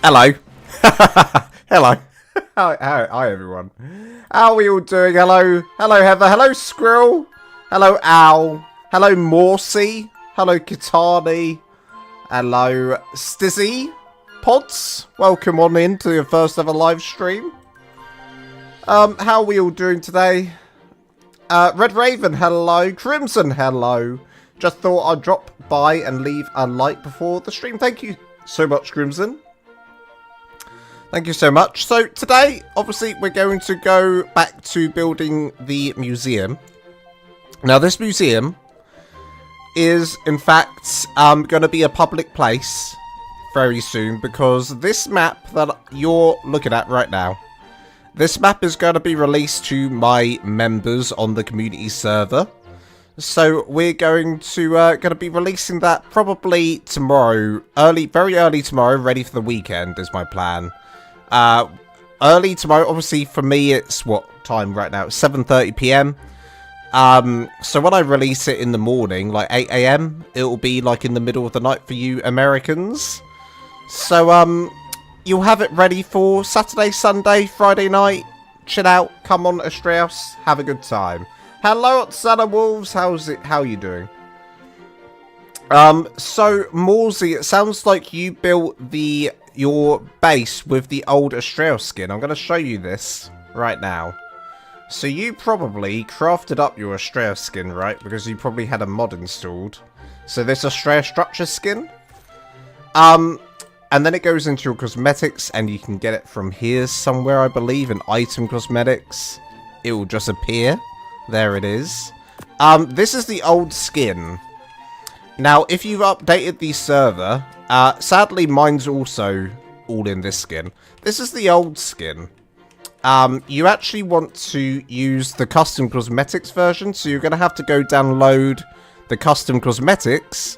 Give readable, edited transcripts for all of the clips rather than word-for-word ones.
Hello. Hello. Hi, everyone. How are we all doing? Hello. Hello, Heather. Hello, Squirrel. Hello, Owl. Hello, Morsey. Hello, Kitani. Hello, Stizzy. Pods. Welcome on in to your first ever live stream. How are we all doing today? Red Raven, hello. Crimson, hello. Just thought I'd drop by and leave a like before the stream. Thank you so much, Crimson. Thank you so much. So today, obviously, we're going to go back to building the museum. Now, this museum is, in fact, going to be a public place very soon because this map that you're looking at right now, this map is going to be released to my members on the community server. So we're going to be releasing that probably tomorrow, very early tomorrow, ready for the weekend is my plan. Early tomorrow, obviously for me it's what time right now? It's 7:30 p.m. So when I release it in the morning, like 8 a.m, it'll be like in the middle of the night for you Americans. So you'll have it ready for Saturday, Sunday, Friday night. Chill out, come on Astraeos, have a good time. Hello, Son of Wolves, how are you doing? So Morsey, it sounds like you built your base with the old Astraeos skin. I'm going to show you this right now. So you probably crafted up your Astraeos skin, right? Because you probably had a mod installed. So this Astraeos structure skin. And then it goes into your cosmetics and you can get it from here somewhere, I believe, in item cosmetics. It will just appear. There it is. This is the old skin. Now, if you've updated the server, sadly, mine's also all in this skin. This is the old skin. You actually want to use the custom cosmetics version, so you're going to have to go download the custom cosmetics,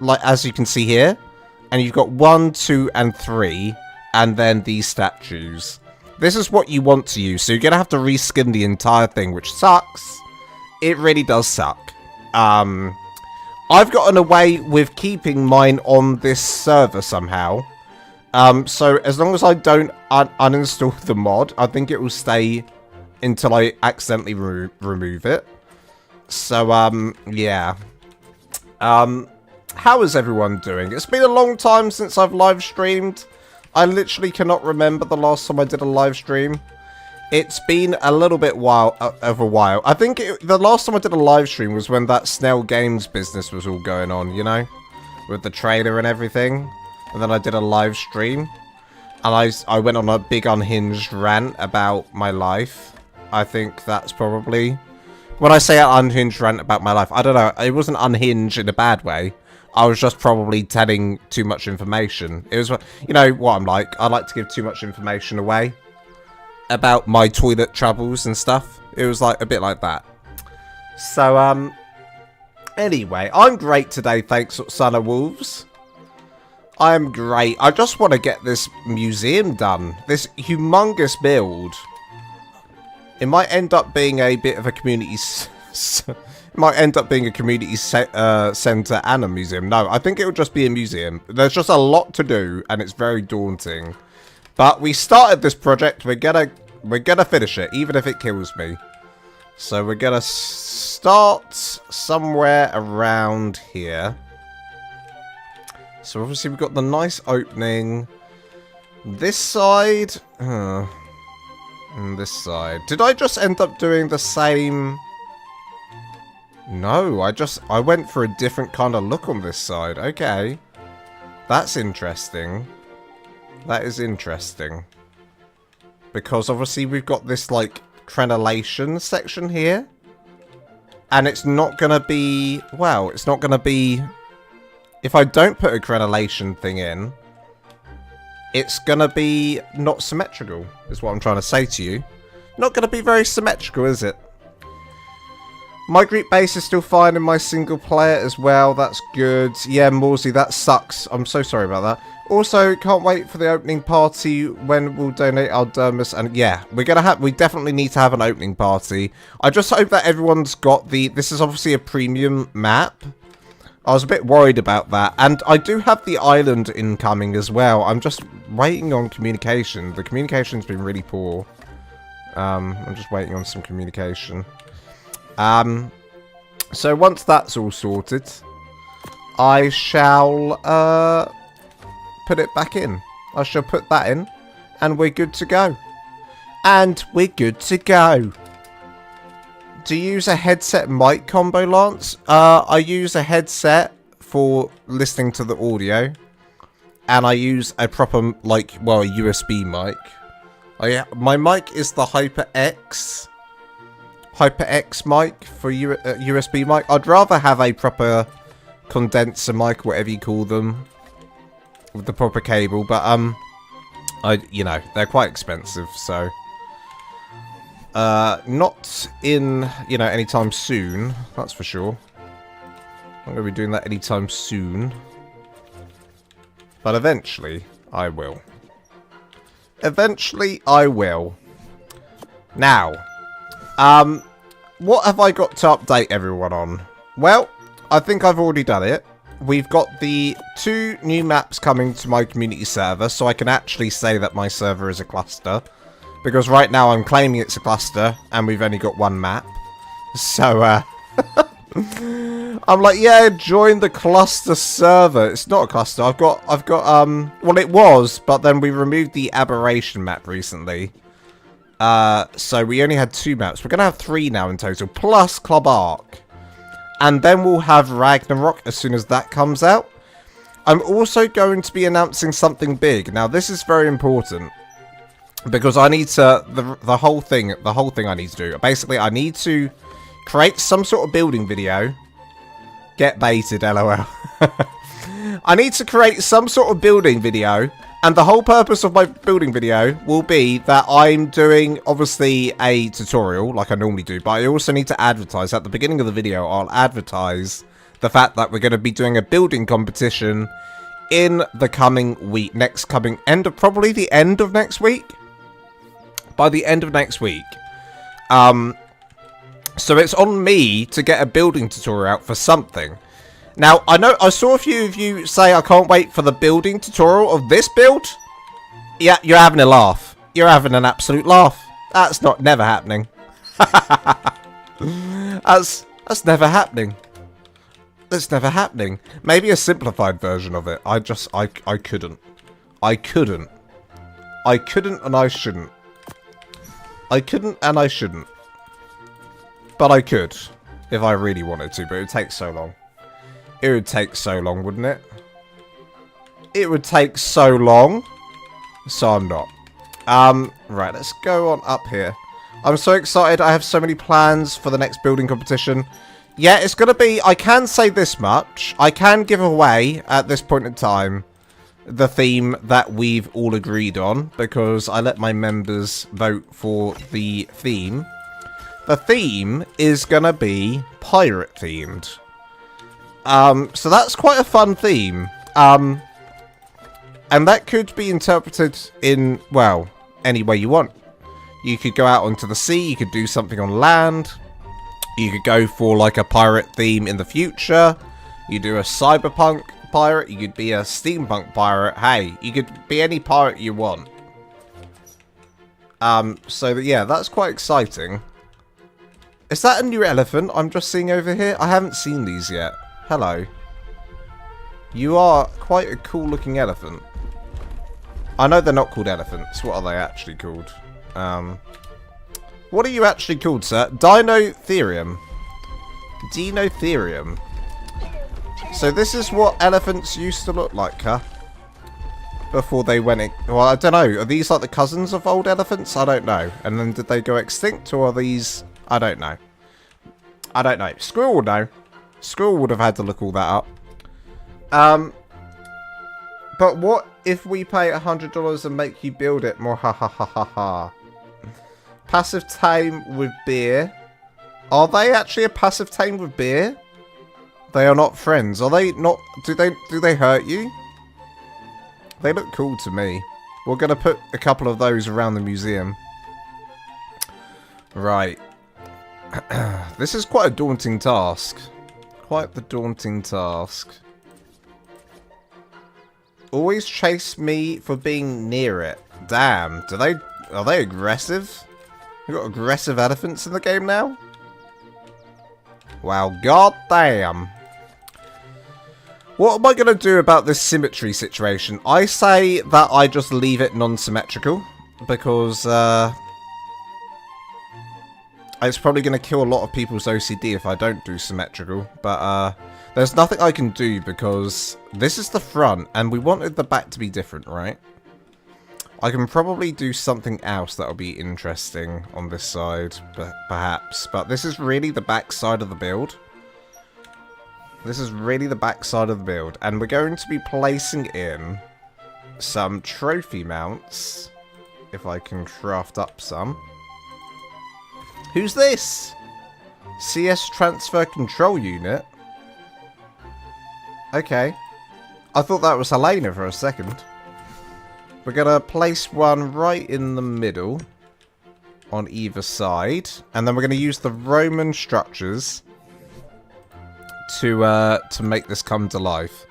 like as you can see here. And you've got 1, 2, and 3, and then these statues. This is what you want to use, so you're going to have to reskin the entire thing, which sucks. It really does suck. I've gotten away with keeping mine on this server somehow. So as long as I don't uninstall the mod, I think it will stay until I accidentally remove it. So, yeah. How is everyone doing? It's been a long time since I've live streamed. I literally cannot remember the last time I did a live stream. It's been a little bit of a while. I think the last time I did a live stream was when that Snell Games business was all going on, you know? With the trailer and everything. And then I did a live stream. And I went on a big unhinged rant about my life. I think that's probably... When I say an unhinged rant about my life, I don't know. It wasn't unhinged in a bad way. I was just probably telling too much information. It was, you know what I'm like. I like to give too much information away about my toilet troubles and stuff. It was like a bit like that. So, anyway, I'm great today, thanks, Son of Wolves. I am great. I just want to get this museum done. This humongous build. It might end up being a bit of a community... It might end up being a community centre and a museum. No, I think it will just be a museum. There's just a lot to do, and it's very daunting. But we started this project. We're gonna finish it, even if it kills me. So we're gonna start somewhere around here. So obviously we've got the nice opening. This side, and this side. Did I just end up doing the same? No, I went for a different kind of look on this side. Okay. That's interesting. That is interesting. Because obviously we've got this, like, crenellation section here. And it's not going to be... Well, it's not going to be... If I don't put a crenellation thing in, it's going to be not symmetrical, is what I'm trying to say to you. Not going to be very symmetrical, is it? My group base is still fine in my single player as well. That's good. Yeah, Morsey, that sucks. I'm so sorry about that. Also, can't wait for the opening party when we'll donate our dermis. And yeah, we definitely need to have an opening party. I just hope that everyone's got the... This is obviously a premium map. I was a bit worried about that. And I do have the island incoming as well. I'm just waiting on communication. The communication's been really poor. I'm just waiting on some communication. So once that's all sorted, I shall put it back in. I shall put that in, and we're good to go. And we're good to go. Do you use a headset mic combo, Lance? I use a headset for listening to the audio, and I use a proper, like, well, a USB mic. My mic is the HyperX mic for USB mic. I'd rather have a proper condenser mic, whatever you call them, with the proper cable, but you know, they're quite expensive, so not in, you know, anytime soon, that's for sure. I'm going to be doing that anytime soon, but eventually I will. Eventually I will. Now, what have I got to update everyone on? Well, I think I've already done it. We've got the 2 new maps coming to my community server, so I can actually say that my server is a cluster. Because right now I'm claiming it's a cluster, and we've only got 1 map. So, I'm like, yeah, join the cluster server. It's not a cluster. I've got, well, it was, but then we removed the aberration map recently. So we only had 2 maps. We're going to have 3 now in total, plus Club ARK. And then we'll have Ragnarok as soon as that comes out. I'm also going to be announcing something big. Now, this is very important. Because I need to, the whole thing I need to do. Basically, I need to create some sort of building video. Get baited, lol. I need to create some sort of building video. And the whole purpose of my building video will be that I'm doing, obviously, a tutorial, like I normally do. But I also need to advertise. At the beginning of the video, I'll advertise the fact that we're going to be doing a building competition in the coming week. Probably the end of next week. By the end of next week. So it's on me to get a building tutorial out for something. Now, I saw a few of you say I can't wait for the building tutorial of this build. Yeah, you're having a laugh. You're having an absolute laugh. That's never happening. That's never happening. That's never happening. Maybe a simplified version of it. I couldn't. I couldn't and I shouldn't. I couldn't and I shouldn't. But I could. If I really wanted to, but it would take so long. It would take so long, wouldn't it? It would take so long. So I'm not. Right, let's go on up here. I'm so excited. I have so many plans for the next building competition. Yeah, it's going to be... I can say this much. I can give away, at this point in time, the theme that we've all agreed on. Because I let my members vote for the theme. The theme is going to be pirate-themed. So that's quite a fun theme. And that could be interpreted in, well, any way you want. You could go out onto the sea, you could do something on land. You could go for like a pirate theme in the future. You do a cyberpunk pirate, you could be a steampunk pirate. Hey, you could be any pirate you want. So yeah, that's quite exciting. Is that a new elephant I'm just seeing over here? I haven't seen these yet. Hello. You are quite a cool looking elephant. I know they're not called elephants. What are they actually called? What are you actually called, sir? Dinotherium. Dinotherium. So this is what elephants used to look like, huh? Before they went... Well, I don't know. Are these like the cousins of old elephants? I don't know. And then did they go extinct, or are these... I don't know. I don't know. Squirrel would know. Squirrel would have had to look all that up. But what if we pay $100 and make you build it more? Ha ha ha ha ha. Passive tame with beer. Are they actually a passive tame with beer? They are not friends. Are they not? Do they hurt you? They look cool to me. We're gonna put a couple of those around the museum. Right. This is quite a daunting task. Quite the daunting task. Always chase me for being near it. Damn, are they aggressive? We got aggressive elephants in the game now? Wow, goddamn. What am I going to do about this symmetry situation? I say that I just leave it non-symmetrical. Because, it's probably going to kill a lot of people's OCD if I don't do symmetrical. But, there's nothing I can do because this is the front and we wanted the back to be different, right? I can probably do something else that'll be interesting on this side, perhaps. But this is really the back side of the build. This is really the back side of the build. And we're going to be placing in some trophy mounts. If I can craft up some. Who's this? CS Transfer Control Unit. Okay. I thought that was Helena for a second. We're going to place one right in the middle. On either side. And then we're going to use the Roman structures. To make this come to life.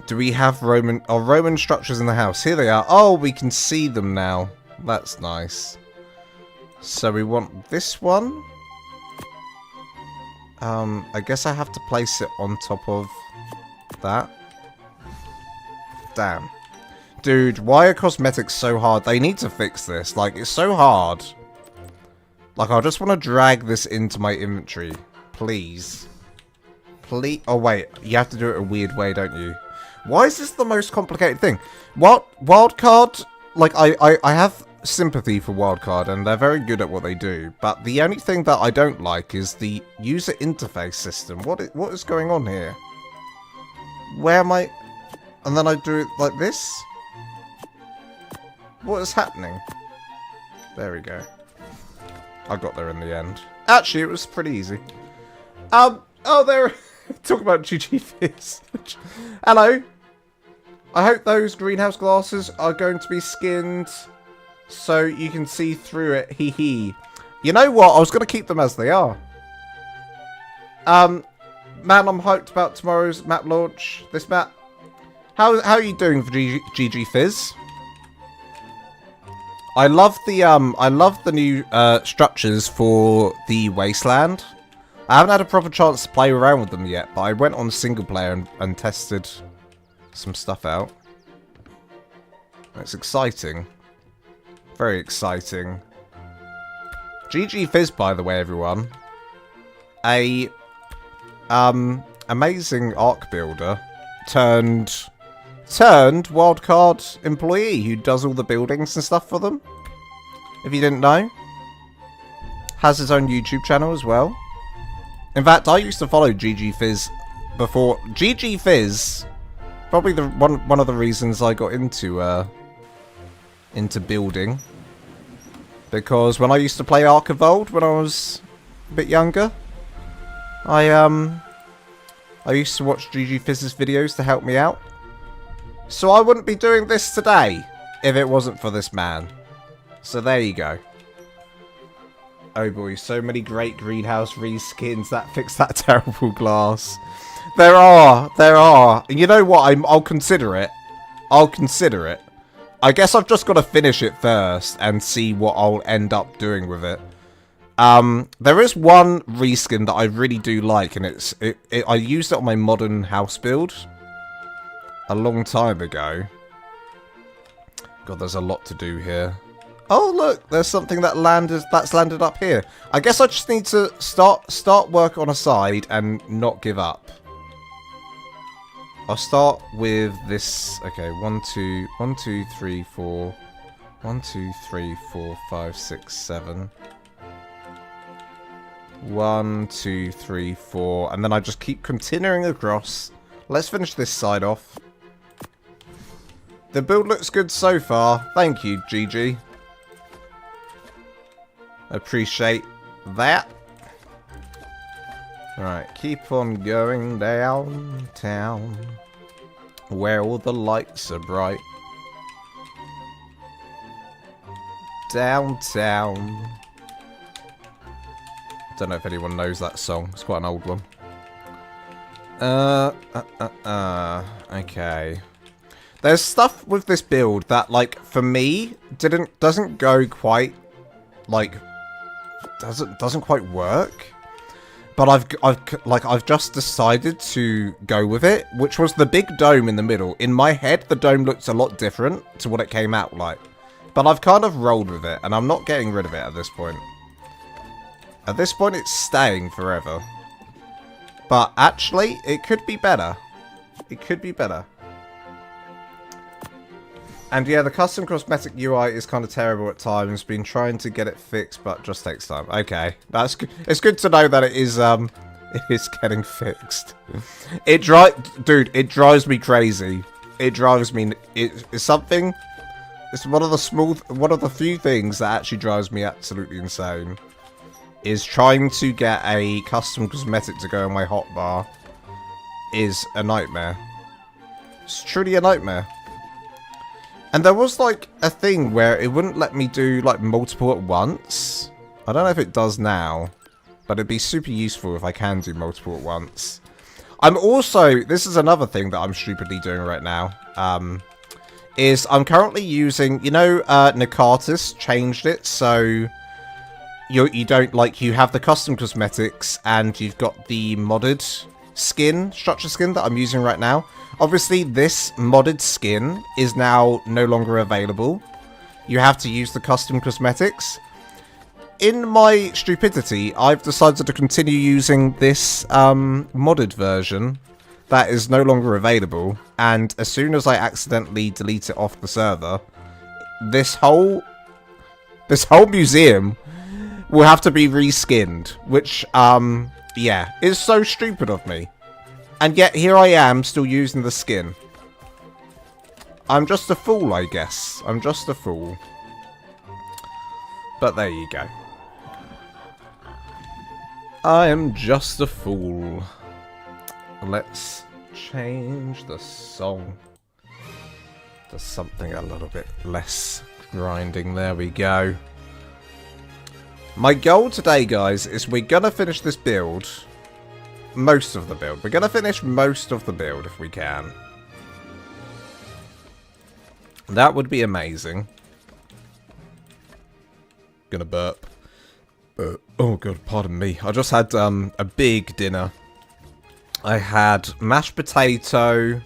Do we have Roman structures in the house? Here they are. Oh, we can see them now. That's nice. So we want this one. I guess I have to place it on top of that. Damn. Dude, why are cosmetics so hard? They need to fix this. Like, it's so hard. Like, I just want to drag this into my inventory. Please. Please. Oh, wait. You have to do it a weird way, don't you? Why is this the most complicated thing? Wildcard, like, I have sympathy for Wildcard, and they're very good at what they do. But the only thing that I don't like is the user interface system. What is going on here? Where am I? And then I do it like this? What is happening? There we go. I got there in the end. Actually, it was pretty easy. Oh, there. Talk about GG Fizz. Hello. I hope those greenhouse glasses are going to be skinned so you can see through it. Hee hee. You know what? I was going to keep them as they are. Man, I'm hyped about tomorrow's map launch. This map. How are you doing for GG Fizz? I love the new structures for the Wasteland. I haven't had a proper chance to play around with them yet, but I went on single player and tested some stuff out. It's exciting. Very exciting. GG Fizz, by the way, everyone. A amazing ARK builder turned wildcard employee who does all the buildings and stuff for them. If you didn't know. Has his own YouTube channel as well. In fact, I used to follow GG Fizz before. GG Fizz, probably the one of the reasons I got into building. Because when I used to play ARK Evolved when I was a bit younger, I used to watch GG Fizz's videos to help me out. So I wouldn't be doing this today if it wasn't for this man. So there you go. Oh boy, so many great greenhouse reskins that fix that terrible glass. There are. You know what? I'll consider it. I'll consider it. I guess I've just got to finish it first and see what I'll end up doing with it. There is one reskin that I really do like, and I used it on my modern house build a long time ago. God, there's a lot to do here. Oh look, there's something that's landed up here. I guess I just need to start work on a side and not give up. I'll start with this. Okay, 1, 2, 3, 4. 1, 2, 3, 4, 5, 6, 7. 1, 2, 3, 4, and then I just keep continuing across. Let's finish this side off. The build looks good so far. Thank you, GG. Appreciate that. Right, keep on going downtown, where all the lights are bright. Downtown. Don't know if anyone knows that song. It's quite an old one. Okay. There's stuff with this build that, like, for me, doesn't go quite, like, doesn't quite work. But I've just decided to go with it, which was the big dome in the middle. In my head, the dome looks a lot different to what it came out like. But I've kind of rolled with it, and I'm not getting rid of it at this point. At this point, it's staying forever. But actually, it could be better. It could be better. And yeah, the custom cosmetic UI is kind of terrible at times. Been trying to get it fixed, but just takes time. Okay, that's good. It's good to know that it is getting fixed. Dude, it drives me crazy. It drives me. It's something. It's one of the few things that actually drives me absolutely insane. Is trying to get a custom cosmetic to go in my hotbar is a nightmare. It's truly a nightmare. And there was, like, a thing where it wouldn't let me do, like, multiple at once. I don't know if it does now, but it'd be super useful if I can do multiple at once. I'm also, this is another thing that I'm stupidly doing right now, is I'm currently using, you know, Nakatis changed it, so you don't, like, you have the custom cosmetics, and you've got the modded skin, structure skin that I'm using right now. Obviously, this modded skin is now no longer available. You have to use the custom cosmetics. In my stupidity, I've decided to continue using this modded version that is no longer available. And as soon as I accidentally delete it off the server, this whole museum will have to be reskinned. Which, yeah, is so stupid of me. And yet, here I am, still using the skin. I'm just a fool, I guess. I'm just a fool. But there you go. I am just a fool. Let's change the song to something a little bit less grinding. There we go. My goal today, guys, is we're gonna finish this build. Most of the build. We're going to finish most of the build if we can. That would be amazing. Gonna burp. Oh god, pardon me. I just had a big dinner. I had mashed potato,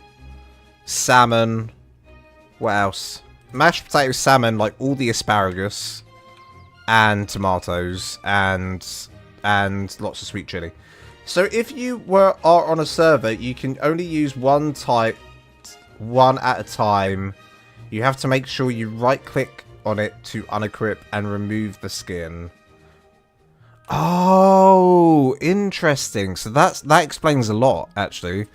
salmon. What else? Mashed potato, salmon, like all the asparagus, and tomatoes, and lots of sweet chili. So if you are on a server, you can only use one type, one at a time. You have to make sure you right-click on it to unequip and remove the skin. Oh, interesting. So that explains a lot, actually.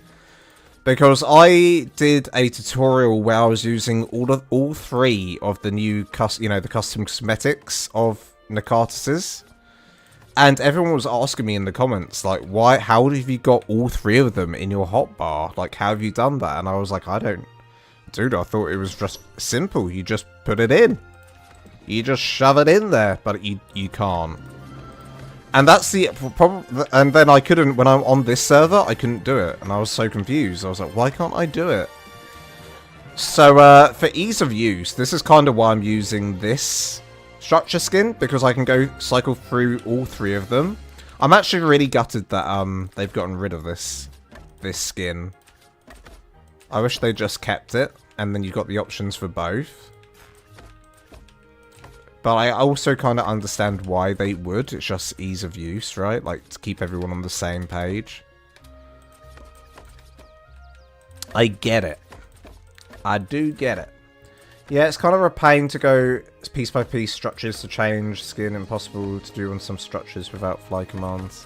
Because I did a tutorial where I was using all three of the new the custom cosmetics of Nakatis's. And everyone was asking me in the comments, like, how have you got all three of them in your hotbar? Like, how have you done that? And I was like, dude, I thought it was just simple. You just put it in. You just shove it in there, but you can't. And that's the problem. And then I couldn't, when I'm on this server, I couldn't do it. And I was so confused. I was like, why can't I do it? So, for ease of use, this is kind of why I'm using this structure skin, because I can go cycle through all three of them. I'm actually really gutted that they've gotten rid of this skin. I wish they just kept it, and then you've got the options for both. But I also kind of understand why they would. It's just ease of use, right? Like, to keep everyone on the same page. I get it. I do get it. Yeah, it's kind of a pain to go piece by piece structures to change skin. Impossible to do on some structures without fly commands.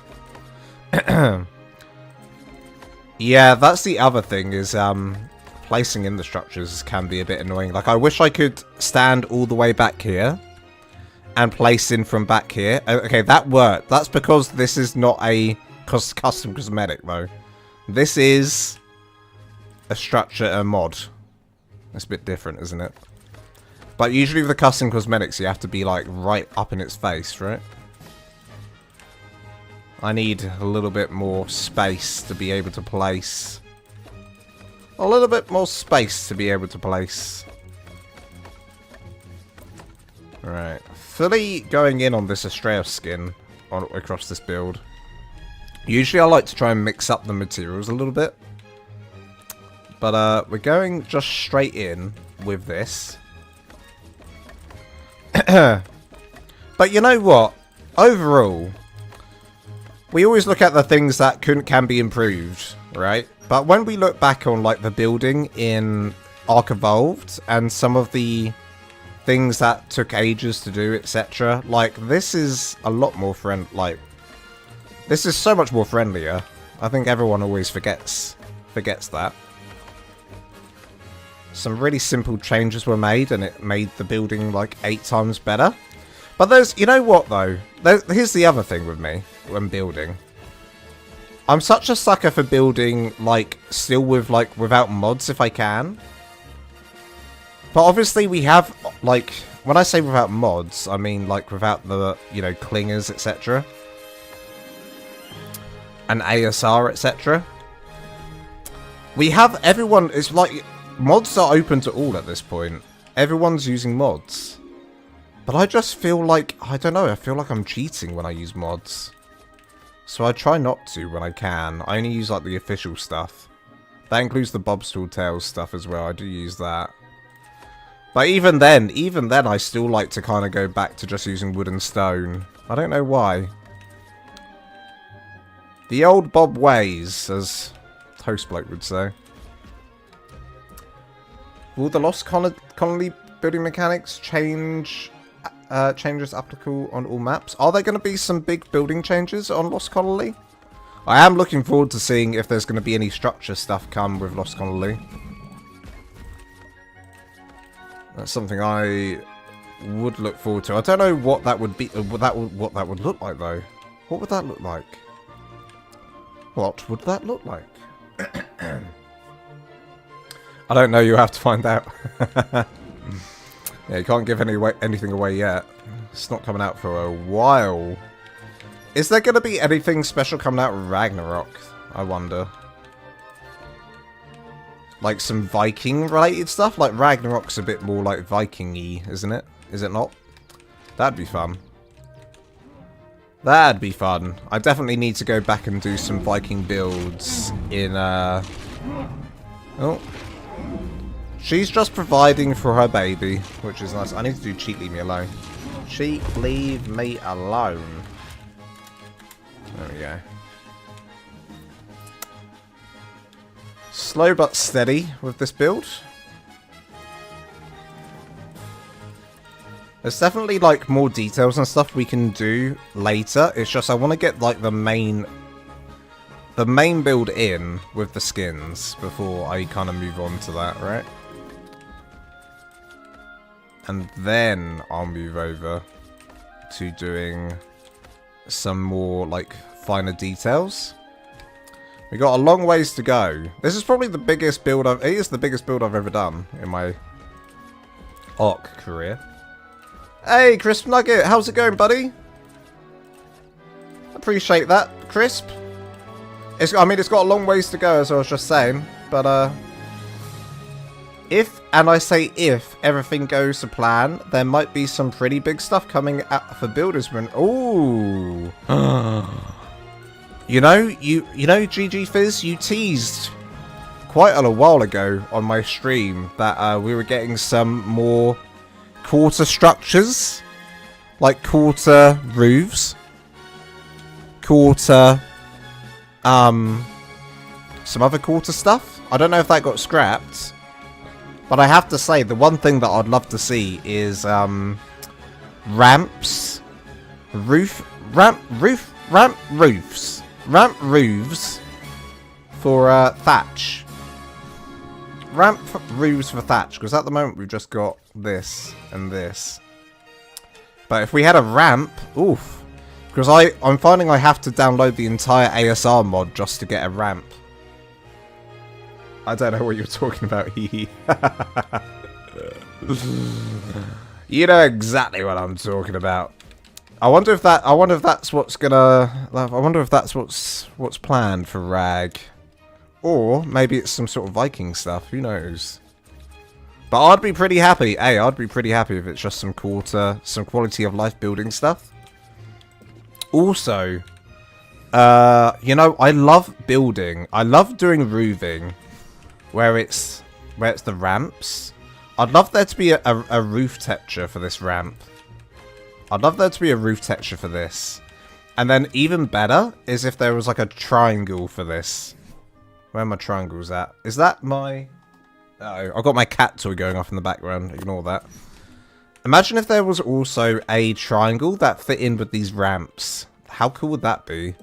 Yeah, that's the other thing is placing in the structures can be a bit annoying. Like, I wish I could stand all the way back here and place in from back here. Okay, that worked. That's because this is not a custom cosmetic, though. This is a structure, a mod. It's a bit different, isn't it? But usually with the custom cosmetics, you have to be, like, right up in its face, right? I need a little bit more space to be able to place. A little bit more space to be able to place. Right. Fully going in on this Astraeos skin across this build. Usually I like to try and mix up the materials a little bit. But we're going just straight in with this. But you know what? Overall, we always look at the things that can be improved, right? But when we look back on like the building in ARK Evolved and some of the things that took ages to do, etc., like this is a lot more this is so much more friendlier. I think everyone always forgets that. Some really simple changes were made and it made the building like 8 times better. But there's, you know what though? Here's the other thing with me when building. I'm such a sucker for building like still with like without mods if I can. But obviously we have like, when I say without mods, I mean like without the, you know, clingers, etc. And ASR, etc. We have everyone, it's like mods are open to all at this point. Everyone's using mods. But I just feel like, I don't know, I feel like I'm cheating when I use mods. So I try not to when I can. I only use like the official stuff. That includes the Bob's Tall Tales stuff as well. I do use that. But even then I still like to kind of go back to just using wood and stone. I don't know why. The old Bob ways, as Toast Bloke would say. Will the Lost Colony building mechanics changes applicable on all maps? Are there going to be some big building changes on Lost Colony? I am looking forward to seeing if there's going to be any structure stuff come with Lost Colony. That's something I would look forward to. I don't know what that would be. What that would look like though. What would that look like? What would that look like? I don't know. You have to find out. Yeah, you can't give anything away yet. It's not coming out for a while. Is there going to be anything special coming out of Ragnarok? I wonder. Like some Viking-related stuff? Like Ragnarok's a bit more like Viking-y, isn't it? Is it not? That'd be fun. That'd be fun. I definitely need to go back and do some Viking builds in, Oh. She's just providing for her baby, which is nice. I need to do Cheat Leave Me Alone. Cheat Leave Me Alone. There we go. Slow but steady with this build. There's definitely like more details and stuff we can do later. It's just I want to get like the main build in with the skins before I kind of move on to that, right? And then I'll move over to doing some more like finer details. We got a long ways to go. This is probably the biggest build it is the biggest build I've ever done in my ARK career. Hey, Crisp Nugget, how's it going, buddy? Appreciate that, Crisp. I mean, it's got a long ways to go, as I was just saying, but if, and I say if, everything goes to plan, there might be some pretty big stuff coming out for builders when. Ooh. You know, GG Fizz, you teased quite a while ago on my stream that we were getting some more quarter structures, like quarter roofs, quarter, some other quarter stuff. I don't know if that got scrapped, but I have to say the one thing that I'd love to see is ramps, ramp roofs for thatch. Ramp roofs for thatch, because at the moment we've just got this and this. But if we had a ramp, oof. Because I'm finding I have to download the entire ASR mod just to get a ramp. I don't know what you're talking about, hee. You know exactly what I'm talking about. I wonder if that's what's gonna. I wonder if that's what's planned for Rag, or maybe it's some sort of Viking stuff. Who knows? But I'd be pretty happy. Hey, I'd be pretty happy if it's just some quality of life building stuff. Also, you know, I love building. I love doing roofing, where it's the ramps. I'd love there to be a roof texture for this ramp. I'd love there to be a roof texture for this. And then even better is if there was like a triangle for this. Where are my triangles at? Is that my... Uh-oh, I've got my cat toy going off in the background. Ignore that. Imagine if there was also a triangle that fit in with these ramps. How cool would that be?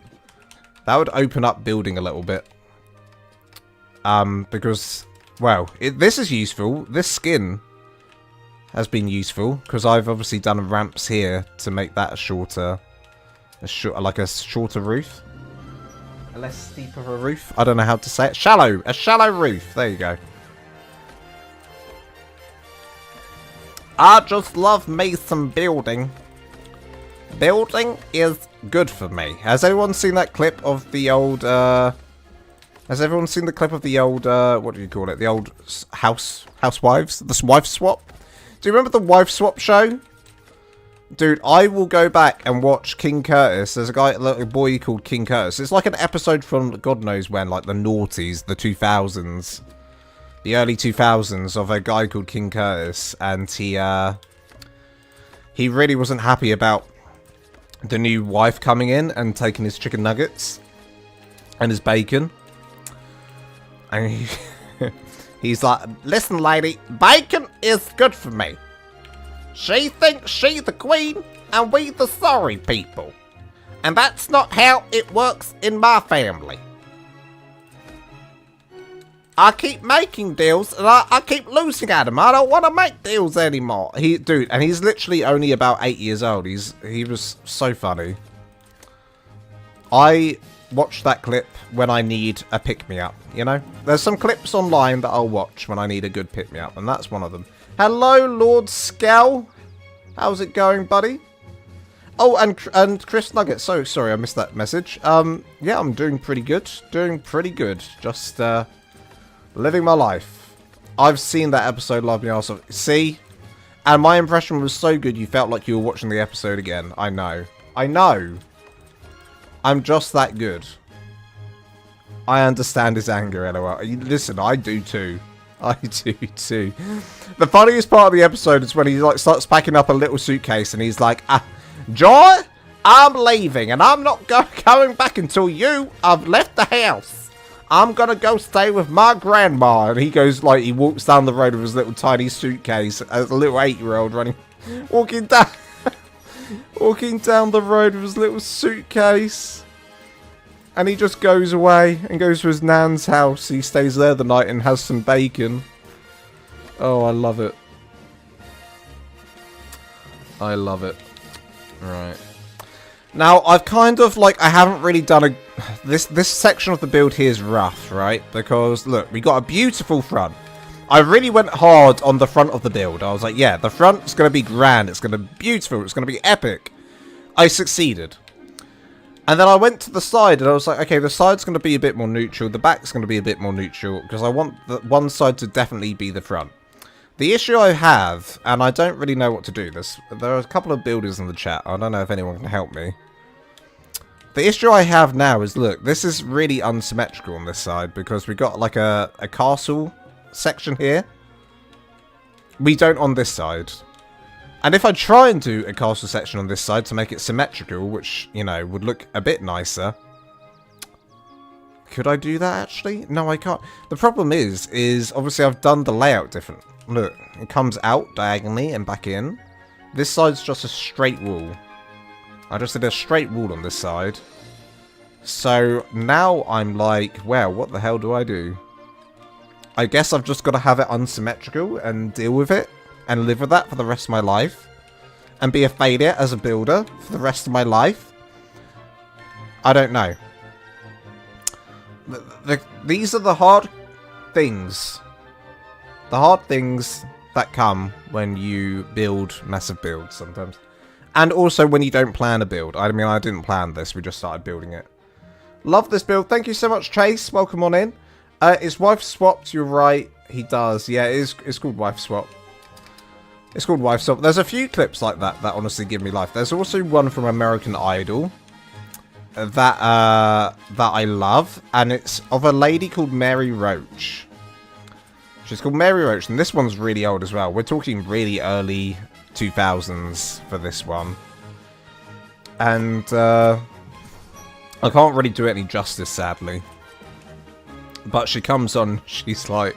That would open up building a little bit. Because, well, this is useful. This skin has been useful because I've obviously done ramps here to make that a shorter roof. A less steep of a roof. I don't know how to say it. A shallow roof. There you go. I just love me some building. Building is good for me. Has anyone seen that clip of the old, what do you call it? The old housewives? The wife swap? Do you remember the wife swap show? Dude, I will go back and watch King Curtis. There's a little boy called King Curtis. It's like an episode from God knows when, like the noughties, the 2000s. The early 2000s of a guy called King Curtis, and he really wasn't happy about the new wife coming in and taking his chicken nuggets and his bacon. And he's like, listen lady, bacon is good for me. She thinks she the queen and we the sorry people. And that's not how it works in my family. I keep making deals, and I keep losing at them. I don't want to make deals anymore. Dude, and he's literally only about 8 years old. He was so funny. I watch that clip when I need a pick-me-up, you know? There's some clips online that I'll watch when I need a good pick-me-up, and that's one of them. Hello, Lord Skell. How's it going, buddy? Oh, and Chris Nugget. So, sorry, I missed that message. Yeah, I'm doing pretty good. Doing pretty good. Just, living my life. I've seen that episode live me also. See? And my impression was so good you felt like you were watching the episode again. I know. I know. I'm just that good. I understand his anger, LOL. Listen, I do too. I do too. The funniest part of the episode is when he like starts packing up a little suitcase and he's like, Joy, I'm leaving and I'm not going back until you have left the house. I'm gonna go stay with my grandma. And he goes like, he walks down the road with his little tiny suitcase as a little 8-year-old walking down the road with his little suitcase. And he just goes away and goes to his nan's house. He stays there the night and has some bacon. Oh, I love it. I love it. Right. Now, I've kind of, like, I haven't really done a... This section of the build here is rough, right? Because, look, we got a beautiful front. I really went hard on the front of the build. I was like, yeah, the front is going to be grand. It's going to be beautiful. It's going to be epic. I succeeded. And then I went to the side and I was like, okay, the side's going to be a bit more neutral. The back's going to be a bit more neutral. Because I want the one side to definitely be the front. The issue I have, and I don't really know what to do, there are a couple of builders in the chat. I don't know if anyone can help me. The issue I have now is, look, this is really unsymmetrical on this side because we got like a castle section here. We don't on this side. And if I try and do a castle section on this side to make it symmetrical, which, you know, would look a bit nicer. Could I do that, actually? No, I can't. The problem is obviously I've done the layout different. Look, it comes out diagonally and back in. This side's just a straight wall. I just did a straight wall on this side. So now I'm like, well, what the hell do I do? I guess I've just got to have it unsymmetrical and deal with it. And live with that for the rest of my life. And be a failure as a builder for the rest of my life. I don't know. These are the hard things. The hard things that come when you build massive builds sometimes. And also when you don't plan a build. I mean, I didn't plan this. We just started building it. Love this build. Thank you so much, Chase. Welcome on in. Is wife swapped? You're right. He does. Yeah, it's called wife swap. It's called wife swap. There's a few clips like that that honestly give me life. There's also one from American Idol that I love, and it's of a lady called Mary Roach. She's called Mary Roach, and this one's really old as well. We're talking really early 2000s for this one. And I can't really do it any justice, sadly. But she comes on, she's like,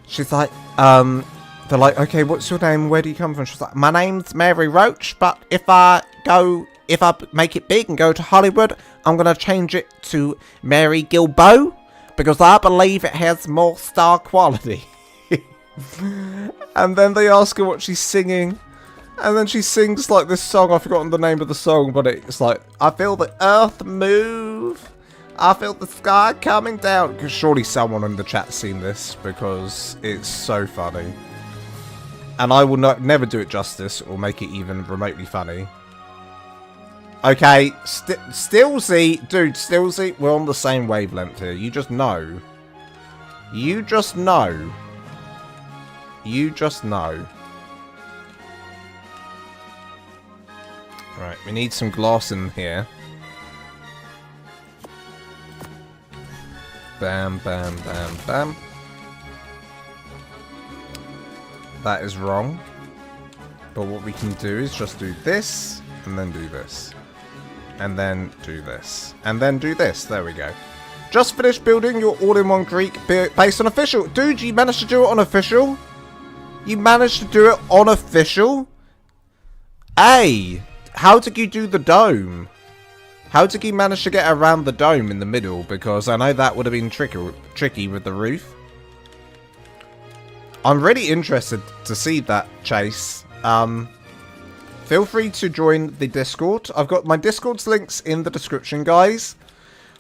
they're like, okay, what's your name? Where do you come from? She's like, my name's Mary Roach, but if I make it big and go to Hollywood, I'm going to change it to Mary Gilbo, because I believe it has more star quality. And then they ask her what she's singing. And then she sings like this song. I've forgotten the name of the song, but it's like, I feel the earth move. I feel the sky coming down. Because surely someone in the chat's seen this, because it's so funny. And I will never do it justice or make it even remotely funny. Okay, Stillsy, dude, Stillsy, we're on the same wavelength here. You just know. You just know. You just know. Right, we need some glass in here. Bam, bam, bam, bam. That is wrong. But what we can do is just do this, and then do this. And then do this. And then do this. There we go. Just finished building your all-in-one Greek based on official. Dude, you managed to do it on official? You managed to do it on official? Hey! How did you do the dome? How did you manage to get around the dome in the middle? Because I know that would have been tricky with the roof. I'm really interested to see that, Chase. Feel free to join the Discord. I've got my Discord's links in the description, guys.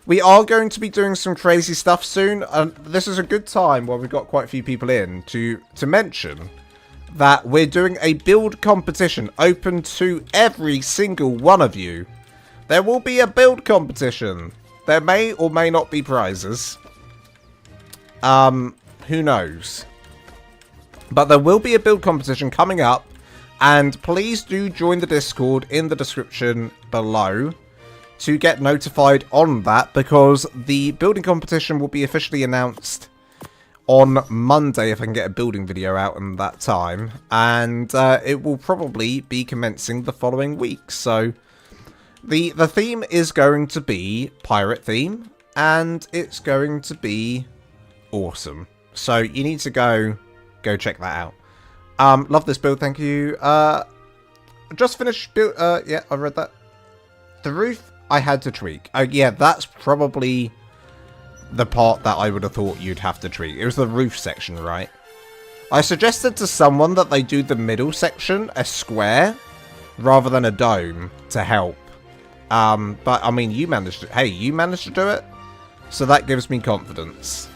We are going to be doing some crazy stuff soon. And this is a good time while we've got quite a few people in to mention that we're doing a build competition open to every single one of you. There will be a build competition. There may or may not be prizes. Who knows? But there will be a build competition coming up. And please do join the Discord in the description below to get notified on that, because the building competition will be officially announced on Monday if I can get a building video out in that time. And it will probably be commencing the following week. So the theme is going to be pirate theme, and it's going to be awesome. So you need to go check that out. Love this build, thank you. Just finished build. Yeah, I read that. The roof I had to tweak. Oh yeah, that's probably the part that I would have thought you'd have to tweak. It was the roof section, right? I suggested to someone that they do the middle section a square rather than a dome to help. But I mean, you managed to. Hey, you managed to do it, so that gives me confidence.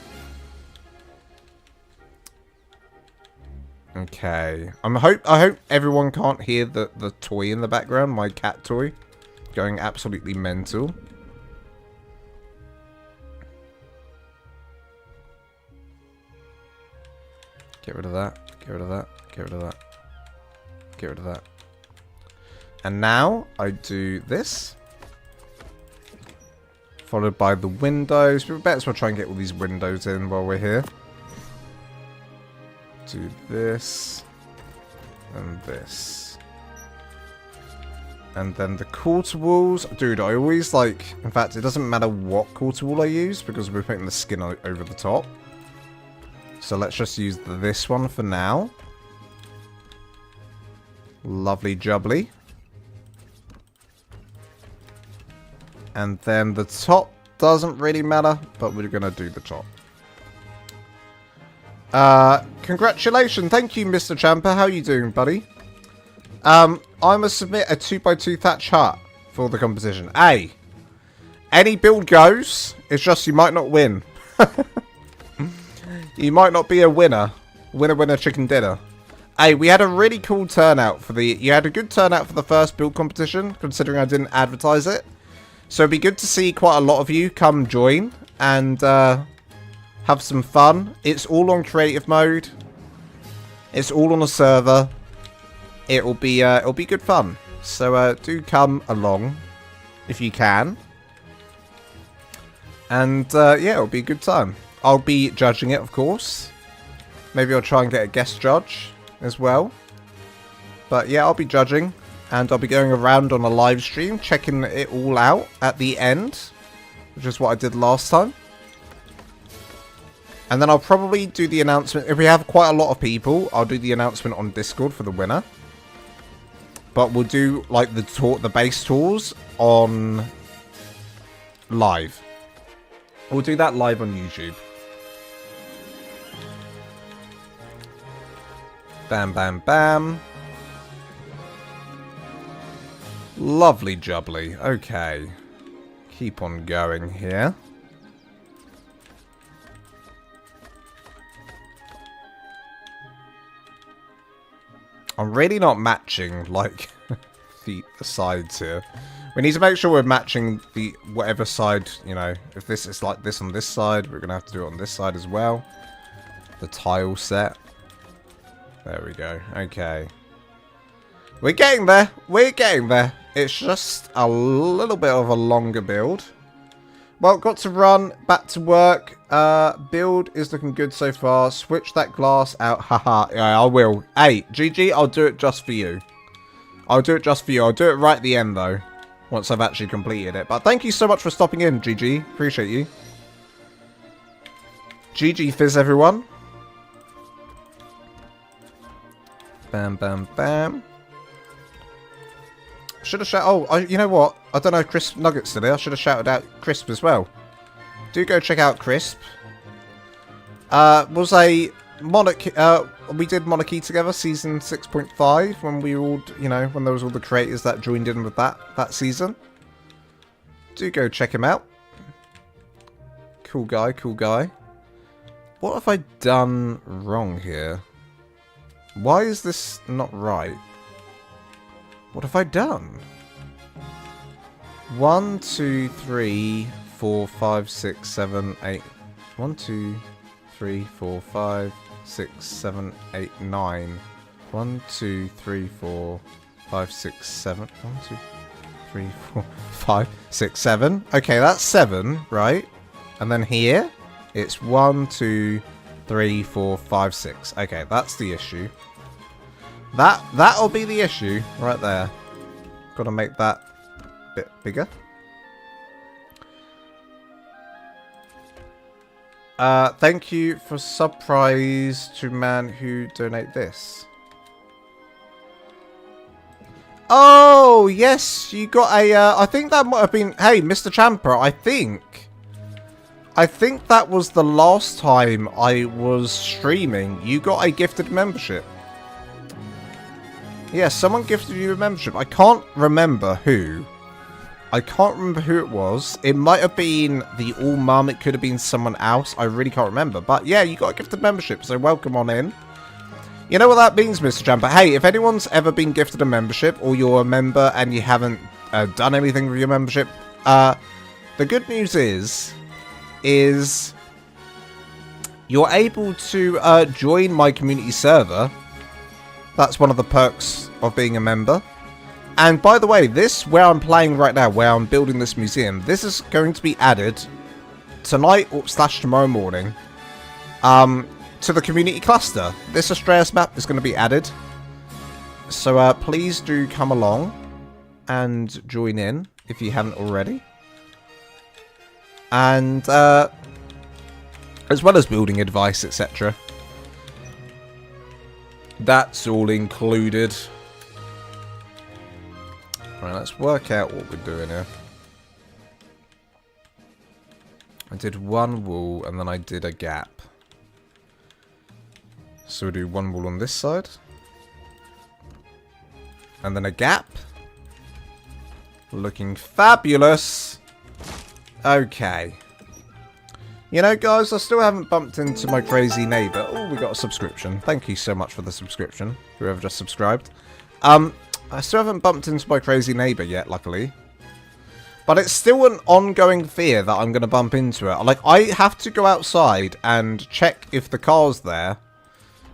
Okay. I hope everyone can't hear the toy in the background, my cat toy, going absolutely mental. Get rid of that. Get rid of that. Get rid of that. Get rid of that. And now I do this, followed by the windows. We better as well try and get all these windows in while we're here. Do this and this, and then the quarter walls. Dude, I always like, in fact, it doesn't matter what quarter wall I use because we're putting the skin over the top. So let's just use this one for now. Lovely jubbly. And then the top doesn't really matter, but we're gonna do the top. Congratulations. Thank you, Mr. Champer. How you doing, buddy? I'm gonna submit a 2x2 thatch hut for the competition. Hey, any build goes. It's just you might not win. You might not be a winner. Winner, winner, chicken dinner. Hey, we had a really cool turnout for the... You had a good turnout for the first build competition, considering I didn't advertise it. So it'd be good to see quite a lot of you come join and have some fun. It's all on creative mode. It's all on a server. It'll be good fun. So do come along if you can. And yeah, it'll be a good time. I'll be judging it, of course. Maybe I'll try and get a guest judge as well. But yeah, I'll be judging. And I'll be going around on a live stream, checking it all out at the end. Which is what I did last time. And then I'll probably do the announcement. If we have quite a lot of people, I'll do the announcement on Discord for the winner. But we'll do like the base tours on live. We'll do that live on YouTube. Bam, bam, bam. Lovely jubbly. Okay. Keep on going here. I'm really not matching, like, the sides here. We need to make sure we're matching the whatever side, you know. If this is like this on this side, we're going to have to do it on this side as well. The tile set. There we go. Okay. We're getting there. We're getting there. It's just a little bit of a longer build. Well, got to run. Back to work. Build is looking good so far. Switch that glass out. Haha. Yeah, I will. Hey, GG, I'll do it just for you. I'll do it just for you. I'll do it right at the end, though. Once I've actually completed it. But thank you so much for stopping in, GG. Appreciate you. GG Fizz, everyone. Bam, bam, bam. Should have shouted... Oh, you know what? I don't know Crisp Nuggets today. I should have shouted out Crisp as well. Do go check out Crisp. Was a Monarchy... we did Monarchy together, season 6.5, when we all... You know, when there was all the creators that joined in with that season. Do go check him out. Cool guy, cool guy. What have I done wrong here? Why is this not right? What have I done? 1, 2, 3, 4, 5, 6, 7, 8. 1, 2, 3, 4, 5, 6, 7, 8, 9. 1, 2, 3, 4, 5, 6, 7. 1, 2, 3, 4, 5, 6, 7. Okay, that's 7, right? And then here, it's 1, 2, 3, 4, 5, 6. Okay, that's the issue. That'll be the issue right there. Gotta make that a bit bigger. Thank you for surprise to man who donate this. Oh, yes, you got a, I think that might have been, hey, Mr. Champer, I think that was the last time I was streaming. You got a gifted membership. Yeah, someone gifted you a membership. I can't remember who. I can't remember who it was. It might have been the All Mum. It could have been someone else. I really can't remember. But yeah, you got a gifted membership, so welcome on in. You know what that means, Mr. Jumper? Hey, if anyone's ever been gifted a membership, or you're a member and you haven't done anything with your membership, the good news is you're able to join my community server. That's one of the perks of being a member. And by the way, this, where I'm playing right now, where I'm building this museum, this is going to be added tonight or / tomorrow morning to the community cluster. This Astraeos map is going to be added. So please do come along and join in if you haven't already. And as well as building advice, etc. That's all included. Right, let's work out what we're doing here. I did one wall and then I did a gap. So we'll do one wall on this side. And then a gap. Looking fabulous. Okay. You know, guys, I still haven't bumped into my crazy neighbour. Oh, we got a subscription. Thank you so much for the subscription, whoever just subscribed. I still haven't bumped into my crazy neighbour yet, luckily. But it's still an ongoing fear that I'm going to bump into her. Like, I have to go outside and check if the car's there.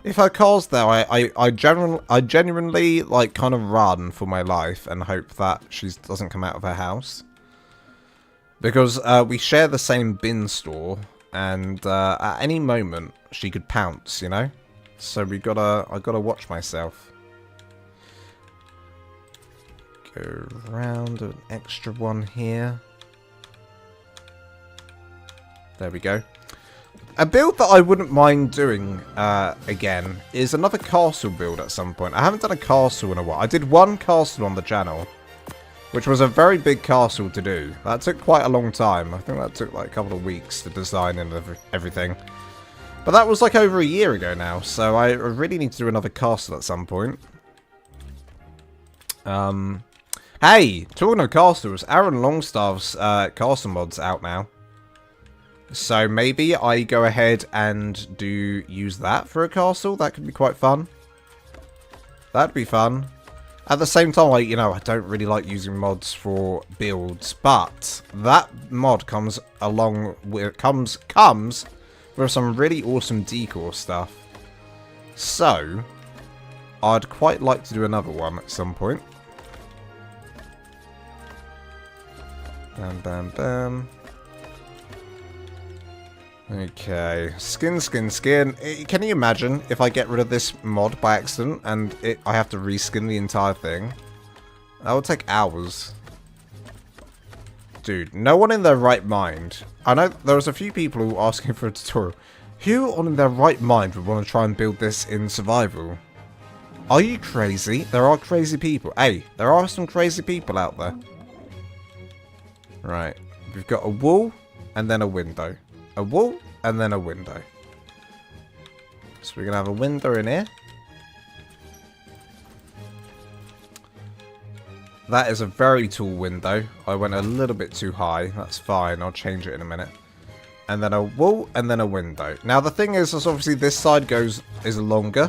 If her car's there, I genuinely, like, kind of run for my life and hope that she doesn't come out of her house. Because we share the same bin store, and at any moment she could pounce, you know. So I gotta watch myself. Go around an extra one here. There we go. A build that I wouldn't mind doing again is another castle build at some point. I haven't done a castle in a while. I did one castle on the channel, which was a very big castle to do. That took quite a long time. I think that took like a couple of weeks to design and everything. But that was like over a year ago now, so I really need to do another castle at some point. Hey, talking of castles, Aaron Longstaff's castle mod's out now. So maybe I go ahead and use that for a castle. That could be quite fun. That'd be fun. At the same time, like, you know, I don't really like using mods for builds, but that mod comes with some really awesome decor stuff. So I'd quite like to do another one at some point. Bam, bam, bam. Okay, skin. Can you imagine if I get rid of this mod by accident and I have to reskin the entire thing? That would take hours. Dude, no one in their right mind. I know there was a few people who were asking for a tutorial. Who in their right mind would want to try and build this in survival? Are you crazy? There are crazy people. Hey, there are some crazy people out there. Right, we've got a wall and then a window. A wall, and then a window. So we're going to have a window in here. That is a very tall window. I went a little bit too high. That's fine. I'll change it in a minute. And then a wall, and then a window. Now, the thing is obviously this side is longer.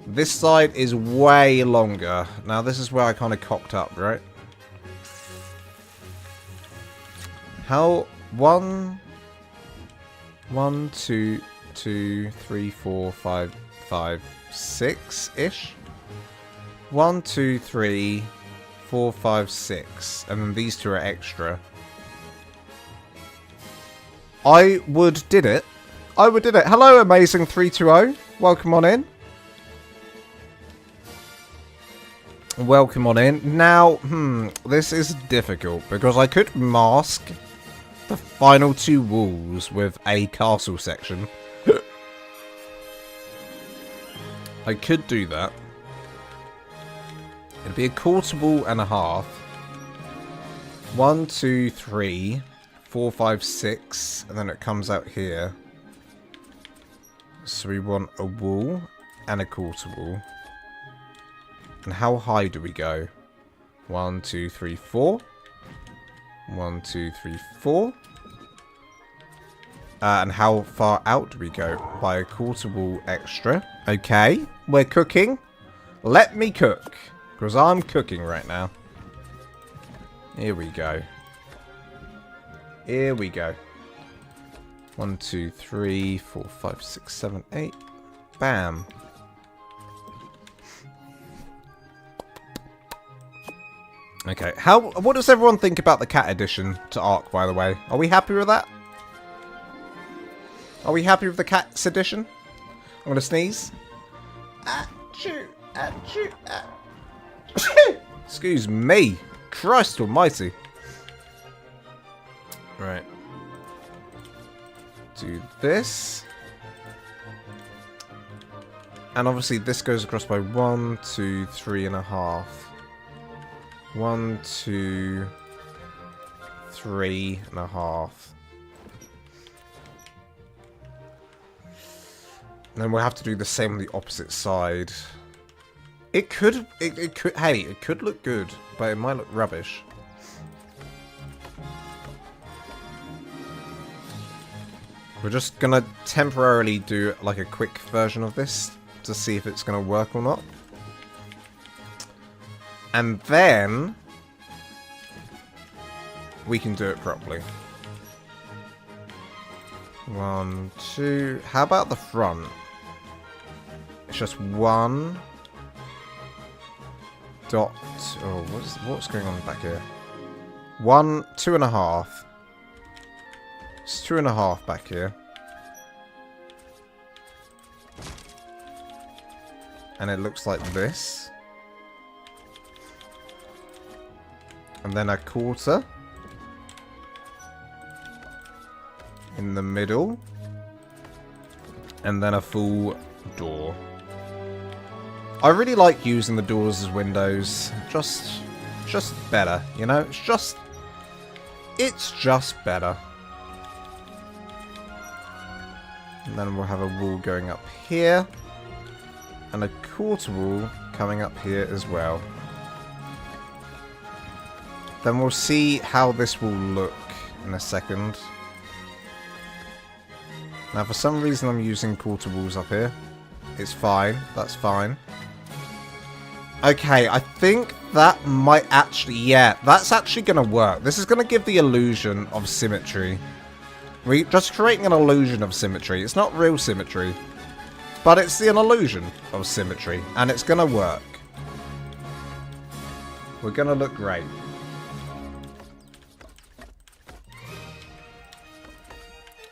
This side is way longer. Now, this is where I kind of cocked up, right? How... 1, 2, 3, 4, 5, 6-ish. 1, 2, 3, 4, 5, 6. And then these two are extra. I would did it. Hello, Amazing320. Welcome on in. Welcome on in. Now, this is difficult because I could mask the final two walls with a castle section. I could do that. It'd be a quarter wall and a half. 1, 2, 3, 4, 5, 6, and then it comes out here. So we want a wall and a quarter wall. And how high do we go? 1, 2, 3, 4. 1, 2, 3, 4. And how far out do we go? By a quarter wall extra. Okay, we're cooking. Let me cook. Because I'm cooking right now. Here we go. Here we go. 1, 2, 3, 4, 5, 6, 7, 8. Bam. Okay, what does everyone think about the cat addition to ARK, by the way? Are we happy with that? Are we happy with the cat's addition? I'm gonna sneeze. Achoo, achoo, achoo. Excuse me. Christ almighty. Right. Do this. And obviously this goes across by 1, 2, 3.5. 1, 2, 3.5. And then we'll have to do the same on the opposite side. It could, hey, it could look good, but it might look rubbish. We're just gonna temporarily do like a quick version of this to see if it's gonna work or not. And then we can do it properly. 1, 2. How about the front? It's just 1 dot. Oh, what's going on back here? 1, 2.5. It's 2.5 back here. And it looks like this. And then 1/4 in the middle. And then a full door. I really like using the doors as windows. Just better, you know? It's just better. And then we'll have a wall going up here. And 1/4 wall coming up here as well. Then we'll see how this will look in a second. Now, for some reason, I'm using 1/4 walls up here. It's fine. That's fine. Okay, I think that might actually... Yeah, that's actually going to work. This is going to give the illusion of symmetry. We're just creating an illusion of symmetry. It's not real symmetry. But it's an illusion of symmetry. And it's going to work. We're going to look great.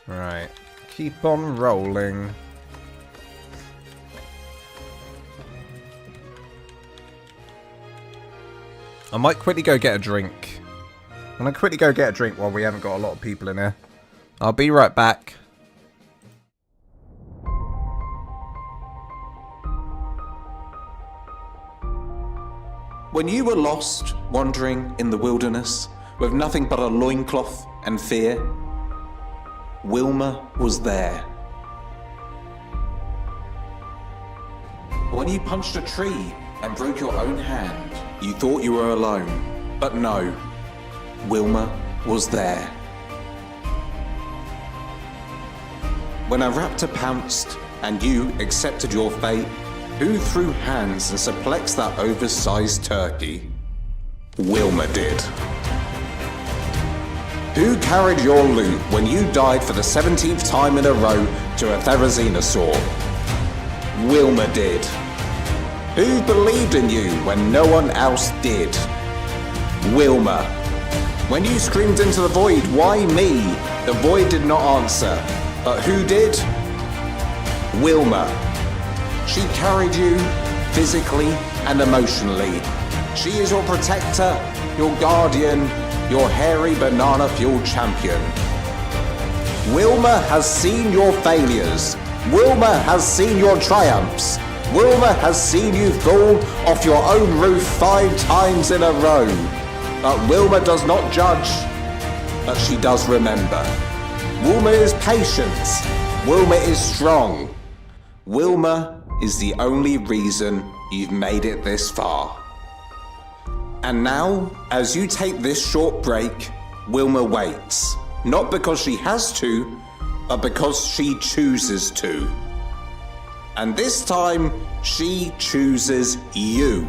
Right. Keep on rolling. I might quickly go get a drink. I'm going to quickly go get a drink while we haven't got a lot of people in here. I'll be right back. When you were lost, wandering in the wilderness, with nothing but a loincloth and fear, Wilma was there. When you punched a tree and broke your own hand, you thought you were alone. But no, Wilma was there. When a raptor pounced and you accepted your fate, who threw hands and suplexed that oversized turkey? Wilma did. Who carried your loot when you died for the 17th time in a row to a therizinosaur? Wilma did. Who believed in you when no one else did? Wilma. When you screamed into the void, why me? The void did not answer. But who did? Wilma. She carried you physically and emotionally. She is your protector, your guardian, your hairy banana-fueled champion. Wilma has seen your failures. Wilma has seen your triumphs. Wilma has seen you fall off your own roof 5 times in a row. But Wilma does not judge, but she does remember. Wilma is patient. Wilma is strong. Wilma is the only reason you've made it this far. And now, as you take this short break, Wilma waits. Not because she has to, but because she chooses to. And this time, she chooses you.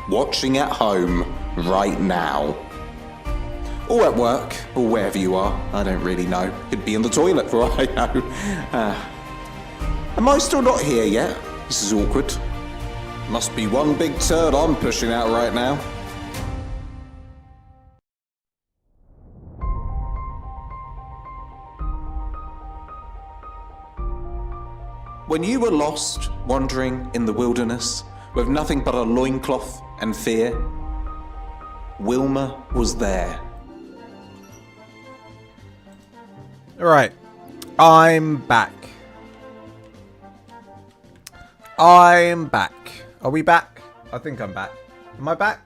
Watching at home right now. Or at work, or wherever you are. I don't really know. Could be in the toilet for all I know. Am I still not here yet? This is awkward. Must be one big turd I'm pushing out right now. When you were lost, wandering in the wilderness, with nothing but a loincloth and fear, Wilma was there. Alright, I'm back. I'm back. Are we back? I think I'm back. Am I back?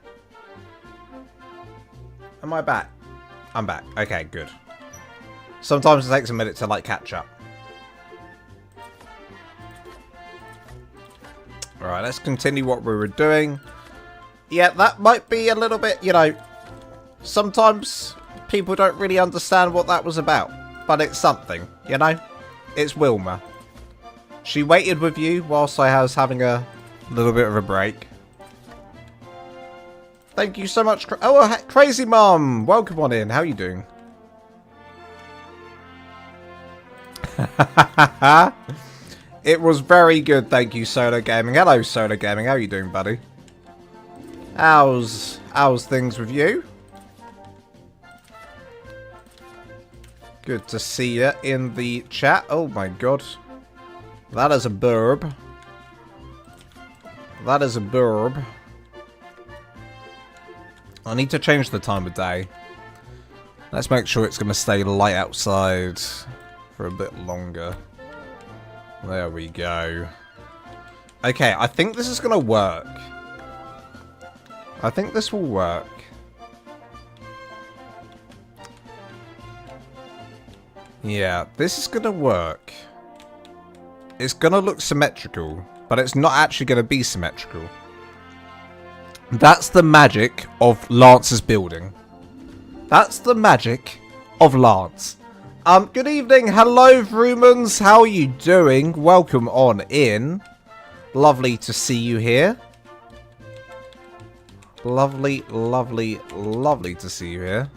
Am I back? I'm back. Okay, good. Sometimes it takes a minute to, like, catch up. Alright, let's continue what we were doing. Yeah, that might be a little bit, you know, sometimes people don't really understand what that was about. But it's something. You know? It's Wilma. She waited with you whilst I was having a little bit of a break. Thank you so much. Oh, Crazy Mom! Welcome on in. How are you doing? It was very good, thank you, Solar Gaming. Hello, Solar Gaming. How are you doing, buddy? How's things with you? Good to see you in the chat. Oh my god. That is a burb. That is a burb. I need to change the time of day. Let's make sure it's going to stay light outside for a bit longer. There we go. Okay, I think this is going to work. I think this will work. Yeah, this is going to work. It's going to look symmetrical, but it's not actually going to be symmetrical. That's the magic of Lance's building. That's the magic of Lance. Good evening. Hello, Vrumans. How are you doing? Welcome on in. Lovely to see you here. Lovely, lovely, lovely to see you here.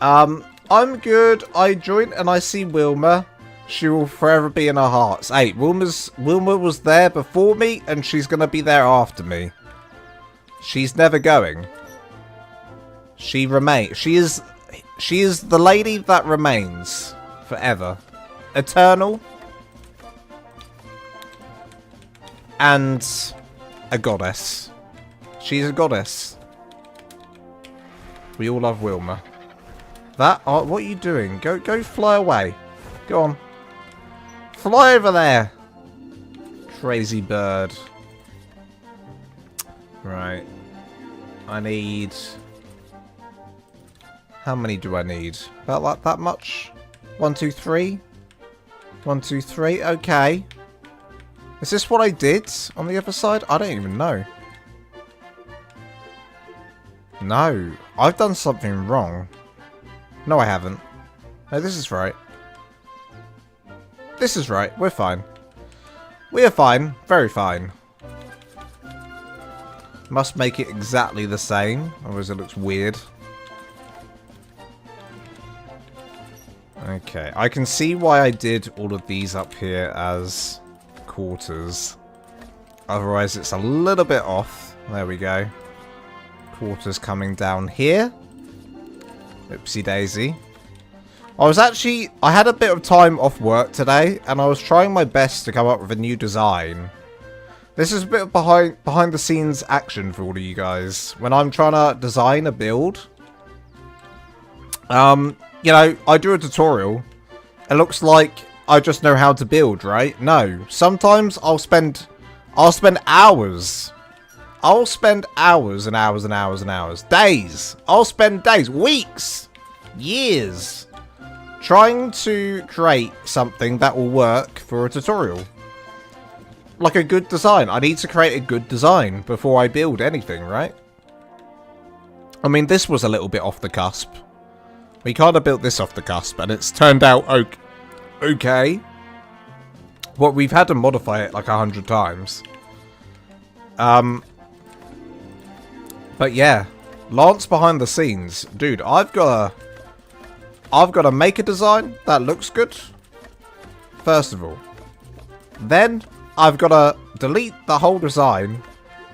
I'm good. I joined and I see Wilma. She will forever be in our hearts. Hey, Wilma was there before me and she's going to be there after me. She's never going. She remains. She is the lady that remains forever. Eternal. And a goddess. She's a goddess. We all love Wilma. What are you doing? Go fly away. Go on. Fly over there. Crazy bird. Right. I need... How many do I need? About like that much? 1, 2, 3? 1, 2, 3. Okay. Is this what I did on the other side? I don't even know. No. I've done something wrong. No, I haven't. No, this is right. This is right. We're fine. We are fine. Very fine. Must make it exactly the same, otherwise it looks weird. Okay, I can see why I did all of these up here as quarters. Otherwise it's a little bit off. There we go. Quarters coming down here. Oopsie daisy. I had a bit of time off work today, and I was trying my best to come up with a new design. This is a bit of behind the scenes action for all of you guys. When I'm trying to design a build, you know, I do a tutorial. It looks like I just know how to build, right? No. Sometimes I'll spend hours. I'll spend hours and hours and hours and hours. Days. I'll spend days, weeks, years trying to create something that will work for a tutorial. Like a good design. I need to create a good design before I build anything, right? I mean, this was a little bit off the cusp. We kind of built this off the cusp, and it's turned out okay. Well, we've had to modify it like 100 times. But yeah, Lance behind the scenes. Dude, I've got to make a design that looks good, first of all. Then I've got to delete the whole design,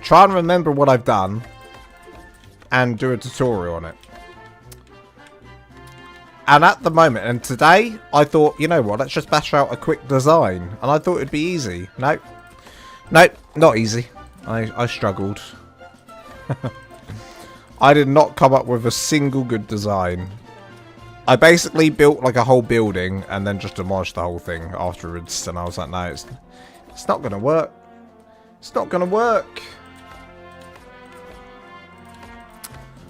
try and remember what I've done, and do a tutorial on it. And at the moment, and today, I thought, you know what, let's just bash out a quick design. And I thought it'd be easy. Nope. Nope, not easy. I struggled. I did not come up with a single good design. I basically built like a whole building and then just demolished the whole thing afterwards. And I was like, no, it's not going to work. It's not going to work.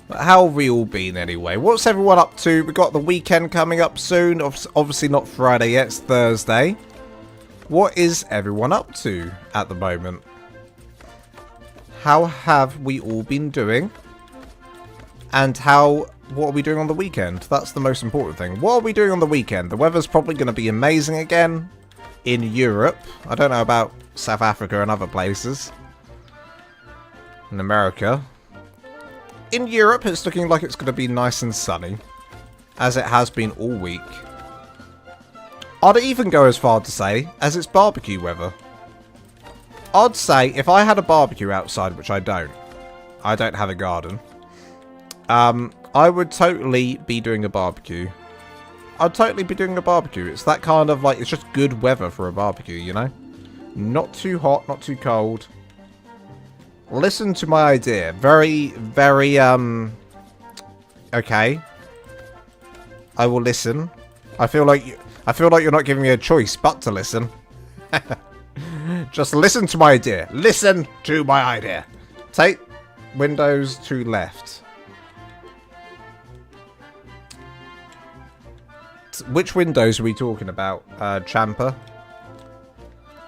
But how have we all been anyway? What's everyone up to? We got the weekend coming up soon. Obviously not Friday yet, it's Thursday. What is everyone up to at the moment? How have we all been doing? And what are we doing on the weekend? That's the most important thing. What are we doing on the weekend? The weather's probably going to be amazing again in Europe. I don't know about South Africa and other places. In America. In Europe, it's looking like it's going to be nice and sunny, as it has been all week. I'd even go as far to say, as it's barbecue weather. I'd say if I had a barbecue outside, which I don't have a garden, I would totally be doing a barbecue. I'd totally be doing a barbecue. It's that kind of like, it's just good weather for a barbecue, you know? Not too hot, not too cold. Listen to my idea. Very, very, okay. I will listen. I feel like you're not giving me a choice but to listen. Just listen to my idea. Listen to my idea. Take windows to left. Which windows are we talking about, Champa?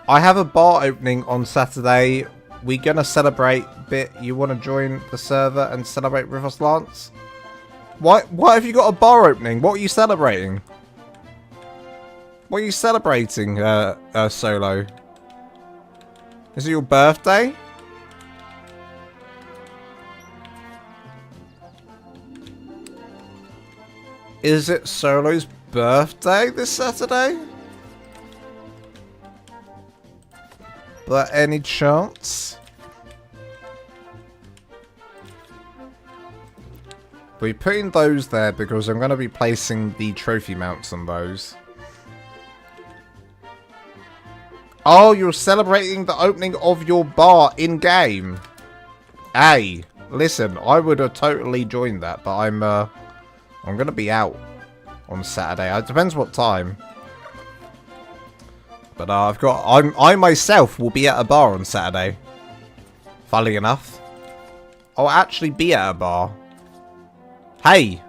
I have a bar opening on Saturday. We gonna celebrate bit. You want to join the server and celebrate with us, Lance? Why have you got a bar opening? What are you celebrating? What are you celebrating, Solo? Is it your birthday? Is it Solo's birthday this Saturday? By any chance? We're putting those there because I'm going to be placing the trophy mounts on those. Oh, you're celebrating the opening of your bar in-game. Hey, listen, I would have totally joined that, but I'm going to be out on Saturday. It depends what time. But I myself will be at a bar on Saturday. Funnily enough. I'll actually be at a bar. Hey!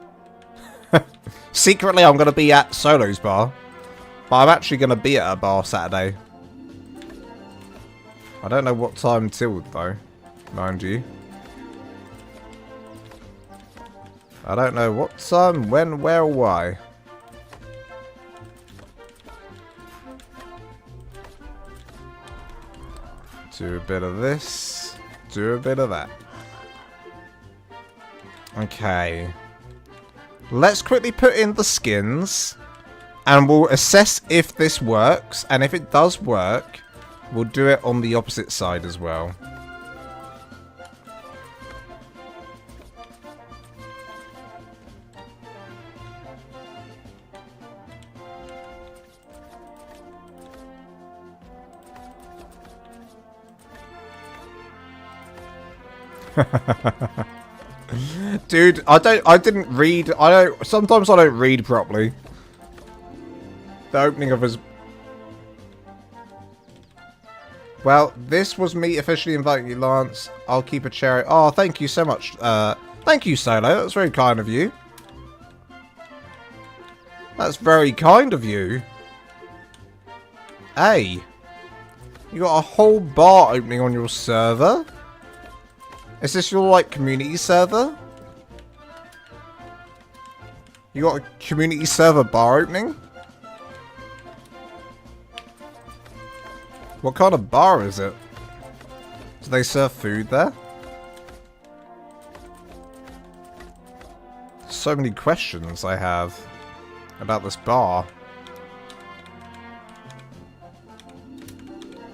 Secretly, I'm going to be at Solo's bar. But I'm actually going to be at a bar Saturday. I don't know what time till, though. Mind you. I don't know what time, when, where, or why. Do a bit of this. Do a bit of that. Okay. Let's quickly put in the skins. And we'll assess if this works. And if it does work, we'll do it on the opposite side as well. Dude, sometimes I don't read properly. The opening of his... Well, this was me officially inviting you, Lance. I'll keep a chair. Oh, thank you so much. Thank you, Solo. That's very kind of you. That's very kind of you. Hey. You got a whole bar opening on your server? Is this your, like, community server? You got a community server bar opening? What kind of bar is it? Do they serve food there? So many questions I have about this bar.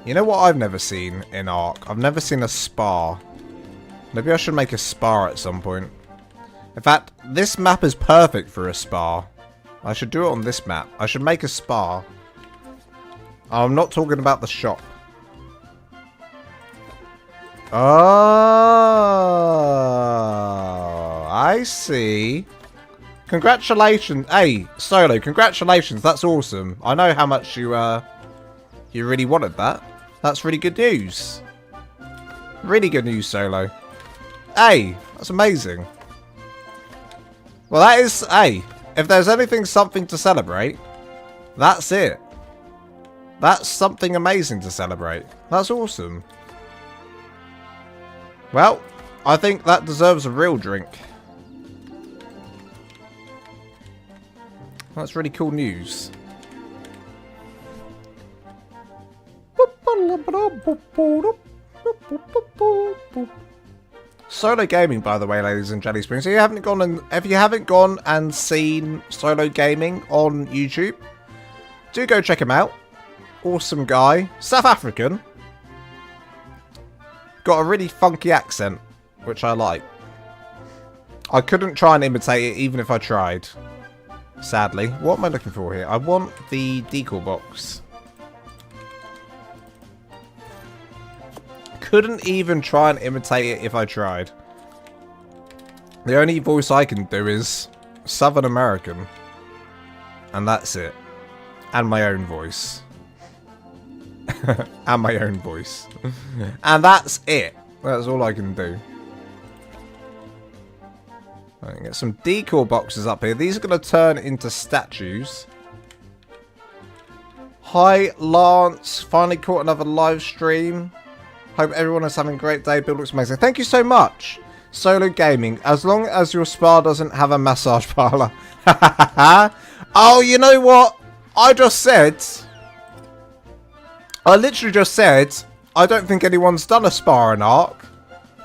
You know what I've never seen in ARK? I've never seen a spa. Maybe I should make a spa at some point. In fact, this map is perfect for a spa. I should do it on this map. I should make a spa. I'm not talking about the shop. Oh, I see. Congratulations. Hey, Solo, congratulations. That's awesome. I know how much you really wanted that. That's really good news. Really good news, Solo. Hey, that's amazing. Well, that is... Hey, if there's anything something to celebrate, that's it. That's something amazing to celebrate. That's awesome. Well, I think that deserves a real drink. That's really cool news. Solo gaming, by the way, ladies and jelly spoons. If you haven't gone and seen solo gaming on YouTube, do go check him out. Awesome guy, South African. Got a really funky accent, which I like. I couldn't try and imitate it even if I tried. Sadly. What am I looking for here? I want the decor box. Couldn't even try and imitate it if I tried. The only voice I can do is Southern American. And that's it. And my own voice. And my own voice. And that's it. That's all I can do. I can get some decor boxes up here. These are going to turn into statues. Hi, Lance. Finally caught another live stream. Hope everyone is having a great day. Build looks amazing. Thank you so much. Solo gaming. As long as your spa doesn't have a massage parlor. Oh, you know what? I literally just said, I don't think anyone's done a spa in ARK.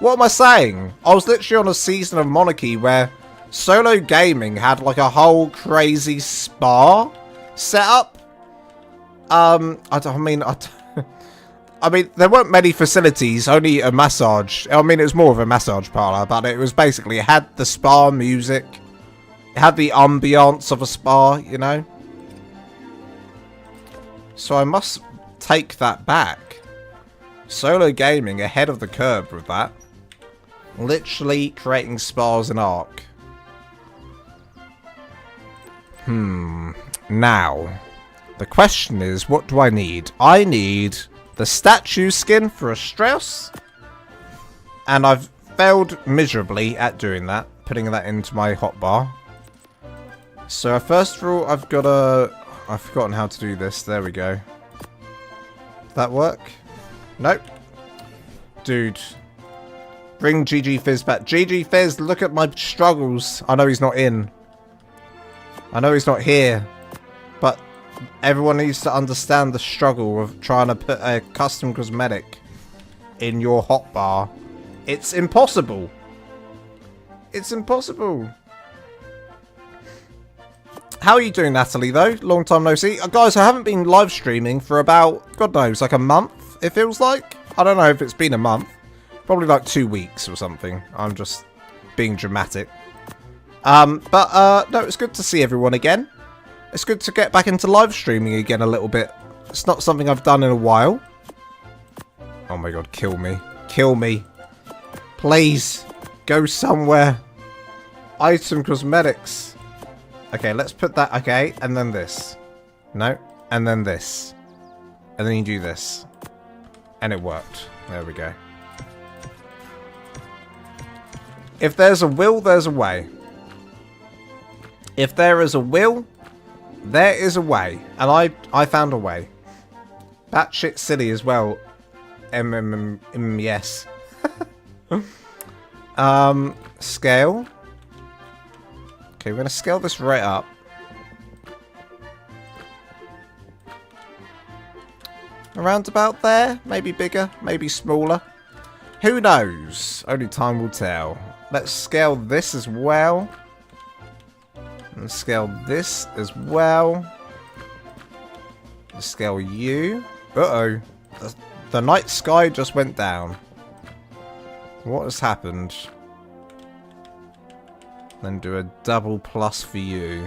What am I saying? I was literally on a season of Monarchy where solo gaming had like a whole crazy spa setup. I mean, there weren't many facilities, only a massage. I mean, it was more of a massage parlor, but it was basically, it had the spa music. It had the ambiance of a spa, you know? So I must take that back. Solo gaming ahead of the curve with that. Literally creating spas in ARK. Now, the question is, what do I need? I need the statue skin for Astraeos. And I've failed miserably at doing that. Putting that into my hotbar. So first of all, I've got to... I've forgotten how to do this. There we go. Does that work? Nope. Dude. Bring GG Fizz back. GG Fizz, look at my struggles. I know he's not in. I know he's not here. But everyone needs to understand the struggle of trying to put a custom cosmetic in your hotbar. It's impossible. It's impossible. How are you doing, Natalie, though? Long time no see. Guys, I haven't been live streaming for about, God knows, like a month, it feels like. I don't know if it's been a month. Probably like 2 weeks or something. I'm just being dramatic. No, it's good to see everyone again. It's good to get back into live streaming again a little bit. It's not something I've done in a while. Oh my god, kill me. Kill me. Please, go somewhere. Item cosmetics. Okay, let's put that, okay, and then this. No, and then this. And then you do this. And it worked. There we go. If there's a will, there's a way. If there is a will, there is a way. And I found a way. Batshit silly as well. Yes. Scale. Okay, we're going to scale this right up. Around about there. Maybe bigger, maybe smaller. Who knows? Only time will tell. Let's scale this as well. And scale this as well. Let's scale you. Uh-oh. The night sky just went down. What has happened? Then do a double plus for you.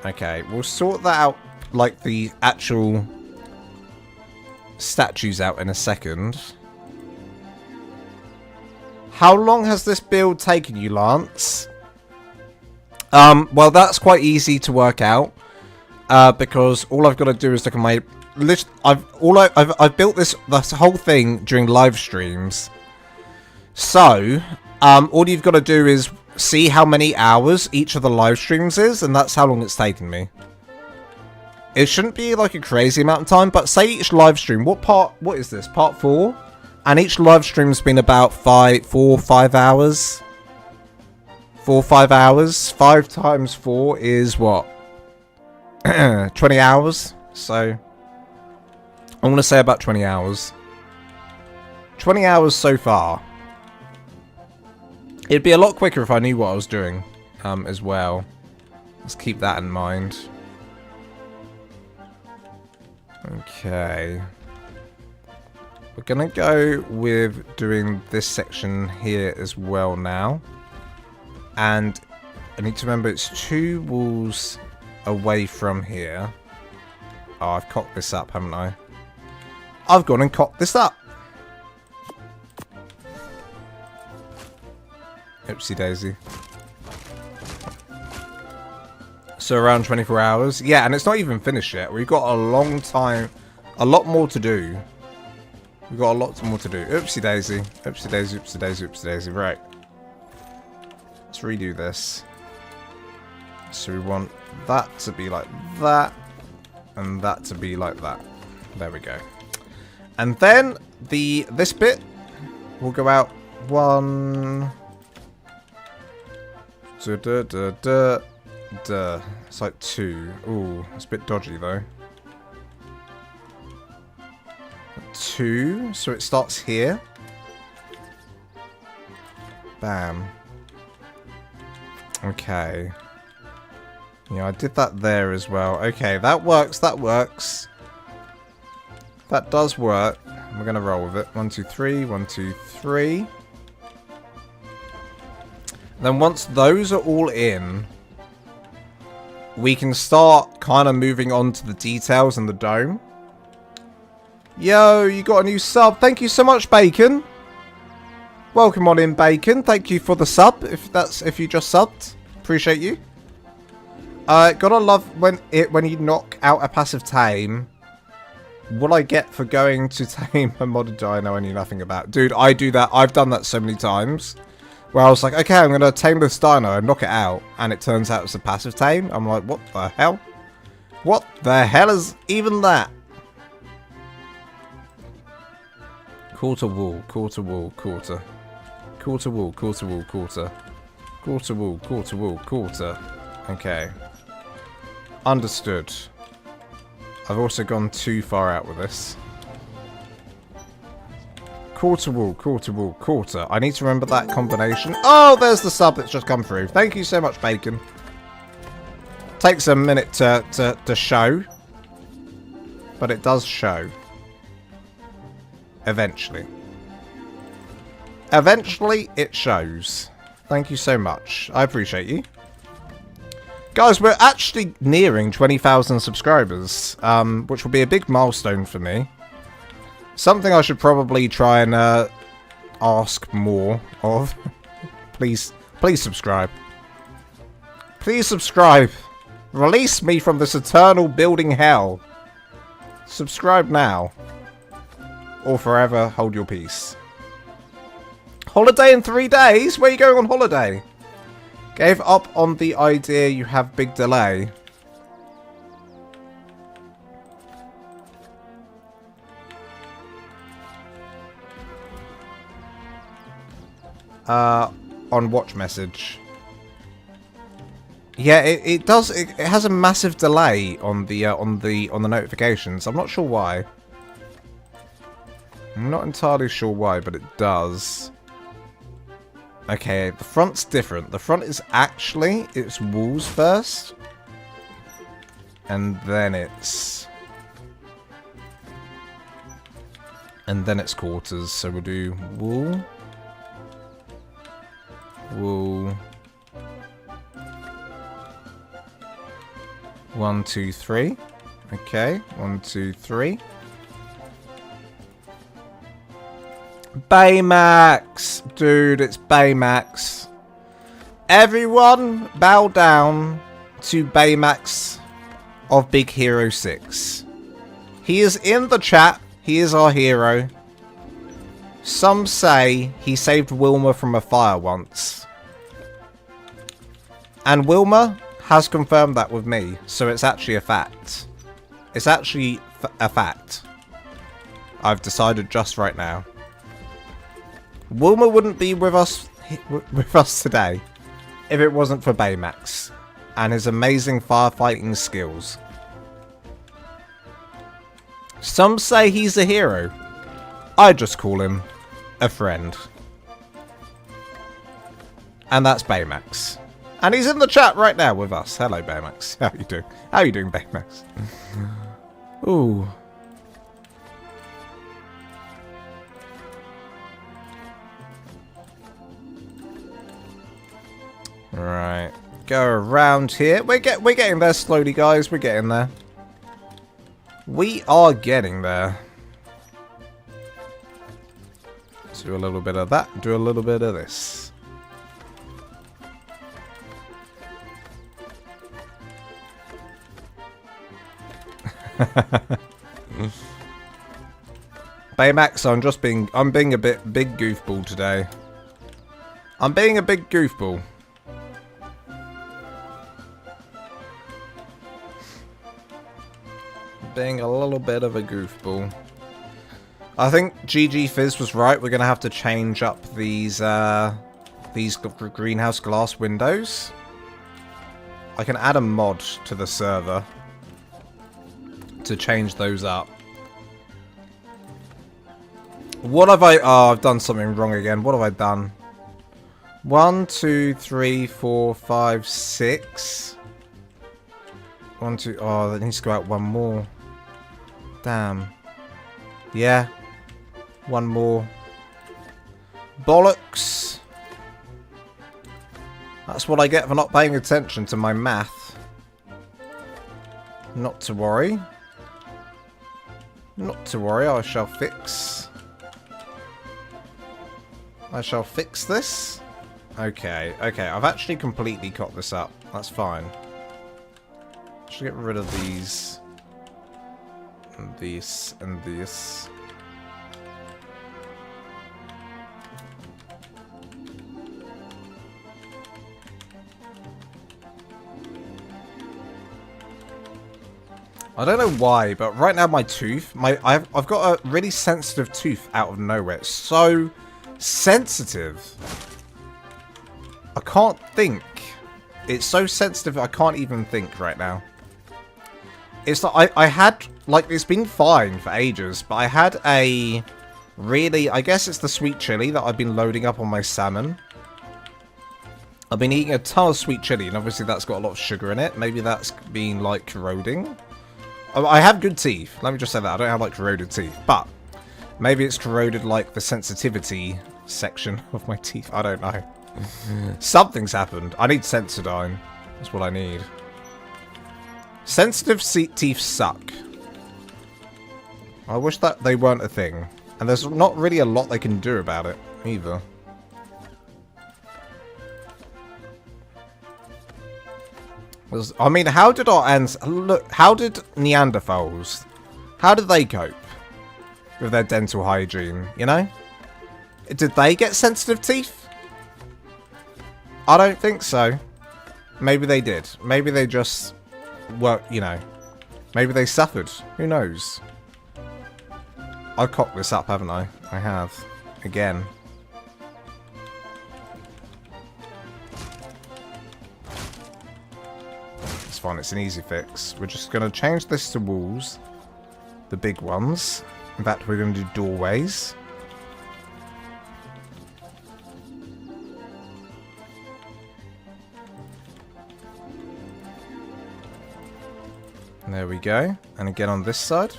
Okay, we'll sort that out, like the actual statues out in a second. How long has this build taken you, Lance? Well, that's quite easy to work out. Because all I've got to do is look at my list. I've built this whole thing during live streams. So, all you've got to do is see how many hours each of the live streams is, and that's how long it's taken me. It shouldn't be like a crazy amount of time, but say each live stream, what is this, part 4? And each live stream's been about 4 or 5 hours. 4 or 5 hours. 5 times 4 is what? 20 hours. So I'm going to say about 20 hours. 20 hours so far. It'd be a lot quicker if I knew what I was doing as well. Let's keep that in mind. Okay. We're going to go with doing this section here as well now. And I need to remember it's 2 walls away from here. Oh, I've cocked this up, haven't I? I've gone and cocked this up. Oopsie daisy. So around 24 hours. Yeah, and it's not even finished yet. We've got a long time. A lot more to do. We've got a lot more to do. Oopsie daisy. Oopsie daisy, oopsie daisy, oopsie daisy. Right. Let's redo this. So we want that to be like that. And that to be like that. There we go. And then this bit will go out 1... It's like 2. Ooh, it's a bit dodgy though. 2, so it starts here. Bam. Okay. Yeah, I did that there as well. Okay, that works, that works. That does work. We're gonna roll with it. 1, 2, 3, 1, 2, 3. Then once those are all in, we can start kind of moving on to the details and the dome. Yo, you got a new sub. Thank you so much, Bacon. Welcome on in, Bacon. Thank you for the sub. If you just subbed, appreciate you. Gotta love when you knock out a passive tame. What I get for going to tame a modded dino I knew nothing about. Dude, I do that. I've done that so many times. Where I was like, okay, I'm going to tame this dino and knock it out. And it turns out it's a passive tame. I'm like, what the hell? What the hell is even that? Quarter wool, quarter wool, quarter. Quarter wool, quarter wool, quarter. Quarter wool, quarter wool, quarter. Okay. Understood. I've also gone too far out with this. Quarter wool, quarter wool, quarter. I need to remember that combination. Oh, there's the sub that's just come through. Thank you so much, Bacon. Takes a minute to show. But it does show. Eventually. Eventually, it shows. Thank you so much. I appreciate you. Guys, we're actually nearing 20,000 subscribers, which will be a big milestone for me. Something I should probably try and ask more of. Please subscribe. Please subscribe. Release me from this eternal building hell. Subscribe now. Or forever hold your peace. Holiday in 3 days? Where are you going on holiday? Gave up on the idea you have big delay. On watch message. Yeah, it does. It has a massive delay on the notifications. I'm not sure why. I'm not entirely sure why, but it does. Okay, the front's different. The front is actually it's walls first, and then it's quarters. So we'll do wall. Wool. 1, 2, 3. Okay, 1, 2, 3. Baymax! Dude, it's Baymax. Everyone bow down to Baymax of Big Hero 6. He is in the chat. He is our hero. Some say he saved Wilma from a fire once. And Wilma has confirmed that with me, so it's actually a fact. It's actually a fact. I've decided just right now. Wilma wouldn't be with us today if it wasn't for Baymax and his amazing firefighting skills. Some say he's a hero. I just call him a friend. And that's Baymax. And he's in the chat right now with us. Hello, Baymax. How you doing? How you doing, Baymax? Ooh. Right. Go around here. We're getting there slowly, guys. We're getting there. We are getting there. Let's do a little bit of that. Do a little bit of this. Baymax, I'm being a big goofball today. I'm being a big goofball. Being a little bit of a goofball. I think GG Fizz was right. We're gonna have to change up these greenhouse glass windows. I can add a mod to the server to change those up. What have I... Oh, I've done something wrong again. What have I done? 1, 2, 3, 4, 5, 6. 1, 2... Oh, that needs to go out one more. Damn. Yeah. One more. Bollocks. That's what I get for not paying attention to my math. Not to worry. Not to worry, I shall fix. I shall fix this. Okay, okay, I've actually completely cut this up. That's fine. Should get rid of these. And this, and this. I don't know why, but right now my tooth, I've got a really sensitive tooth out of nowhere. It's so sensitive. I can't think. It's so sensitive I can't even think right now. It's like I had, like, it's been fine for ages, but I had a really, I guess it's the sweet chili that I've been loading up on my salmon. I've been eating a ton of sweet chili, and obviously that's got a lot of sugar in it. Maybe that's been, like, corroding. I have good teeth. Let me just say that. I don't have, like, corroded teeth. But maybe it's corroded, like, the sensitivity section of my teeth. I don't know. Something's happened. I need Sensodyne. That's what I need. Sensitive teeth suck. I wish that they weren't a thing. And there's not really a lot they can do about it, either. I mean, how did our look? How did Neanderthals? How did they cope with their dental hygiene? You know, did they get sensitive teeth? I don't think so. Maybe they did. Maybe they just were. You know, maybe they suffered. Who knows? I've cocked this up, haven't I? I have. Again. Fine, it's an easy fix. We're just going to change this to walls. The big ones. In fact, we're going to do doorways. There we go. And again on this side.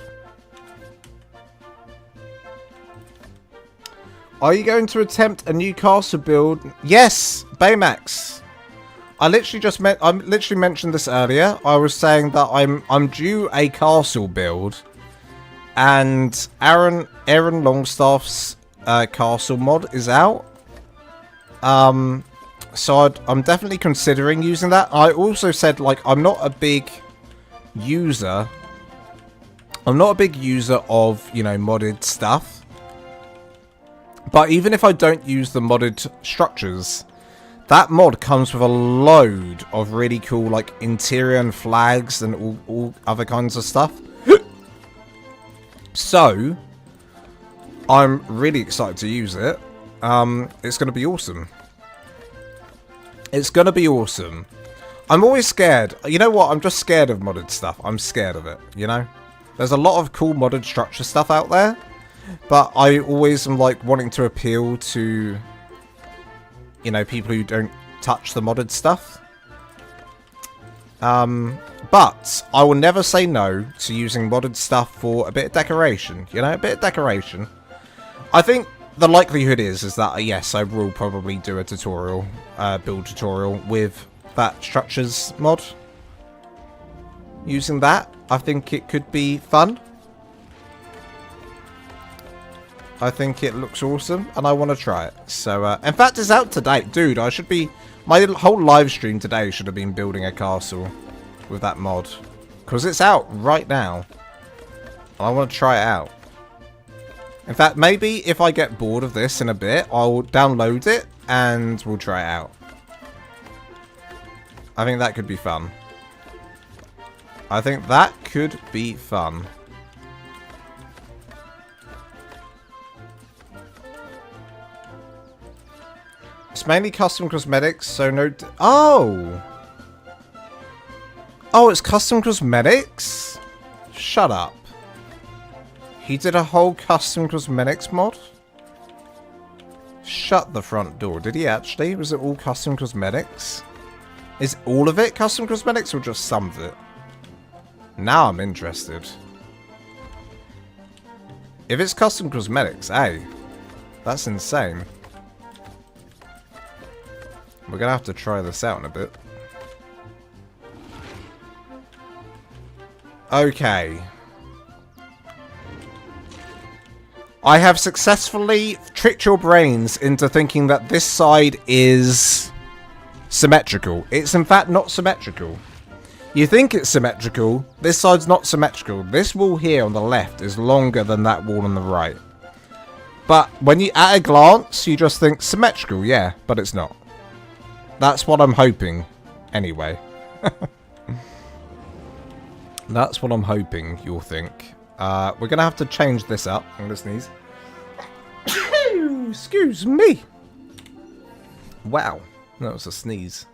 Are you going to attempt a new castle build? Yes, Baymax. I literally mentioned this earlier. I was saying that I'm due a castle build, and Aaron Longstaff's castle mod is out. So I'm definitely considering using that. I also said, like, I'm not a big user. I'm not a big user of, you know, modded stuff. But even if I don't use the modded structures, that mod comes with a load of really cool, like, interior and flags and all other kinds of stuff. So, I'm really excited to use it. It's going to be awesome. It's gonna be awesome. I'm always scared. You know what? I'm just scared of modded stuff. I'm scared of it, you know? There's a lot of cool modded structure stuff out there, but I always am like wanting to appeal to, you know, people who don't touch the modded stuff. But I will never say no to using modded stuff for a bit of decoration, you know? A bit of decoration. I think the likelihood is that, yes, I will probably do a tutorial, build tutorial with that structures mod. Using that, I think it could be fun. I think it looks awesome, and I want to try it. So, in fact, it's out today. Dude, I should be... My whole live stream today should have been building a castle with that mod. Because it's out right now. I want to try it out. In fact, maybe if I get bored of this in a bit, I'll download it, and we'll try it out. I think that could be fun. I think that could be fun. It's mainly custom cosmetics, so no... Oh! Oh, it's custom cosmetics? Shut up. He did a whole custom cosmetics mod? Shut the front door. Did he actually? Was it all custom cosmetics? Is all of it custom cosmetics or just some of it? Now I'm interested. If it's custom cosmetics, hey, that's insane. We're gonna have to try this out in a bit. Okay. I have successfully tricked your brains into thinking that this side is symmetrical. It's in fact not symmetrical. You think it's symmetrical. This side's not symmetrical. This wall here on the left is longer than that wall on the right. But when you, at a glance, you just think symmetrical, yeah, but it's not. That's what I'm hoping, anyway. That's what I'm hoping you'll think. We're going to have to change this up. I'm going to sneeze. Excuse me. Wow. That was a sneeze.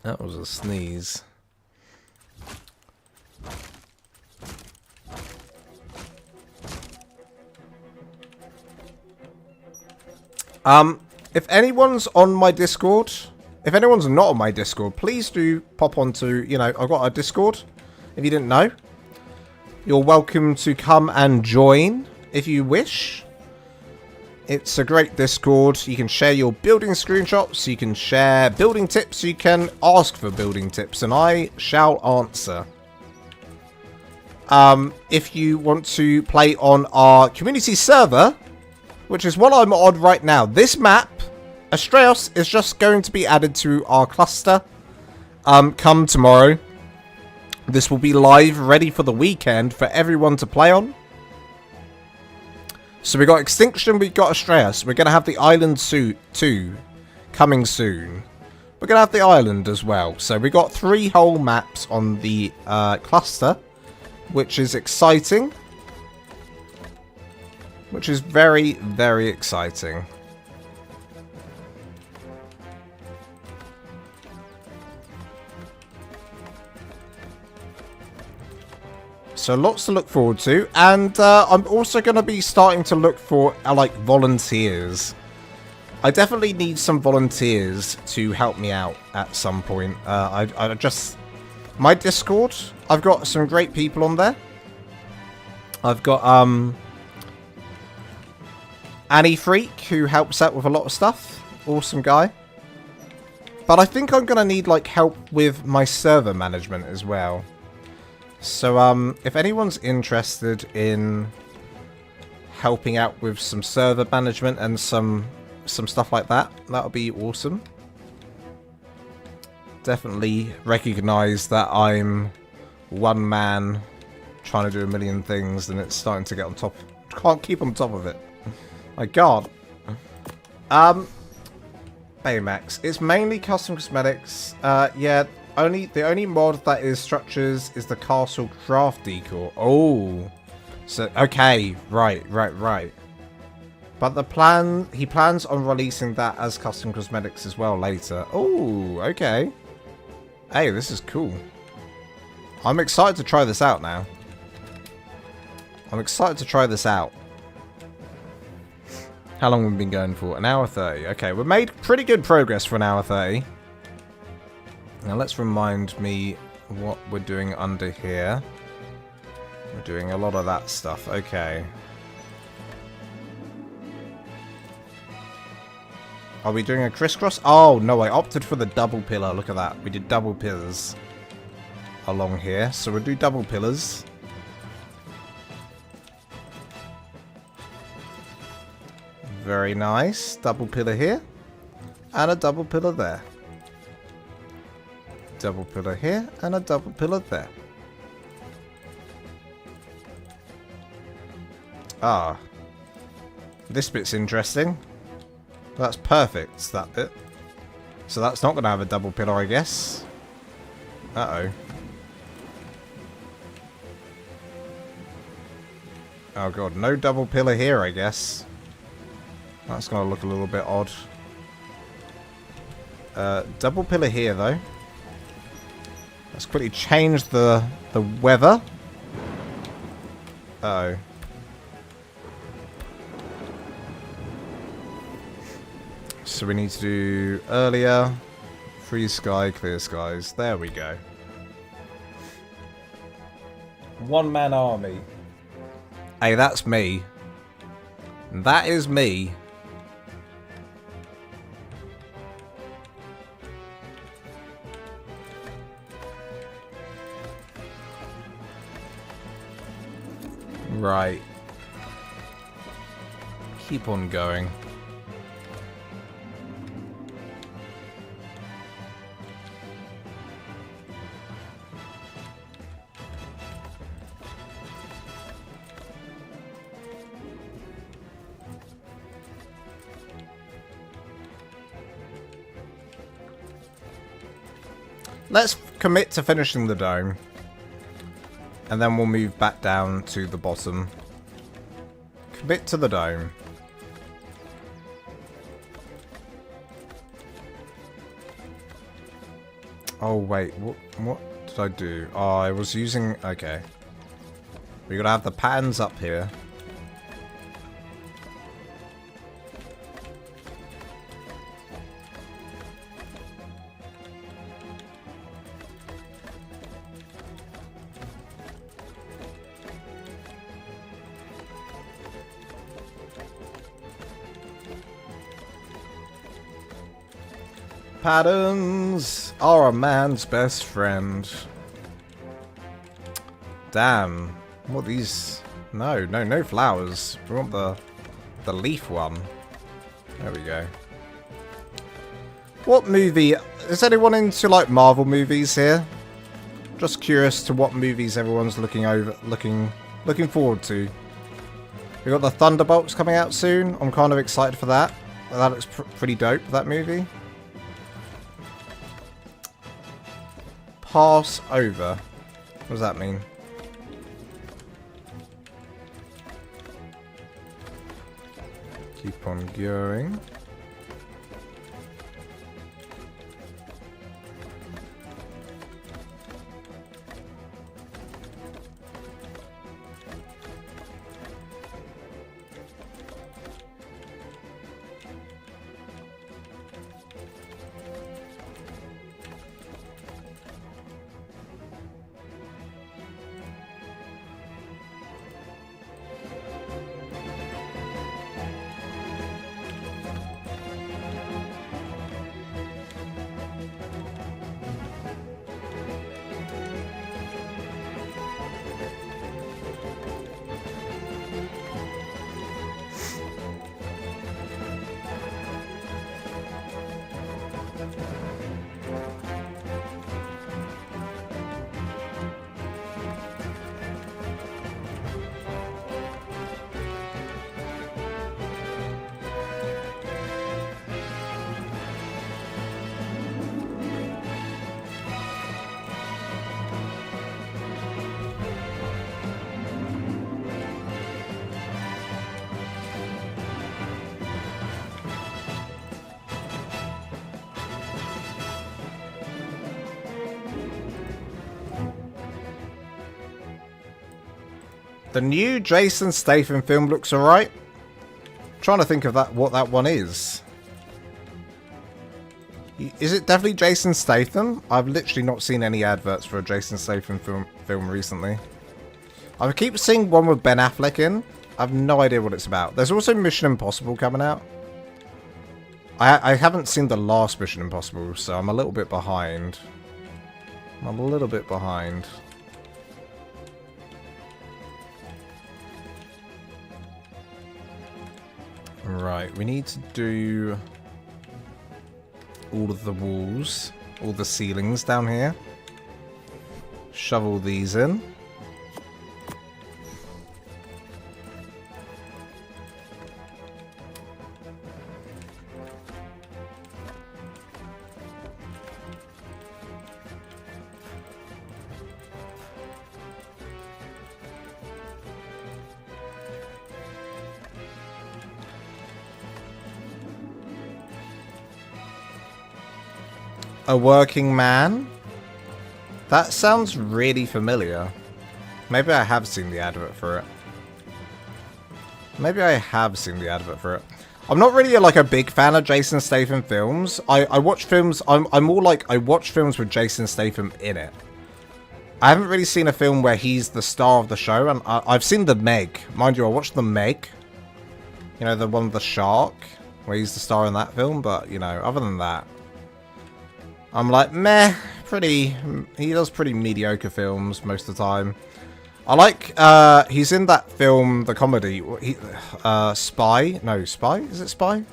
That was a sneeze. If anyone's on my Discord, if anyone's not on my Discord, please do pop onto, you know, I've got a Discord, if you didn't know. You're welcome to come and join if you wish. It's a great Discord. You can share your building screenshots, you can share building tips, you can ask for building tips, and I shall answer. If you want to play on our community server, which is what I'm on right now, this map, Astraeos, is just going to be added to our cluster come tomorrow. This will be live, ready for the weekend for everyone to play on. So we got Extinction, we got Astraeos. We're going to have the island too, coming soon. We're going to have the island as well. So we got 3 whole maps on the cluster, which is exciting. Which is very, very exciting. So lots to look forward to, and I'm also going to be starting to look for like volunteers. I definitely need some volunteers to help me out at some point. I just my Discord, I've got some great people on there. I've got Annie Freak, who helps out with a lot of stuff. Awesome guy. But I think I'm going to need like help with my server management as well. So, if anyone's interested in helping out with some server management and some stuff like that, that would be awesome. Definitely recognize that I'm one man trying to do a million things, and it's starting to get on top. Can't keep on top of it. My God. Baymax. It's mainly custom cosmetics. Yeah. The only mod that is structures is the castle craft decor. Oh. So, okay. Right. But But he plans on releasing that as custom cosmetics as well later. Oh, okay. Hey, this is cool. I'm excited to try this out now. I'm excited to try this out. How long have we been going for? An hour 30. Okay, we've made pretty good progress for an hour 30. Now let's remind me what we're doing under here. We're doing a lot of that stuff. Okay. Are we doing a crisscross? Oh, no, I opted for the double pillar. Look at that. We did double pillars along here. So we'll do double pillars. Very nice. Double pillar here. And a double pillar there. Double pillar here. And a double pillar there. Ah. This bit's interesting. That's perfect, that bit. So that's not going to have a double pillar, I guess. Uh-oh. Oh god, no double pillar here, I guess. That's going to look a little bit odd. Double pillar here, though. Let's quickly change the weather. Uh-oh. So we need to do earlier, free sky, clear skies. There we go. One-man army. Hey, that's me. That is me. Right. Keep on going. Let's commit to finishing the dome. And then we'll move back down to the bottom. Commit to the dome. Oh wait, what did I do? Oh, I was using... Okay. We gotta have the patterns up here. Patterns are a man's best friend. Damn. What these? No flowers. We want the leaf one. There we go. What movie? Is anyone into like Marvel movies here? Just curious to what movies everyone's looking forward to. We got the Thunderbolts coming out soon. I'm kind of excited for that. That looks pretty dope, that movie. Pass over. What does that mean? Keep on going. The new Jason Statham film looks alright. Trying to think of what that one is. Is it definitely Jason Statham? I've literally not seen any adverts for a Jason Statham film recently. I keep seeing one with Ben Affleck in. I have no idea what it's about. There's also Mission Impossible coming out. I haven't seen the last Mission Impossible, so I'm a little bit behind. I'm a little bit behind. Right, we need to do all of the walls, all the ceilings down here. Shovel these in. A working man? That sounds really familiar. Maybe I have seen the advert for it. Maybe I have seen the advert for it. I'm not really like a big fan of Jason Statham films. I watch films, I'm more like I watch films with Jason Statham in it. I haven't really seen a film where he's the star of the show, and I've seen The Meg. Mind you, I watched The Meg. You know, the one with the shark, where he's the star in that film, but, you know, other than that, I'm like, meh, he does pretty mediocre films most of the time. I like, he's in that film, the comedy, Spy? No, Spy? Is it Spy?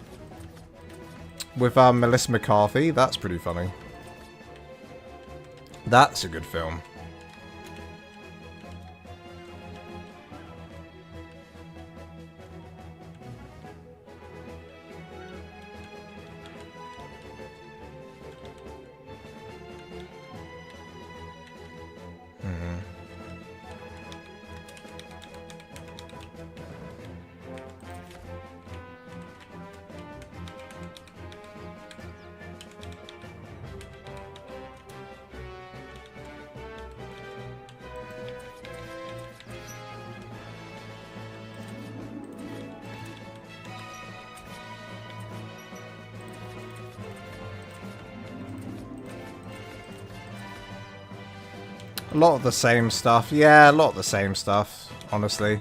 With, Melissa McCarthy, that's pretty funny. That's a good film. A lot of the same stuff. Yeah, a lot of the same stuff, honestly.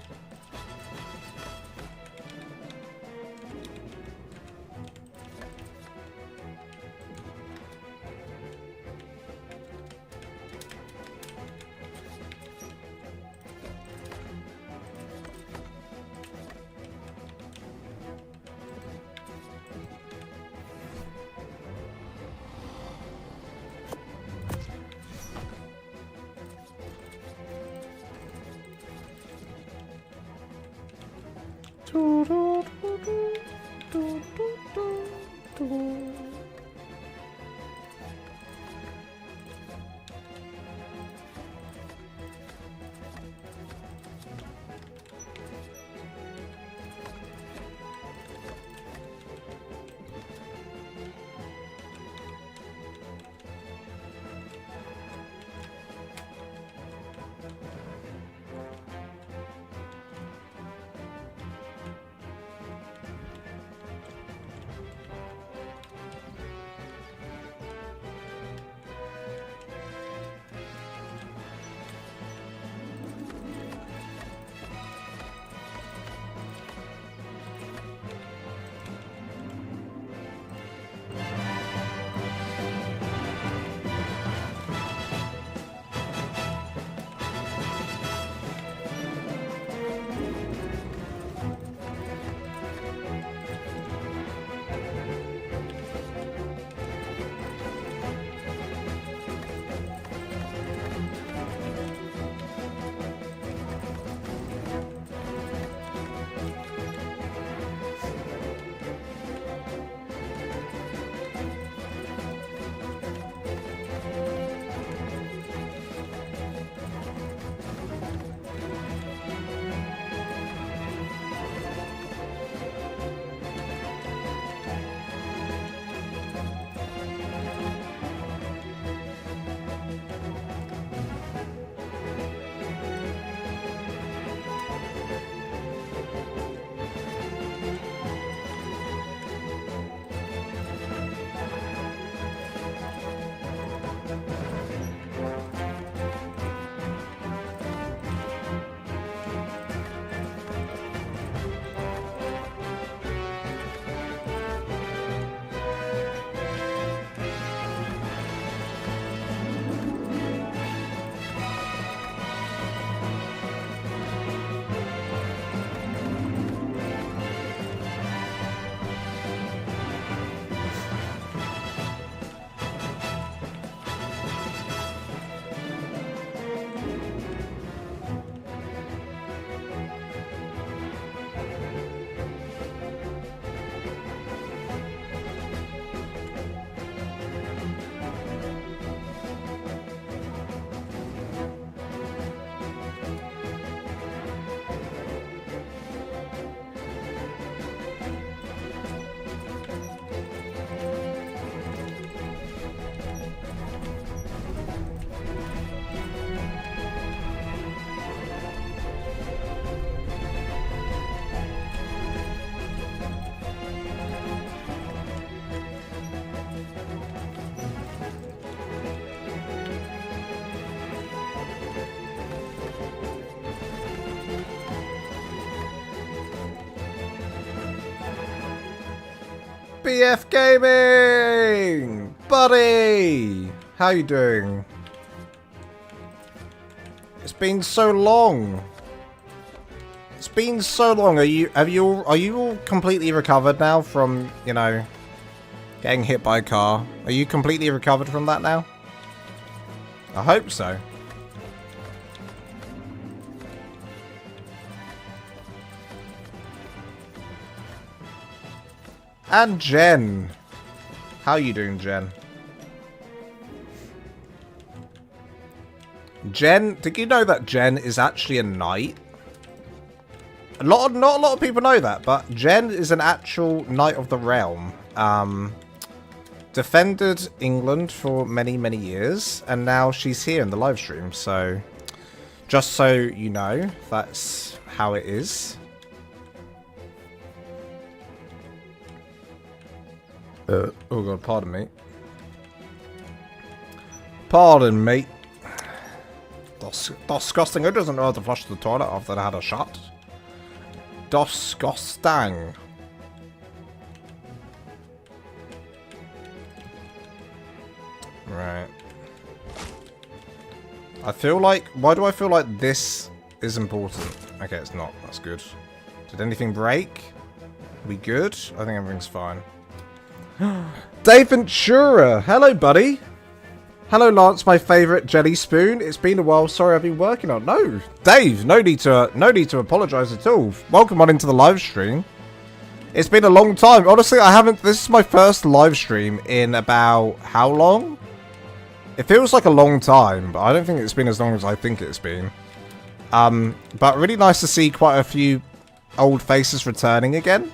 BF Gaming! Buddy! How you doing? It's been so long. It's been so long. Are you all completely recovered now from, you know, getting hit by a car? Are you completely recovered from that now? I hope so. And Jen. How are you doing, Jen? Jen, did you know that Jen is actually a knight? Not a lot of people know that, but Jen is an actual knight of the realm. Defended England for many, many years, and now she's here in the live stream. So, just so you know, that's how it is. Oh god, pardon me. Pardon me. Disgusting. Who doesn't know how to flush the toilet after they had a shot? Disgusting. Right. I feel like... Why do I feel like this is important? Okay, it's not. That's good. Did anything break? Are we good? I think everything's fine. Dave Ventura! Hello, buddy! Hello, Lance, my favourite jelly spoon. It's been a while. Sorry, I've been working on... No, Dave, no need to apologise at all. Welcome on into the live stream. It's been a long time. Honestly, I haven't... This is my first live stream in about... How long? It feels like a long time, but I don't think it's been as long as I think it's been. But really nice to see quite a few old faces returning again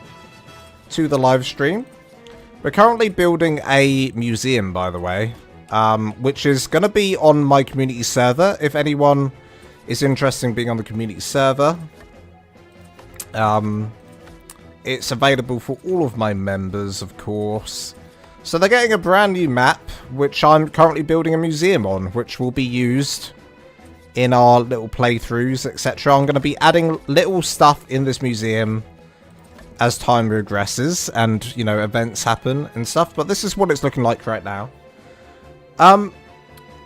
to the live stream. We're currently building a museum, by the way, which is going to be on my community server. If anyone is interested in being on the community server, it's available for all of my members, of course. So they're getting a brand new map, which I'm currently building a museum on, which will be used in our little playthroughs, etc. I'm going to be adding little stuff in this museum as time progresses and, you know, events happen and stuff. But this is what it's looking like right now.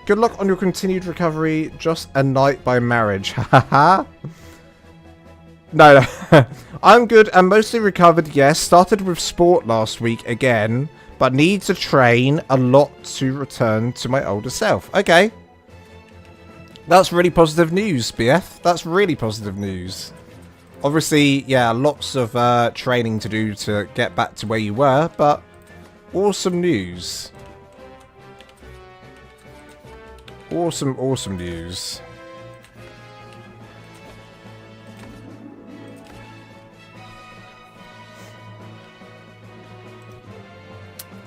Good luck on your continued recovery. Just a night by marriage. Haha. No. I'm good and mostly recovered, yes. Started with sport last week again, but need to train a lot to return to my older self. Okay. That's really positive news, BF. That's really positive news. Obviously, yeah, lots of training to do to get back to where you were, but awesome news. Awesome, awesome news.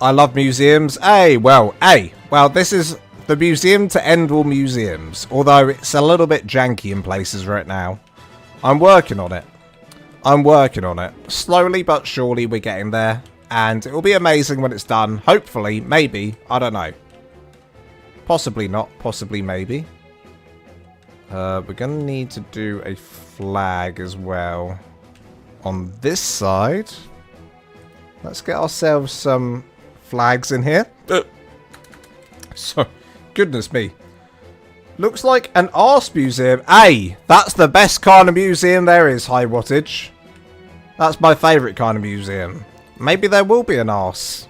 I love museums. Well, this is the museum to end all museums, although it's a little bit janky in places right now. I'm working on it. I'm working on it. Slowly but surely we're getting there. And it will be amazing when it's done. Hopefully. Maybe. I don't know. Possibly not. Possibly maybe. We're going to need to do a flag as well. On this side. Let's get ourselves some flags in here. So, goodness me. Looks like an arse museum. Hey, that's the best kind of museum there is, high wattage. That's my favourite kind of museum. Maybe there will be an arse.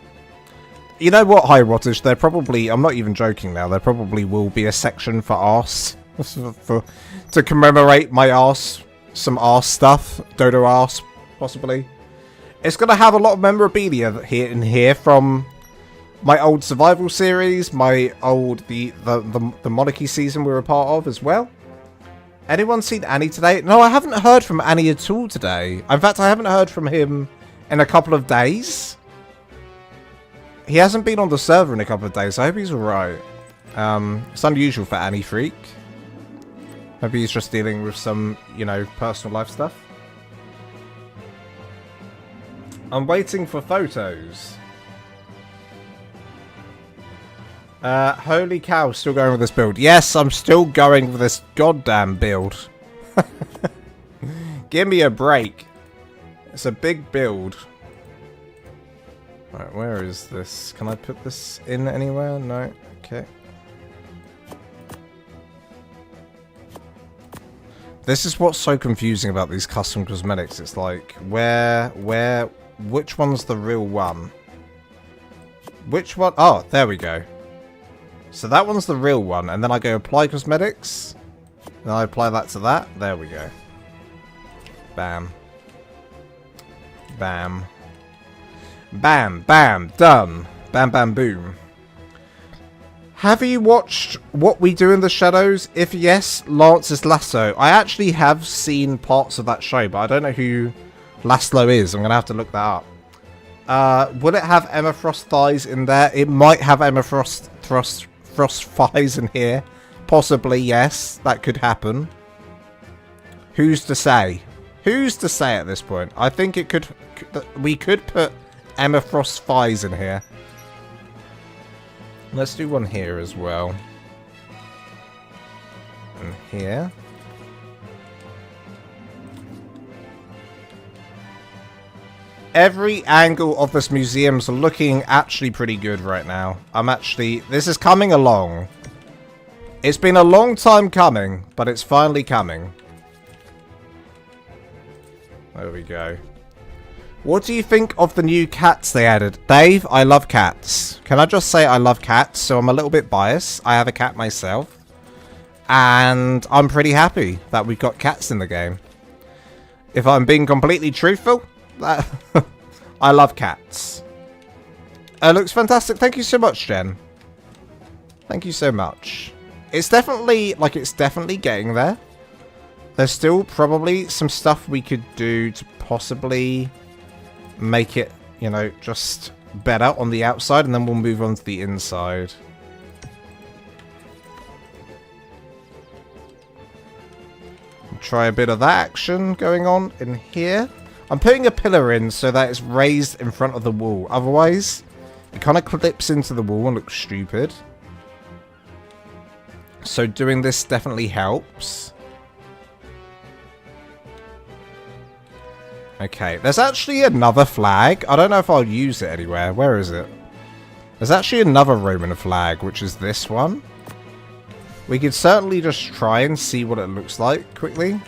You know what, high wattage? There probably, I'm not even joking now, there probably will be a section for arse. To commemorate my arse. Some arse stuff. Dodo arse, possibly. It's going to have a lot of memorabilia here from my old survival series, my old the monarchy season we were a part of as well. Anyone seen Annie today? No, I haven't heard from Annie at all today. In fact, I haven't heard from him in a couple of days. He hasn't been on the server in a couple of days. I hope he's alright. It's unusual for Annie Freak. Maybe he's just dealing with some, you know, personal life stuff. I'm waiting for photos. Holy cow, still going with this build. Yes, I'm still going with this goddamn build. Give me a break. It's a big build. Right, where is this? Can I put this in anywhere? No? Okay. This is what's so confusing about these custom cosmetics. It's like, which one's the real one? Which one? Oh, there we go. So that one's the real one, and then I go apply cosmetics. Then I apply that to that. There we go. Bam. Bam. Bam, bam, done. Bam, bam, boom. Have you watched What We Do in the Shadows? If yes, Lance's Lasso. I actually have seen parts of that show, but I don't know who Laszlo is. I'm going to have to look that up. Would it have Emma Frost thighs in there? It might have Emma Frost thighs in here. Possibly, yes. That could happen. Who's to say? Who's to say at this point? I think it could... We could put Emma Frost thighs in here. Let's do one here as well. And here. Every angle of this museum's looking actually pretty good right now. This is coming along. It's been a long time coming, but it's finally coming. There we go. What do you think of the new cats they added? Dave, I love cats. Can I just say I love cats? So I'm a little bit biased. I have a cat myself. And I'm pretty happy that we've got cats in the game. If I'm being completely truthful, I love cats. It looks fantastic. Thank you so much, Jen. Thank you so much. It's definitely getting there. There's still probably some stuff we could do to possibly make it, you know, just better on the outside, and then we'll move on to the inside. Try a bit of that action going on in here. I'm putting a pillar in so that it's raised in front of the wall. Otherwise, it kind of clips into the wall and looks stupid. So doing this definitely helps. Okay, there's actually another flag. I don't know if I'll use it anywhere. Where is it? There's actually another Roman flag, which is this one. We could certainly just try and see what it looks like quickly.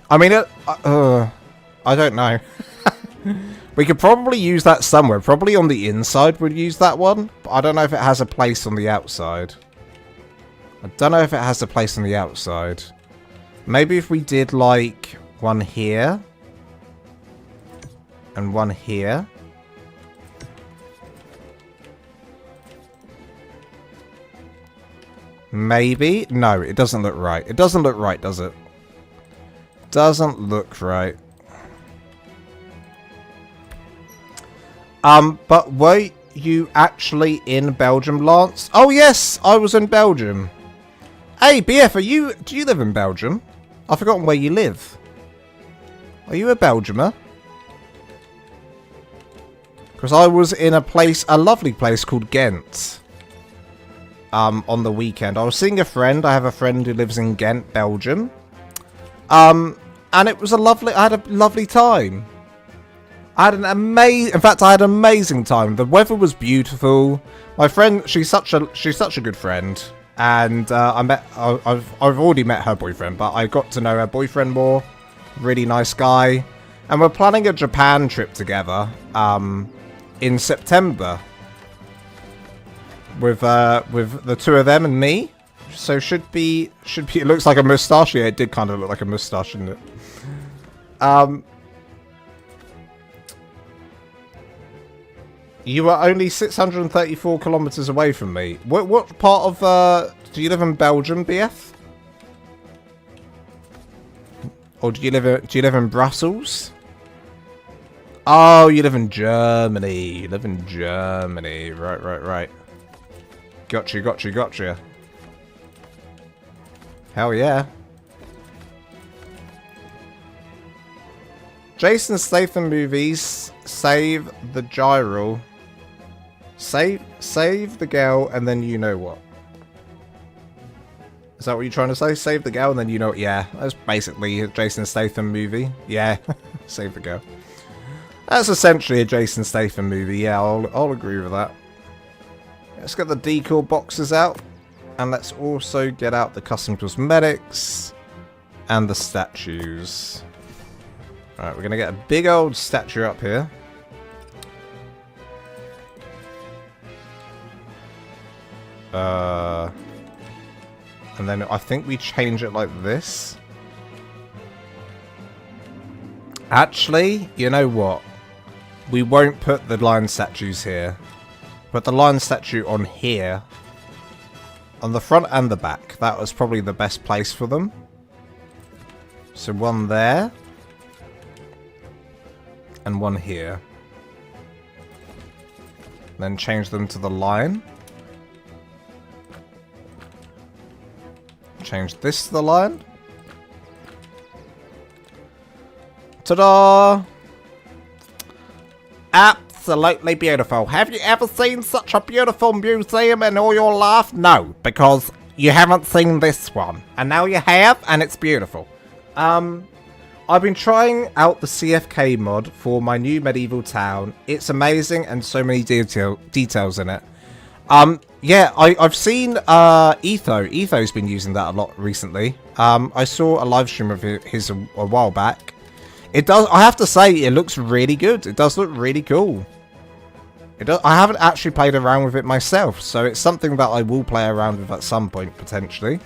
I mean, I don't know. We could probably use that somewhere. Probably on the inside we'd use that one. But I don't know if it has a place on the outside. I don't know if it has a place on the outside. Maybe if we did, like, one here. And one here. Maybe? No, it doesn't look right. It doesn't look right, does it? Doesn't look right. But were you actually in Belgium, Lance? Oh, yes, I was in Belgium. Hey, BF, do you live in Belgium? I've forgotten where you live. Are you a Belgiumer? Because I was in a lovely place called Ghent. On the weekend. I was seeing a friend. I have a friend who lives in Ghent, Belgium. And it was I had a lovely time. I had an in fact, I had an amazing time. The weather was beautiful. My friend, she's such a good friend. And I've already met her boyfriend, but I got to know her boyfriend more. Really nice guy. And we're planning a Japan trip together in September. With the two of them and me. So should be it looks like a moustache. Yeah, it did kind of look like a moustache, didn't it? You are only 634 kilometers away from me. What part of do you live in Belgium, BF? Or do you live in Brussels? Oh, you live in Germany. You live in Germany. Right. Gotcha. Hell yeah. Jason Statham movies save the gyro. Save the girl, and then you know what. Is that what you're trying to say? Save the girl, and then you know, yeah, that's basically a Jason Statham movie. Yeah, save the girl. That's essentially a Jason Statham movie. Yeah, I'll agree with that. Let's get the decor boxes out, and let's also get out the custom cosmetics and the statues. All right, we're gonna get a big old statue up here. And then I think we change it like this. Actually, you know what? We won't put the lion statues here. Put the lion statue on here. On the front and the back. That was probably the best place for them. So one there. And one here. Then change them to the lion. Change this to the lion. Ta-da! Absolutely beautiful. Have you ever seen such a beautiful museum in all your life? No, because you haven't seen this one. And now you have, and it's beautiful. I've been trying out the CFK mod for my new medieval town. It's amazing and so many details in it. Yeah, I've seen Etho. Etho's been using that a lot recently. I saw a live stream of his a while back. It does. I have to say, it looks really good. It does look really cool. It does. I haven't actually played around with it myself, so it's something that I will play around with at some point potentially.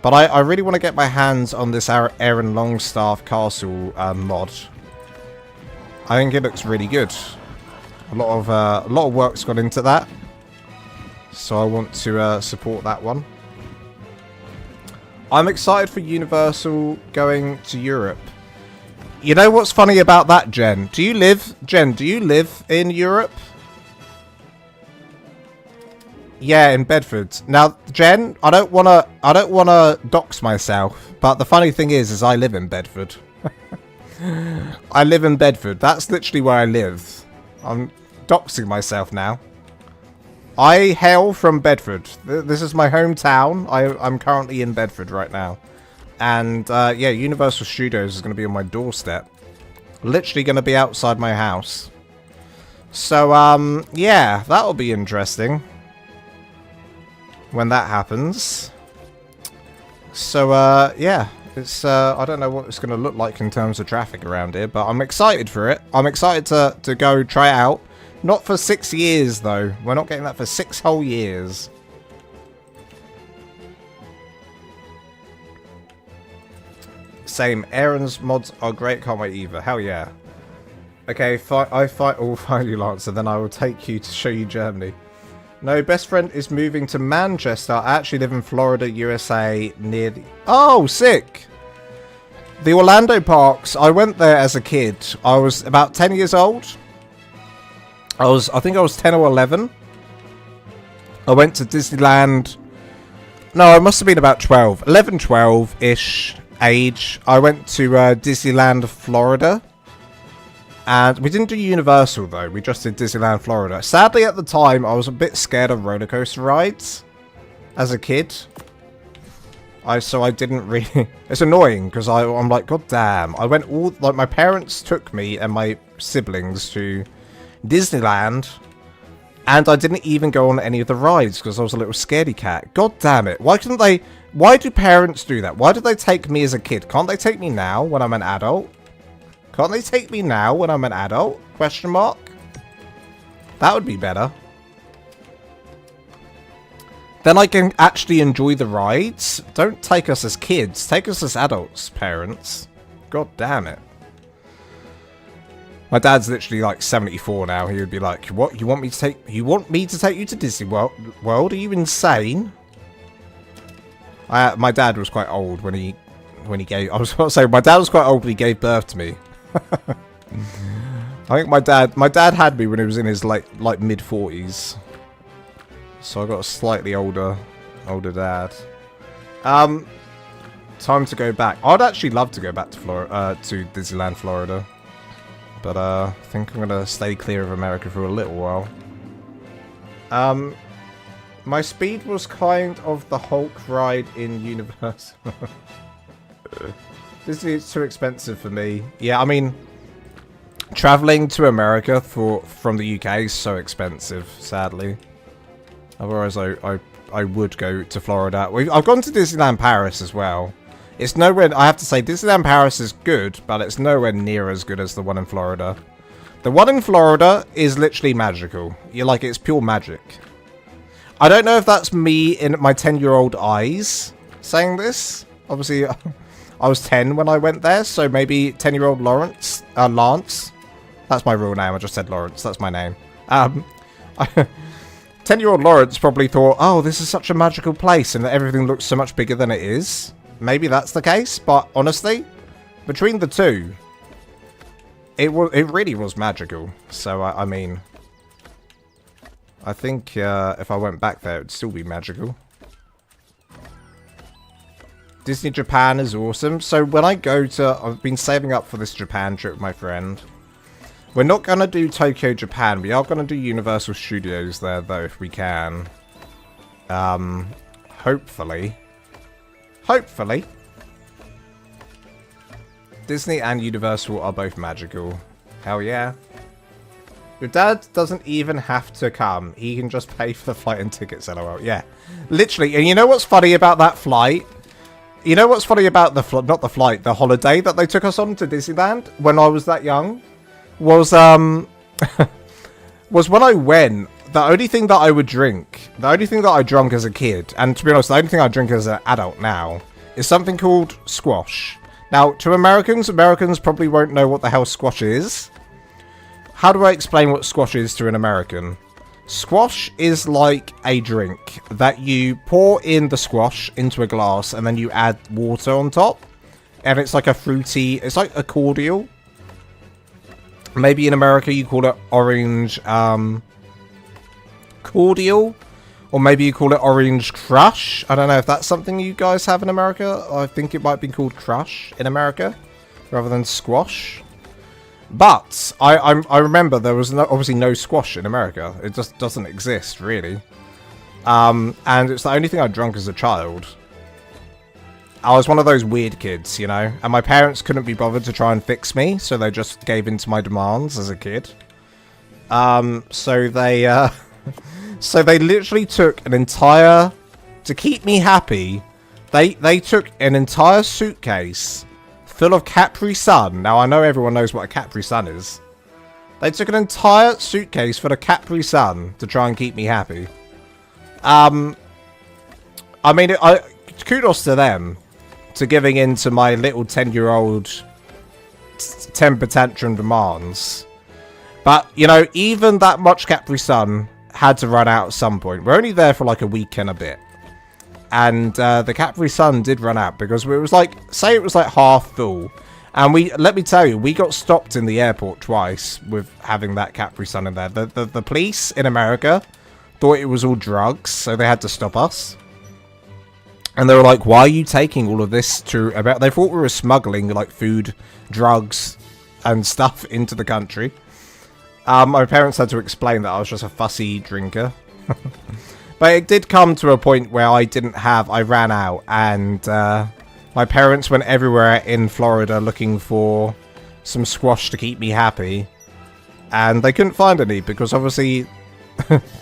But I really want to get my hands on this Aaron Longstaff Castle mod. I think it looks really good. A lot of work's gone into that. So I want to support that one. I'm excited for Universal going to Europe. You know what's funny about that, Jen? Do you live in Europe? Yeah, in Bedford. Now, Jen, I don't wanna dox myself, but the funny thing is I live in Bedford. I live in Bedford. That's literally where I live. I'm doxing myself now. I hail from Bedford. This is my hometown. I'm currently in Bedford right now. And, yeah, Universal Studios is going to be on my doorstep. Literally going to be outside my house. So, yeah, that'll be interesting. When that happens. So, yeah. It's, I don't know what it's going to look like in terms of traffic around here, but I'm excited for it. I'm excited to go try it out. Not for 6 years, though. We're not getting that for 6 whole years. Same. Aaron's mods are great. Can't wait either. Hell yeah. Okay, I will find you, Lancer. Then I will take you to show you Germany. No, best friend is moving to Manchester. I actually live in Florida, USA, near the... Oh, sick! The Orlando parks. I went there as a kid. I was about 10 years old. I think I was 10 or 11. I went to Disneyland. No, I must have been about 12. 11, 12-ish age. I went to Disneyland, Florida. And we didn't do Universal, though. We just did Disneyland, Florida. Sadly, at the time, I was a bit scared of roller coaster rides. As a kid. So I didn't really... It's annoying, because I'm like, god damn. I went all... Like, my parents took me and my siblings to Disneyland, and I didn't even go on any of the rides because I was a little scaredy cat. God damn it. Why couldn't they... Why do parents do that? Why did they take me as a kid? Can't they take me now when I'm an adult? Can't they take me now when I'm an adult? Question mark? That would be better. Then I can actually enjoy the rides. Don't take us as kids. Take us as adults, parents. God damn it. My dad's literally like 74 now. He would be like, "What? You want me to take you to Disney World? Are you insane?" My dad was quite old when he gave... I was about to say, my dad was quite old when he gave birth to me. I think my dad had me when he was in his like mid-40s. So I got a slightly older dad. Time to go back. I'd actually love to go back to Disneyland, Florida. But I think I'm going to stay clear of America for a little while. My speed was kind of the Hulk ride in Universe. Disney is too expensive for me. Yeah, I mean, traveling to America from the UK is so expensive, sadly. Otherwise, I would go to Florida. I've gone to Disneyland Paris as well. It's nowhere... I have to say, Disneyland Paris is good, but it's nowhere near as good as the one in Florida. The one in Florida is literally magical. It's pure magic. I don't know if that's me in my 10-year-old eyes saying this. Obviously, I was 10 when I went there, so maybe 10-year-old Lance. That's my real name. I just said Lawrence. That's my name. 10-year-old Lawrence probably thought, oh, this is such a magical place and that everything looks so much bigger than it is. Maybe that's the case, but honestly, between the two, it really was magical. So, I mean, I think if I went back there, it would still be magical. Disney Japan is awesome. So when I go to... I've been saving up for this Japan trip with my friend. We're not going to do Tokyo, Japan. We are going to do Universal Studios there, though, if we can. Hopefully. Hopefully. Disney and Universal are both magical. Hell yeah. Your dad doesn't even have to come. He can just pay for the flight and tickets, lol. Yeah. Literally. And you know what's funny about that flight? You know what's funny about the holiday that they took us on to Disneyland when I was that young? Was was when I went, the only thing that I would drink, the only thing that I drank as a kid, and to be honest, the only thing I drink as an adult now, is something called squash. Now, to Americans probably won't know what the hell squash is. How do I explain what squash is to an American? Squash is like a drink that you pour in the squash into a glass and then you add water on top. And it's like a fruity, it's like a cordial. Maybe in America you call it orange cordial. Or maybe you call it orange crush. I don't know if that's something you guys have in America. I think it might be called crush in America rather than squash. But I remember there was obviously no squash in America. It just doesn't exist, really. And it's the only thing I drank as a child. I was one of those weird kids, you know? And my parents couldn't be bothered to try and fix me, so they just gave in to my demands as a kid. So they literally took an entire... To keep me happy, they took an entire suitcase full of Capri Sun. Now, I know everyone knows what a Capri Sun is. They took an entire suitcase full of Capri Sun to try and keep me happy. I mean, kudos to them to giving in to my little 10-year-old temper tantrum demands. But, you know, even that much Capri Sun had to run out at some point. We're only there for like a week and a bit. And the Capri Sun did run out because it was like, say it was like half full. And let me tell you, we got stopped in the airport twice with having that Capri Sun in there. The police in America thought it was all drugs, so they had to stop us. And they were like, why are you taking all of this to... They thought we were smuggling like food, drugs, and stuff into the country. My parents had to explain that I was just a fussy drinker. But it did come to a point where I ran out, and my parents went everywhere in Florida looking for some squash to keep me happy. And they couldn't find any, because obviously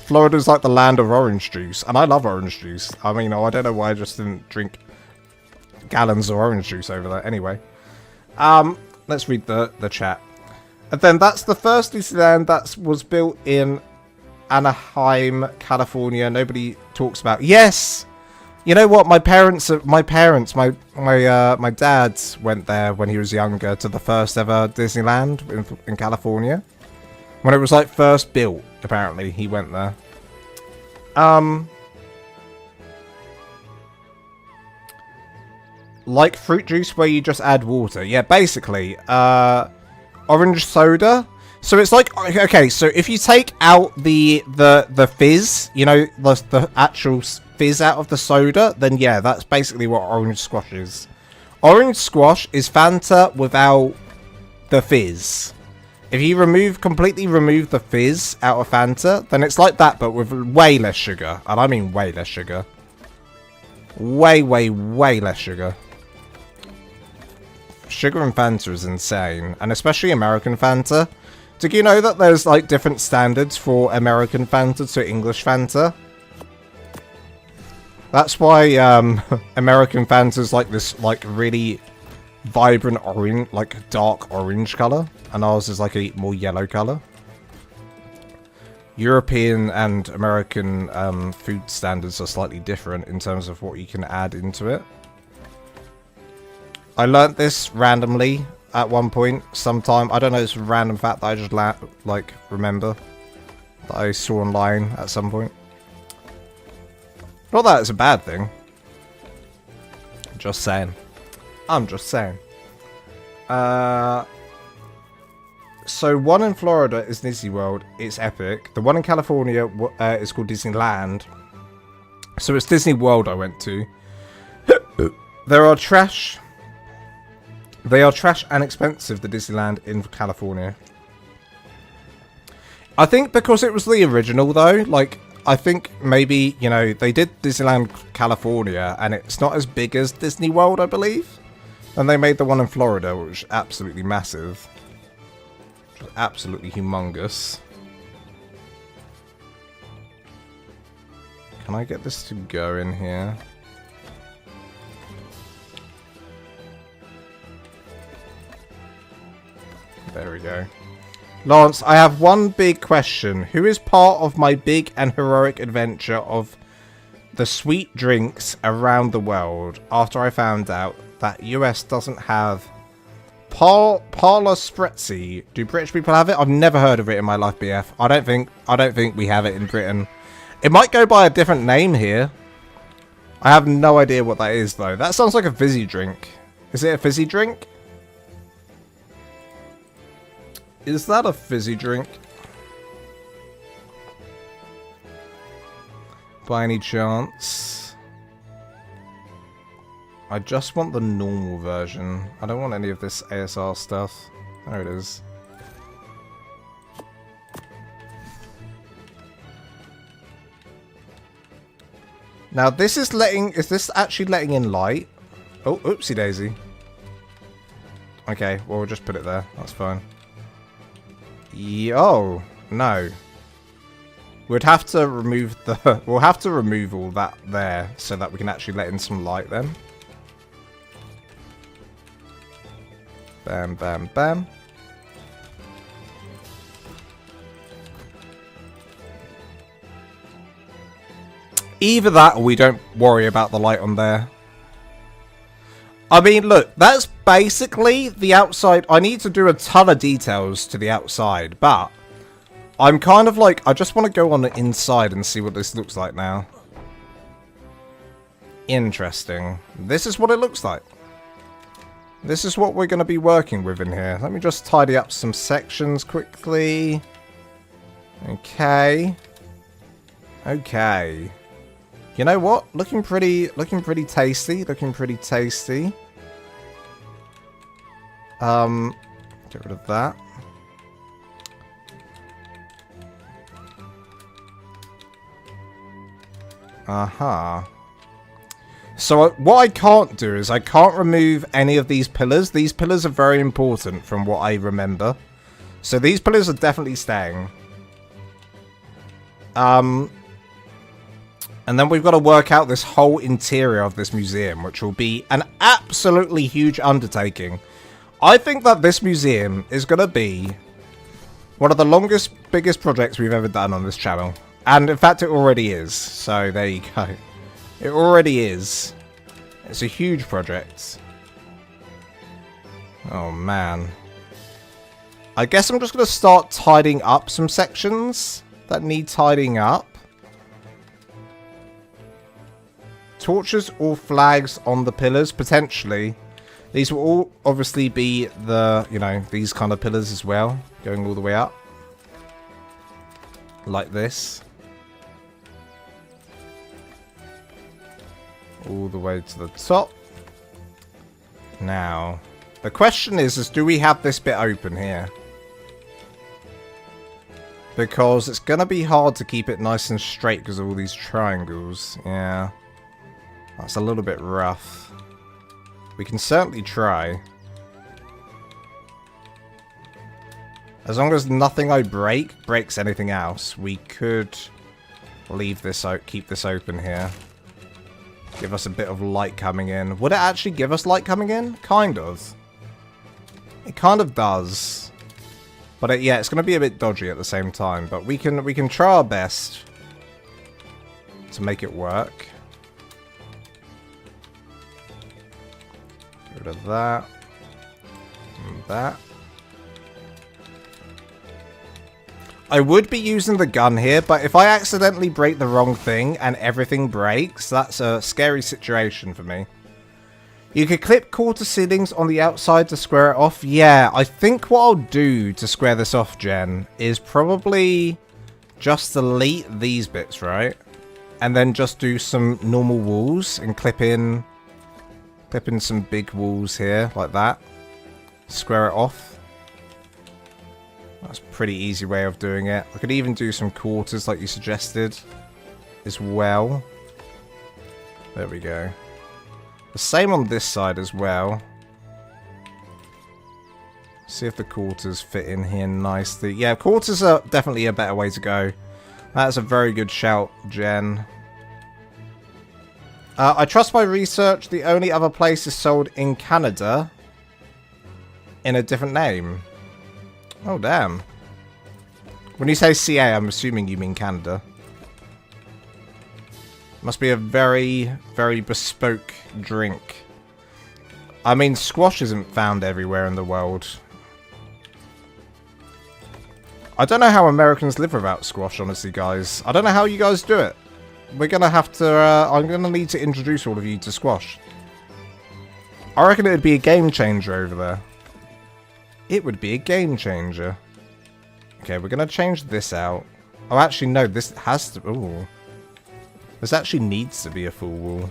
Florida's like the land of orange juice, and I love orange juice. I mean, I don't know why I just didn't drink gallons of orange juice over there. Anyway, let's read the chat. And then that's the first Disneyland that was built in Anaheim, California. Nobody talks about. Yes, you know what? My dad went there when he was younger to the first ever Disneyland in California when it was like first built. Apparently, he went there. Like fruit juice where you just add water. Yeah, basically. Orange soda. So it's like, okay, so if you take out the fizz, you know, the actual fizz out of the soda, then yeah, that's basically what orange squash is. Orange squash is Fanta without the fizz. If you completely remove the fizz out of Fanta, then it's like that, but with way less sugar. And I mean way less sugar. Way, way, way less sugar. Sugar in Fanta is insane. And especially American Fanta. Did you know that there's like different standards for American Fanta to English Fanta? That's why American Fanta's like this like really vibrant orange, like dark orange color, and ours is like a more yellow color. European and American food standards are slightly different in terms of what you can add into it. I learnt this randomly at one point, sometime. I don't know, it's a random fact that I just like remember that I saw online at some point. Not that it's a bad thing. Just saying. I'm just saying. So one in Florida is Disney World. It's epic. The one in California is called Disneyland. So it's Disney World I went to. They are trash and expensive, the Disneyland in California. I think because it was the original though, like, I think maybe, you know, they did Disneyland California and it's not as big as Disney World, I believe. And they made the one in Florida, which is absolutely massive. Which is absolutely humongous. Can I get this to go in here? There we go. Lance, I have one big question. Who is part of my big and heroic adventure of the sweet drinks around the world after I found out that US doesn't have Parla Sprezzi? Do British people have it? I've never heard of it in my life, BF. I don't think we have it in Britain. It might go by a different name here. I have no idea what that is though. That sounds like a fizzy drink. Is it a fizzy drink? Is that a fizzy drink? By any chance? I just want the normal version. I don't want any of this ASR stuff. There it is. Now this is is this actually letting in light? Oh, oopsie daisy. Okay, well we'll just put it there. That's fine. Oh, no. We'd have to remove the... We'll have to remove all that there so that we can actually let in some light then. Bam, bam, bam. Either that or we don't worry about the light on there. I mean, look, that's basically the outside. I need to do a ton of details to the outside, but I'm kind of like, I just want to go on the inside and see what this looks like now. Interesting. This is what it looks like. This is what we're going to be working with in here. Let me just tidy up some sections quickly. Okay. Okay. You know what? Looking pretty tasty. Looking pretty tasty. Get rid of that. Aha. So what I can't do is I can't remove any of these pillars. These pillars are very important from what I remember. So these pillars are definitely staying. And then we've got to work out this whole interior of this museum, which will be an absolutely huge undertaking. I think that this museum is going to be one of the longest, biggest projects we've ever done on this channel. And in fact, it already is. So there you go. It already is. It's a huge project. Oh, man. I guess I'm just going to start tidying up some sections that need tidying up. Torches or flags on the pillars, potentially. These will all obviously be the, you know, these kind of pillars as well, going all the way up. Like this. All the way to the top. Now, the question is do we have this bit open here? Because it's going to be hard to keep it nice and straight because of all these triangles. Yeah. That's a little bit rough. We can certainly try. As long as nothing I break breaks anything else, we could leave this out, keep this open here. Give us a bit of light coming in. Would it actually give us light coming in? Kind of. It kind of does. But yeah, it's going to be a bit dodgy at the same time. But we can try our best to make it work. Get rid of that. And that. I would be using the gun here, but if I accidentally break the wrong thing and everything breaks, that's a scary situation for me. You could clip quarter ceilings on the outside to square it off. Yeah, I think what I'll do to square this off, Jen, is probably just delete these bits, right? And then just do some normal walls and clip in some big walls here, like that. Square it off. That's a pretty easy way of doing it. I could even do some quarters like you suggested as well. There we go. The same on this side as well. See if the quarters fit in here nicely. Yeah, quarters are definitely a better way to go. That's a very good shout, Jen. I trust my research. The only other place is sold in Canada in a different name. Oh, damn. When you say CA, I'm assuming you mean Canada. Must be a very, very bespoke drink. I mean, squash isn't found everywhere in the world. I don't know how Americans live without squash, honestly, guys. I don't know how you guys do it. We're going to have to... I'm going to need to introduce all of you to squash. I reckon it would be a game changer over there. It would be a game changer. Okay, we're going to change this out. Oh, actually, no. This has to... Ooh. This actually needs to be a full wall.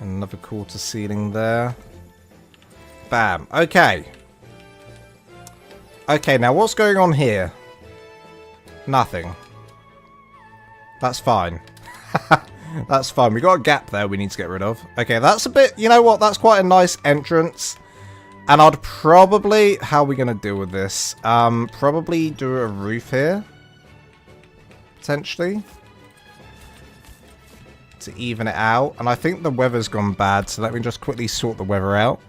Another quarter ceiling there. Bam. Okay. Okay, now what's going on here? Nothing. That's fine. That's fine. We got a gap there we need to get rid of. Okay, that's a bit... You know what? That's quite a nice entrance. And I'd probably... How are we going to deal with this? Probably do a roof here. Potentially. To even it out. And I think the weather's gone bad. So let me just quickly sort the weather out.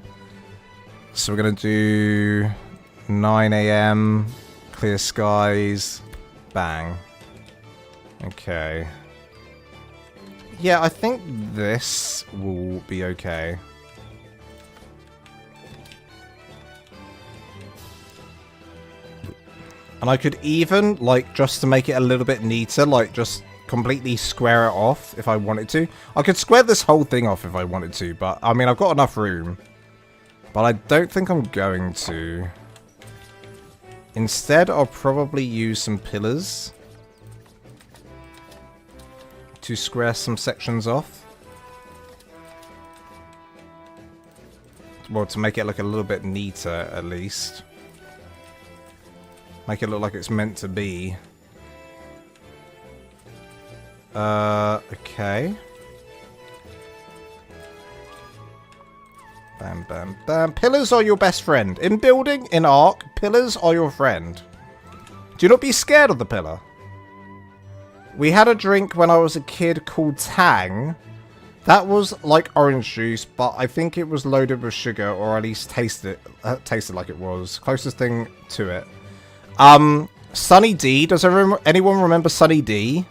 So we're going to do 9 AM. Clear skies. Bang. Okay. Yeah, I think this will be okay. And I could even, like, just to make it a little bit neater, like, just completely square it off if I wanted to. I could square this whole thing off if I wanted to, but, I mean, I've got enough room. But I don't think I'm going to. Instead, I'll probably use some pillars to square some sections off. Well, to make it look a little bit neater, at least. Make it look like it's meant to be. Okay. Bam, bam, bam. Pillars are your best friend. In building, in ARK, pillars are your friend. Do not be scared of the pillar. We had a drink when I was a kid called Tang. That was like orange juice, but I think it was loaded with sugar, or at least tasted like it was. Closest thing to it. Sunny D. Does anyone remember Sunny D?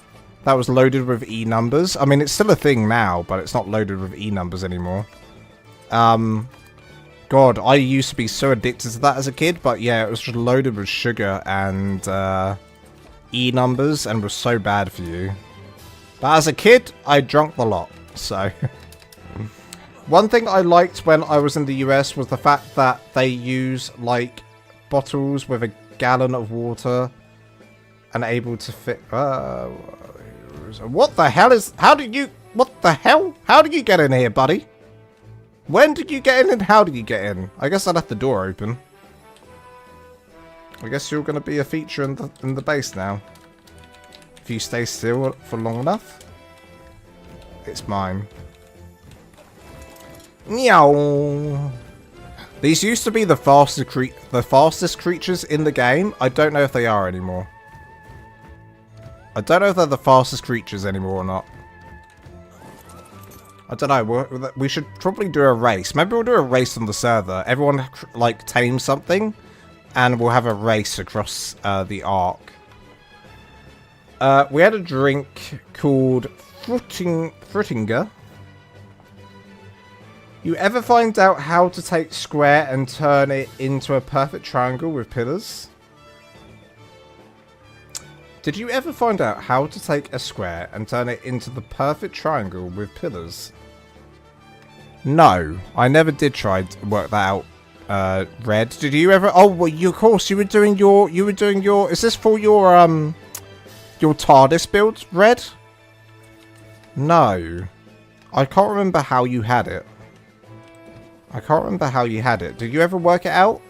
That was loaded with E numbers. I mean, it's still a thing now, but it's not loaded with E numbers anymore. God, I used to be so addicted to that as a kid, but yeah, it was just loaded with sugar and E numbers and was so bad for you. But as a kid, I drank the lot, so... One thing I liked when I was in the US was the fact that they use, like, bottles with a gallon of water and able to fit... What the hell is... How did you... What the hell? How did you get in here, buddy? When did you get in and how did you get in? I guess I left the door open. I guess you're going to be a feature in the base now. If you stay still for long enough. It's mine. Meow. These used to be the fastest creatures in the game. I don't know if they are anymore. I don't know if they're the fastest creatures anymore or not. I don't know. We should probably do a race. Maybe we'll do a race on the server. Everyone, like, tame something. And we'll have a race across the ARK. We had a drink called Fruttinger. You ever find out how to take square and turn it into a perfect triangle with pillars? Did you ever find out how to take a square and turn it into the perfect triangle with pillars? No, I never did try to work that out. Red, did you ever? Oh, well, of course, you were doing your. Is this for your TARDIS build, Red? No, I can't remember how you had it. Did you ever work it out?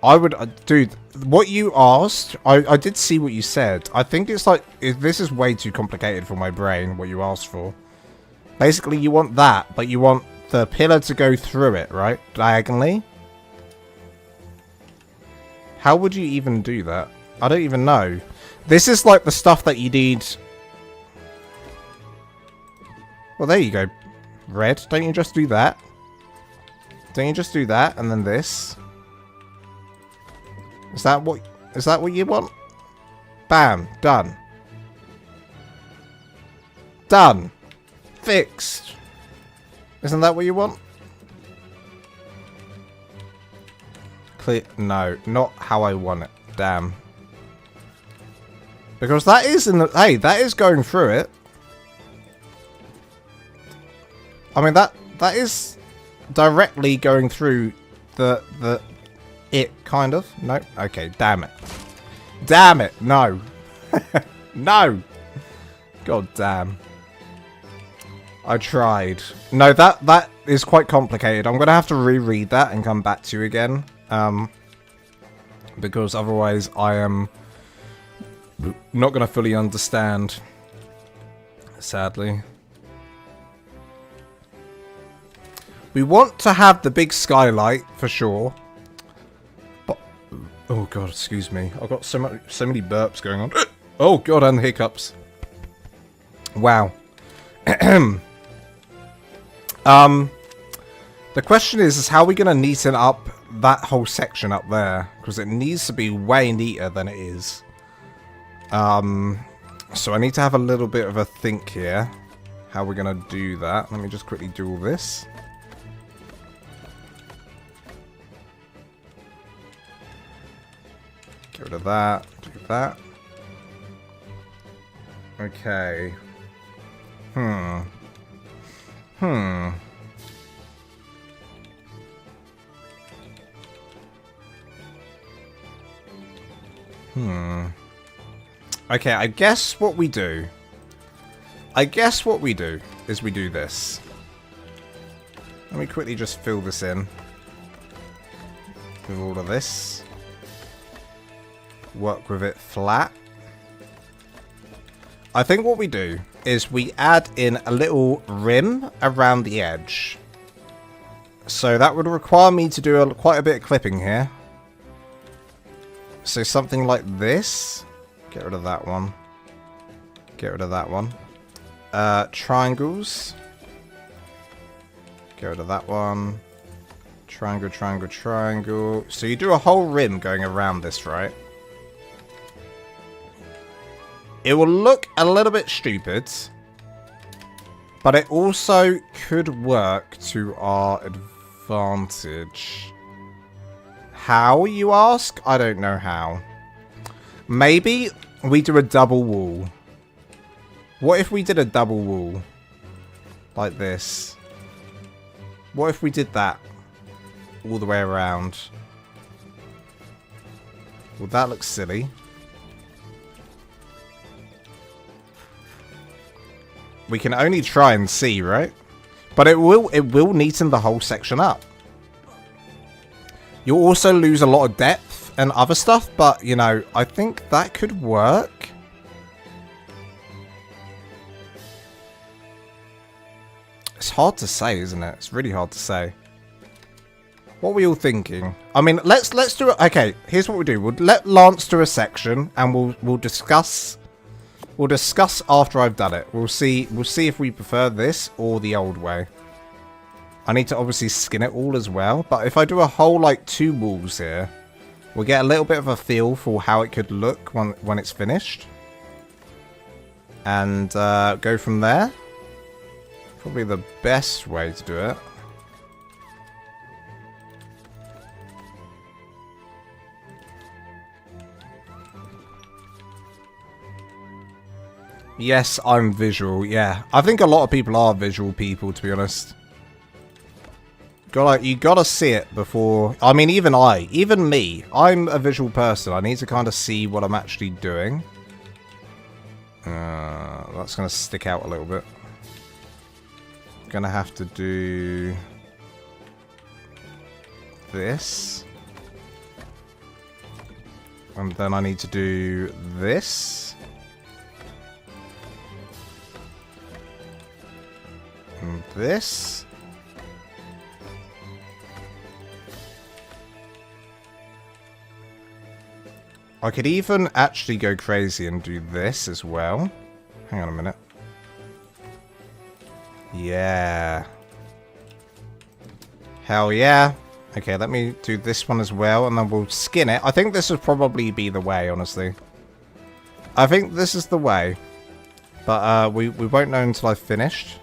I would, dude. What you asked, I did see what you said. I think it's like this is way too complicated for my brain. What you asked for. Basically, you want that, but you want the pillar to go through it, right? Diagonally? How would you even do that? I don't even know. This is like the stuff that you need. Well, there you go. Red, don't you just do that? Don't you just do that and then this? Is that what you want? Bam, done. Done. Fixed. Isn't that what you want? Clear. No, not how I want it. Damn. Because that is in the... Hey, that is going through it. I mean, that is directly going through the... It, kind of. No? Okay, damn it. Damn it. No. No. God damn. I tried. No, that is quite complicated. I'm going to have to reread that and come back to you again. Because otherwise I am not going to fully understand. Sadly. We want to have the big skylight for sure. But oh god, excuse me. I've got so many burps going on. Oh god, and the hiccups. Wow. The question is how are we going to neaten up that whole section up there? Because it needs to be way neater than it is. So I need to have a little bit of a think here. How we're going to do that. Let me just quickly do all this. Get rid of that. Do that. Okay. Okay, I guess what we do is we do this. Let me quickly just fill this in with all of this. Work with it flat. I think what we do is we add in a little rim around the edge. So that would require me to do quite a bit of clipping here. So something like this. Get rid of that one. Get rid of that one. Triangles. Get rid of that one. Triangle, triangle, triangle. So you do a whole rim going around this, right? It will look a little bit stupid, but it also could work to our advantage. How, you ask? I don't know how. Maybe we do a double wall. What if we did a double wall? Like this. What if we did that all the way around? Well, that looks silly. we can only try and see, right? But it will neaten the whole section up. You'll also lose a lot of depth and other stuff, but, you know, I think that could work. It's hard to say, isn't it? It's really hard to say. What were you all thinking? I mean, let's do it. Okay, here's what we'll do. We'll let Lance do a section, and we'll discuss. We'll discuss after I've done it. We'll see if we prefer this or the old way. I need to obviously skin it all as well. But if I do a whole like 2 walls here, we'll get a little bit of a feel for how it could look when it's finished, and go from there. Probably the best way to do it. Yes, I'm visual, yeah. I think a lot of people are visual people, to be honest. You gotta see it before... I mean, even me, I'm a visual person. I need to kind of see what I'm actually doing. That's gonna stick out a little bit. Gonna have to do... this. And then I need to do this. And this. I could even actually go crazy and do this as well. Hang on a minute. Yeah. Hell yeah. Okay, let me do this one as well, and then we'll skin it. I think this would probably be the way, honestly. I think this is the way. But we won't know until I've finished.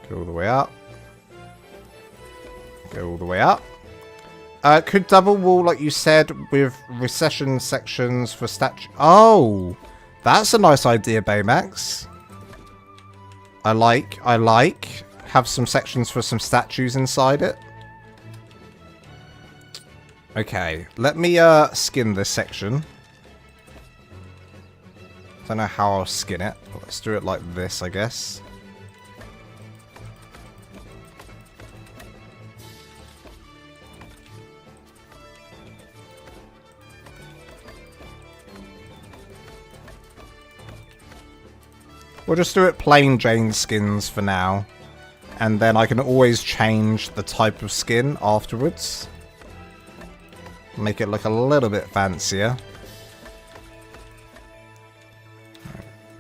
Go all the way up. Go all the way up. Could double wall, like you said, with recession sections for statue. Oh, that's a nice idea, Baymax. I like. Have some sections for some statues inside it. Okay, let me skin this section. Don't know how I'll skin it. Let's do it like this, I guess. We'll just do it plain Jane skins for now. And then I can always change the type of skin afterwards. Make it look a little bit fancier.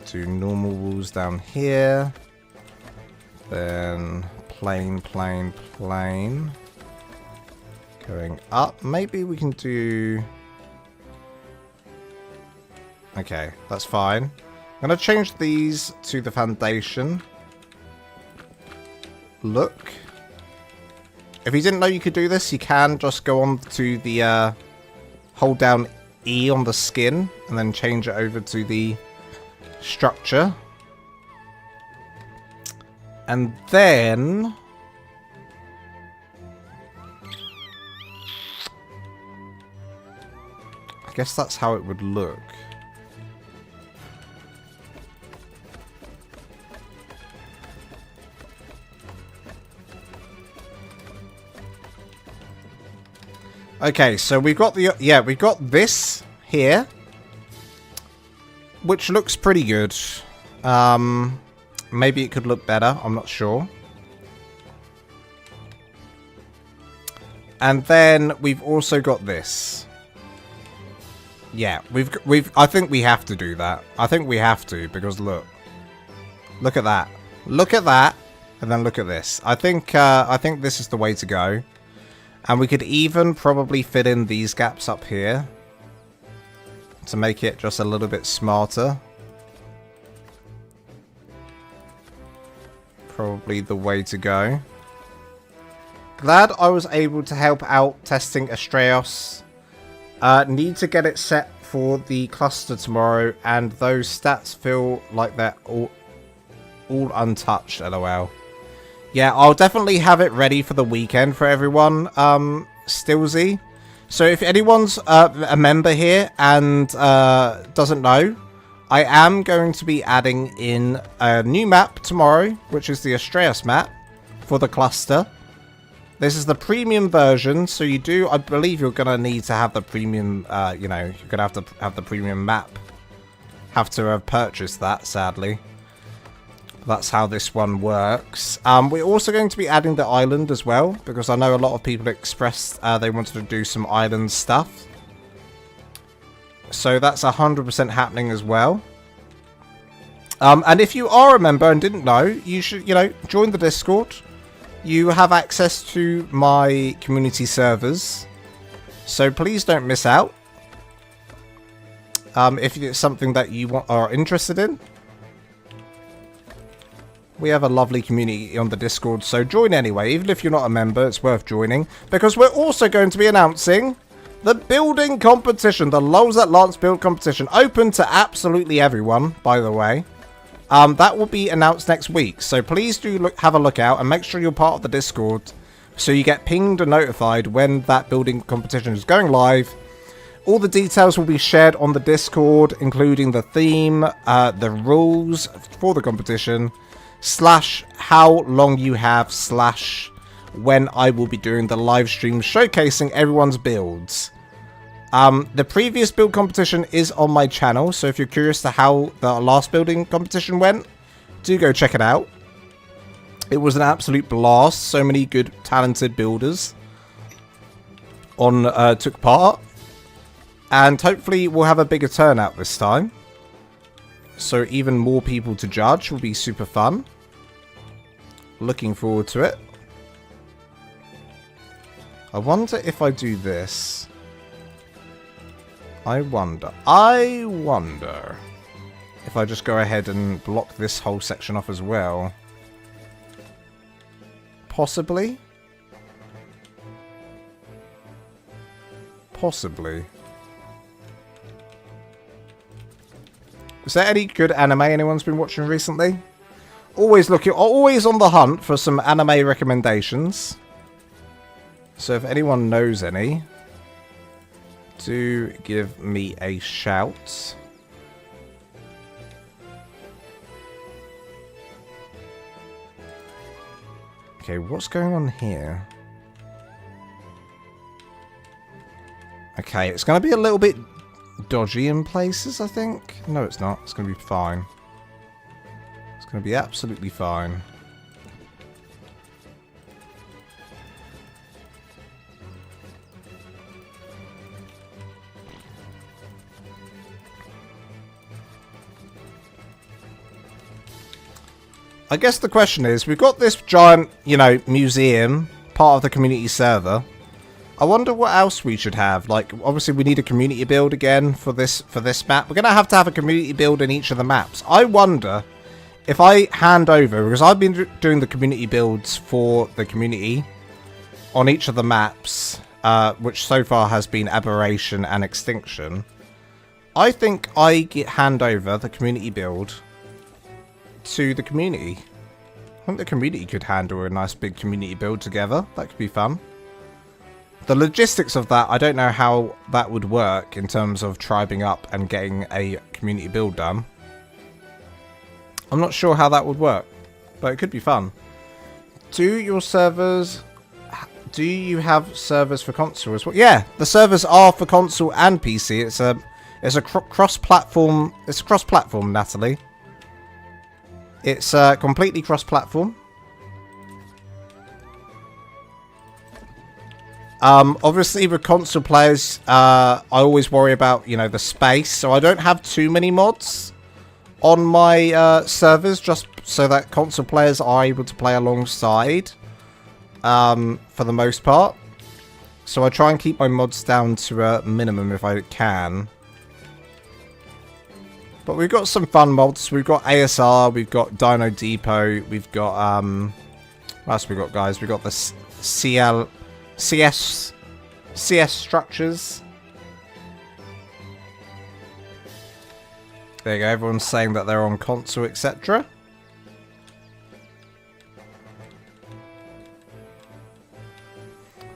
Do normal walls down here. Then plain, plain, plain. Going up. Maybe we can do... Okay, that's fine. I'm going to change these to the foundation look. If you didn't know you could do this, you can just go on to the hold down E on the skin and then change it over to the structure. And then I guess that's how it would look. Okay, so we've got the... Yeah, we've got this here. Which looks pretty good. Maybe it could look better. I'm not sure. And then we've also got this. Yeah, I think we have to do that. I think we have to, because look. Look at that. Look at that. And then look at this. I think this is the way to go. And we could even probably fit in these gaps up here to make it just a little bit smarter. Probably the way to go. Glad I was able to help out testing Astraeos. Need to get it set for the cluster tomorrow, and those stats feel like they're all untouched, lol. Yeah, I'll definitely have it ready for the weekend for everyone, Stillsy. So if anyone's a member here and doesn't know, I am going to be adding in a new map tomorrow, which is the Astraeos map for the cluster. This is the premium version, so you do, I believe you're going to need to have the premium, you know, you're going to have the premium map. Have to have purchased that, sadly. That's how this one works. We're also going to be adding the island as well, because I know a lot of people expressed they wanted to do some island stuff. So that's 100% happening as well. And if you are a member and didn't know, you should, you know, join the Discord. You have access to my community servers. So please don't miss out. If it's something that you are interested in. We have a lovely community on the Discord, so join anyway. Even if you're not a member, it's worth joining. Because we're also going to be announcing the building competition, the LolsAtLance build competition, open to absolutely everyone, by the way. That will be announced next week, so please do have a look out and make sure you're part of the Discord so you get pinged and notified when that building competition is going live. All the details will be shared on the Discord, including the theme, the rules for the competition, / how long you have / when I will be doing the live stream showcasing everyone's builds. The previous build competition is on my channel, so if you're curious to how the last building competition went, do go check it out. It was an absolute blast. So many good, talented builders took part. And hopefully we'll have a bigger turnout this time. So even more people to judge will be super fun. Looking forward to it. I wonder if I do this. I wonder if I just go ahead and block this whole section off as well. Possibly. Possibly. Is there any good anime anyone's been watching recently? Always on the hunt for some anime recommendations. So if anyone knows any, do give me a shout. Okay, what's going on here? Okay, it's going to be a little bit dodgy in places, I think. No, it's not. It's going to be fine. It's going to be absolutely fine. I guess the question is, we've got this giant, you know, museum, part of the community server. I wonder what else we should have. Like, obviously we need a community build again for this map. We're going to have a community build in each of the maps. I wonder if I hand over, because I've been doing the community builds for the community on each of the maps, which so far has been Aberration and Extinction. I think I hand over the community build to the community. I think the community could handle a nice big community build together. That could be fun. The logistics of that, I don't know how that would work in terms of tribing up and getting a community build done. I'm not sure how that would work, but it could be fun. Do you have servers for console as well? Yeah, the servers are for console and PC. It's a cross-platform. It's cross-platform, Natalie. It's completely cross-platform. Obviously, with console players, I always worry about, you know, the space. So I don't have too many mods on my servers, just so that console players are able to play alongside, for the most part. So I try and keep my mods down to a minimum if I can. But we've got some fun mods. We've got ASR, we've got Dino Depot, we've got, what else we got, guys? We've got the CS structures. There you go, everyone's saying that they're on console, etc.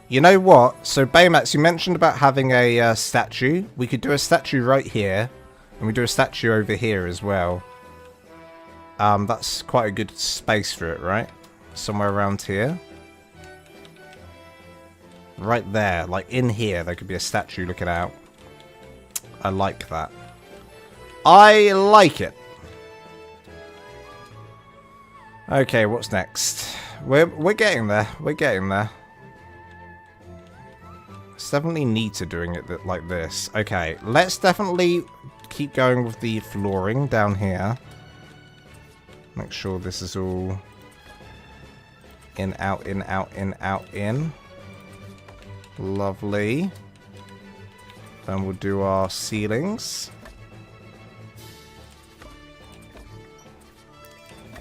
You know what? So Baymax, you mentioned about having a statue. We could do a statue right here. And we do a statue over here as well. That's quite a good space for it, right? Somewhere around here. Right there, like in here, there could be a statue looking out. I like that. I like it. Okay, what's next? We're getting there. We're getting there. It's definitely neater doing it like this. Okay, let's definitely keep going with the flooring down here. Make sure this is all in, out, in, out, in, out, in. Lovely. Then we'll do our ceilings.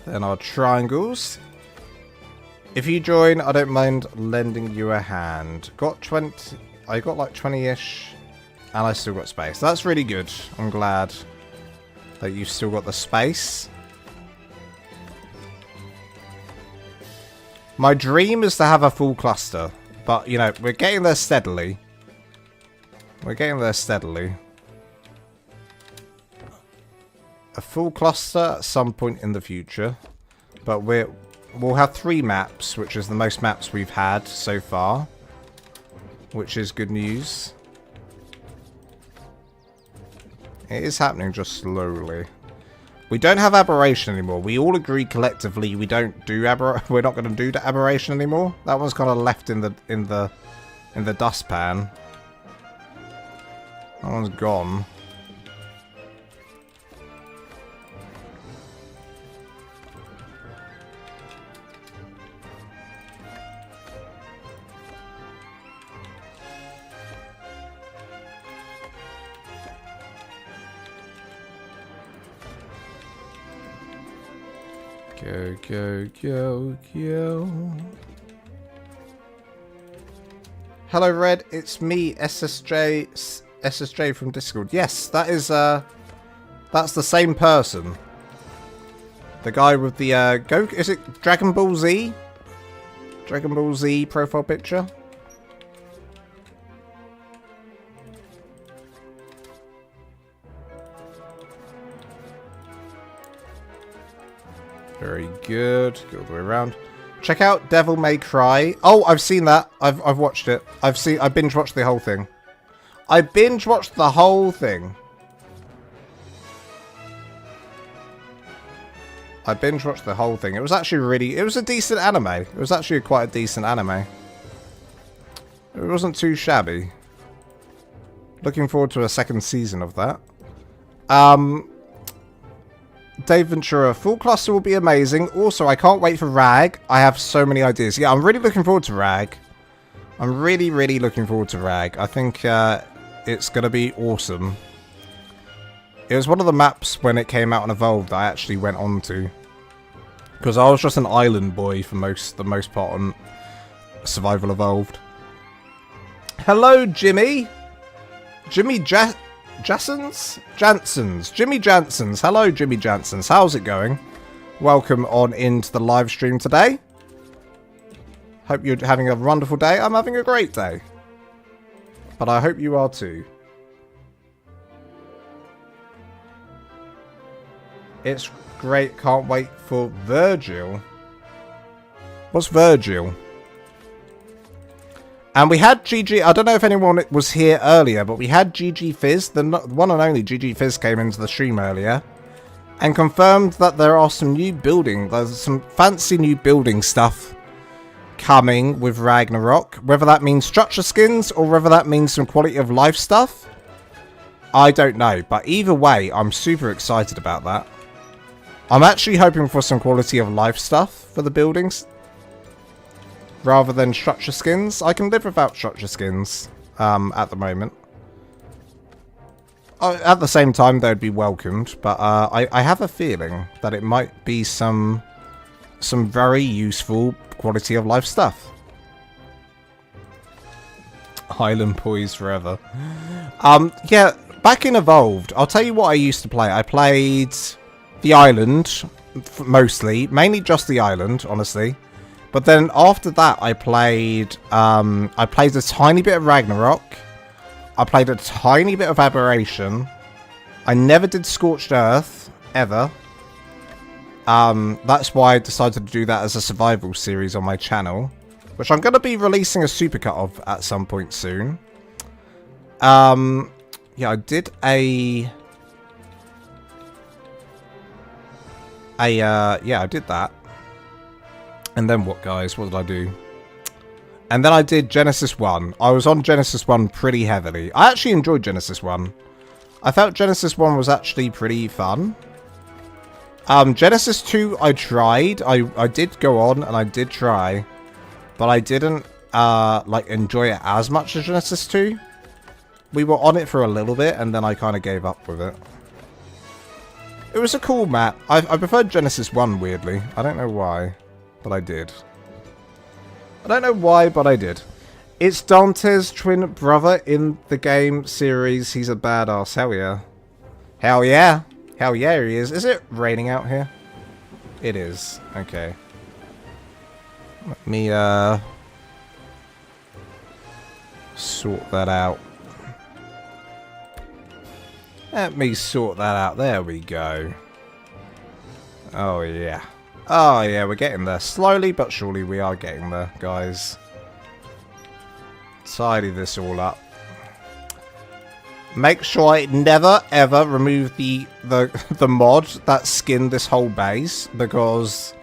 Then our triangles. If you join, I don't mind lending you a hand. Got 20... I got like 20-ish. And I still got space. That's really good. I'm glad that you've still got the space. My dream is to have a full cluster. But, you know, we're getting there steadily. We're getting there steadily. A full cluster at some point in the future. But we'll have 3 maps, which is the most maps we've had so far. Which is good news. It is happening just slowly. We don't have aberration anymore. We all agree collectively we don't do we're not going to do the aberration anymore. That one's kind of left in the dustpan. That one's gone. Go, go, go, go. Hello, Red. It's me, SSJ from Discord. Yes, that is, that's the same person. The guy with the, is it Dragon Ball Z? Dragon Ball Z profile picture? Very good. Go all the way around. Check out Devil May Cry. Oh, I've seen that. I've watched it. I binge watched the whole thing. I binge watched the whole thing. I binge watched the whole thing. It was actually really... It was a decent anime. It was actually quite a decent anime. It wasn't too shabby. Looking forward to a second season of that. Dave Ventura, full cluster will be amazing. Also, I can't wait for Rag. I have so many ideas. Yeah, I'm really looking forward to Rag. I'm really, really looking forward to Rag. I think it's going to be awesome. It was one of the maps when it came out and evolved that I actually went on to. Because I was just an island boy for the most part on Survival Evolved. Hello, Jimmy. Jimmy Jansons? Jimmy Jansons. Hello, Jimmy Jansons. How's it going? Welcome on into the live stream today. Hope you're having a wonderful day. I'm having a great day. But I hope you are too. It's great. Can't wait for Virgil. What's Virgil? And we had GG, I don't know if anyone was here earlier, but we had GG Fizz, the one and only GG Fizz came into the stream earlier, and confirmed that there are some new building, there's some fancy new building stuff coming with Ragnarok. Whether that means structure skins, or whether that means some quality of life stuff, I don't know. But either way, I'm super excited about that. I'm actually hoping for some quality of life stuff for the buildings. Rather than structure skins. I can live without structure skins at the moment. At the same time, they'd be welcomed. But I have a feeling that it might be some very useful quality of life stuff. Island Boys forever. Yeah, back in Evolved, I'll tell you what I used to play. I played the island, mostly. Mainly just the island, honestly. But then after that, I played a tiny bit of Ragnarok. I played a tiny bit of Aberration. I never did Scorched Earth, ever. That's why I decided to do that as a survival series on my channel, which I'm going to be releasing a supercut of at some point soon. Yeah, I did yeah, I did that. And then what, guys? What did I do? And then I did Genesis 1. I was on Genesis 1 pretty heavily. I actually enjoyed Genesis 1. I felt Genesis 1 was actually pretty fun. Genesis 2, I tried. I did go on and I did try. But I didn't, like, enjoy it as much as Genesis 2. We were on it for a little bit and then I kind of gave up with it. It was a cool map. I preferred Genesis 1, weirdly. I don't know why, but I did. I don't know why, but I did. It's Dante's twin brother in the game series. He's a badass. Hell yeah. Hell yeah. Hell yeah, he is. Is it raining out here? It is. Okay. Let me, sort that out. Let me sort that out. There we go. Oh, yeah. Oh, yeah, we're getting there. Slowly but surely we are getting there, guys. Tidy this all up. Make sure I never, ever remove the mod that skinned this whole base, because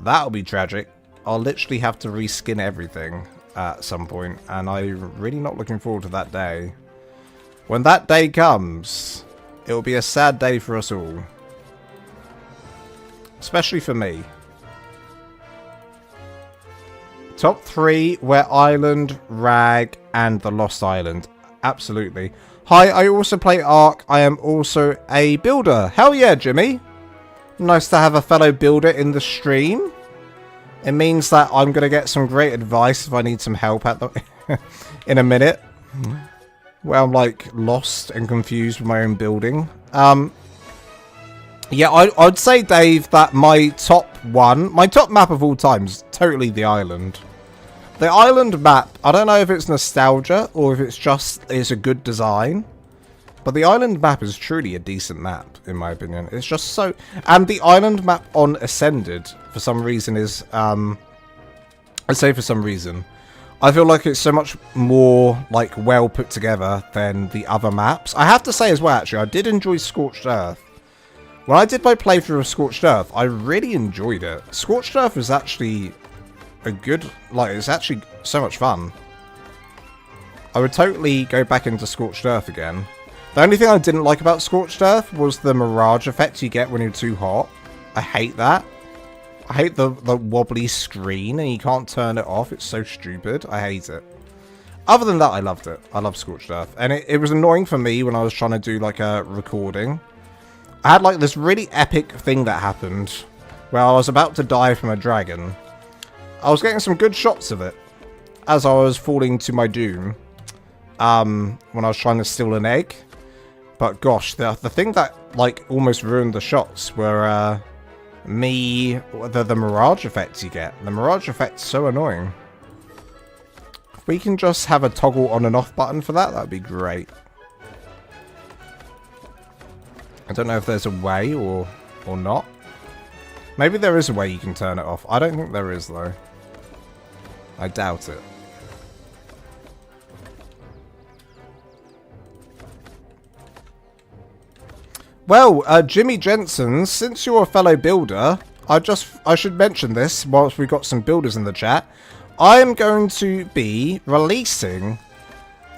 that'll be tragic. I'll literally have to reskin everything at some point, and I'm really not looking forward to that day. When that day comes, it will be a sad day for us all. Especially for me. Top 3 were Island, Rag, and the Lost Island. Absolutely. Hi, I also play ARK. I am also a builder. Hell yeah, Jimmy. Nice to have a fellow builder in the stream. It means that I'm going to get some great advice if I need some help at the in a minute. Where I'm like lost and confused with my own building. Yeah, I'd say, Dave, that my top map of all time is totally the island. The island map, I don't know if it's nostalgia or if it's a good design. But the island map is truly a decent map, in my opinion. It's just so... And the island map on Ascended, for some reason, is... I say for some reason. I feel like it's so much more, like, well put together than the other maps. I have to say as well, actually, I did enjoy Scorched Earth. When I did my playthrough of Scorched Earth, I really enjoyed it. Scorched Earth is actually a good... Like, it's actually so much fun. I would totally go back into Scorched Earth again. The only thing I didn't like about Scorched Earth was the mirage effect you get when you're too hot. I hate that. I hate the wobbly screen and you can't turn it off. It's so stupid. I hate it. Other than that, I loved it. I love Scorched Earth. And it was annoying for me when I was trying to do like a recording. I had like this really epic thing that happened where I was about to die from a dragon. I was getting some good shots of it as I was falling to my doom when I was trying to steal an egg. But gosh, the thing that like almost ruined the shots were the mirage effects you get. The mirage effect's so annoying. If we can just have a toggle on and off button for that, that'd be great. I don't know if there's a way or not. Maybe there is a way you can turn it off. I don't think there is though. I doubt it. Well, Jimmy Jensen, since you're a fellow builder, I should mention this whilst we've got some builders in the chat. I am going to be releasing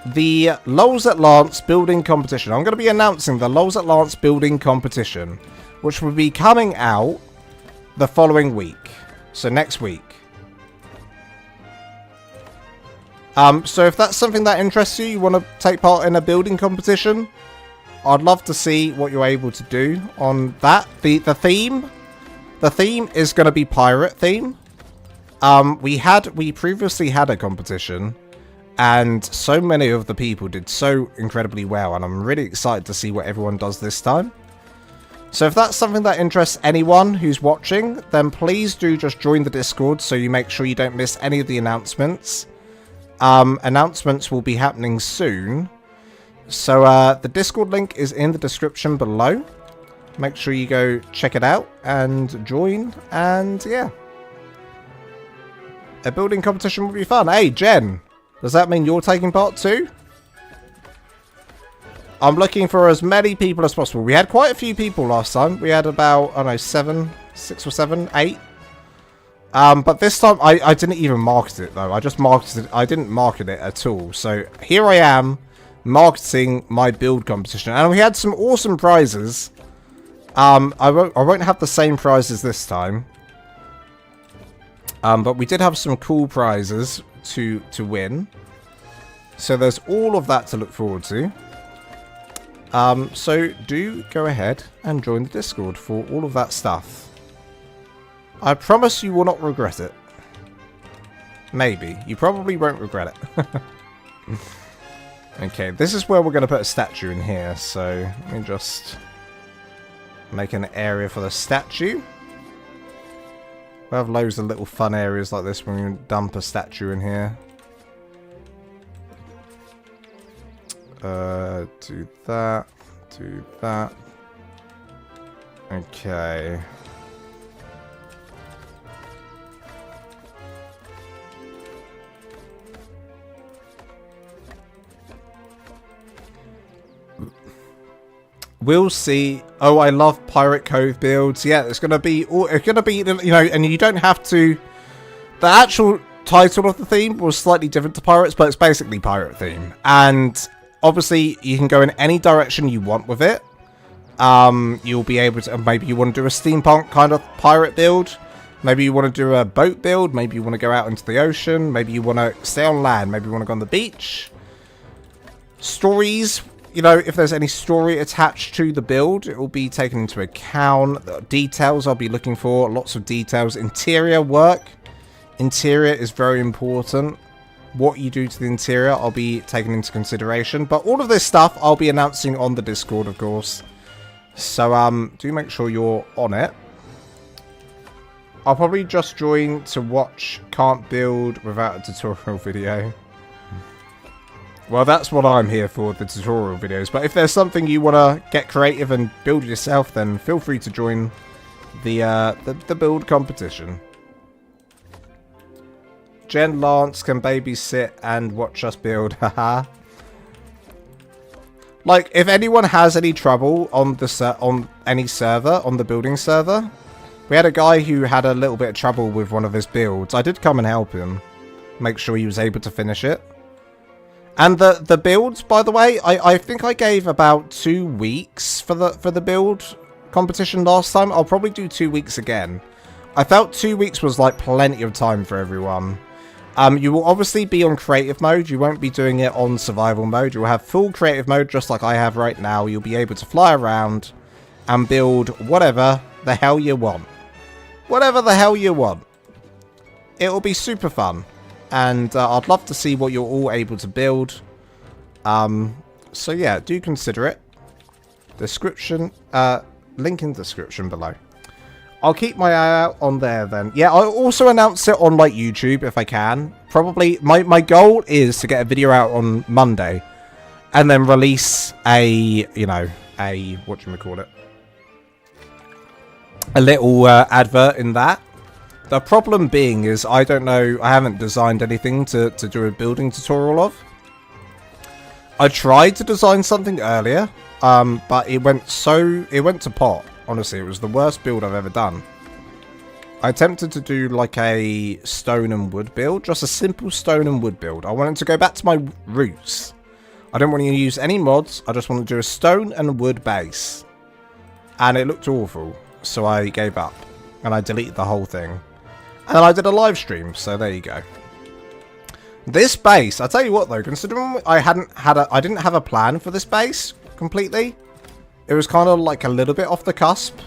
the LolsAtLance building competition. I'm going to be announcing the LolsAtLance building competition, which will be coming out the following week. So next week. So if that's something that interests you, you want to take part in a building competition, I'd love to see what you're able to do on that. The theme is going to be pirate theme. We previously had a competition, and so many of the people did so incredibly well, and I'm really excited to see what everyone does this time. So if that's something that interests anyone who's watching, then please do just join the Discord so you make sure you don't miss any of the announcements. Announcements will be happening soon. So the Discord link is in the description below. Make sure you go check it out and join. And yeah. A building competition will be fun. Hey, Jen. Does that mean you're taking part too? I'm looking for as many people as possible. We had quite a few people last time. We had about, I don't know, 6 or 7, 8. But this time, I didn't even market it, though. I just marketed it. I didn't market it at all. So here I am, marketing my build competition. And we had some awesome prizes. I won't have the same prizes this time. But we did have some cool prizes to win. So there's all of that to look forward to. So do go ahead and join the Discord for all of that stuff. I promise you will not regret it. Maybe. You probably won't regret it. Okay, this is where we're going to put a statue in here. So let me just make an area for the statue. We'll have loads of little fun areas like this when we dump a statue in here. Do that. Do that. Okay. We'll see. Oh, I love Pirate Cove builds. Yeah, it's gonna be. It's gonna be. You know, and you don't have to. The actual title of the theme was slightly different to pirates, but it's basically pirate theme. And obviously, you can go in any direction you want with it. You'll be able to. Maybe you want to do a steampunk kind of pirate build. Maybe you want to do a boat build. Maybe you want to go out into the ocean. Maybe you want to stay on land. Maybe you want to go on the beach. Stories. You know, if there's any story attached to the build, it will be taken into account. The details I'll be looking for. Lots of details. Interior work. Interior is very important. What you do to the interior, I'll be taking into consideration. But all of this stuff, I'll be announcing on the Discord, of course. So, do make sure you're on it. I'll probably just join to watch Can't Build without a tutorial video. Well, that's what I'm here for, the tutorial videos. But if there's something you want to get creative and build yourself, then feel free to join the build competition. Jen Lance can babysit and watch us build. Haha. Like, if anyone has any trouble on the on any server, on the building server, we had a guy who had a little bit of trouble with one of his builds. I did come and help him, make sure he was able to finish it. And the builds, by the way, I think I gave about 2 weeks for the build competition last time. I'll probably do 2 weeks again. I felt 2 weeks was like plenty of time for everyone. You will obviously be on creative mode. You won't be doing it on survival mode. You'll have full creative mode just like I have right now. You'll be able to fly around and build whatever the hell you want. Whatever the hell you want. It'll be super fun. And I'd love to see what you're all able to build. So yeah, do consider it. Description, link in description below. I'll keep my eye out on there then. Yeah, I'll also announce it on like YouTube if I can. Probably, my goal is to get a video out on Monday. And then release a, you know, whatchamacallit, a little advert in that. The problem being is I don't know, I haven't designed anything to do a building tutorial of. I tried to design something earlier, but it went to pot. Honestly, it was the worst build I've ever done. I attempted to do like a stone and wood build, just a simple stone and wood build. I wanted to go back to my roots. I don't want to use any mods, I just want to do a stone and wood base. And it looked awful, so I gave up. And I deleted the whole thing. And I did a live stream, so there you go. This base, I tell you what though, considering I didn't have a plan for this base completely. It was kind of like a little bit off the cusp.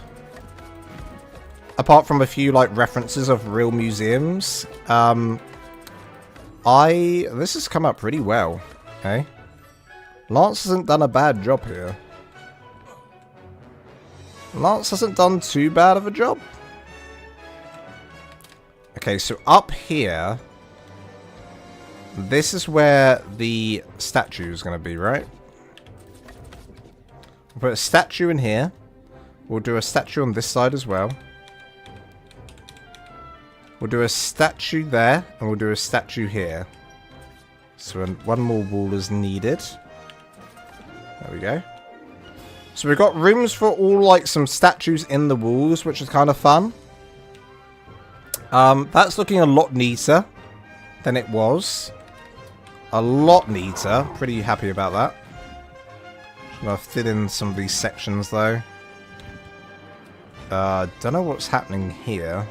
Apart from a few like references of real museums. This has come up pretty well. Okay. Lance hasn't done a bad job here. Lance hasn't done too bad of a job. Okay, so up here, this is where the statue is going to be, right? Put a statue in here. We'll do a statue on this side as well. We'll do a statue there, and we'll do a statue here. So one more wall is needed. There we go. So we've got rooms for all, like, some statues in the walls, which is kind of fun. That's looking a lot neater than it was. A lot neater. Pretty happy about that. Just gonna fit in some of these sections, though. Don't know what's happening here.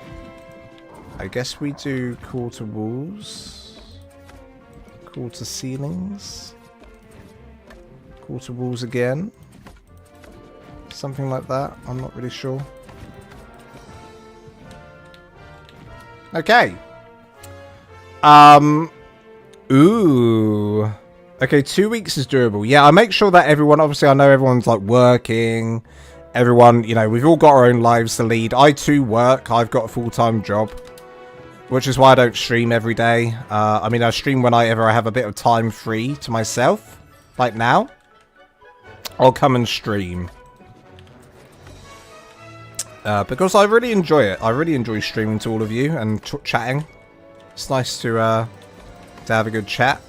I guess we do quarter walls. Quarter ceilings. Quarter walls again. Something like that. I'm not really sure. Okay. Ooh. Okay, 2 weeks is doable. Yeah, I make sure that everyone, obviously I know everyone's like working. Everyone, you know, we've all got our own lives to lead. I too work. I've got a full-time job. Which is why I don't stream every day. I mean, I stream whenever I have a bit of time free to myself. Like now. I'll come and stream. Because I really enjoy it. I really enjoy streaming to all of you and chatting. It's nice to have a good chat.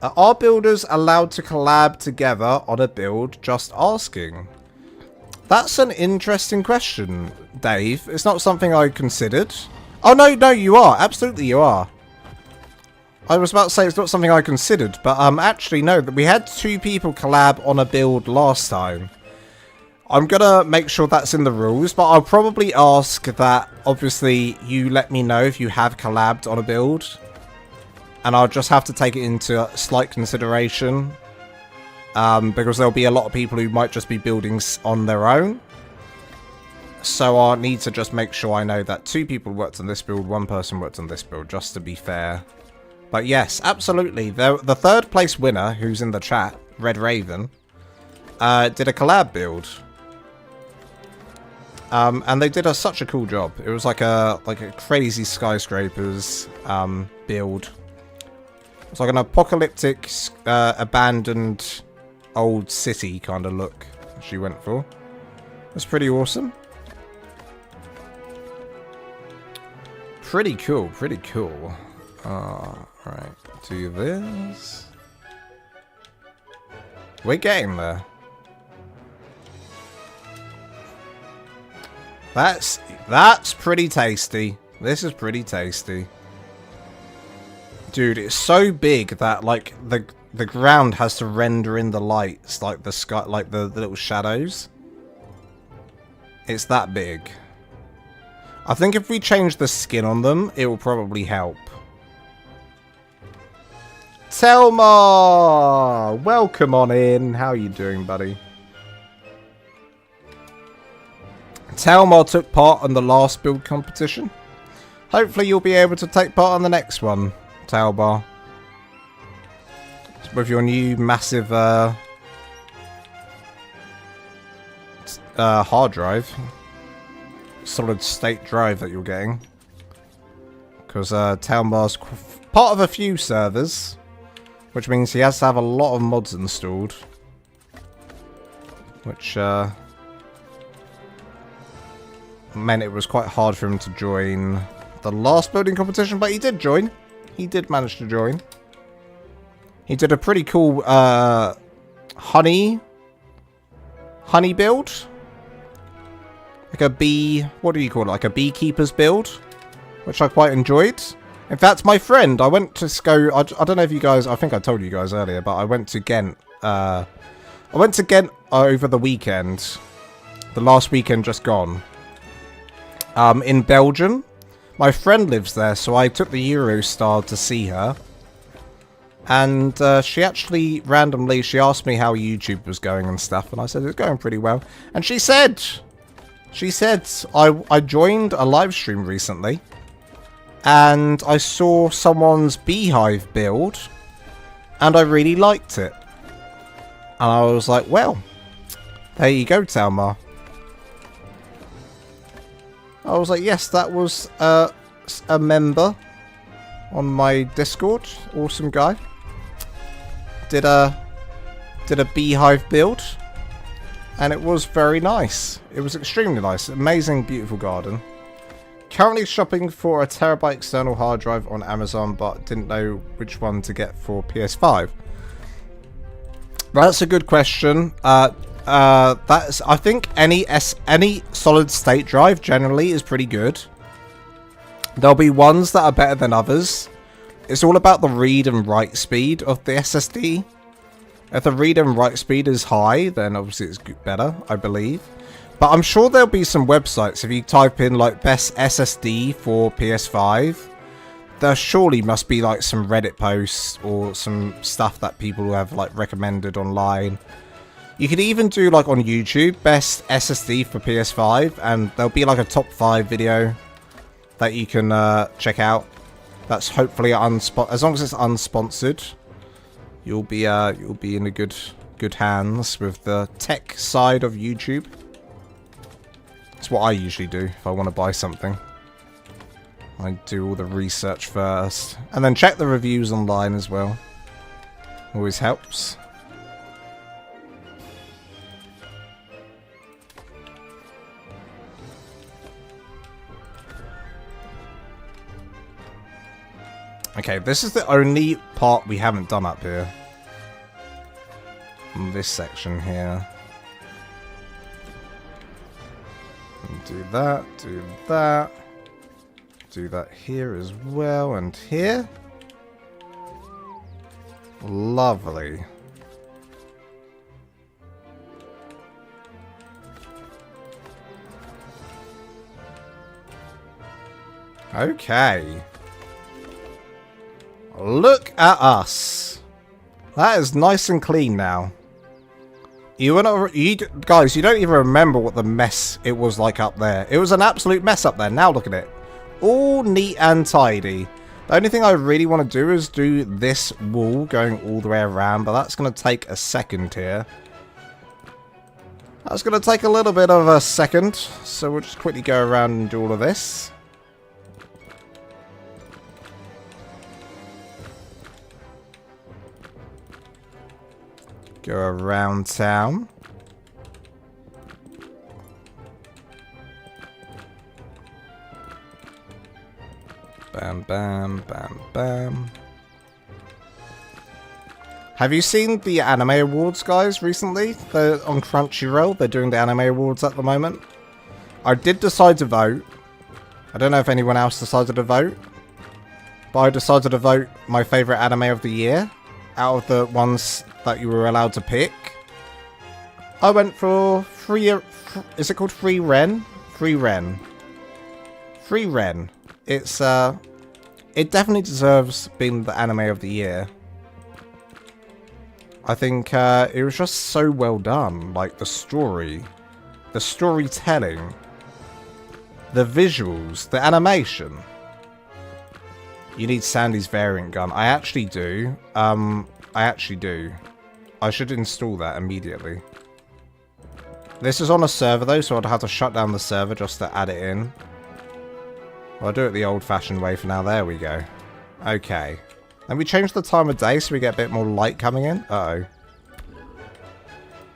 Are builders allowed to collab together on a build? Just asking. That's an interesting question, Dave. It's not something I considered. Oh, no, you are. Absolutely, you are. I was about to say it's not something I considered, but actually, no. We had 2 people collab on a build last time. I'm gonna make sure that's in the rules, but I'll probably ask that, obviously, you let me know if you have collabed on a build. And I'll just have to take it into slight consideration. Because there'll be a lot of people who might just be building on their own. So I'll need to just make sure I know that 2 people worked on this build, 1 person worked on this build, just to be fair. But yes, absolutely. The 3rd place winner, who's in the chat, Red Raven, did a collab build. And they did such a cool job. It was like a crazy skyscrapers build. It's like an apocalyptic, abandoned old city kind of look she went for. That's pretty awesome. Pretty cool, pretty cool. Alright, do this. We're getting there. That's pretty tasty. This is pretty tasty. Dude, it's so big that like the ground has to render in the lights, like the sky, like the little shadows. It's that big. I think if we change the skin on them, it will probably help. Telma! Welcome on in. How are you doing, buddy? Telma took part in the last build competition. Hopefully you'll be able to take part in the next one, Talbar. With your new massive hard drive. Solid state drive that you're getting. Because Talbar's part of a few servers. Which means he has to have a lot of mods installed. Which meant it was quite hard for him to join the last building competition, but he did join. He did manage to join. He did a pretty cool honey build. Like a bee, what do you call it? Like a beekeeper's build, which I quite enjoyed. In fact, my friend, I went to go, I don't know if you guys, I think I told you guys earlier, but I went to Ghent. I went to Ghent over the weekend. The last weekend just gone. In Belgium. My friend lives there, so I took the Eurostar to see her. And she actually, randomly, she asked me how YouTube was going and stuff, and I said, it's going pretty well. And she said, I joined a live stream recently, and I saw someone's beehive build, and I really liked it. And I was like, well, there you go, Talmar. I was like, yes, that was a member on my Discord. Awesome guy. Did did a beehive build, and it was very nice. It was extremely nice. Amazing, beautiful garden. Currently shopping for a terabyte external hard drive on Amazon, but didn't know which one to get for PS5. That's a good question. That's, I think any solid state drive generally is pretty good. There'll be ones that are better than others. It's all about the read and write speed of the SSD. If the read and write speed is high, then obviously it's better, I believe. But I'm sure there'll be some websites, if you type in like best SSD for PS5, there surely must be like some Reddit posts or some stuff that people have like recommended online. You could even do like on YouTube, best SSD for PS5, and there'll be like a top 5 video that you can check out. That's hopefully as long as it's unsponsored, you'll be in a good hands with the tech side of YouTube. It's what I usually do if I want to buy something. I do all the research first, and then check the reviews online as well. Always helps. Okay, this is the only part we haven't done up here. In this section here. Do that, do that. Do that here as well, and here. Lovely. Okay. Look at us. That is nice and clean now. Guys, you don't even remember what the mess it was like up there. It was an absolute mess up there. Now look at it. All neat and tidy. The only thing I really want to do is do this wall going all the way around, but that's going to take a second here. That's going to take a little bit of a second, so we'll just quickly go around and do all of this. Go around town. Bam, bam, bam, bam. Have you seen the anime awards, guys, recently? They're on Crunchyroll. They're doing the anime awards at the moment. I did decide to vote. I don't know if anyone else decided to vote. But I decided to vote my favourite anime of the year. Out of the ones that you were allowed to pick. I went for is it called Free Ren? Free Ren. Free Ren. It's it definitely deserves being the anime of the year. I think it was just so well done. Like the story, the storytelling, the visuals, the animation. You need Sandy's variant gun. I actually do. I should install that immediately. This is on a server though, so I'd have to shut down the server just to add it in. Well, I'll do it the old-fashioned way for now. There we go. Okay. Then we change the time of day so we get a bit more light coming in. Uh-oh.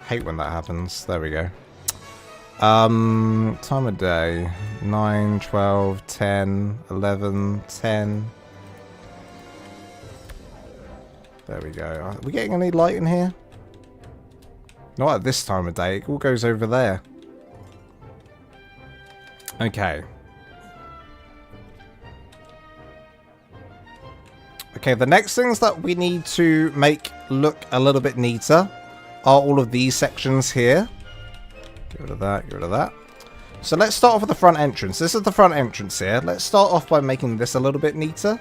Hate when that happens. There we go. Time of day. 9, 12, 10, 11, 10. There we go. Are we getting any light in here? Not at this time of day. It all goes over there. Okay. Okay, the next things that we need to make look a little bit neater are all of these sections here. Get rid of that, get rid of that. So let's start off with the front entrance. This is the front entrance here. Let's start off by making this a little bit neater.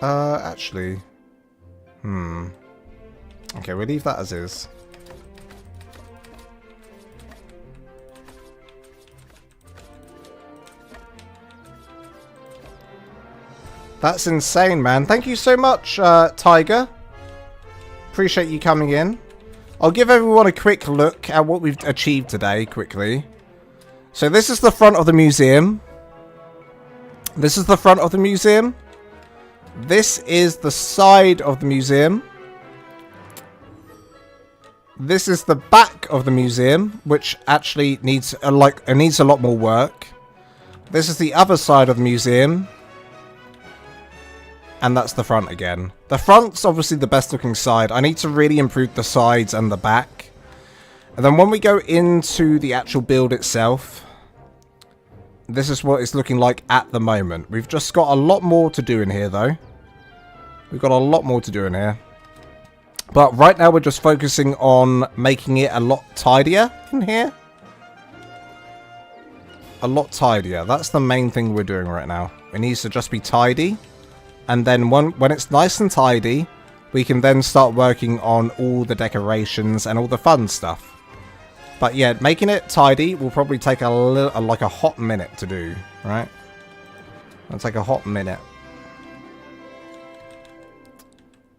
Actually. Okay, we'll leave that as is. That's insane, man. Thank you so much, Tiger. Appreciate you coming in. I'll give everyone a quick look at what we've achieved today, quickly. So this is the front of the museum. This is the front of the museum. This is the side of the museum. This is the back of the museum, which actually needs a lot more work. This is the other side of the museum. And that's the front again. The front's obviously the best looking side. I need to really improve the sides and the back. And then when we go into the actual build itself, this is what it's looking like at the moment. We've just got a lot more to do in here though. We've got a lot more to do in here. But right now we're just focusing on making it a lot tidier in here. A lot tidier. That's the main thing we're doing right now. It needs to just be tidy. And then when it's nice and tidy, we can then start working on all the decorations and all the fun stuff. But yeah, making it tidy will probably take like a hot minute to do, right? It'll take a hot minute.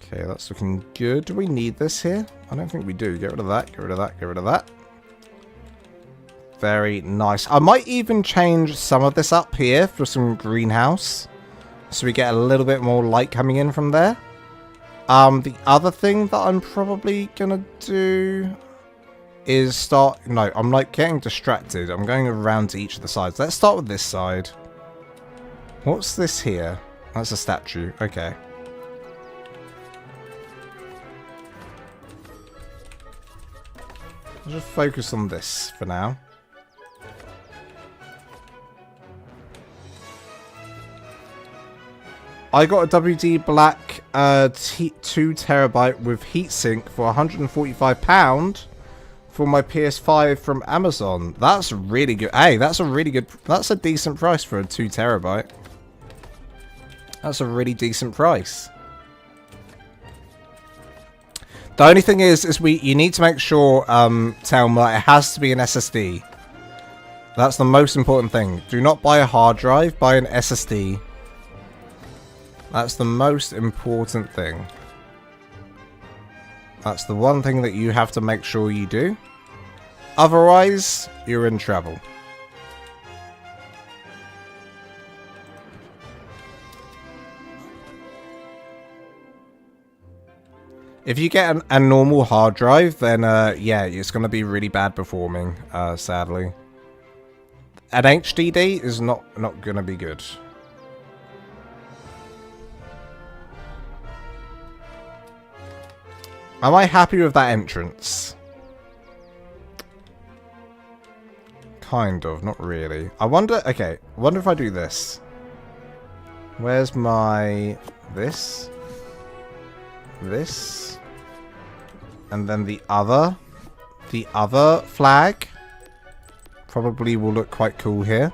Okay, that's looking good. Do we need this here? I don't think we do. Get rid of that, get rid of that, get rid of that. Very nice. I might even change some of this up here for some greenhouse. So we get a little bit more light coming in from there. The other thing that I'm probably going to do is start... No, I'm like getting distracted. I'm going around to each of the sides. Let's start with this side. What's this here? That's a statue. Okay. I'll just focus on this for now. I got a WD Black 2TB with heatsink for £145 for my PS5 from Amazon. That's really good. Hey, that's a decent price for a 2TB. That's a really decent price. The only thing is you need to make sure, Telma, it has to be an SSD. That's the most important thing. Do not buy a hard drive, buy an SSD. That's the most important thing. That's the one thing that you have to make sure you do. Otherwise, you're in trouble. If you get a normal hard drive, then yeah, it's going to be really bad performing, sadly. An HDD is not going to be good. Am I happy with that entrance? Kind of, not really. I wonder, okay, I wonder if I do this. Where's my... this? This? And then the other flag probably will look quite cool here.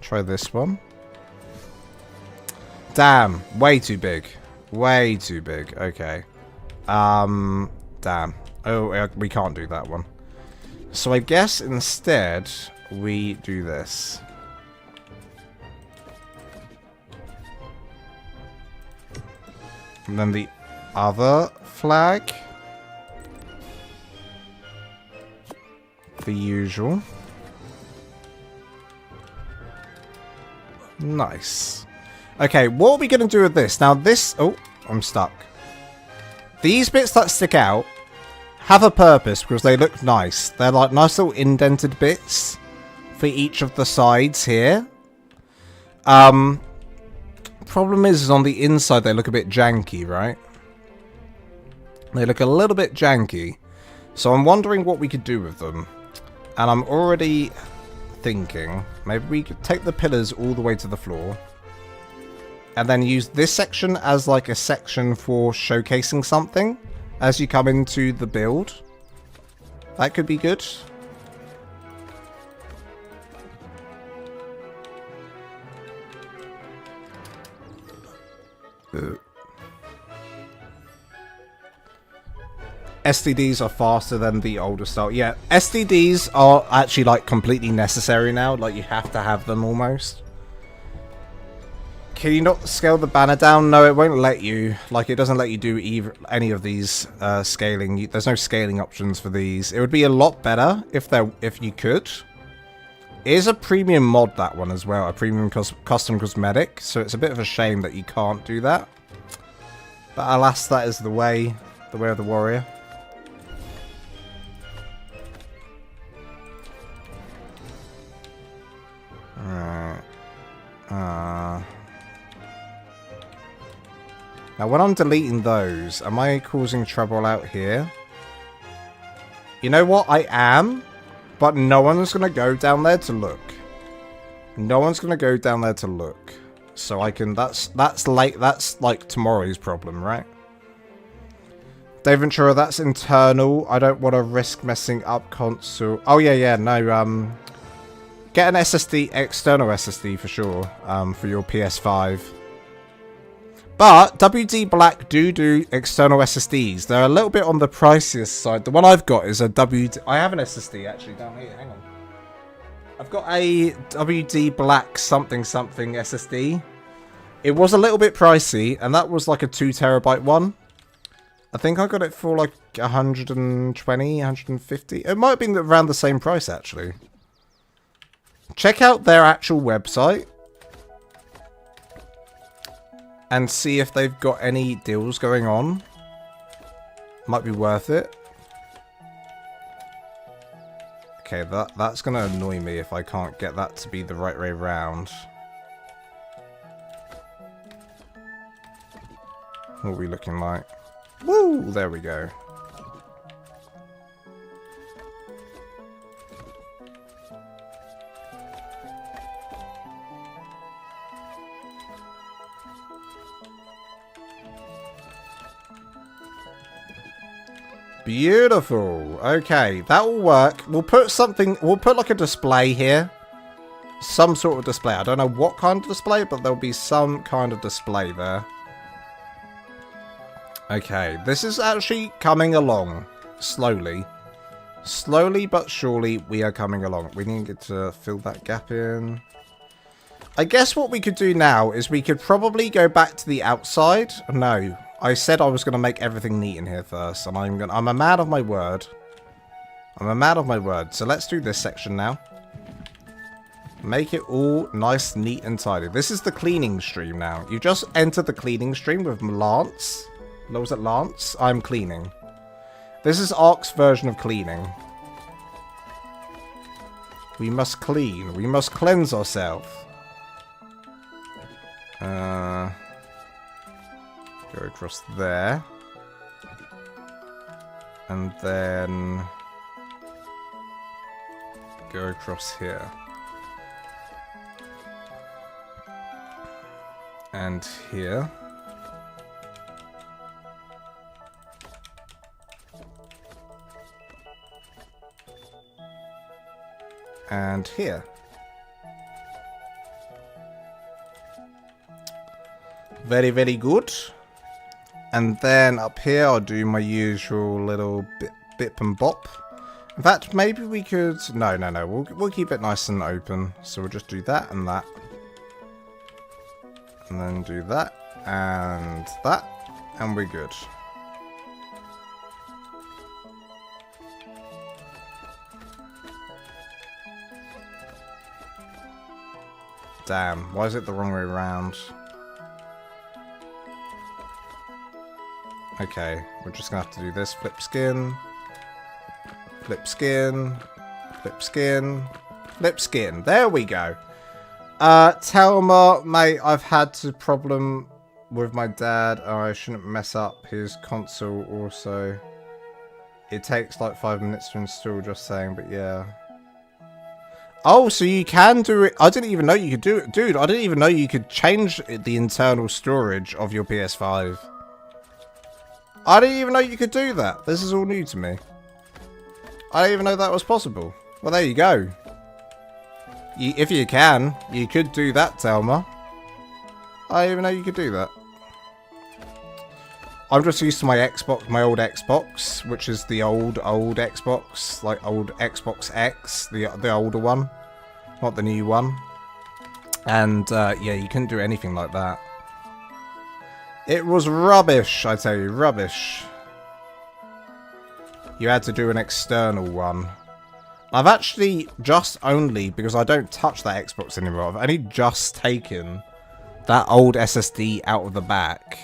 Try this one. Damn, way too big. Way too big. Okay. Damn. Oh, we can't do that one. So I guess instead we do this. And then the other flag. The usual. Nice. Okay, what are we going to do with this? Now this... Oh, I'm stuck. These bits that stick out have a purpose because they look nice. They're like nice little indented bits for each of the sides here. Problem is on the inside they look a bit janky, right? They look a little bit janky. So I'm wondering what we could do with them. And I'm already thinking maybe we could take the pillars all the way to the floor. And then use this section as like a section for showcasing something as you come into the build. That could be good. STDs are faster than the older style. Yeah, STDs are actually like completely necessary now. Like you have to have them almost. Can you not scale the banner down? No, it won't let you. Like, it doesn't let you do any of these scaling. There's no scaling options for these. It would be a lot better if you could. It is a premium mod, that one as well. A premium custom cosmetic. So it's a bit of a shame that you can't do that. But alas, that is the way of the warrior. Alright. Now, when I'm deleting those, am I causing trouble out here? You know what? I am, but no one's going to go down there to look. No one's going to go down there to look. So I can... That's like tomorrow's problem, right? Dave Ventura, that's internal. I don't want to risk messing up console. Oh, yeah, no, get an SSD, external SSD for sure, for your PS5. But WD Black do external SSDs. They're a little bit on the priciest side. The one I've got is a WD... I have an SSD actually down here. Hang on. I've got a WD Black something SSD. It was a little bit pricey, and that was like a 2 terabyte one. I think I got it for like 120, 150. It might have been around the same price actually. Check out their actual website. And see if they've got any deals going on. Might be worth it. Okay, that's going to annoy me if I can't get that to be the right way round. What are we looking like? Woo! There we go. Beautiful. Okay, that will work. We'll put something... We'll put like a display here. Some sort of display. I don't know what kind of display, but there'll be some kind of display there. Okay, this is actually coming along. Slowly. Slowly but surely we are coming along. We need to fill that gap in. I guess what we could do now is we could probably go back to the outside. No. I said I was going to make everything neat in here first, and I'm a man of my word. I'm a man of my word. So let's do this section now. Make it all nice, neat, and tidy. This is the cleaning stream now. You just entered the cleaning stream with Lance. LolsAtLance. I'm cleaning. This is ARK's version of cleaning. We must clean. We must cleanse ourselves. Go across there. And then go across here. And here. And here. Very, very good. And then up here, I'll do my usual little bip and bop. In fact, maybe we could... No. We'll keep it nice and open. So we'll just do that and that. And then do that and that. And we're good. Damn, why is it the wrong way around? Okay, we're just gonna have to do this. Flip skin. Flip skin. Flip skin. Flip skin. There we go. Telma, mate, I've had a problem with my dad. Oh, I shouldn't mess up his console also. It takes like 5 minutes to install, just saying, but yeah. Oh, so you can do it. I didn't even know you could do it. Dude, I didn't even know you could change the internal storage of your PS5. I didn't even know you could do that. This is all new to me. I didn't even know that was possible. Well, there you go. If you can, you could do that, Telma. I didn't even know you could do that. I'm just used to my Xbox, my old Xbox, which is the old Xbox, like old Xbox X, the older one, not the new one. And, yeah, you couldn't do anything like that. It was rubbish, I tell you, rubbish. You had to do an external one. I've actually just only, because I don't touch that Xbox anymore, I've only just taken that old SSD out of the back.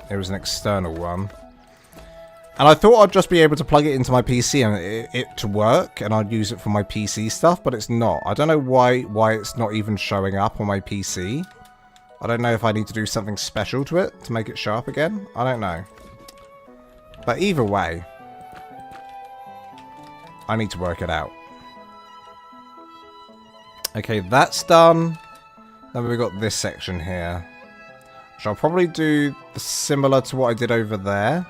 It was an external one. And I thought I'd just be able to plug it into my PC and it to work, and I'd use it for my PC stuff, but it's not. I don't know why it's not even showing up on my PC. I don't know if I need to do something special to it to make it show up again. I don't know. But either way, I need to work it out. Okay, that's done. Then we've got this section here, which I'll probably do similar to what I did over there.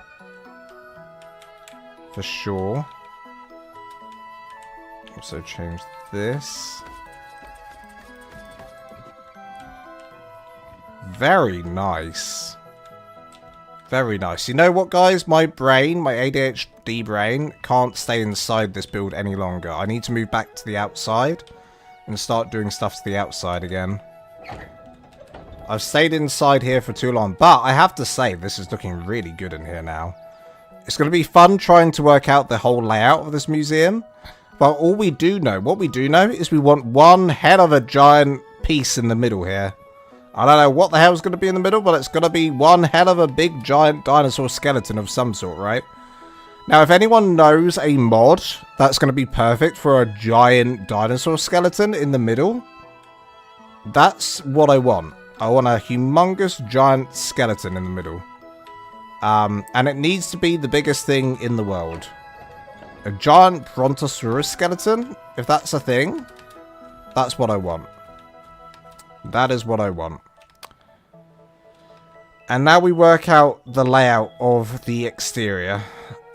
For sure. Also change this. Very nice. Very nice. You know what, guys? My brain, my ADHD brain, can't stay inside this build any longer. I need to move back to the outside and start doing stuff to the outside again. I've stayed inside here for too long, but I have to say, this is looking really good in here now. It's going to be fun trying to work out the whole layout of this museum. But all we do know, what we do know, is we want one hell of a giant piece in the middle here. I don't know what the hell's going to be in the middle, but it's going to be one hell of a big giant dinosaur skeleton of some sort, right? Now, if anyone knows a mod that's going to be perfect for a giant dinosaur skeleton in the middle, that's what I want. I want a humongous giant skeleton in the middle. And it needs to be the biggest thing in the world. A giant brontosaurus skeleton, if that's a thing, that's what I want. That is what I want. And now we work out the layout of the exterior.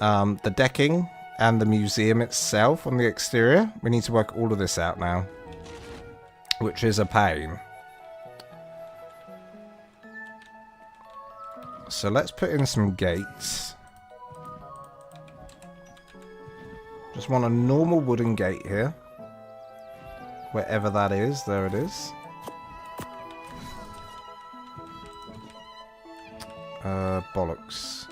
The decking and the museum itself on the exterior. We need to work all of this out now, which is a pain. So let's put in some gates. Just want a normal wooden gate here. Wherever that is, there it is. Bollocks.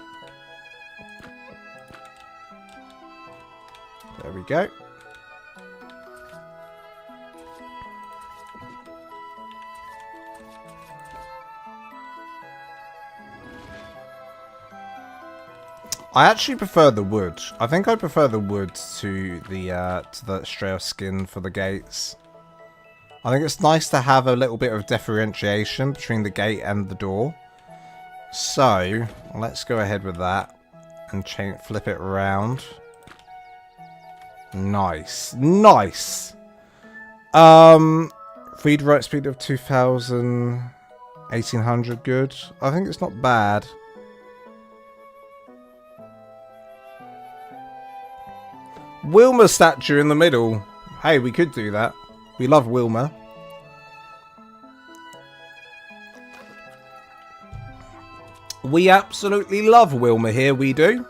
There we go. I actually prefer the wood. I think I prefer the wood to the Astraeos skin for the gates. I think it's nice to have a little bit of differentiation between the gate and the door. So let's go ahead with that and flip it around. Nice, nice. Read write speed of 2000, 1800. Good. I think it's not bad. Wilma statue in the middle. Hey, we could do that. We love Wilma. We absolutely love Wilma here, we do.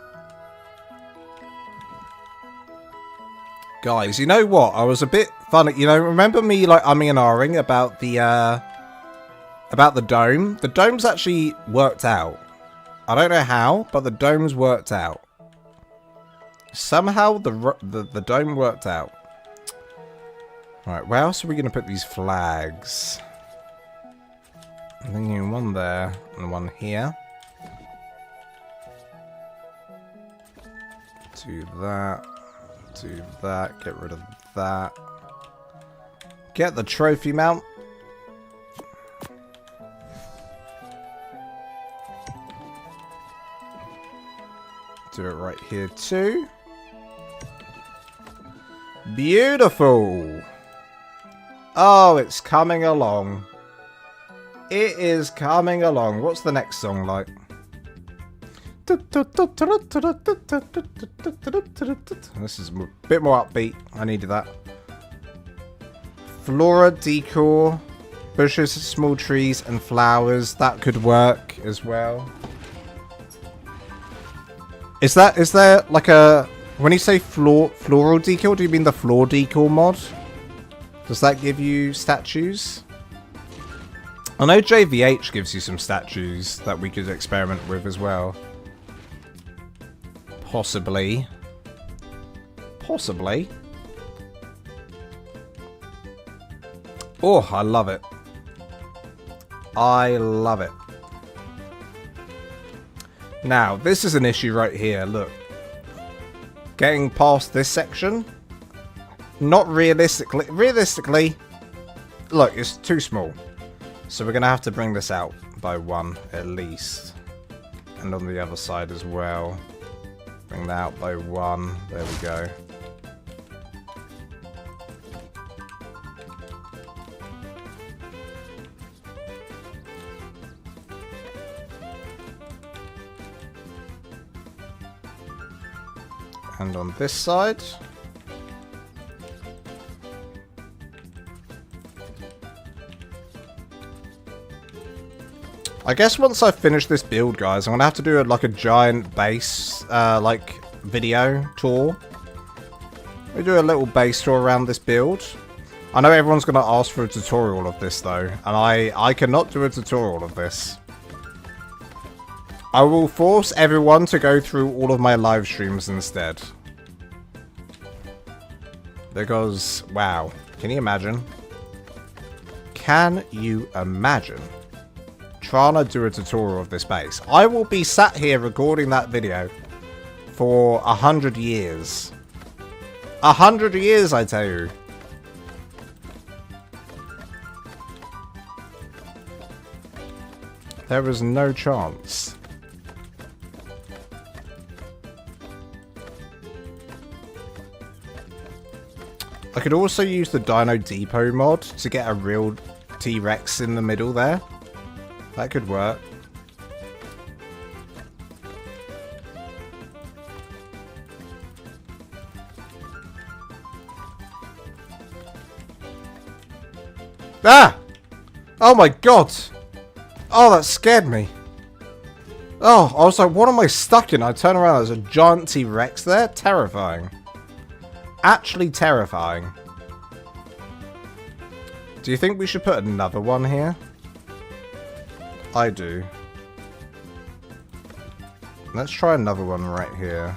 Guys, you know what? I was a bit funny. You know, remember me like umming and ahhing about the dome? The dome's actually worked out. I don't know how, but the dome's worked out. Somehow the dome worked out. Right, where else are we going to put these flags? I'm thinking one there and one here. Do that. Do that. Get rid of that. Get the trophy mount. Do it right here too. Beautiful. Oh, it's coming along. It is coming along. What's the next song like? This is a bit more upbeat. I needed that. Flora decor, bushes, small trees, and flowers. That could work as well. Is there like a... When you say floral decor, do you mean the floor decor mod? Does that give you statues? I know JVH gives you some statues that we could experiment with as well. Possibly. Possibly. Oh, I love it. I love it. Now, this is an issue right here. Look. Getting past this section. Not realistically. Realistically, look, it's too small. So we're going to have to bring this out by 1 at least. And on the other side as well. Bring that out by 1. There we go. And on this side. I guess once I finish this build, guys, I'm going to have to do like a giant base, like, video tour. We do a little base tour around this build. I know everyone's going to ask for a tutorial of this, though. And I cannot do a tutorial of this. I will force everyone to go through all of my live streams instead. Because, wow. Can you imagine? Can you imagine? Trying to do a tutorial of this base. I will be sat here recording that video for 100 years. 100 years, I tell you. There is no chance. I could also use the Dino Depot mod to get a real T-Rex in the middle there. That could work. Ah! Oh my god! Oh, that scared me. Oh, I was like, what am I stuck in? I turn around, there's a giant T-Rex there. Terrifying. Actually terrifying. Do you think we should put another one here? I do. Let's try another one right here.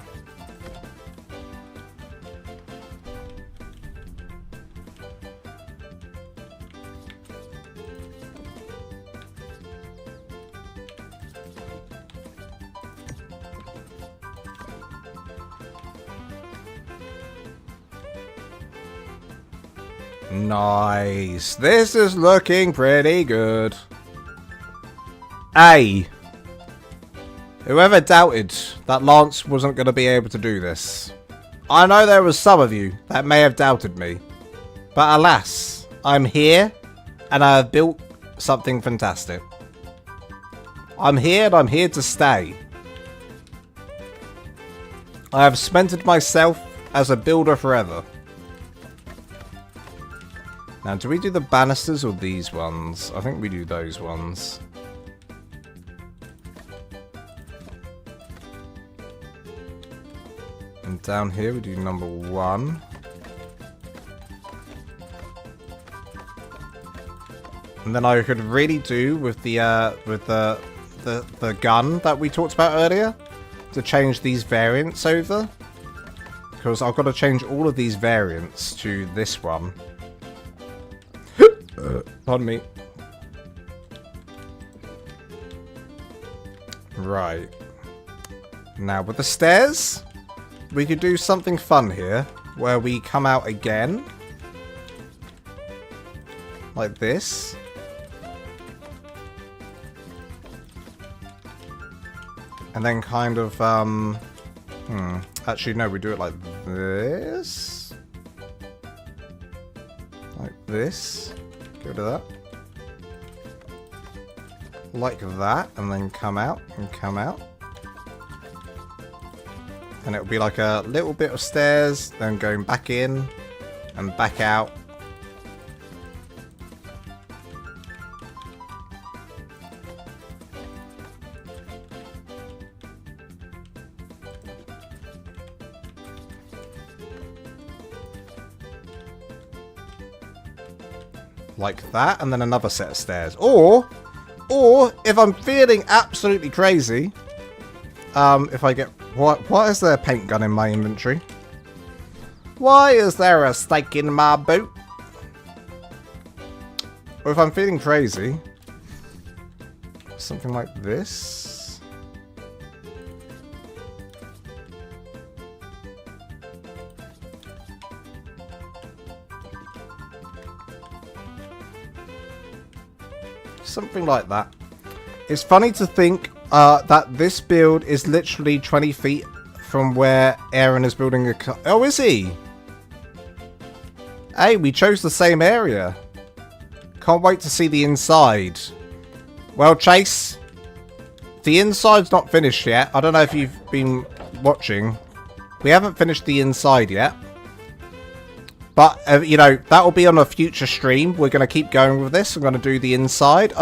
Nice. This is looking pretty good. Hey, whoever doubted that Lance wasn't going to be able to do this. I know there was some of you that may have doubted me. But alas, I'm here and I have built something fantastic. I'm here and I'm here to stay. I have cemented myself as a builder forever. Now, do we do the banisters or these ones? I think we do those ones. And down here we do number 1. And then I could really do with the gun that we talked about earlier to change these variants over. Because I've got to change all of these variants to this one. Pardon me. Right. Now with the stairs, we could do something fun here, where we come out again. Like this. And then kind of, actually no, we do it like this. Like this. Get rid of that. Like that, and then come out, and come out. And it'll be like a little bit of stairs, then going back in, and back out. Like that, and then another set of stairs. Or if I'm feeling absolutely crazy, if I get... Why is there a paint gun in my inventory? Why is there a stake in my boot? Or if I'm feeling crazy, something like this. Something like that. It's funny to think that this build is literally 20 feet from where Aaron is building a car. Oh, is he? Hey, we chose the same area. Can't wait to see the inside. Well, Chase, the inside's not finished yet. I don't know if you've been watching. We haven't finished the inside yet. But, you know, that will be on a future stream. We're going to keep going with this. I'm going to do the inside.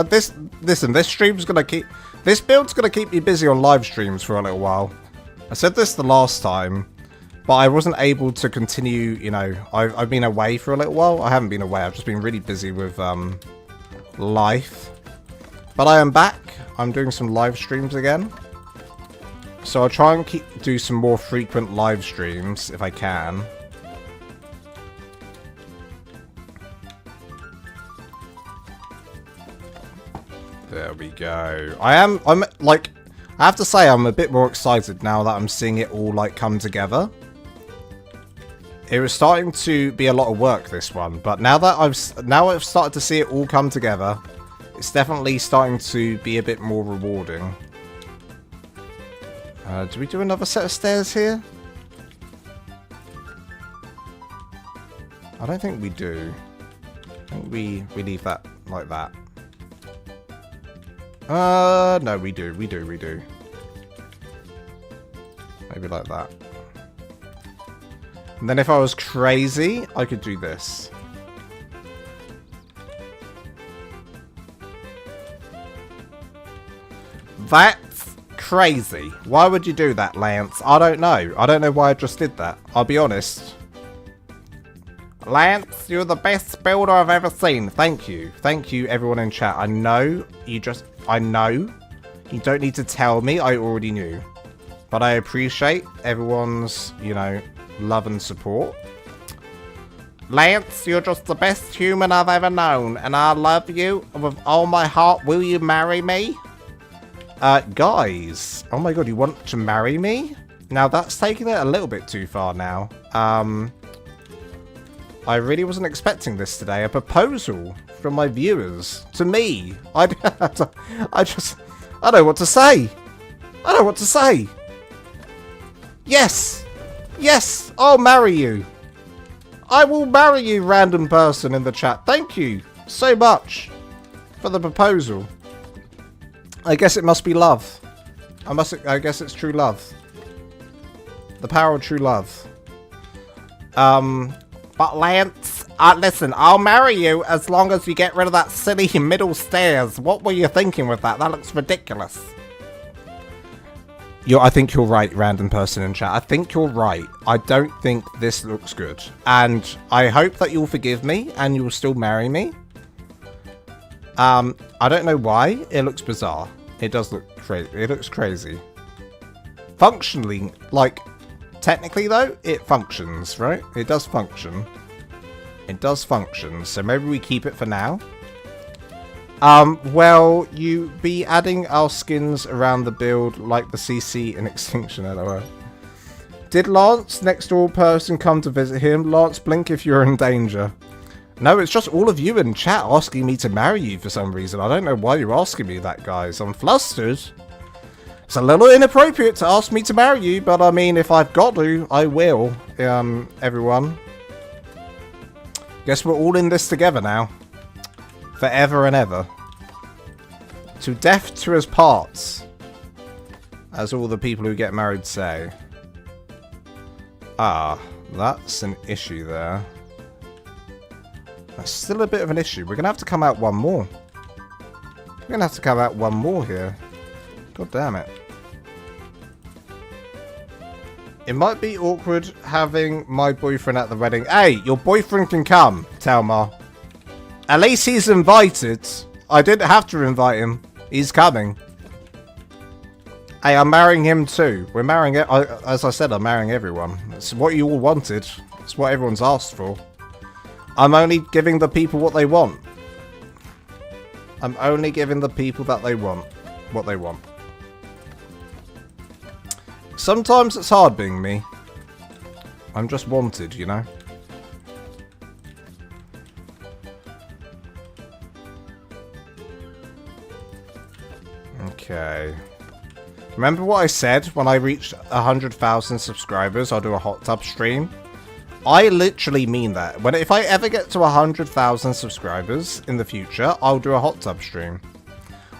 Listen, this stream's going to keep... This build's going to keep me busy on live streams for a little while. I said this the last time, but I wasn't able to continue, you know... I've been away for a little while. I haven't been away. I've just been really busy with life. But I am back. I'm doing some live streams again. So I'll try and do some more frequent live streams if I can. There we go. I'm like, I have to say I'm a bit more excited now that I'm seeing it all like come together. It was starting to be a lot of work, this one, but now that I've started to see it all come together, it's definitely starting to be a bit more rewarding. Do we do another set of stairs here? I don't think we do. I think we leave that like that. No, we do. Maybe like that. And then if I was crazy, I could do this. That's crazy. Why would you do that, Lance? I don't know. I don't know why I just did that. I'll be honest. Lance, you're the best builder I've ever seen. Thank you. Thank you, everyone in chat. I know you don't need to tell me. I already knew. But I appreciate everyone's, you know, love and support. Lance, you're just the best human I've ever known. And I love you with all my heart. Will you marry me? Guys. Oh my god, you want to marry me? Now, that's taking it a little bit too far now. I really wasn't expecting this today. A proposal from my viewers to me. I don't know what to say. I don't know what to say. Yes. Yes. I'll marry you. I will marry you, random person in the chat. Thank you so much for the proposal. I guess it must be love. I guess it's true love. The power of true love. But Lance, listen, I'll marry you as long as you get rid of that silly middle stairs. What were you thinking with that? That looks ridiculous. I think you're right, random person in chat. I think you're right. I don't think this looks good. And I hope that you'll forgive me and you'll still marry me. I don't know why. It looks bizarre. It does look crazy. It looks crazy. Functionally, like... Technically, though, it functions, right? It does function. It does function, so maybe we keep it for now. Will you be adding our skins around the build like the CC in Extinction, LOL? Did Lance, next door person, come to visit him? Lance, blink if you're in danger. No, it's just all of you in chat asking me to marry you for some reason. I don't know why you're asking me that, guys. I'm flustered. It's a little inappropriate to ask me to marry you, but I mean, if I've got to, I will, everyone. Guess we're all in this together now. Forever and ever. To death to us parts. As all the people who get married say. Ah, that's an issue there. That's still a bit of an issue. We're going to have to come out one more. We're going to have to come out one more here. God damn it. It might be awkward having my boyfriend at the wedding. Hey, your boyfriend can come, Telma. At least he's invited. I didn't have to invite him. He's coming. Hey, I'm marrying him too. We're marrying it. As I said, I'm marrying everyone. It's what you all wanted. It's what everyone's asked for. I'm only giving the people what they want. I'm only giving the people that they want what they want. Sometimes it's hard being me. I'm just wanted, you know? Okay. Remember what I said when I reached 100,000 subscribers, I'll do a hot tub stream? I literally mean that. If I ever get to 100,000 subscribers in the future, I'll do a hot tub stream.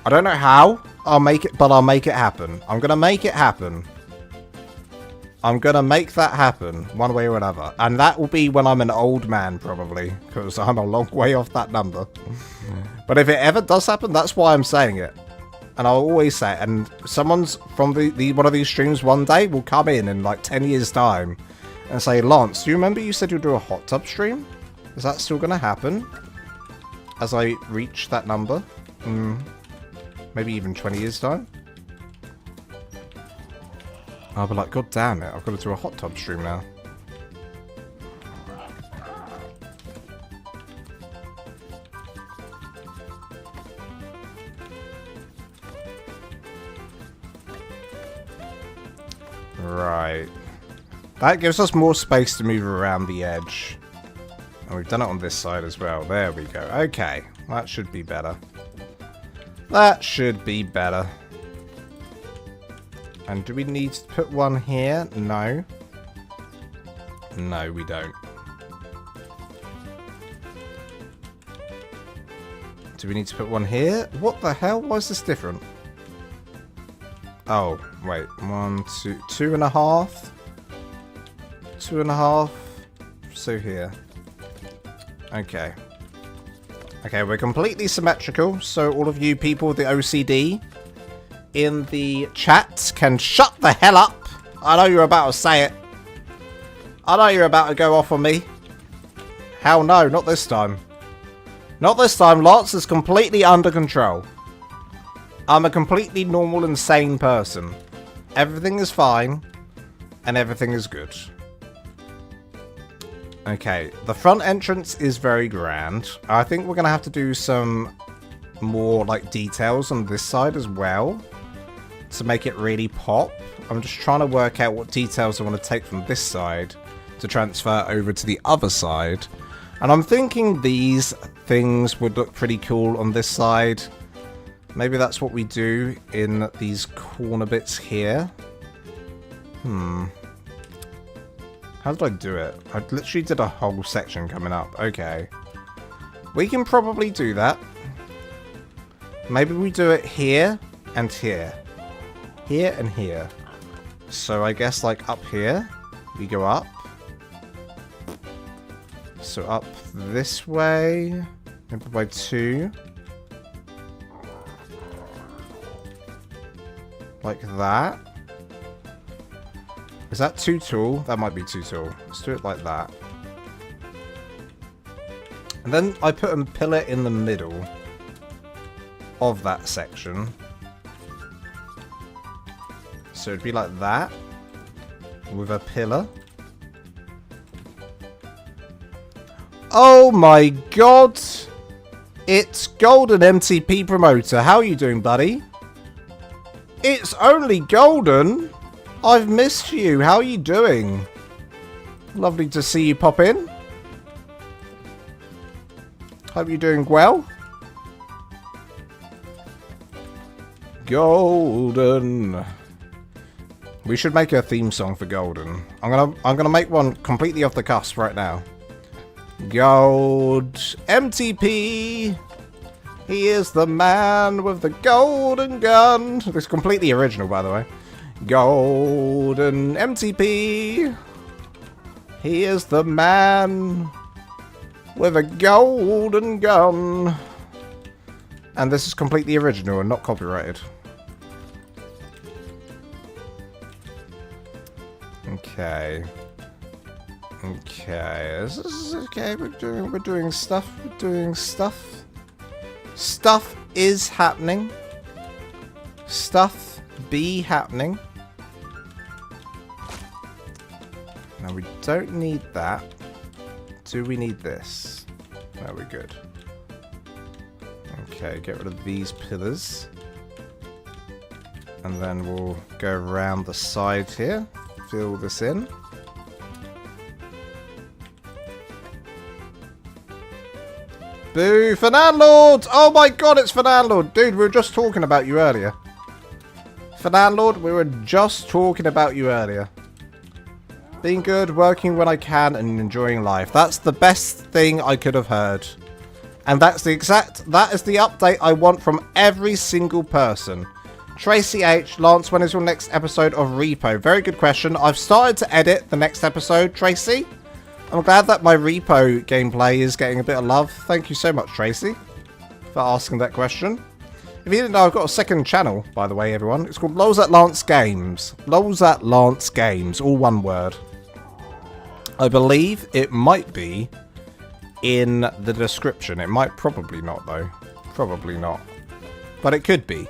I don't know how I'll make it, but I'll make it happen. I'm gonna make it happen. I'm gonna make that happen one way or another. And that will be when I'm an old man, probably. Because I'm a long way off that number. But if it ever does happen, that's why I'm saying it. And I'll always say it. And someone's from one of these streams one day will come in like 10 years' time and say, Lance, do you remember you said you'd do a hot tub stream? Is that still gonna happen? As I reach that number? Maybe even 20 years' time? I'll be like, God damn it, I've got to do a hot tub stream now. Right. That gives us more space to move around the edge. And we've done it on this side as well. There we go. Okay. That should be better. That should be better. And do we need to put one here? No. No, we don't. Do we need to put one here? What the hell? Why is this different? Oh, wait. 1, 2, 2.5. 2.5. So here. Okay. Okay, we're completely symmetrical, so all of you people with the OCD in the chat can shut the hell up. I know you're about to say it. I know you're about to go off on me. Hell no, not this time. Not this time. Lance is completely under control. I'm a completely normal and sane person. Everything is fine, and everything is good. Okay, the front entrance is very grand. I think we're going to have to do some more like details on this side as well to make it really pop. I'm just trying to work out what details I want to take from this side to transfer over to the other side. And I'm thinking these things would look pretty cool on this side. Maybe that's what we do in these corner bits here. How did I do it? I literally did a whole section coming up. Okay. We can probably do that. Maybe we do it here and here. Here and here. So I guess like up here, we go up. So up this way, maybe by 2. Like that. Is that too tall? That might be too tall. Let's do it like that. And then I put a pillar in the middle of that section. So it'd be like that. With a pillar. Oh my god! It's Golden MTP Promoter. How are you doing, buddy? It's only Golden! I've missed you. How are you doing? Lovely to see you pop in. Hope you're doing well. Golden. We should make a theme song for Golden. I'm gonna make one completely off the cusp right now. Gold MTP. He is the man with the golden gun. This is completely original, by the way. Golden MTP. He is the man with a golden gun. And this is completely original and not copyrighted. Okay. Okay. This is is okay. We're doing stuff. We're doing stuff. Stuff is happening. Stuff be happening. Now we don't need that. Do we need this? No, we're good. Okay, get rid of these pillars. And then we'll go around the side here. Fill this in. Boo! Fernandlord! Oh my god, it's Fernandlord! Dude, we were just talking about you earlier. Fernandlord, we were just talking about you earlier. Being good, working when I can, and enjoying life. That's the best thing I could have heard. And that is the update I want from every single person. Tracy H. Lance, when is your next episode of Repo? Very good question. I've started to edit the next episode, Tracy. I'm glad that my Repo gameplay is getting a bit of love. Thank you so much, Tracy, for asking that question. If you didn't know, I've got a second channel, by the way, everyone. It's called LolsAtLance Games. LolsAtLance Games, all one word. I believe it might be in the description. It might probably not, though. Probably not. But it could be.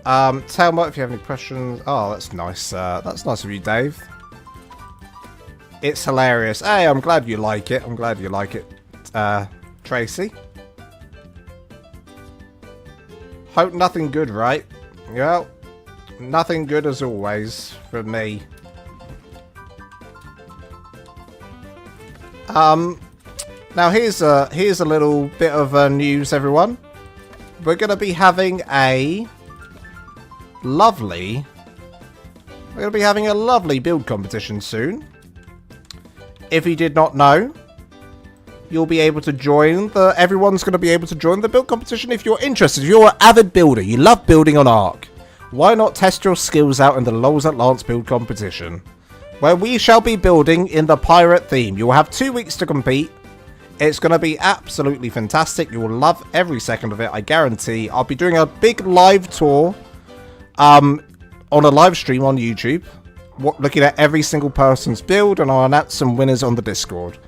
Tell me if you have any questions. Oh, that's nice. That's nice of you, Dave. It's hilarious. Hey, I'm glad you like it. I'm glad you like it, Tracy. Hope nothing good, right? Well, nothing good as always from me. Now here's a little bit of news, everyone. We're going to be having a lovely build competition soon. If you did not know, you'll be able to join everyone's going to be able to join the build competition if you're interested. If you're an avid builder, you love building on ARK, why not test your skills out in the LolsAtLance build competition, where we shall be building in the pirate theme. You'll have 2 weeks to compete. It's going to be absolutely fantastic. You will love every second of it, I guarantee. I'll be doing a big live tour on a live stream on YouTube, looking at every single person's build, and I'll announce some winners on the Discord.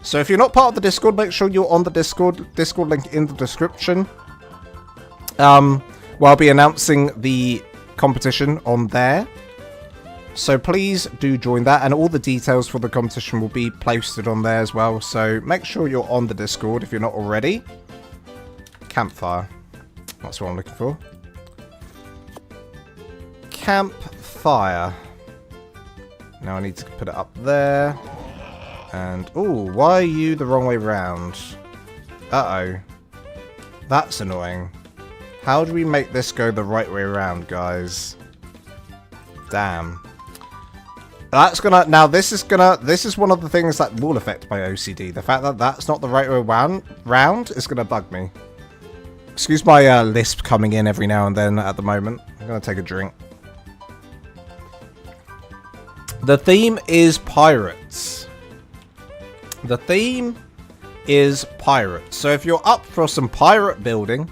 So if you're not part of the Discord, make sure you're on the Discord link in the description. Well, I'll be announcing the competition on there. So please do join that, and all the details for the competition will be posted on there as well. So make sure you're on the Discord if you're not already. Campfire. That's what I'm looking for. Campfire. Now I need to put it up there. And, ooh, why are you the wrong way round? Uh-oh. That's annoying. How do we make this go the right way around, guys? Damn. That's gonna, now this is one of the things that will affect my OCD. The fact that that's not the right way round is gonna bug me. Excuse my lisp coming in every now and then at the moment. I'm gonna take a drink. The theme is pirates. The theme is pirates. So if you're up for some pirate building,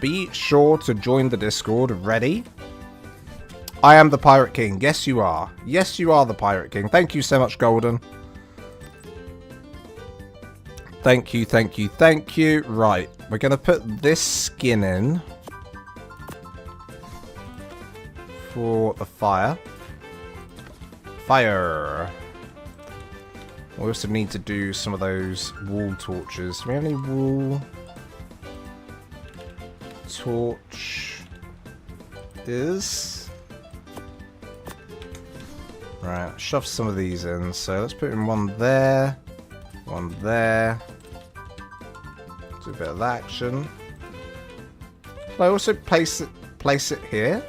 be sure to join the Discord. Ready? I am the Pirate King. Yes, you are. Yes, you are the Pirate King. Thank you so much, Golden. Thank you, thank you, thank you. Right, we're going to put this skin in for the fire. Fire. We also need to do some of those wall torches. Do we have any wall torches? Right, shove some of these in. So let's put in one there, one there. Do a bit of action. Can I also place it here?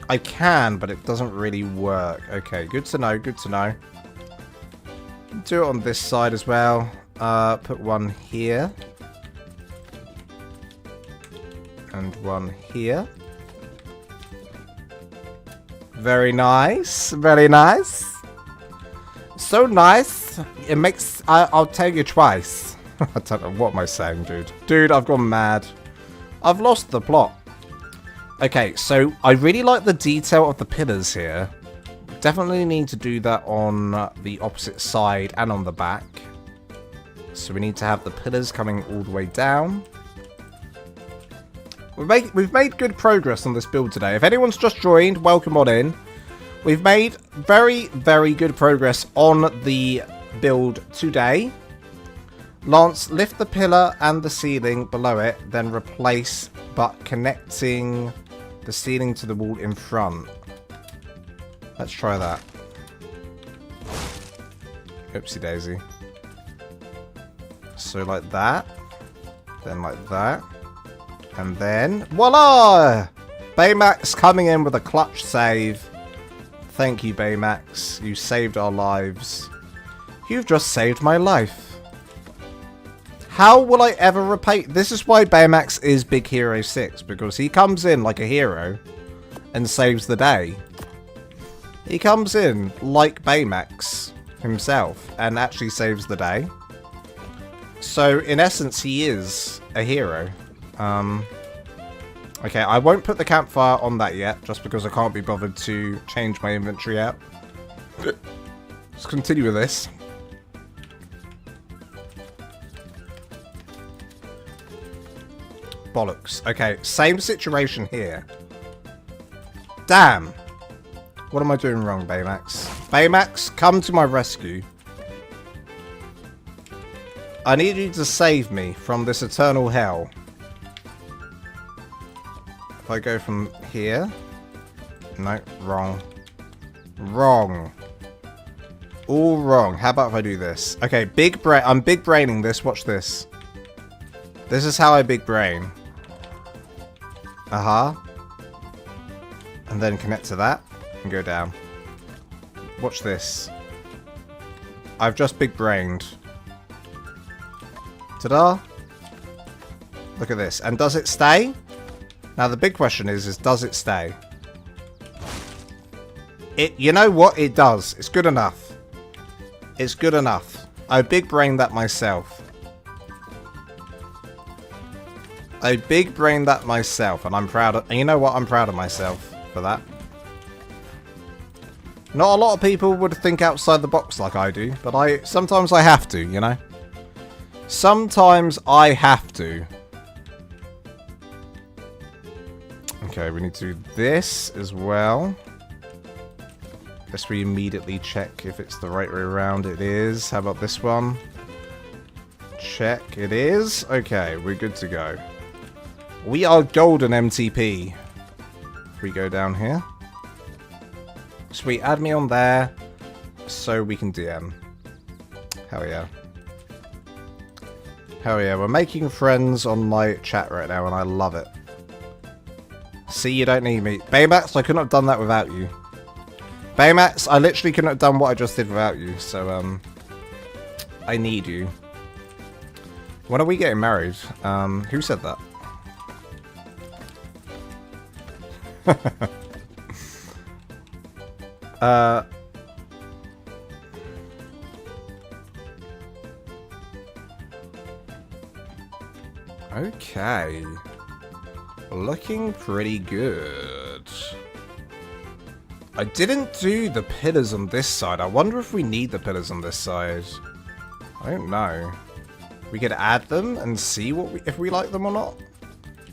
I can, but it doesn't really work. Okay, good to know, good to know. Do it on this side as well. Put one here. And one here. Very nice. Very nice. So nice. It makes... I'll tell you twice. I don't know. What am I saying, dude? Dude, I've gone mad. I've lost the plot. Okay, so I really like the detail of the pillars here. Definitely need to do that on the opposite side and on the back. So we need to have the pillars coming all the way down. We've made good progress on this build today. If anyone's just joined, welcome on in. We've made very, very good progress on the build today. Lance, lift the pillar and the ceiling below it, then replace, but connecting the ceiling to the wall in front. Let's try that. Oopsie daisy. So like that, then like that, and then voila! Baymax coming in with a clutch save. Thank you, Baymax. You saved our lives. You've just saved my life. How will I ever repay? This is why Baymax is Big Hero 6, because he comes in like a hero and saves the day. He comes in like Baymax himself and actually saves the day. So, in essence, he is a hero. Okay, I won't put the campfire on that yet, just because I can't be bothered to change my inventory out. Let's continue with this. Bollocks. Okay, same situation here. Damn. What am I doing wrong, Baymax? Baymax, come to my rescue. I need you to save me from this eternal hell. If I go from here... No, wrong. Wrong. All wrong. How about if I do this? Okay, I'm big braining this. Watch this. This is how I big brain. And then connect to that and go down. Watch this. I've just big brained. Ta-da! Look at this. And does it stay? Now the big question is does it stay? You know what? It does. It's good enough. It's good enough. I big brained that myself. I big brained that myself, and I'm proud of... And you know what? I'm proud of myself for that. Not a lot of people would think outside the box like I do, but sometimes I have to, you know? Sometimes I have to. Okay, we need to do this as well. Let's immediately check if it's the right way around. It is. How about this one? Check. It is. Okay, we're good to go. We are golden, MTP. If we go down here. Sweet, add me on there so we can DM. Hell yeah. Hell yeah, we're making friends on my chat right now and I love it. See, you don't need me. Baymax, I couldn't have done that without you. Baymax, I literally couldn't have done what I just did without you, so I need you. When are we getting married? Who said that? Okay. Looking pretty good. I didn't do the pillars on this side. I wonder if we need the pillars on this side. I don't know. We could add them and see if we like them or not.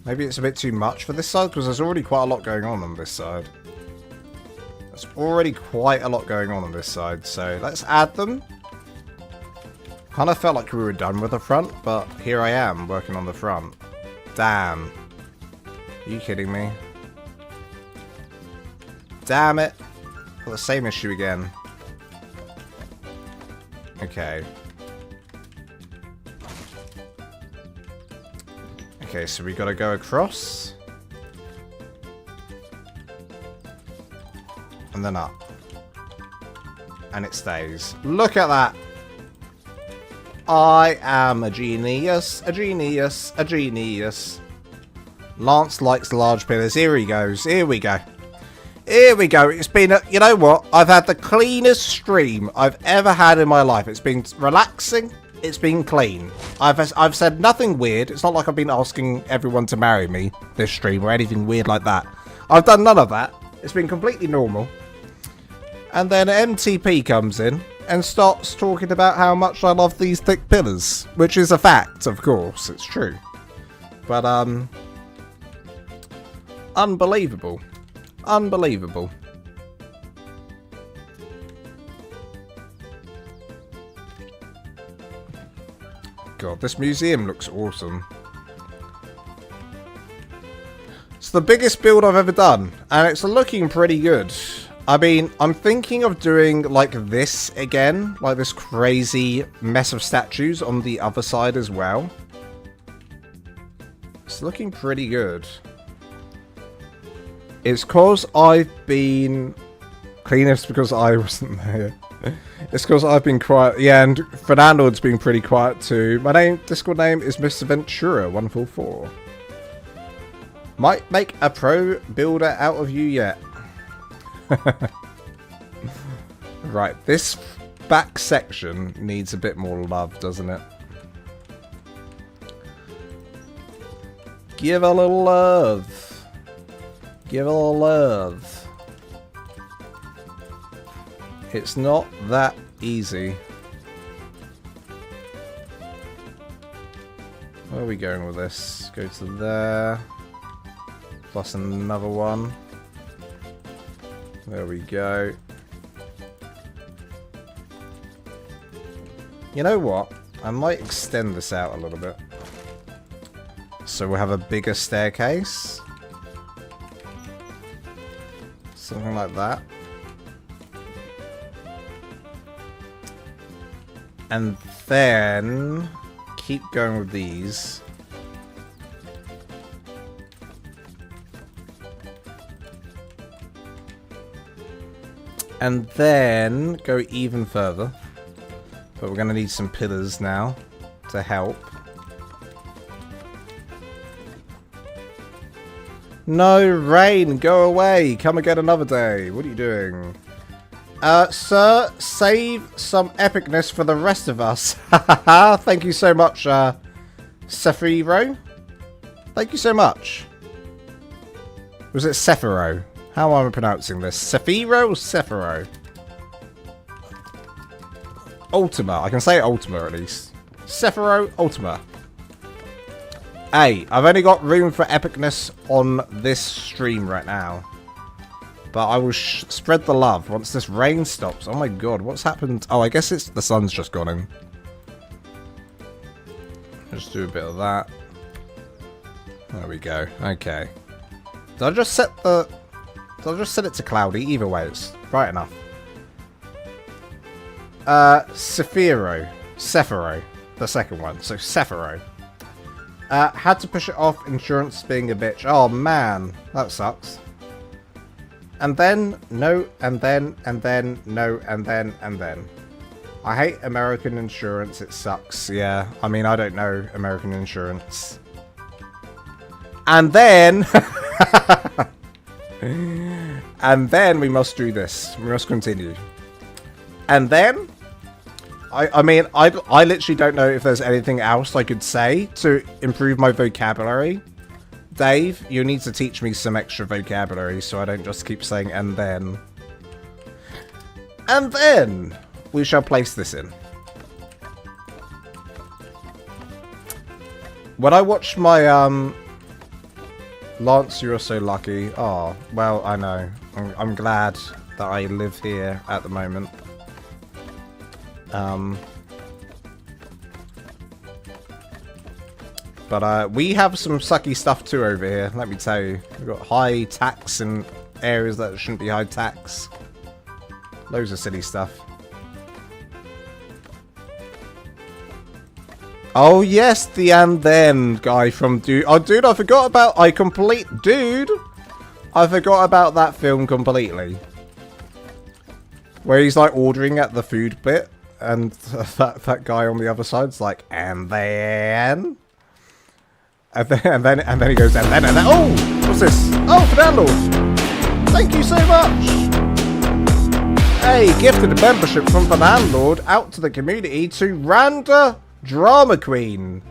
Maybe it's a bit too much for this side, because there's already quite a lot going on this side. There's already quite a lot going on this side, so let's add them. Kind of felt like we were done with the front, but here I am, working on the front. Damn. Are you kidding me? Damn it. Got the same issue again. Okay. Okay, so we gotta go across. And then up. And it stays. Look at that! I am a genius, a genius, a genius. Lance likes large pillars. Here he goes. Here we go. Here we go. It's been, you know what? I've had the cleanest stream I've ever had in my life. It's been relaxing. It's been clean. I've said nothing weird. It's not like I've been asking everyone to marry me this stream or anything weird like that. I've done none of that. It's been completely normal. And then MTP comes in and starts talking about how much I love these thick pillars. Which is a fact, of course. It's true. But, unbelievable. Unbelievable. God, this museum looks awesome. It's the biggest build I've ever done, and it's looking pretty good. I mean, I'm thinking of doing like this again, like this crazy mess of statues on the other side as well. It's looking pretty good. It's because I've been cleaning. It's because I wasn't there. It's because I've been quiet. Yeah, and Fernando's been pretty quiet too. My Discord name is Mr. Ventura 144. Might make a pro builder out of you yet. Right, this back section needs a bit more love, doesn't it? Give a little love. Give a little love. It's not that easy. Where are we going with this? Go to there. Plus another one. There we go. You know what? I might extend this out a little bit. So we'll have a bigger staircase. Something like that. And then keep going with these. And then go even further. But we're going to need some pillars now to help. No, rain, go away. Come again another day. What are you doing? Sir, save some epicness for the rest of us. Thank you so much, Sephiro. Thank you so much. Was it Sephiro? How am I pronouncing this? Sephiro or Sephiro? Ultima. I can say Ultima at least. Sephiro Ultima. Hey, I've only got room for epicness on this stream right now. But I will spread the love once this rain stops. Oh my god, what's happened? Oh, I guess it's the sun's just gone in. Just do a bit of that. There we go. Okay. Did I just set it to cloudy? Either way, it's bright enough. Sephiro. The second one. So Sephiro. Had to push it off, insurance being a bitch. Oh man, that sucks. And then, no, and then, no, and then. I hate American insurance, it sucks. Yeah, I mean, I don't know American insurance. And then... and then we must do this. We must continue. And then... I mean, I literally don't know if there's anything else I could say to improve my vocabulary. Dave, you need to teach me some extra vocabulary so I don't just keep saying and then. And then we shall place this in. When I watched my Lance, you're so lucky. Oh, well, I know. I'm glad that I live here at the moment. But we have some sucky stuff too over here, let me tell you. We've got high tax in areas that shouldn't be high tax. Loads of silly stuff. Oh yes, the and then guy from Dude. Oh dude, I forgot about I forgot about that film completely. Where he's like ordering at the food bit and that guy on the other side's like, and then and then he goes, and then, oh, what's this? Oh, for download. Thank you so much. Hey, gifted membership from the landlord out to the community to Randa Drama Queen.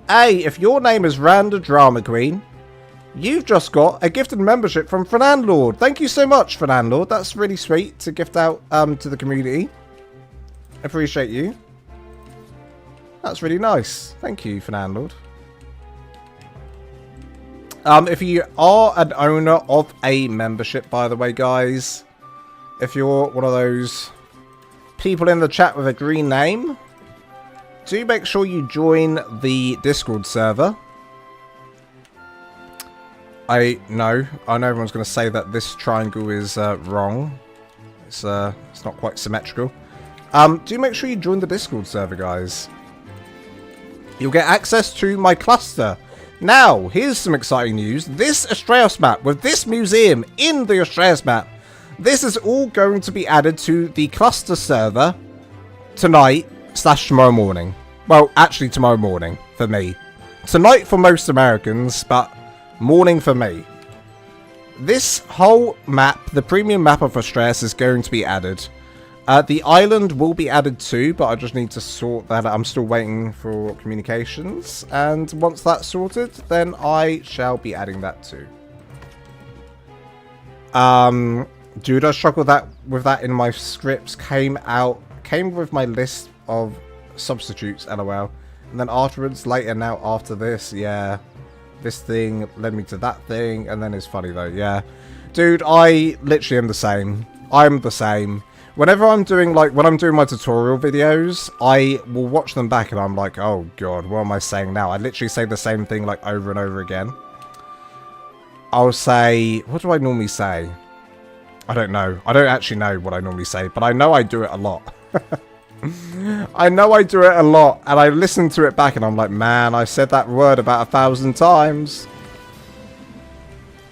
Hey, if your name is Randa Drama Queen, You've just got a gifted membership from Fernandlord. Thank you so much, Fernandlord. That's really sweet to gift out to the community. Appreciate you. That's really nice. Thank you, Fernandlord. If you are an owner of a membership, by the way, guys, if you're one of those people in the chat with a green name, do make sure you join the Discord server. I know everyone's going to say that this triangle is wrong. It's not quite symmetrical. Do make sure you join the Discord server, guys. You'll get access to my cluster. Now, here's some exciting news. This Astraeos map, with this museum in the Astraeos map, this is all going to be added to the cluster server tonight / tomorrow morning. Well, actually tomorrow morning for me. Tonight for most Americans, but morning for me. This whole map, the premium map of Astraeos, is going to be added. The island will be added too, but I just need to sort that out. I'm still waiting for communications, and once that's sorted, then I shall be adding that too. Dude, I struggled with that in my scripts. Came with my list of substitutes, lol. And then afterwards, later now after this, yeah. This thing led me to that thing, and then it's funny though, yeah. Dude, I literally am the same. I'm the same. Whenever I'm doing, like, when I'm doing my tutorial videos, I will watch them back and I'm like, oh god, what am I saying now? I literally say the same thing, like, over and over again. I'll say, what do I normally say? I don't know. I don't actually know what I normally say, but I know I do it a lot. I know I do it a lot, and I listen to it back and I'm like, man, I said that word about 1,000 times.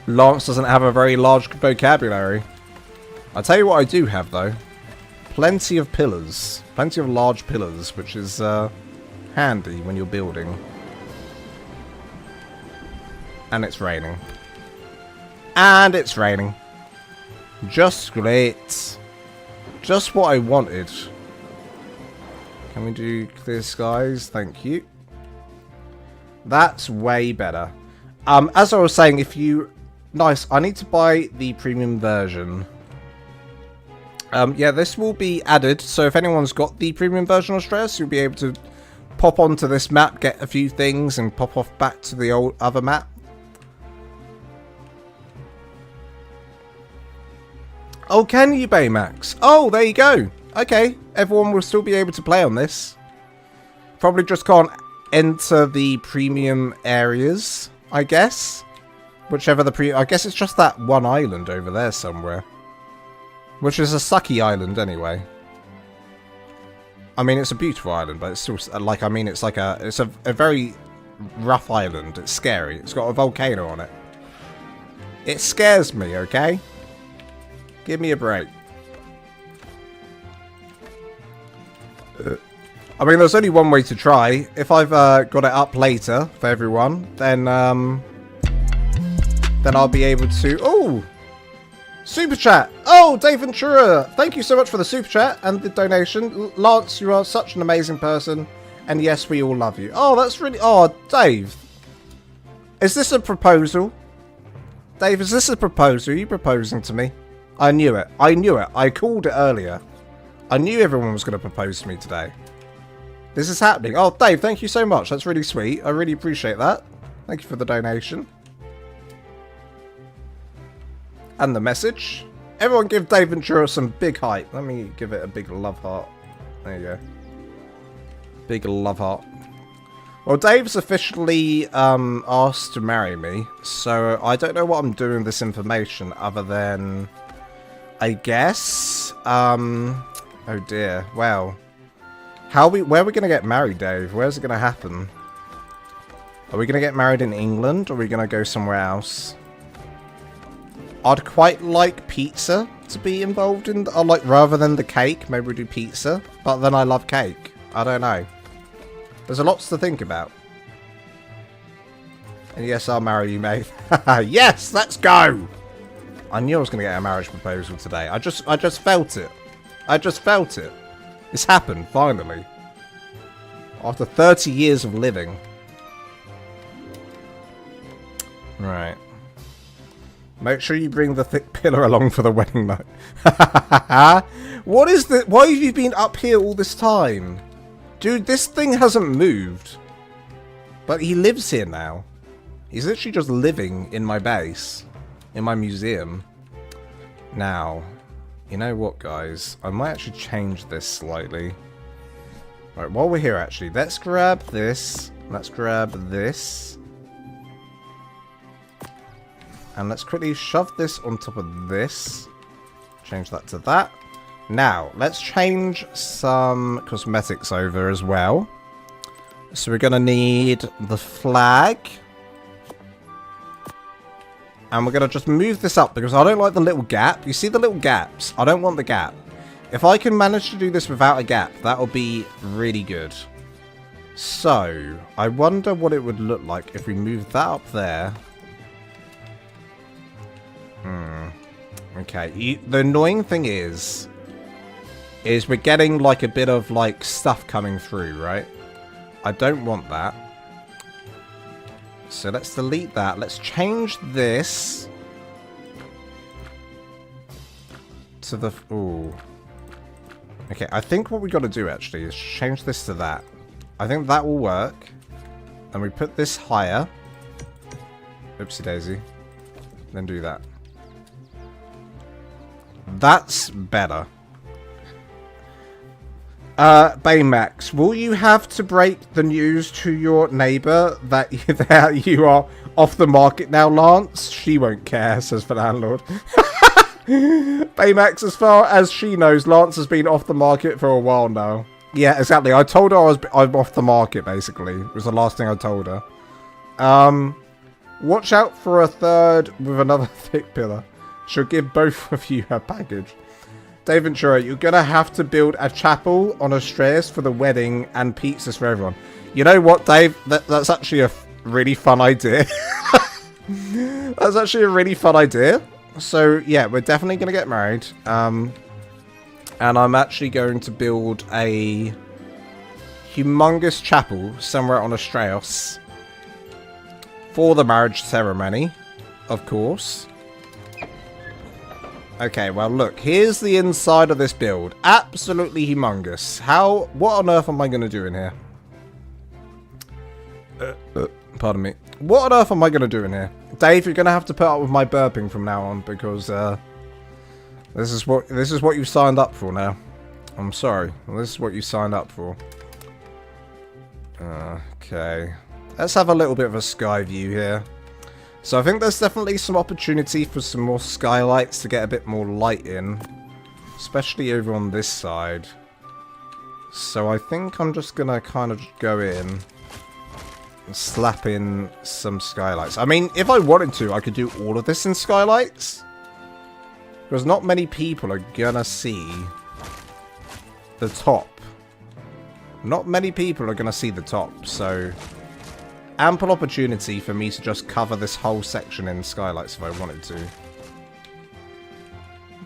Lance doesn't have a very large vocabulary. I'll tell you what I do have, though. Plenty of pillars. Plenty of large pillars, which is handy when you're building. And it's raining. And it's raining. Just great. Just what I wanted. Can we do clear skies? Thank you. That's way better. As I was saying, if you... Nice. I need to buy the premium version. Yeah, this will be added, so if anyone's got the premium version of Astraeos, you'll be able to pop onto this map, get a few things, and pop off back to the old other map. Oh, can you, Baymax? Oh, there you go. Okay, everyone will still be able to play on this. Probably just can't enter the premium areas, I guess. Whichever the I guess it's just that one island over there somewhere. Which is a sucky island, anyway. I mean, it's a beautiful island, but it's still, like, I mean, it's like it's a very rough island. It's scary. It's got a volcano on it. It scares me, okay? Give me a break. I mean, there's only one way to try. If I've got it up later for everyone, then I'll be able to... Oh! Super chat! Oh, Dave Ventura! Thank you so much for the super chat and the donation. Lance, you are such an amazing person. And yes, we all love you. Oh, that's really... Oh, Dave. Is this a proposal? Dave, is this a proposal? Are you proposing to me? I knew it. I knew it. I called it earlier. I knew everyone was going to propose to me today. This is happening. Oh, Dave, thank you so much. That's really sweet. I really appreciate that. Thank you for the donation. And the message. Everyone give Dave Ventura some big hype. Let me give it a big love heart. There you go. Big love heart. Well, Dave's officially asked to marry me. So I don't know what I'm doing with this information other than... I guess... oh dear. Well... Where are we going to get married, Dave? Where's it going to happen? Are we going to get married in England, or are we going to go somewhere else? I'd quite like pizza to be involved in, like, rather than the cake. Maybe we do pizza. But then I love cake. I don't know. There's lots to think about. And yes, I'll marry you, mate. Yes, let's go! I knew I was going to get a marriage proposal today. I just felt it. I just felt it. It's happened, finally. After 30 years of living. Right. Make sure you bring the thick pillar along for the wedding night. What is the... Why have you been up here all this time? Dude, this thing hasn't moved. But he lives here now. He's literally just living in my base. In my museum. Now, you know what, guys? I might actually change this slightly. Right, while we're here, actually, let's grab this. Let's grab this. And let's quickly shove this on top of this. Change that to that. Now, let's change some cosmetics over as well. So we're going to need the flag. And we're going to just move this up because I don't like the little gap. You see the little gaps? I don't want the gap. If I can manage to do this without a gap, that'll be really good. So, I wonder what it would look like if we move that up there. Okay, the annoying thing is we're getting like a bit of like stuff coming through, right? I don't want that. So let's delete that. Let's change this to the... Ooh. Okay, I think what we got to do actually is change this to that. I think that will work. And we put this higher. Oopsie daisy. Then do that. That's better. Baymax, will you have to break the news to your neighbour that you are off the market now, Lance? She won't care, says the landlord. Baymax, as far as she knows, Lance has been off the market for a while now. Yeah, exactly. I told her I'm off the market, basically. It was the last thing I told her. Watch out for a third with another thick pillar. She'll give both of you her package. Dave Ventura, you're going to have to build a chapel on Astraeos for the wedding and pizzas for everyone. You know what, Dave? That's actually a really fun idea. That's actually a really fun idea. So, yeah, we're definitely going to get married. And I'm actually going to build a humongous chapel somewhere on Astraeos for the marriage ceremony, of course. Okay, well, look, here's the inside of this build. Absolutely humongous. What on earth am I going to do in here? Pardon me. What on earth am I going to do in here? Dave, you're going to have to put up with my burping from now on because this is what you signed up for now. I'm sorry. This is what you signed up for. Okay. Let's have a little bit of a sky view here. So I think there's definitely some opportunity for some more skylights to get a bit more light in. Especially over on this side. So I think I'm just going to kind of go in and slap in some skylights. I mean, if I wanted to, I could do all of this in skylights. Because not many people are going to see the top. Not many people are going to see the top, so... ample opportunity for me to just cover this whole section in skylights if I wanted to.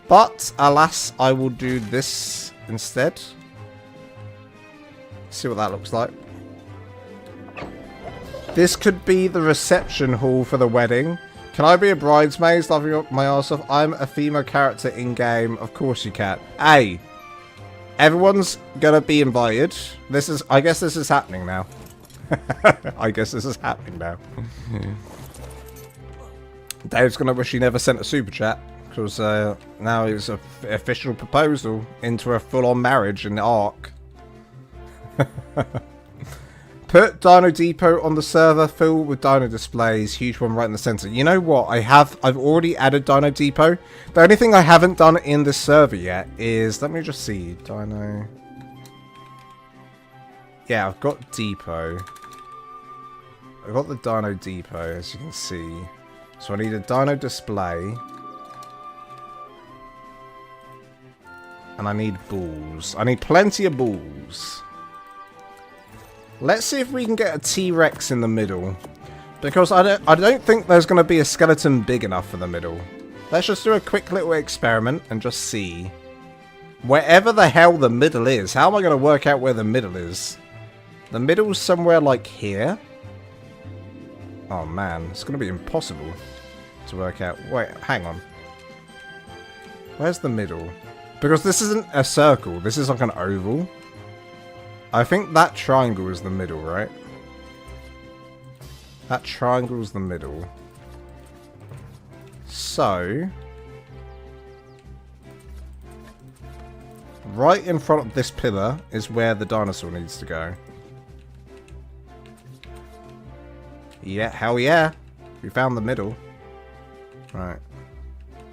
But, alas, I will do this instead. See what that looks like. This could be the reception hall for the wedding. Can I be a bridesmaid? Loving my arse off. I'm a female character in-game. Of course you can. Hey, everyone's gonna be invited. I guess this is happening now. I guess this is happening now. Dave's gonna wish he never sent a super chat because now it's an official proposal into a full-on marriage in the ARK. Put Dino Depot on the server filled with Dino displays. Huge one right in the center. You know what? I've already added Dino Depot. The only thing I haven't done in this server yet is, let me just see, Dino. Yeah, I've got Depot. I've got the Dino Depot, as you can see. So I need a Dino display. And I need balls. I need plenty of balls. Let's see if we can get a T-Rex in the middle. Because I don't think there's going to be a skeleton big enough for the middle. Let's just do a quick little experiment and just see. Wherever the hell the middle is. How am I going to work out where the middle is? The middle's somewhere like here. Oh man, it's going to be impossible. to work out. Wait, hang on. Where's the middle? Because this isn't a circle. This is like an oval. I think that triangle is the middle, right? That triangle is the middle. So... right in front of this pillar is where the dinosaur needs to go. Yeah, hell yeah. We found the middle. Right.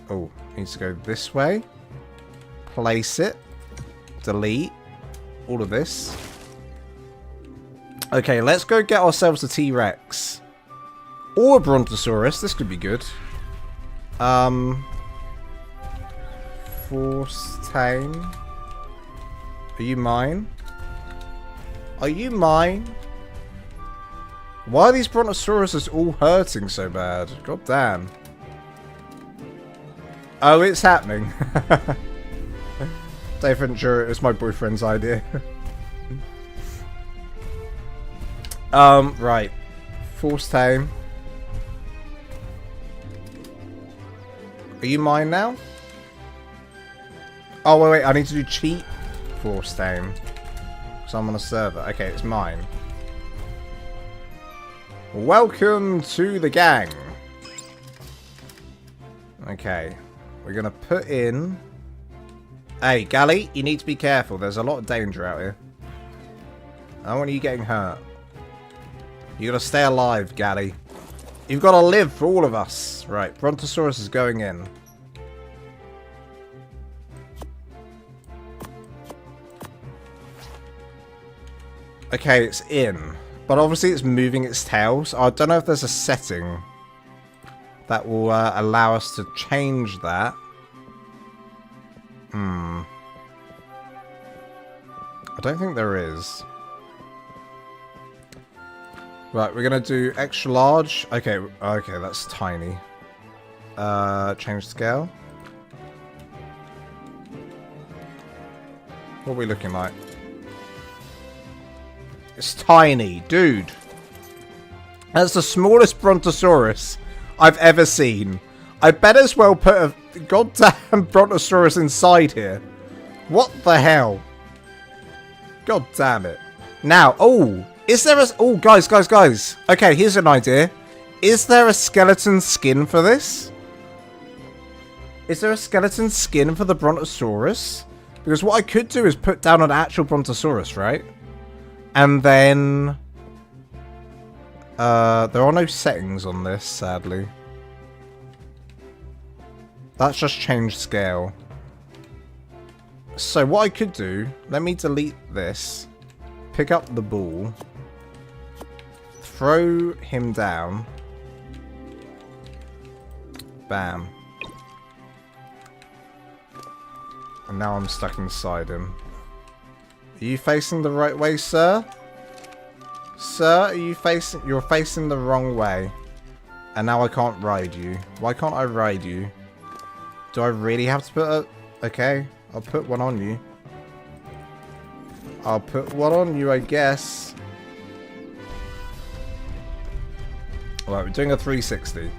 Oh, needs to go this way. Place it. Delete. All of this. Okay, let's go get ourselves a T-Rex. Or a Brontosaurus. This could be good. Force tame. Are you mine? Are you mine? Why are these Brontosauruses all hurting so bad? God damn. Oh, it's happening. Dave Ventura, it was my boyfriend's idea. Right. Force tame. Are you mine now? Oh, wait, I need to do cheat force tame. So I'm on a server. Okay, it's mine. Welcome to the gang. Okay. We're going to put in... Hey, Galley, you need to be careful. There's a lot of danger out here. I don't want you getting hurt. You got to stay alive, Galley. You've got to live for all of us. Right, Brontosaurus is going in. Okay, it's in. But obviously it's moving its tail. So I don't know if there's a setting that will allow us to change that. I don't think there is. Right, we're going to do extra large. Okay, okay, that's tiny. Change scale. What are we looking like? It's tiny, dude. That's the smallest Brontosaurus I've ever seen. I bet as well put a goddamn Brontosaurus inside here. What the hell? God damn it. Now, oh, is there a... Oh, guys. Okay, here's an idea. Is there a skeleton skin for this? Is there a skeleton skin for the Brontosaurus? Because what I could do is put down an actual Brontosaurus, right? And then... there are no settings on this, sadly. That's just changed scale. So what I could do... Let me delete this. Pick up the ball. Throw him down. Bam. And now I'm stuck inside him. Are you facing the right way, sir? Sir, are you facing... You're facing the wrong way. And now I can't ride you. Why can't I ride you? Do I really have to put a... Okay, I'll put one on you. I'll put one on you, I guess. Alright, we're doing a 360.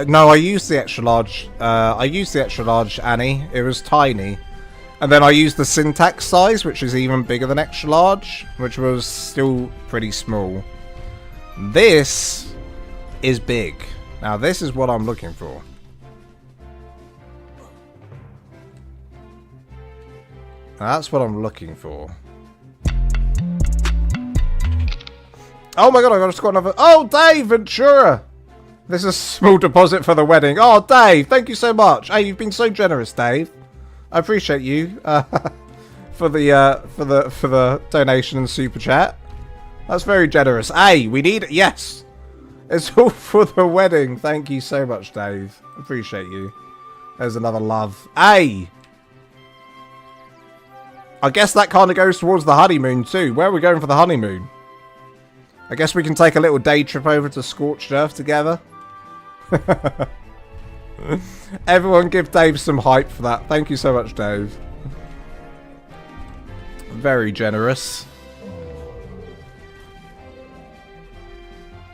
No, I used the extra large. I used the extra large, Annie. It was tiny. And then I used the syntax size, which is even bigger than extra large, which was still pretty small. This is big. Now, this is what I'm looking for. That's what I'm looking for. Oh my god, I just got another... Oh, Dave Ventura! This is a small deposit for the wedding. Oh, Dave, thank you so much. Hey, you've been so generous, Dave. I appreciate you for the donation and super chat. That's very generous. Hey, we need it. Yes, it's all for the wedding. Thank you so much, Dave. Appreciate you. There's another love. Hey, I guess that kind of goes towards the honeymoon too. Where are we going for the honeymoon? I guess we can take a little day trip over to Scorched Earth together. Everyone give Dave some hype for that. Thank you so much, Dave. Very generous.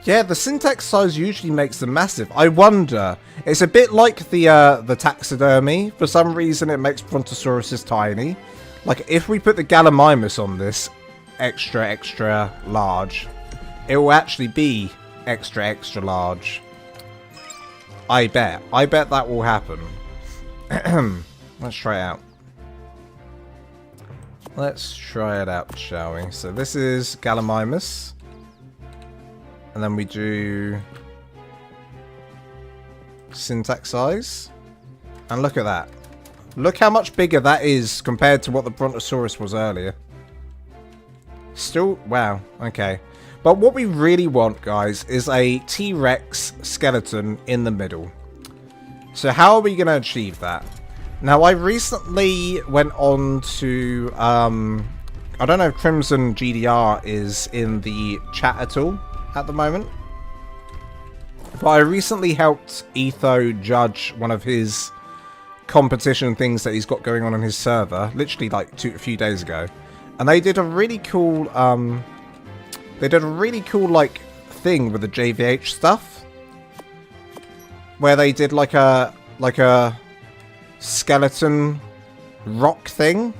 Yeah, the syntax size usually makes them massive. I wonder. It's a bit like the taxidermy. For some reason, it makes Brontosauruses tiny. Like, if we put the Gallimimus on this extra large, it will actually be extra large. I bet. I bet that will happen. Let's try it out. Let's try it out, shall we? So this is Gallimimus. And then we do syntax size. And look at that. Look how much bigger that is compared to what the Brontosaurus was earlier. Still, wow, okay. But what we really want, guys, is a T-Rex skeleton in the middle. So how are we going to achieve that? Now, I recently went on to, I don't know if Crimson GDR is in the chat at all at the moment. But I recently helped Etho judge one of his competition things that he's got going on his server, literally like a few days ago. And they did a really cool, like thing with the JVH stuff, where they did like a skeleton rock thing.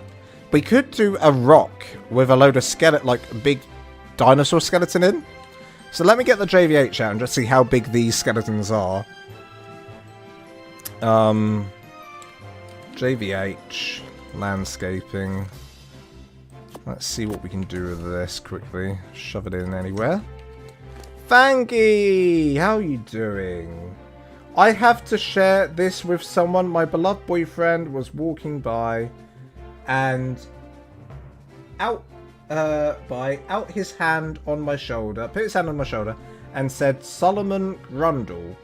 We could do a rock with a load of skeleton, like a big dinosaur skeleton in. So let me get the JVH out and just see how big these skeletons are. JVH landscaping. Let's see what we can do with this quickly. Shove it in anywhere. Fangy! How are you doing? I have to share this with someone. My beloved boyfriend was walking by and out his hand on my shoulder, put his hand on my shoulder and said Solomon Grundle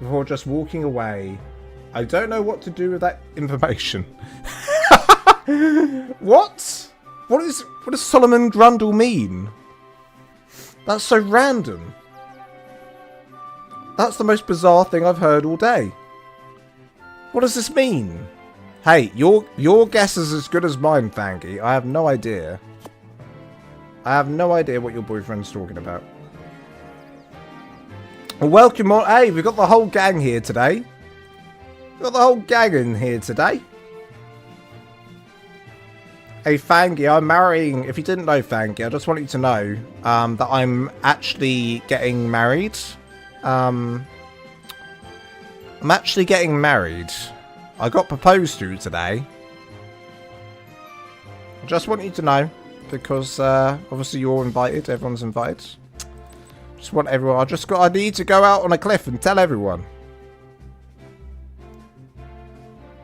before just walking away. I don't know what to do with that information. What? What does Solomon Grundle mean? That's so random. That's the most bizarre thing I've heard all day. What does this mean? Hey, your guess is as good as mine, Fangy. I have no idea. I have no idea what your boyfriend's talking about. Well, welcome on. Hey, we've got the whole gang here today. We've got the whole gang in here today. Hey, Fangy, I'm marrying... If you didn't know, Fangy, I just want you to know that I'm actually getting married. I'm actually getting married. I got proposed to today. I just want you to know, because obviously you're invited, everyone's invited. Just want everyone. I need to go out on a cliff and tell everyone.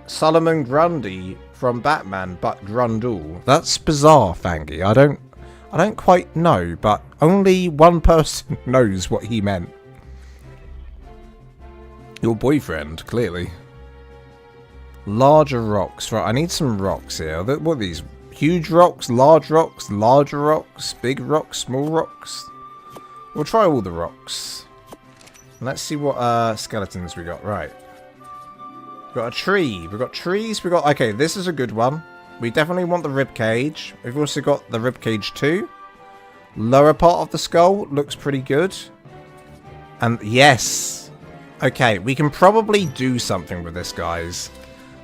Solomon Grundy from Batman, but Grundle. That's bizarre, Fangy. I don't quite know, but only one person knows what he meant. Your boyfriend, clearly. Larger rocks. Right, I need some rocks here. What are these? Huge rocks, larger rocks, big rocks, small rocks. We'll try all the rocks. Let's see what skeletons we got. Right. We've got a tree. We've got trees. Okay, this is a good one. We definitely want the rib cage. We've also got the rib cage too. Lower part of the skull looks pretty good. And yes. Okay, we can probably do something with this, guys.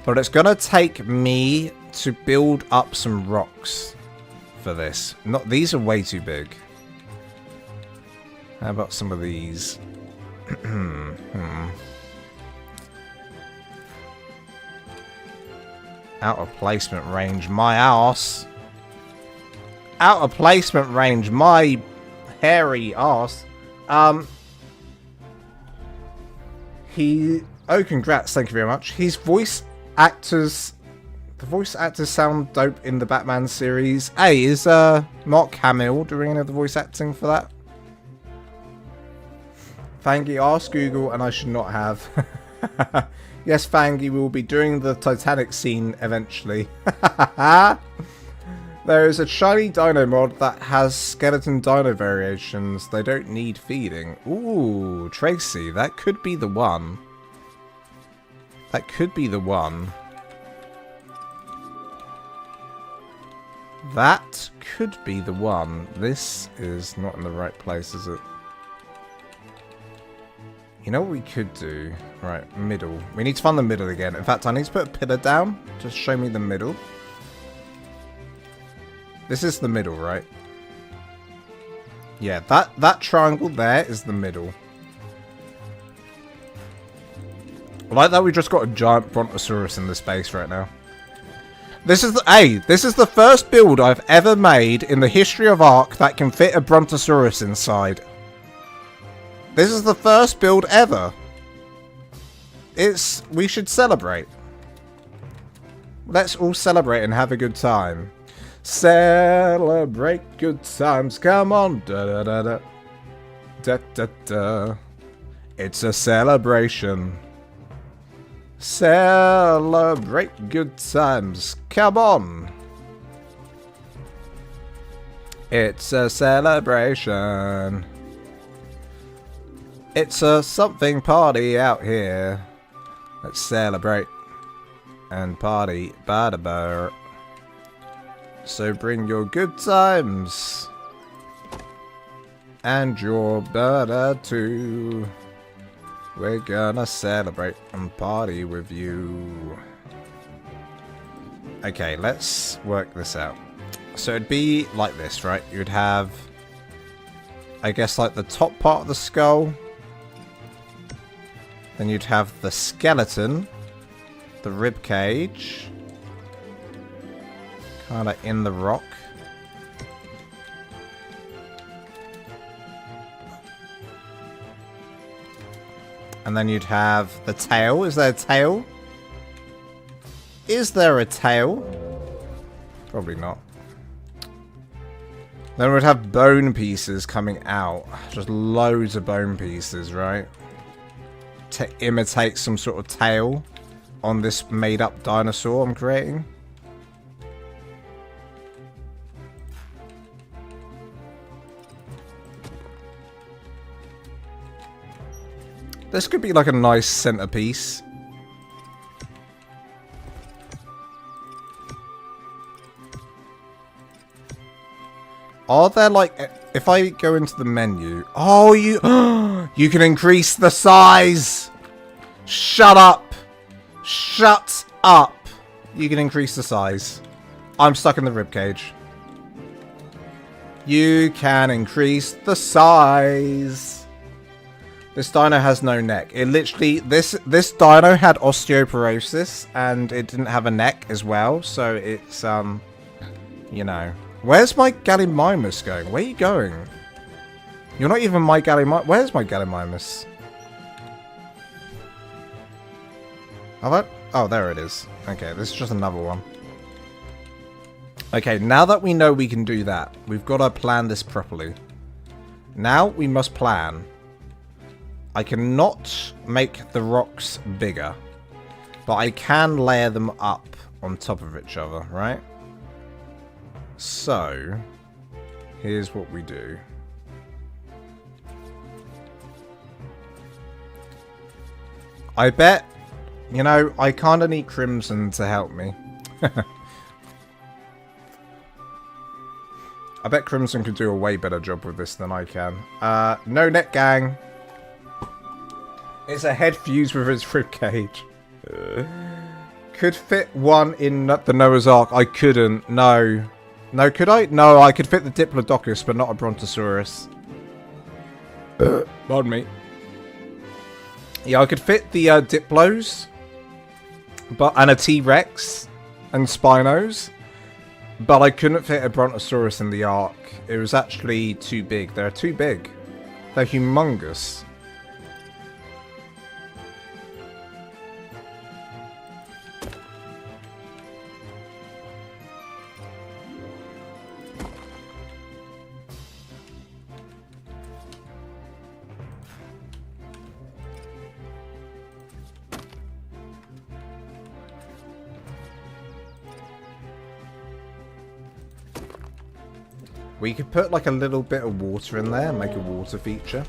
But it's going to take me to build up some rocks for this. These are way too big. How about some of these? Out of placement range, my ass. Out of placement range, my hairy ass. Oh, congrats, thank you very much. The voice actors sound dope in the Batman series. Hey, is Mark Hamill doing any of the voice acting for that? Fangy asked Google, and I should not have. Yes, Fangy will be doing the Titanic scene eventually. There is a shiny dino mod that has skeleton dino variations. They don't need feeding. Ooh, Tracy, that could be the one. That could be the one. That could be the one. This is not in the right place, is it? You know what we could do? Right, middle. We need to find the middle again. In fact, I need to put a pillar down. Just show me the middle. This is the middle, right? Yeah, that triangle there is the middle. I like that we just got a giant brontosaurus in the space right now. This is the first build I've ever made in the history of ARK that can fit a brontosaurus inside. This is the first build ever. We should celebrate. Let's all celebrate and have a good time. Celebrate good times, come on. Da da da da. Da da da. It's a celebration. Celebrate good times, come on. It's a celebration. It's a something party out here. Let's celebrate and party, bada. So bring your good times and your bada too. We're gonna celebrate and party with you. Okay, let's work this out. So it'd be like this, right? You'd have, I guess, like the top part of the skull. Then you'd have the skeleton, the rib cage, kind of in the rock. And then you'd have the tail. Is there a tail? Is there a tail? Probably not. Then we'd have bone pieces coming out. Just loads of bone pieces, right? To imitate some sort of tail on this made-up dinosaur I'm creating. This could be like a nice centerpiece. Are there like, if I go into the menu, oh, you can increase the size. Shut up. Shut up. You can increase the size. I'm stuck in the ribcage. You can increase the size. This dino has no neck. It literally, this dino had osteoporosis and it didn't have a neck as well. So it's, you know. Where's my Gallimimus going? Where are you going? You're not even my Gallimimus. Where's my Gallimimus? Oh, there it is. Okay, this is just another one. Okay, now that we know we can do that, we've got to plan this properly. Now we must plan. I cannot make the rocks bigger, but I can layer them up on top of each other, right? So, here's what we do. I bet, you know, I kind of need Crimson to help me. I bet Crimson could do a way better job with this than I can. No net gang. It's a head fused with its ribcage. Could fit one in the Noah's Ark. I couldn't. No. No, could I? No, I could fit the Diplodocus, but not a Brontosaurus. Pardon me. Yeah, I could fit the Diplos, and a T-Rex, and Spinos, but I couldn't fit a Brontosaurus in the Ark. It was actually too big. They're too big. They're humongous. We could put like a little bit of water in there and make a water feature.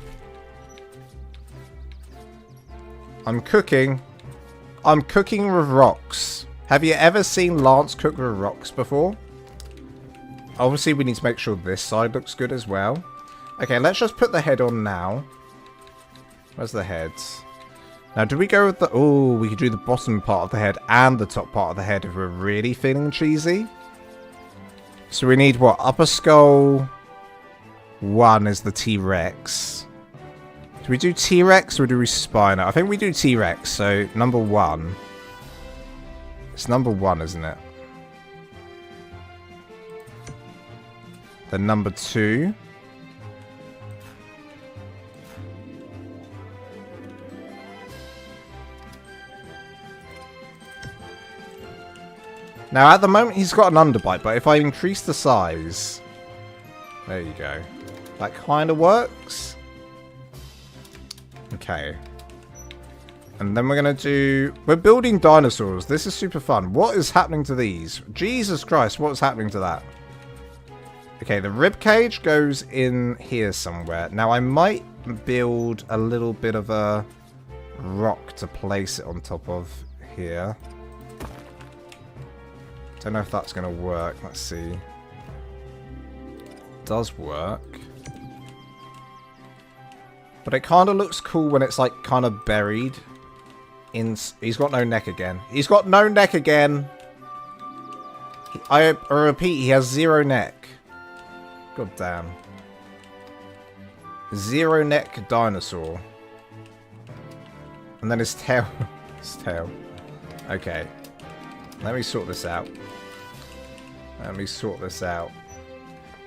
I'm cooking. I'm cooking with rocks. Have you ever seen Lance cook with rocks before? Obviously, we need to make sure this side looks good as well. Okay, let's just put the head on now. Where's the head? Now, do we go with the... Oh, we could do the bottom part of the head and the top part of the head if we're really feeling cheesy. So we need what? Upper skull 1 is the T-Rex. Do we do T-Rex or do we Spino? I think we do T-Rex, so number 1. It's number 1, isn't it? Then number 2. Now, at the moment, he's got an underbite, but if I increase the size... There you go. That kind of works. Okay. And then we're going to do... We're building dinosaurs. This is super fun. What is happening to these? Jesus Christ, what's happening to that? Okay, the rib cage goes in here somewhere. Now, I might build a little bit of a rock to place it on top of here. Don't know if that's going to work. Let's see. Does work. But it kind of looks cool when it's like kind of buried in... He's got no neck again. He's got no neck again. I repeat, he has 0 neck. God damn. 0 neck dinosaur. And then his tail. His tail. Okay. Let me sort this out. Let me sort this out.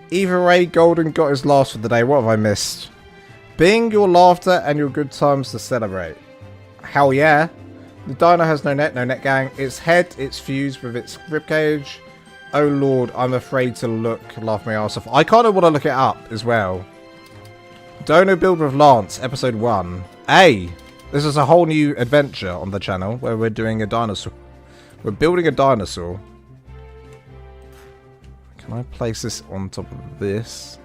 Either way, Golden got his last for the day. What have I missed? Being your laughter and your good times to celebrate. Hell yeah. The dino has no neck gang. Its head, it's fused with its ribcage. Oh lord, I'm afraid to look. Laugh my ass off. I kind of want to look it up as well. Dino Build with Lance, episode 1. Hey, this is a whole new adventure on the channel where we're doing a dinosaur. We're building a dinosaur. Can I place this on top of this?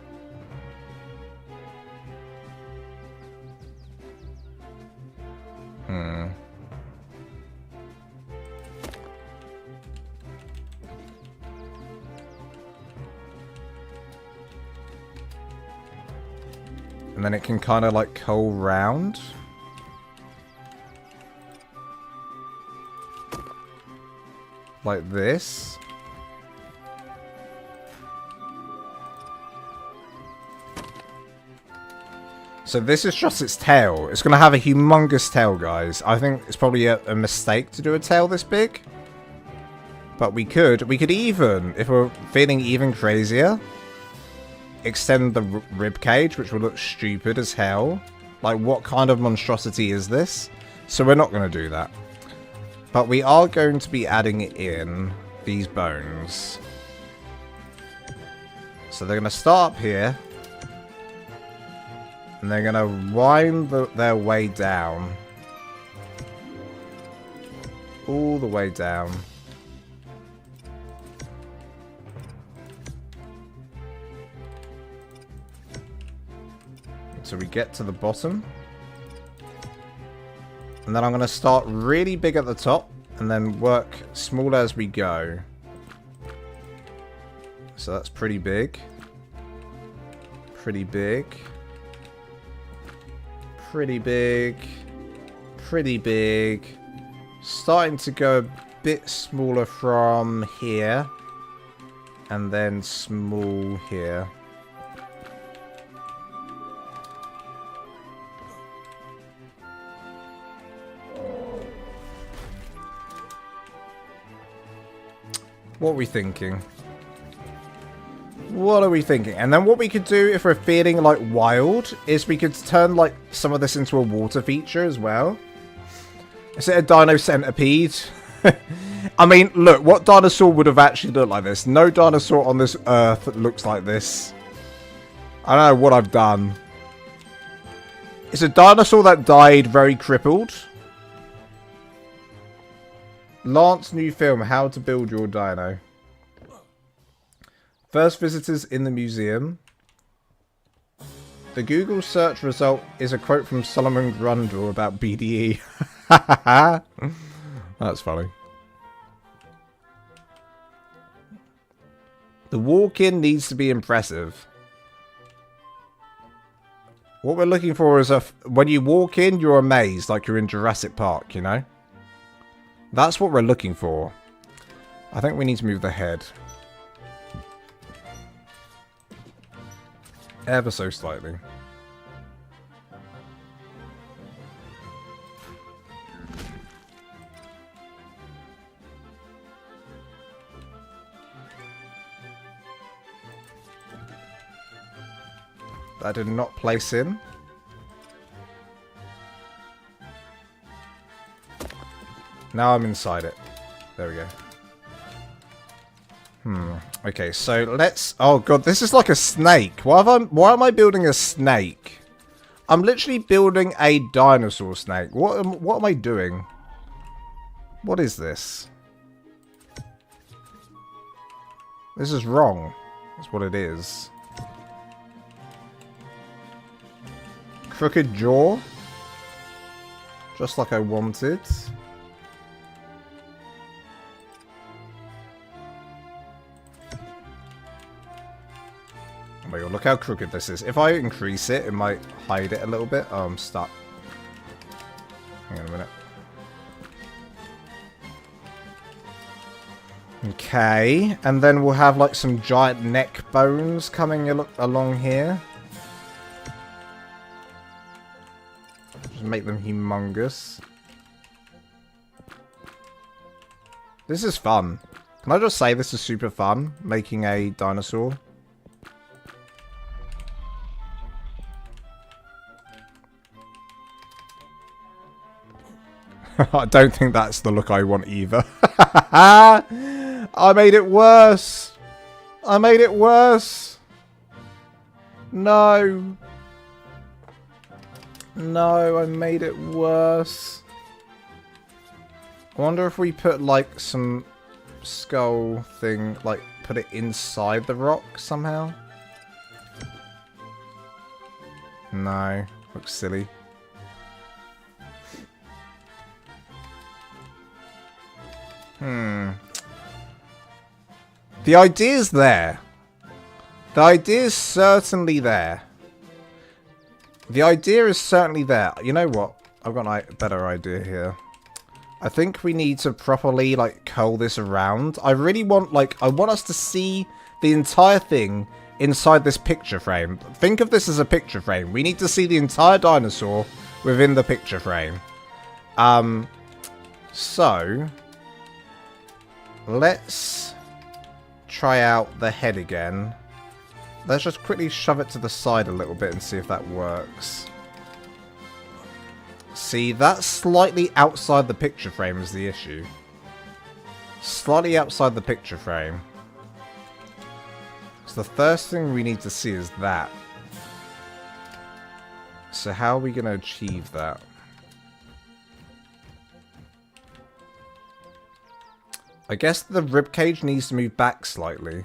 And then it can kind of like curl round. Like this. So this is just its tail. It's going to have a humongous tail, guys. I think it's probably a mistake to do a tail this big. But we could even, if we're feeling even crazier, extend the rib cage, which will look stupid as hell. Like, what kind of monstrosity is this? So we're not going to do that. But we are going to be adding in these bones. So they're going to start up here. And they're going to wind their way down. All the way down. So we get to the bottom. And then I'm going to start really big at the top. And then work smaller as we go. So that's pretty big. Pretty big. Pretty big. Pretty big. Starting to go a bit smaller from here. And then small here. What are we thinking? What are we thinking? And then what we could do if we're feeling like wild is we could turn like some of this into a water feature as well. Is it a dino centipede? I mean, look, what dinosaur would have actually looked like this? No dinosaur on this earth looks like this. I don't know what I've done. It's a dinosaur that died very crippled. Lance new film, How to Build Your Dino. First visitors in the museum. The Google search result is a quote from Solomon Grundle about BDE. That's funny. The walk-in needs to be impressive. What we're looking for is when you walk in, you're amazed, like you're in Jurassic Park, you know? That's what we're looking for. I think we need to move the head. Ever so slightly. That did not place in. Now I'm inside it. There we go. Okay, so let's... Oh god, this is like a snake. Why am I building a snake? I'm literally building a dinosaur snake. What am I doing? What is this? This is wrong. That's what it is. Crooked jaw. Just like I wanted. Oh my god, look how crooked this is. If I increase it, it might hide it a little bit. Oh, I'm stuck. Hang on a minute. Okay, and then we'll have like some giant neck bones coming along here. Just make them humongous. This is fun. Can I just say this is super fun, making a dinosaur? I don't think that's the look I want either. I made it worse. I made it worse. No. No, I made it worse. I wonder if we put like some skull thing, like put it inside the rock somehow. No, looks silly. The idea's there. The idea's certainly there. The idea is certainly there. You know what? I've got a better idea here. I think we need to properly, like, curl this around. I really want, like, I want us to see the entire thing inside this picture frame. Think of this as a picture frame. We need to see the entire dinosaur within the picture frame. So... let's try out the head again. Let's just quickly shove it to the side a little bit and see if that works. See, that's slightly outside the picture frame is the issue. Slightly outside the picture frame. So the first thing we need to see is that. So how are we going to achieve that? I guess the ribcage needs to move back slightly.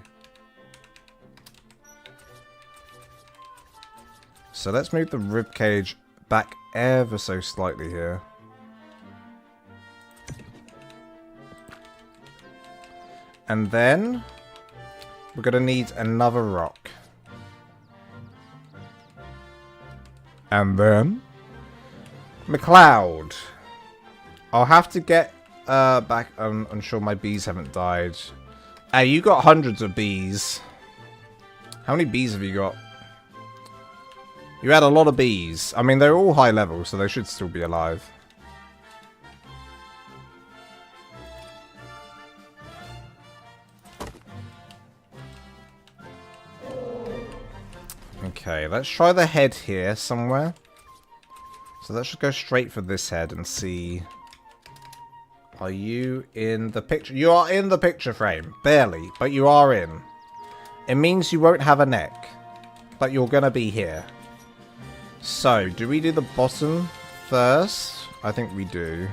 So let's move the ribcage back ever so slightly here. And then we're going to need another rock. And then McCloud. I'll have to get back. I'm sure my bees haven't died. Hey, you got hundreds of bees. How many bees have you got? You had a lot of bees. I mean, they're all high level, so they should still be alive. Okay, let's try the head here somewhere. So let's just go straight for this head and see... Are you in the picture? You are in the picture frame. Barely, but you are in. It means you won't have a neck. But you're going to be here. So, do we do the bottom first? I think we do.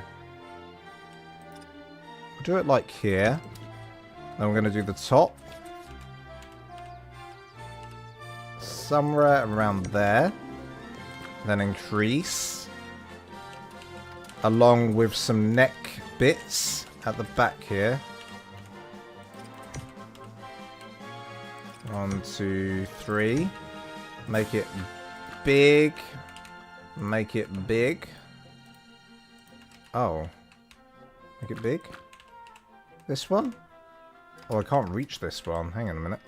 We'll do it like here. Then we're going to do the top. Somewhere around there. Then increase. Along with some neck bits at the back here. 1, 2, 3. Make it big. Make it big. Oh. Make it big? This one? Oh, I can't reach this one. Hang on a minute.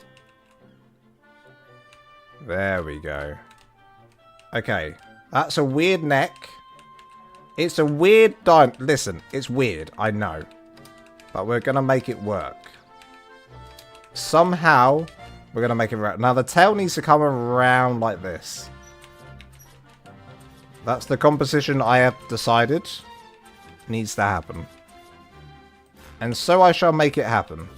There we go. Okay. That's a weird neck. It's a weird Listen, it's weird. I know. But we're going to make it work. Somehow, we're going to make it work. Now, the tail needs to come around like this. That's the composition I have decided needs to happen. And so I shall make it happen.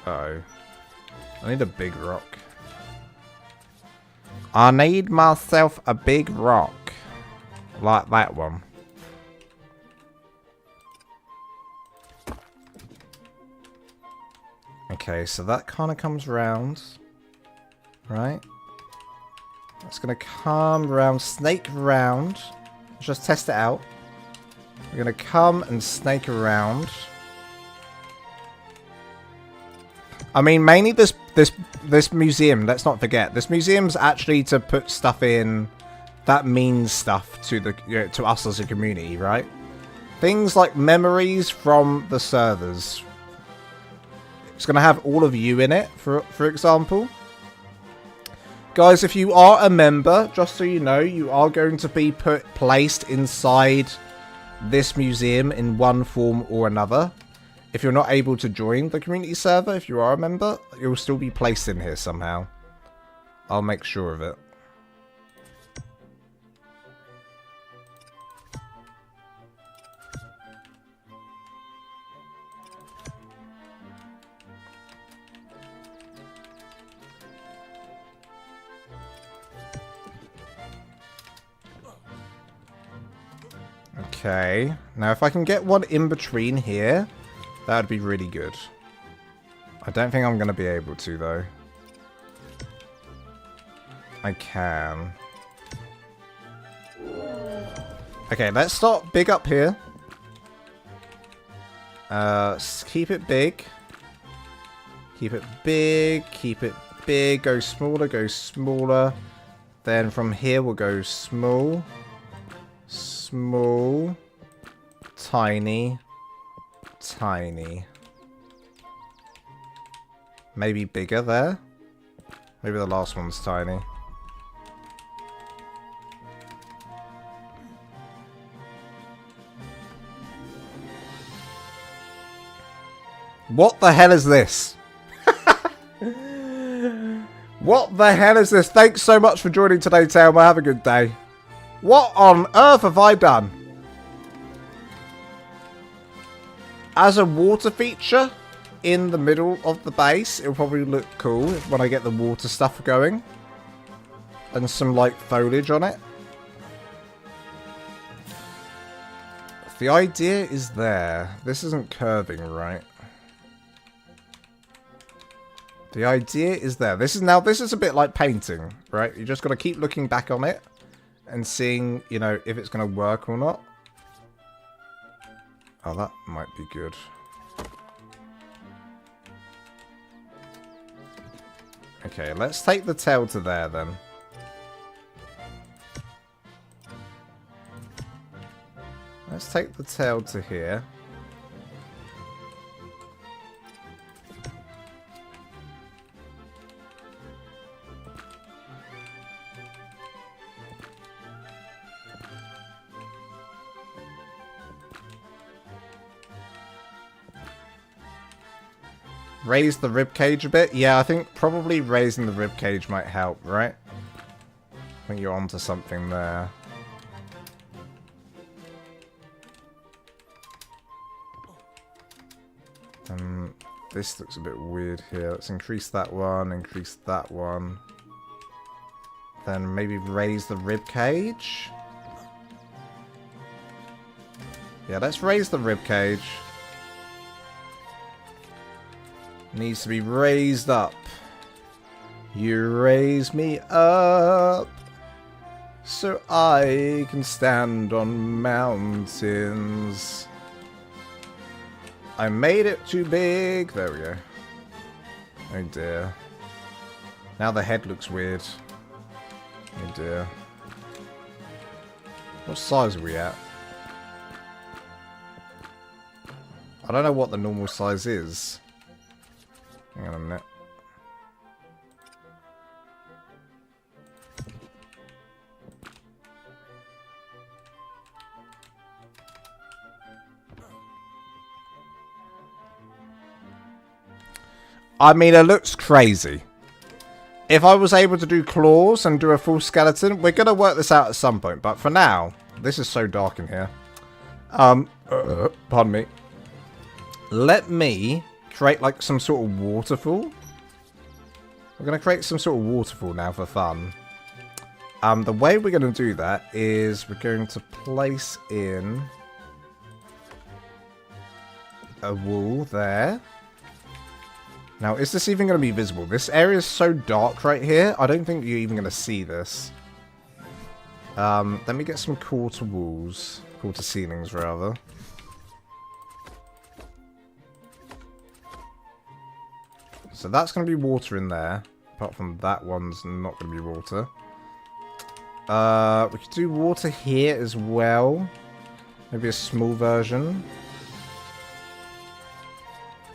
Uh-oh. I need a big rock. I need myself a big rock. Like that one. Okay, so that kind of comes round. Right? It's going to come round, snake round. Let's just test it out. We're going to come and snake around. I mean, mainly this museum, let's not forget. This museum's actually to put stuff in that means stuff to the to us as a community, right? Things like memories from the servers. It's going to have all of you in it, for example. Guys, if you are a member, just so you know, you are going to be placed inside this museum in one form or another. If you're not able to join the community server, if you are a member, you'll still be placed in here somehow. I'll make sure of it. Okay. Now, if I can get one in between here, that would be really good. I don't think I'm going to be able to, though. I can. Okay, let's start big up here. Keep it big. Keep it big. Keep it big. Go smaller. Go smaller. Then from here, we'll go small. Small. Tiny. Tiny. Maybe bigger there. Maybe the last one's tiny. What the hell is this? What the hell is this? Thanks so much for joining today, Tailma. Have a good day. What on earth have I done? As a water feature in the middle of the base, it'll probably look cool when I get the water stuff going. And some, like, foliage on it. The idea is there. This isn't curving, right? The idea is there. This is a bit like painting, right? You just got to keep looking back on it and seeing, you know, if it's going to work or not. Oh, that might be good. Okay, let's take the tail to there then. Let's take the tail to here. Raise the ribcage a bit? Yeah, I think probably raising the ribcage might help, right? I think you're onto something there. This looks a bit weird here. Let's increase that one. Then maybe raise the ribcage. Yeah, let's raise the ribcage. Needs to be raised up. You raise me up. So I can stand on mountains. I made it too big. There we go. Oh dear. Now the head looks weird. Oh dear. What size are we at? I don't know what the normal size is. Hang on a minute. I mean, it looks crazy. If I was able to do claws and do a full skeleton, we're going to work this out at some point. But for now, this is so dark in here. Pardon me. Let me create like some sort of waterfall. We're going to create some sort of waterfall now for fun. The way we're going to do that is we're going to place in a wall there. Now, is this even going to be visible? This area is so dark right here. I don't think you're even going to see this. Let me get some quarter walls. Quarter ceilings, rather. So that's going to be water in there. Apart from that one's not going to be water. We could do water here as well. Maybe a small version.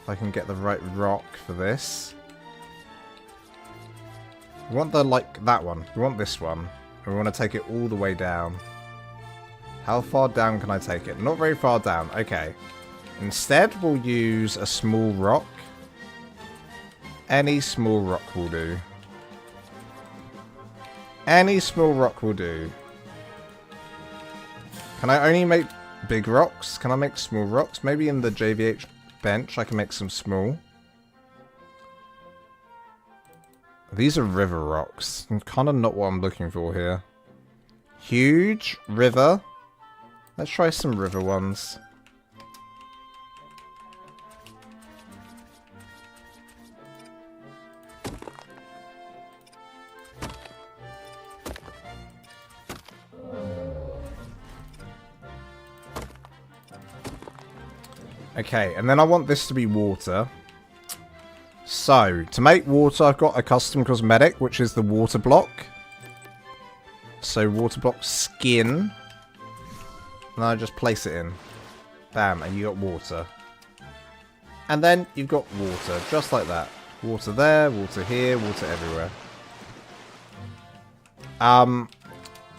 If I can get the right rock for this. We want the, like, that one. We want this one. And we want to take it all the way down. How far down can I take it? Not very far down. Okay. Instead, we'll use a small rock. Any small rock will do. Any small rock will do. Can I only make big rocks? Can I make small rocks? Maybe in the JVH bench I can make some small. These are river rocks. Kind of not what I'm looking for here. Huge river. Let's try some river ones. Okay, and then I want this to be water. So, to make water, I've got a custom cosmetic, which is the water block. So, water block skin. And I just place it in. Bam, and you got water. And then you've got water, just like that. Water there, water here, water everywhere.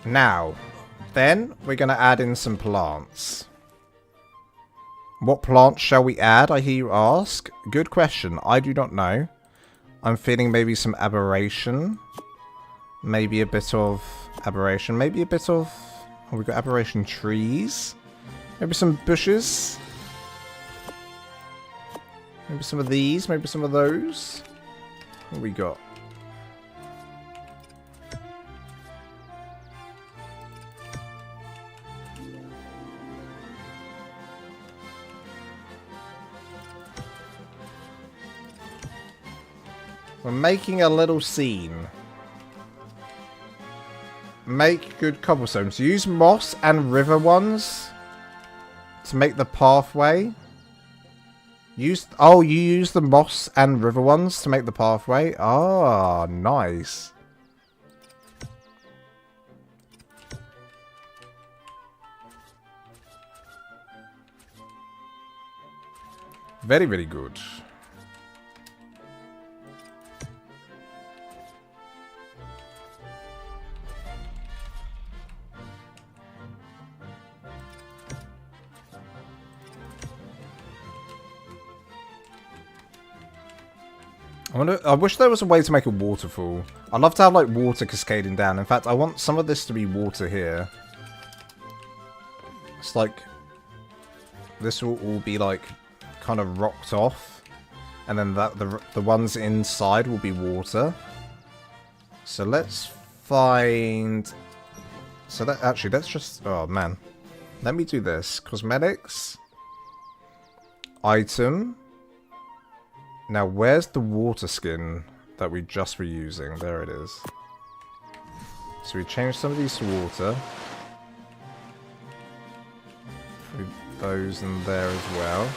Now, then we're going to add in some plants. What plants shall we add, I hear you ask? Good question. I do not know. I'm feeling maybe some aberration. Maybe a bit of aberration. Maybe a bit of... Oh, we've got aberration trees. Maybe some bushes. Maybe some of these. Maybe some of those. What we got? We're making a little scene. Make good cobblestones. Use moss and river ones to make the pathway. Oh, you use the moss and river ones to make the pathway? Ah, nice. Very, very good. I wish there was a way to make a waterfall. I'd love to have like water cascading down. In fact, I want some of this to be water here. It's like this will all be like kind of rocked off, and then the ones inside will be water. So let's find. So that actually, let's just. Oh man, let me do this. Cosmetics. Item. Now, where's the water skin that we just were using? There it is. So we change some of these to water. Put those in there as well.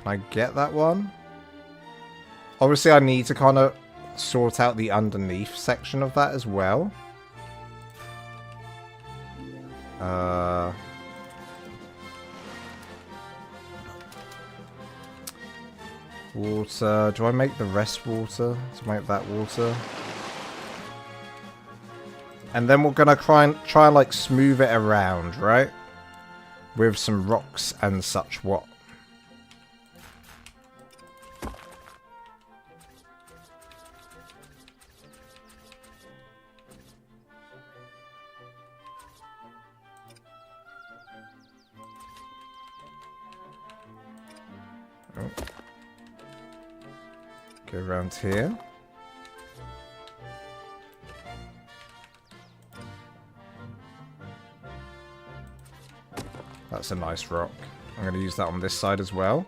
Can I get that one? Obviously, I need to kind of sort out the underneath section of that as well. Water. Do I make the rest water to make that water? And then we're gonna try and like smooth it around, right? With some rocks and such what. Oh. Go around here. That's a nice rock. I'm going to use that on this side as well.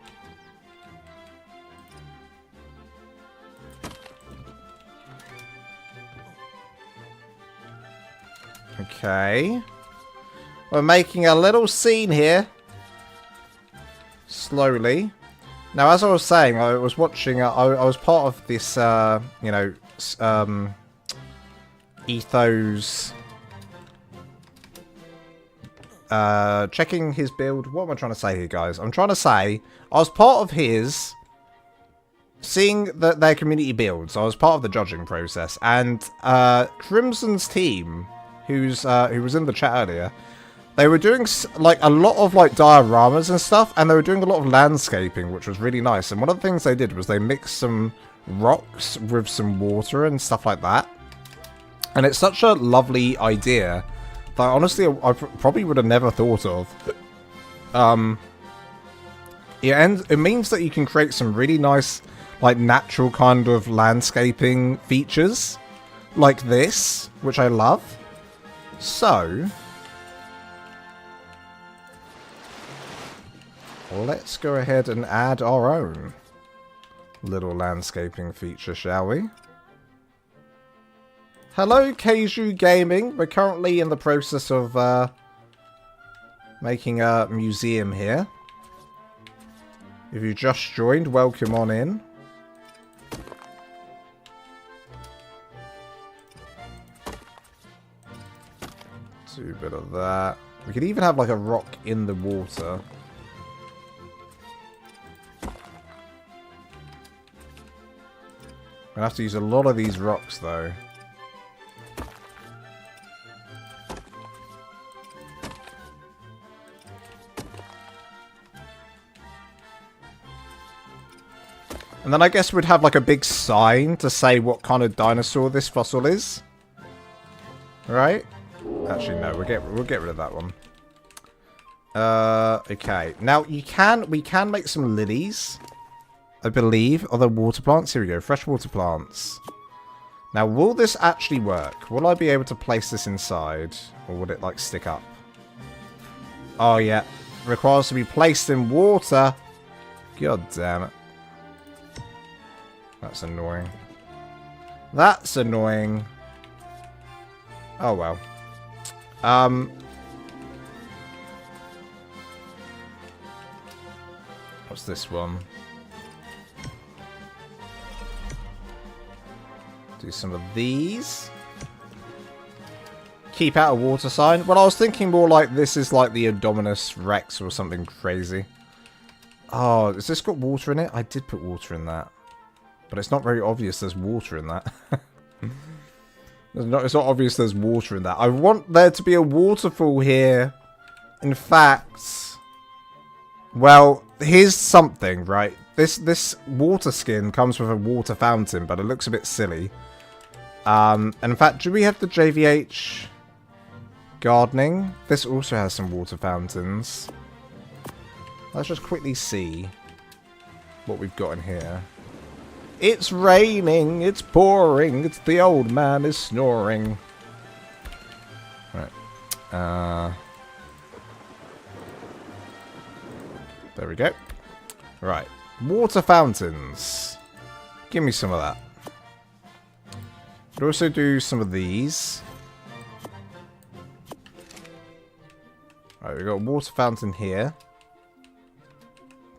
Okay. We're making a little scene here. Slowly. Now, as I was saying, I was watching, I was part of this, you know, Ethos, checking his build. What am I trying to say here, guys? I'm trying to say, I was part of his, seeing their community builds. I was part of the judging process, and Crimson's team, who was in the chat earlier, they were doing like a lot of like dioramas and stuff, and they were doing a lot of landscaping, which was really nice. And one of the things they did was they mixed some rocks with some water and stuff like that. And it's such a lovely idea that honestly I probably would have never thought of. Yeah, and it means that you can create some really nice, like natural kind of landscaping features like this, which I love. So let's go ahead and add our own little landscaping feature, shall we? Hello, Keiju Gaming. We're currently in the process of making a museum here. If you just joined, welcome on in. Do a bit of that. We could even have like a rock in the water. I have to use a lot of these rocks, though. And then I guess we'd have like a big sign to say what kind of dinosaur this fossil is. Right? Actually, no, we'll get rid of that one. Okay. Now we can make some lilies, I believe. Other water plants. Here we go. Freshwater plants. Now, will this actually work? Will I be able to place this inside? Or would it, like, stick up? Oh, yeah. Requires to be placed in water. God damn it. That's annoying. That's annoying. Oh, well. What's this one? Do some of these. Keep out a water sign. Well, I was thinking more like this is like the Indominus Rex or something crazy. Oh, has this got water in it? I did put water in that. But it's not very obvious there's water in that. It's not obvious there's water in that. I want there to be a waterfall here. In fact, well, here's something, right? This water skin comes with a water fountain, but it looks a bit silly. And in fact, do we have the JVH gardening? This also has some water fountains. Let's just quickly see what we've got in here. It's raining, it's pouring, it's the old man is snoring. Right. There we go. Right. Water fountains. Give me some of that. Could also do some of these. Alright, we've got a water fountain here.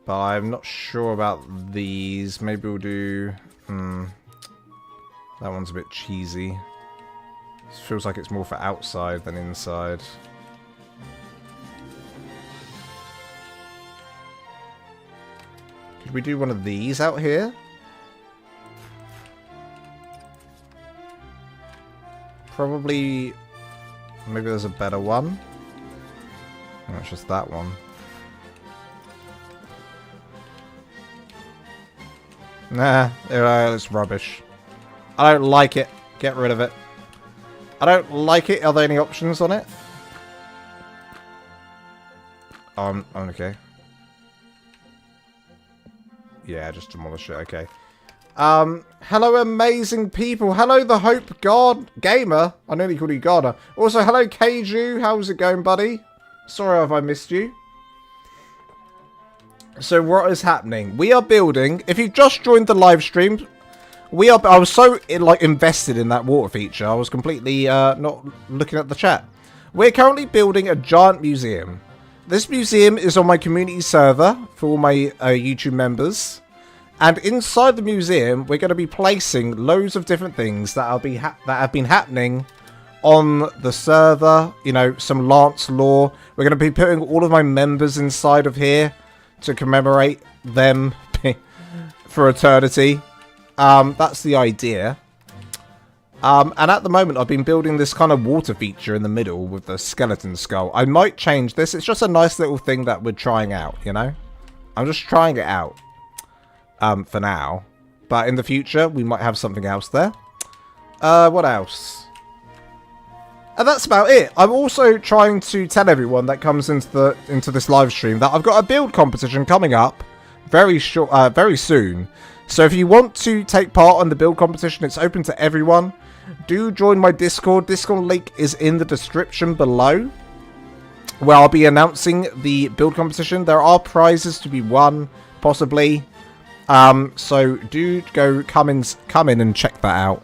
But I'm not sure about these. Maybe we'll do... That one's a bit cheesy. It feels like it's more for outside than inside. Could we do one of these out here? Probably... Maybe there's a better one. No, it's just that one. Nah, it's rubbish. I don't like it. Get rid of it. I don't like it. Are there any options on it? I'm okay. Yeah, just demolish it. Okay. Hello, amazing people. Hello, the Hope God Gamer. I nearly called you Garner. Also, hello, Keiju. How's it going, buddy? Sorry if I missed you. So, what is happening? We are building. If you've just joined the live stream, I was so invested in that water feature. I was completely not looking at the chat. We're currently building a giant museum. This museum is on my community server for all my YouTube members. And inside the museum, we're going to be placing loads of different things that have been happening on the server. You know, some Lance lore. We're going to be putting all of my members inside of here to commemorate them for eternity. That's the idea. And at the moment, I've been building this kind of water feature in the middle with the skeleton skull. I might change this. It's just a nice little thing that we're trying out, you know? I'm just trying it out for now. But in the future, we might have something else there. What else? And that's about it. I'm also trying to tell everyone that comes into this live stream that I've got a build competition coming up very soon. So if you want to take part in the build competition, it's open to everyone. Do join my Discord. Discord link is in the description below, where I'll be announcing the build competition. There are prizes to be won, possibly. So do come in and check that out.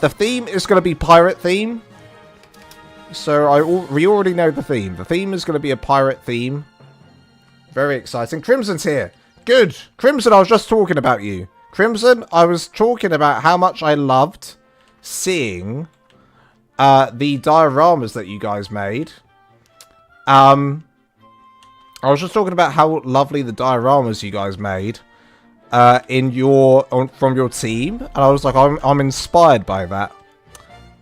The theme is going to be pirate theme. So we already know the theme. The theme is going to be a pirate theme. Very exciting. Crimson's here. Good. Crimson, I was just talking about you. Crimson, I was talking about how much I loved seeing the dioramas that you guys made. I was just talking about how lovely the dioramas you guys made from your team. And I was like, I'm inspired by that.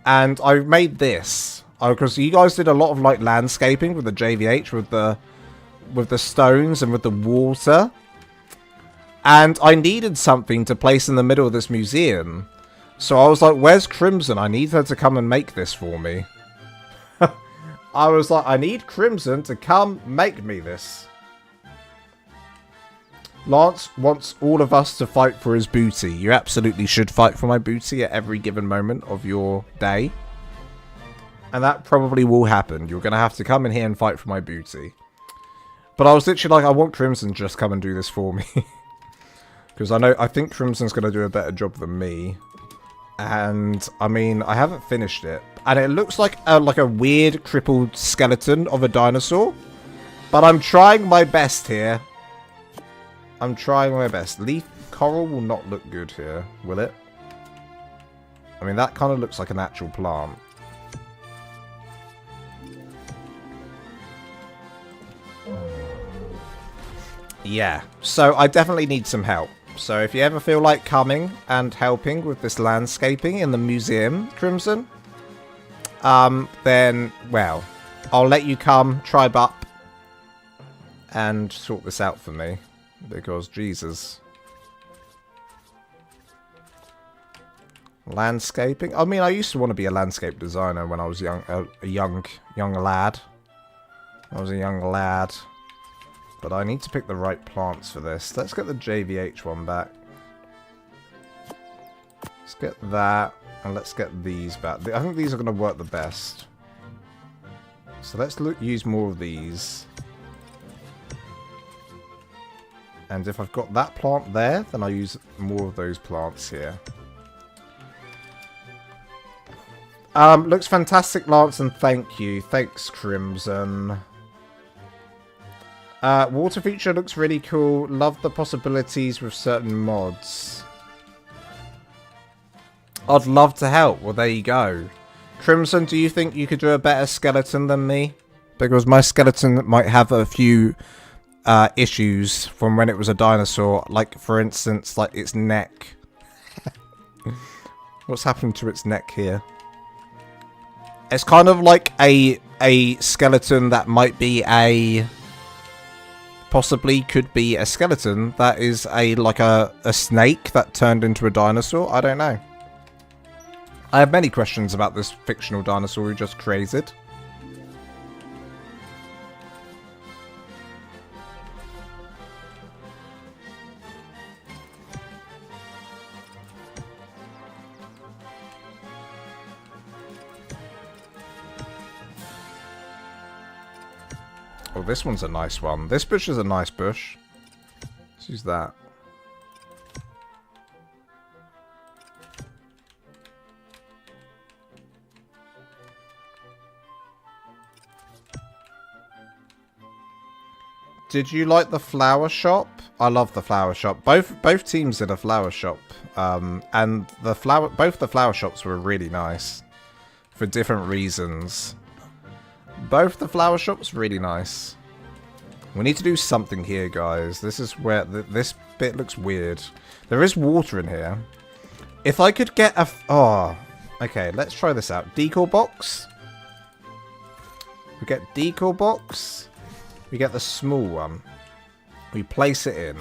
And I made this. Because you guys did a lot of like landscaping with the JVH, with the stones and with the water. And I needed something to place in the middle of this museum. So I was like, where's Crimson? I need her to come and make this for me. I was like, I need Crimson to come make me this. Lance wants all of us to fight for his booty. You absolutely should fight for my booty at every given moment of your day. And that probably will happen. You're going to have to come in here and fight for my booty. But I was literally like, I want Crimson to just come and do this for me. Because I think Crimson's going to do a better job than me. And, I mean, I haven't finished it. And it looks like a weird crippled skeleton of a dinosaur. But I'm trying my best here. I'm trying my best. Leaf coral will not look good here, will it? I mean, that kind of looks like an actual plant. Yeah, so I definitely need some help. So if you ever feel like coming and helping with this landscaping in the museum, Crimson, then, well, I'll let you come, tribe up, and sort this out for me. Because, Jesus. Landscaping? I mean, I used to want to be a landscape designer when I was young, a young lad. I was a young lad. But I need to pick the right plants for this. Let's get the JVH one back. Let's get that. And let's get these back. I think these are going to work the best. So let's use more of these. And if I've got that plant there, then I'll use more of those plants here. Looks fantastic, Lance, and thank you. Thanks, Crimson. Water feature looks really cool. Love the possibilities with certain mods. I'd love to help. Well, there you go. Crimson, do you think you could do a better skeleton than me? Because my skeleton might have a few issues from when it was a dinosaur. Like, for instance, like its neck. What's happened to its neck here? It's kind of like a skeleton that might be a... Possibly could be a skeleton that is like a snake that turned into a dinosaur. I don't know. I have many questions about this fictional dinosaur we just created. Oh, this one's a nice one. This bush is a nice bush. Let's use that. Did you like the flower shop? I love the flower shop. Both teams did a flower shop, and both the flower shops were really nice for different reasons. Both the flower shops really nice. We need to do something here, guys. This is where this bit looks weird. There is water in here. If I could get a... Oh, okay. Let's try this out. Decor box. We get decor box. We get the small one. We place it in.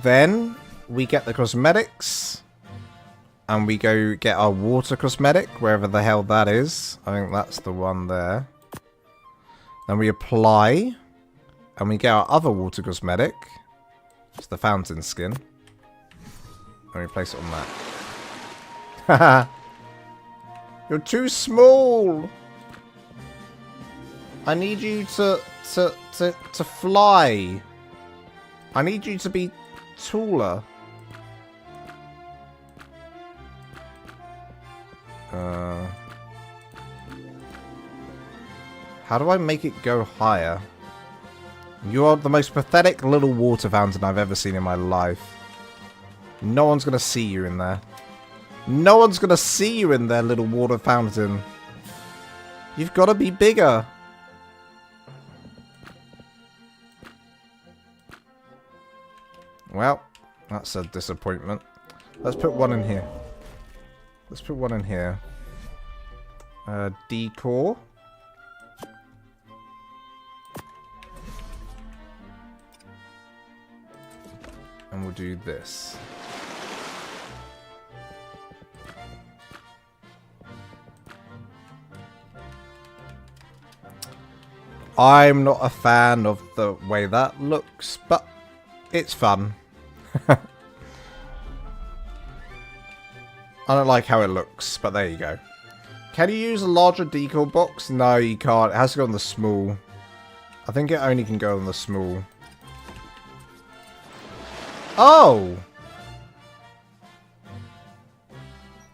Then we get the cosmetics. And we go get our water cosmetic, wherever the hell that is. I think that's the one there. Then we apply. And we get our other water cosmetic. It's the fountain skin. And we place it on that. Haha. You're too small. I need you to fly. I need you to be taller. How do I make it go higher? You are the most pathetic little water fountain I've ever seen in my life. No one's gonna see you in there. No one's gonna see you in there, little water fountain. You've got to be bigger. Well, that's a disappointment. Let's put one in here. Let's put one in here. Decor. And we'll do this. I'm not a fan of the way that looks, but it's fun. I don't like how it looks, but there you go. Can you use a larger decor box? No, you can't. It has to go on the small. I think it only can go on the small. Oh!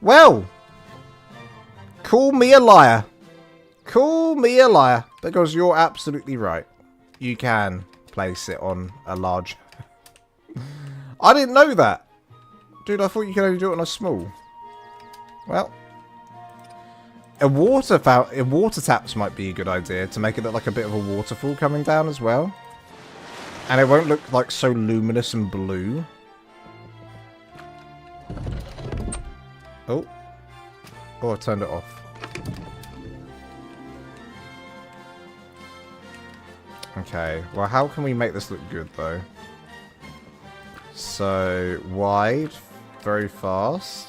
Well! Call me a liar. Call me a liar. Because you're absolutely right. You can place it on a large... I didn't know that. Dude, I thought you could only do it on a small. Well, a water taps might be a good idea to make it look like a bit of a waterfall coming down as well. And it won't look like so luminous and blue. Oh. Oh, I turned it off. Okay, well, how can we make this look good though? So, wide, very fast.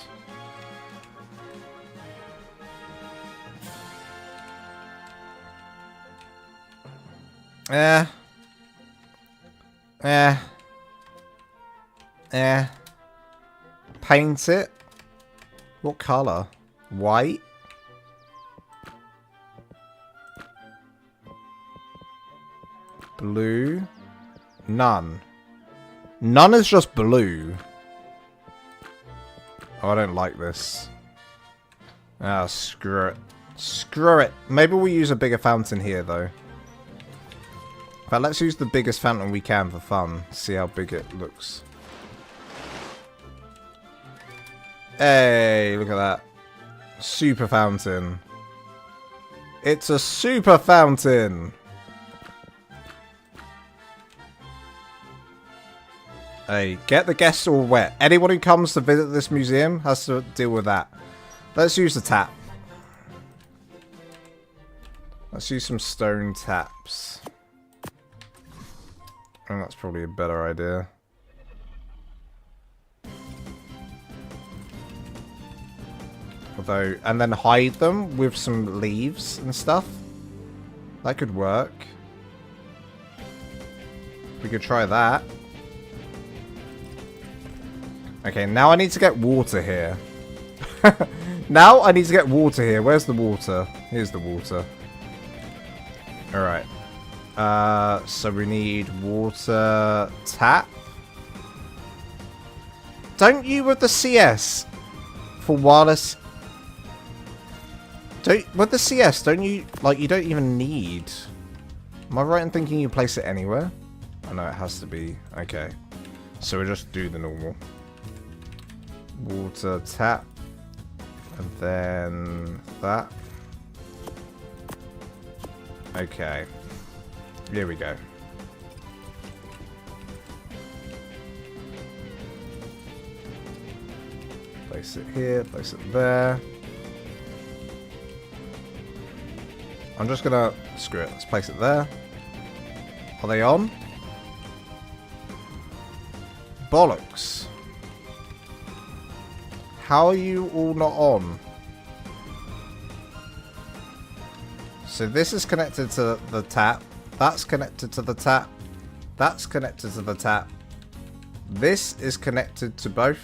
Paint it. What color? White? Blue? None. None is just blue. Oh, I don't like this. Ah, screw it. Screw it. Maybe we'll use a bigger fountain here, though. In fact, let's use the biggest fountain we can for fun. See how big it looks. Hey, look at that. Super fountain. It's a super fountain. Hey, get the guests all wet. Anyone who comes to visit this museum has to deal with that. Let's use the tap. Let's use some stone taps. I think that's probably a better idea. Although, and then hide them with some leaves and stuff. That could work. We could try that. Okay, now I need to get water here. Now I need to get water here. Where's the water? Here's the water. Alright. So we need water tap. Don't you with the CS for wireless... With the CS, don't you... Like, you don't even need... Am I right in thinking you place it anywhere? I know it has to be... Okay. So we'll just do the normal. Water tap. And then... that. Okay. Here we go. Place it here, place it there. I'm just gonna... Screw it, let's place it there. Are they on? Bollocks. How are you all not on? So this is connected to the tap. That's connected to the tap. That's connected to the tap. This is connected to both.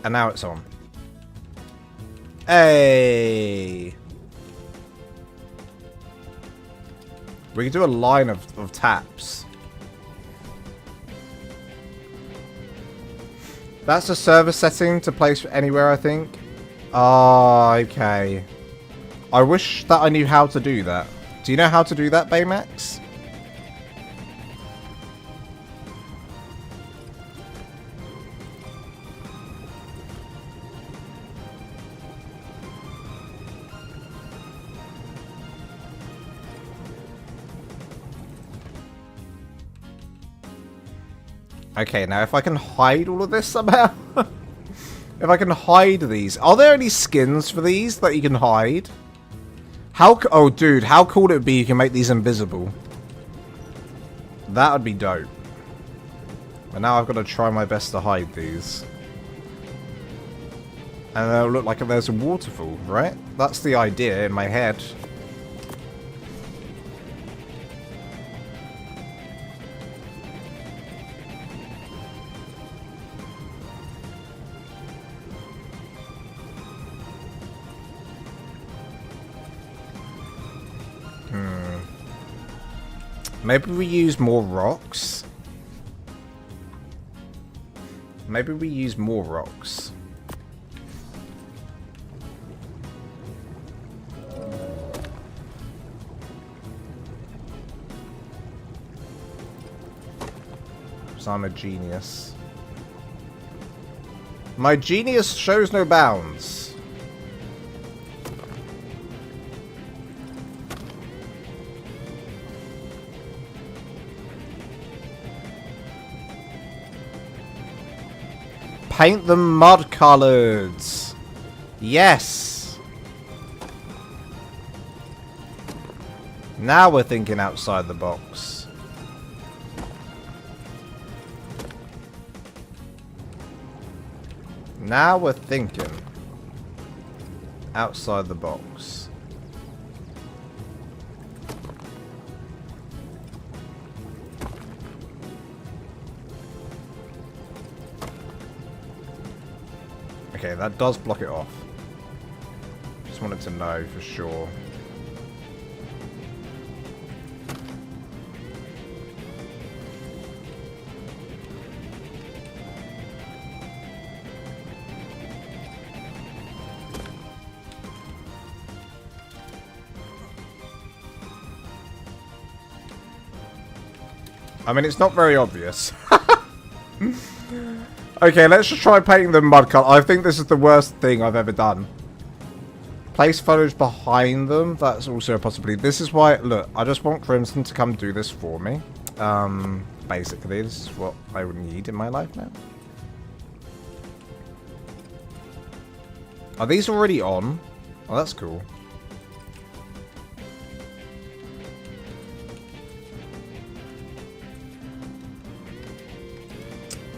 And now it's on. Hey! We can do a line of taps. That's a server setting to place anywhere, I think. Oh, okay. I wish that I knew how to do that. Do you know how to do that, Baymax? Okay, now if I can hide all of this somehow. If I can hide these. Are there any skins for these that you can hide? Oh, dude, how cool would it be if you can make these invisible? That would be dope. But now I've got to try my best to hide these. And it'll look like there's a waterfall, right? That's the idea in my head. Maybe we use more rocks. Maybe we use more rocks. So I'm a genius. My genius shows no bounds. Paint them mud colors. Yes. Now we're thinking outside the box. Now we're thinking outside the box. Okay, that does block it off. Just wanted to know for sure. I mean, it's not very obvious. Okay, let's just try painting them mud color. I think this is the worst thing I've ever done. Place photos behind them. That's also a possibility. This is why, look, I just want Crimson to come do this for me. Basically, this is what I would need in my life now. Are these already on? Oh, that's cool.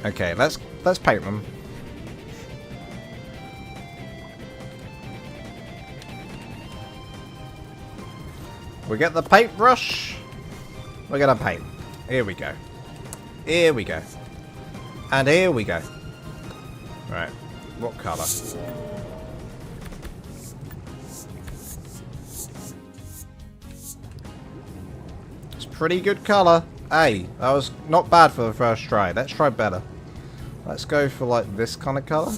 Okay, let's paint them. We get the paintbrush. We're gonna paint. Here we go. Here we go. And here we go. Right. What colour? It's pretty good colour. Hey, that was not bad for the first try. Let's try better. Let's go for like this kind of colour.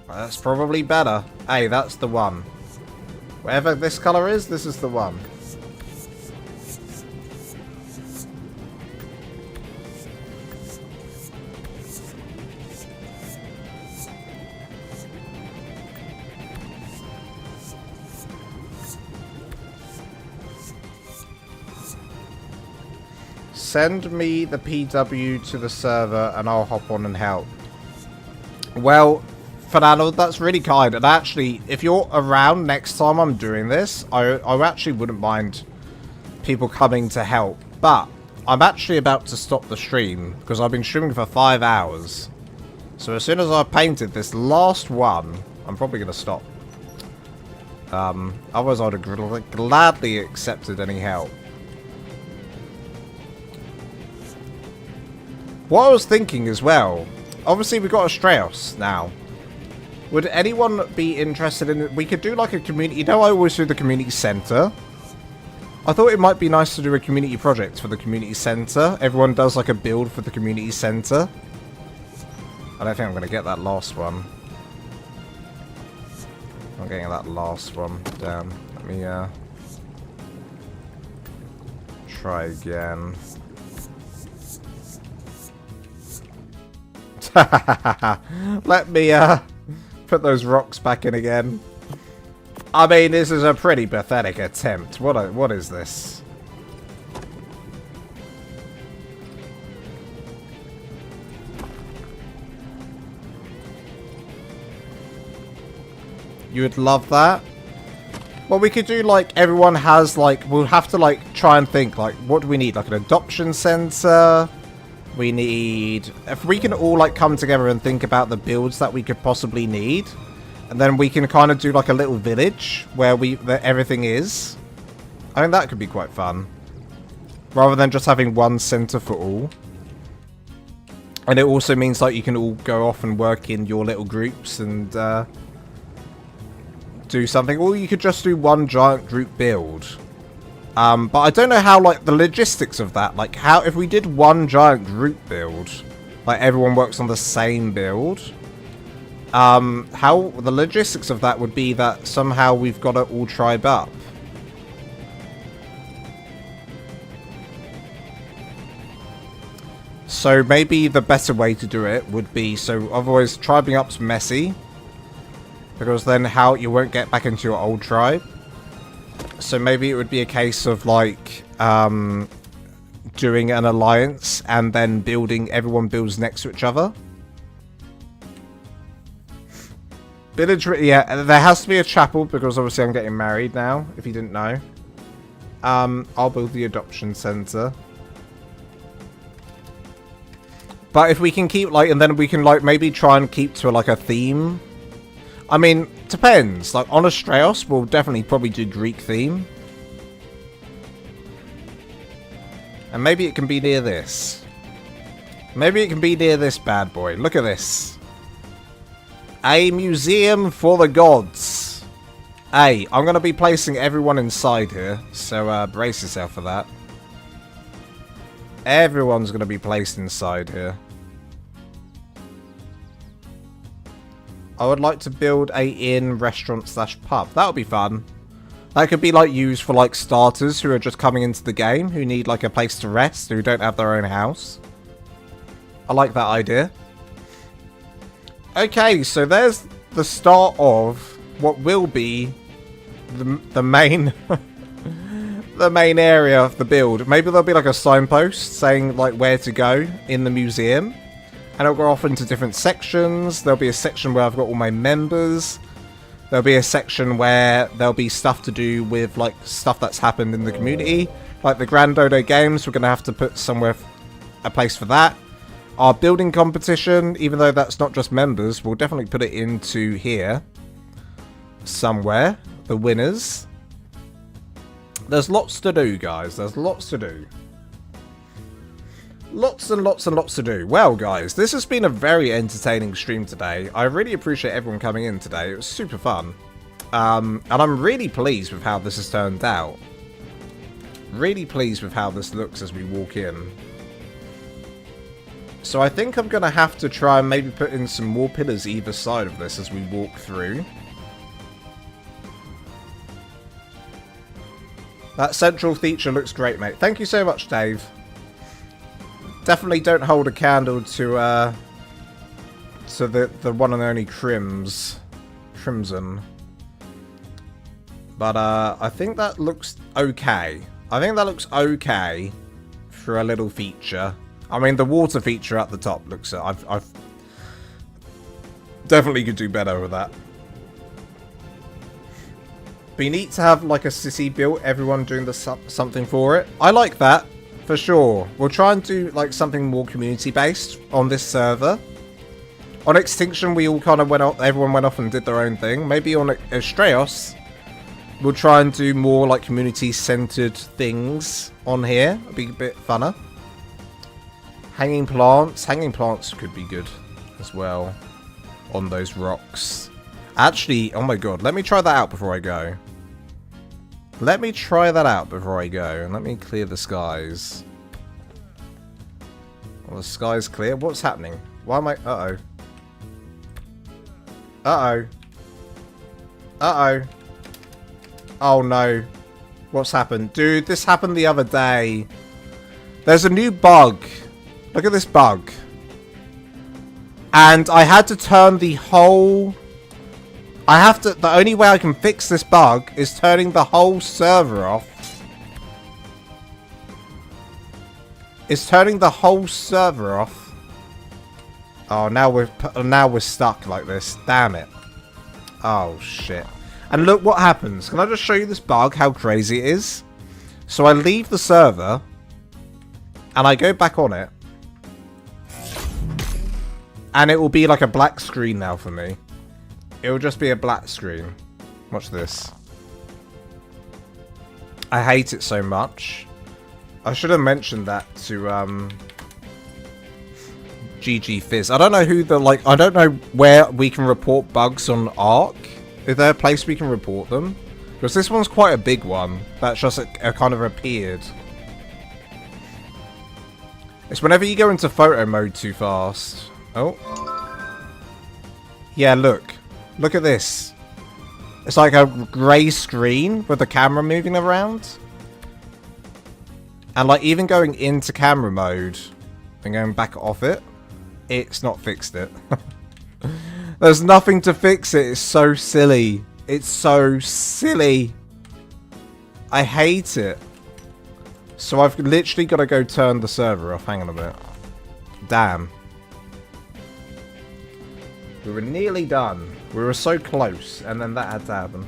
That's probably better. Hey, that's the one. Whatever this colour is, this is the one. Send me the PW to the server and I'll hop on and help. Well, Fernando, that's really kind. And actually, if you're around next time I'm doing this, I actually wouldn't mind people coming to help. But I'm actually about to stop the stream because I've been streaming for 5 hours. So as soon as I've painted this last one, I'm probably going to stop. Otherwise, I would have gladly accepted any help. What I was thinking as well, obviously we've got Astraeos now. Would anyone be interested in it? We could do like a community, you know I always do the community centre. I thought it might be nice to do a community project for the community centre. Everyone does like a build for the community centre. I don't think I'm going to get that last one. I'm getting that last one down. Let me try again. Let me put those rocks back in again. I mean, this is a pretty pathetic attempt. What is this? You would love that. Well, we could do like everyone has like, we'll have to like try and think like, what do we need? Like an adoption center. We need, if we can all like come together and think about the builds that we could possibly need, and then we can kind of do like a little village where everything is. I think that could be quite fun, rather than just having one center for all. And it also means like you can all go off and work in your little groups and do something, or you could just do one giant group build. But I don't know how, like, the logistics of that, like, how, if we did one giant group build, like, everyone works on the same build, how the logistics of that would be that somehow we've got to all tribe up. So maybe the better way to do it would be, so otherwise tribing up's messy, because then how you won't get back into your old tribe. So maybe it would be a case of like doing an alliance and then building, everyone builds next to each other. Village, yeah, there has to be a chapel because obviously I'm getting married now, if you didn't know. I'll build the adoption center. But if we can keep like, and then we can like maybe try and keep to like a theme. I mean, depends. Like, on Astraeos, we'll definitely probably do Greek theme. And maybe it can be near this. Maybe it can be near this bad boy. Look at this. A museum for the gods. Hey, I'm going to be placing everyone inside here. So, brace yourself for that. Everyone's going to be placed inside here. I would like to build a inn, restaurant / pub. That would be fun. That could be like used for like starters who are just coming into the game, who need like a place to rest, who don't have their own house. I like that idea. Okay, so there's the start of what will be the main the main area of the build. Maybe there'll be like a signpost saying like where to go in the museum, and it'll go off into different sections. There'll be a section where I've got all my members. There'll be a section where there'll be stuff to do with like stuff that's happened in the community, like the Grand Dodo Games. We're gonna have to put somewhere a place for that. Our building competition, even though that's not just members, we'll definitely put it into here somewhere. The winners. There's lots to do, guys. There's lots to do. Lots and lots and lots to do. Well, guys, this has been a very entertaining stream today. I really appreciate everyone coming in today. It was super fun. And I'm really pleased with how this has turned out. Really pleased with how this looks as we walk in. So I think I'm going to have to try and maybe put in some more pillars either side of this as we walk through. That central feature looks great, mate. Thank you so much, Dave. Definitely don't hold a candle to the one and only Crimson. But I think that looks okay. I think that looks okay for a little feature. I mean, the water feature at the top looks. I've definitely could do better with that. Be neat to have like a city built, everyone doing the something for it. I like that. For sure. We'll try and do like something more community based on this server. On Extinction we all kind of went off, everyone went off and did their own thing. Maybe on Astraeos we'll try and do more like community centered things on here. It'll be a bit funner. Hanging plants could be good as well on those rocks. Actually, oh my god, let me try that out before I go. Let me try that out before I go, and let me clear the skies. Well, the sky's clear. What's happening? Why am I... Uh-oh. Uh-oh. Uh-oh. Oh, no. What's happened? Dude, this happened the other day. There's a new bug. Look at this bug. And I had to turn the whole... the only way I can fix this bug is turning the whole server off. Oh, now we're stuck like this. Damn it. Oh, shit. And look what happens. Can I just show you this bug, how crazy it is? So I leave the server, and I go back on it, and it will be like a black screen now for me. It will just be a black screen. Watch this. I hate it so much. I should have mentioned that to GG Fizz. I don't know who the I don't know where we can report bugs on ARK. Is there a place we can report them? Because this one's quite a big one. That's just kind of appeared. It's whenever you go into photo mode too fast. Oh. Yeah, look. Look at this. It's like a grey screen with the camera moving around. And like even going into camera mode and going back off it, it's not fixed it. There's nothing to fix it. It's so silly. It's so silly. I hate it. So I've literally got to go turn the server off. Hang on a bit. Damn. We were nearly done. We were so close, and then that had to happen.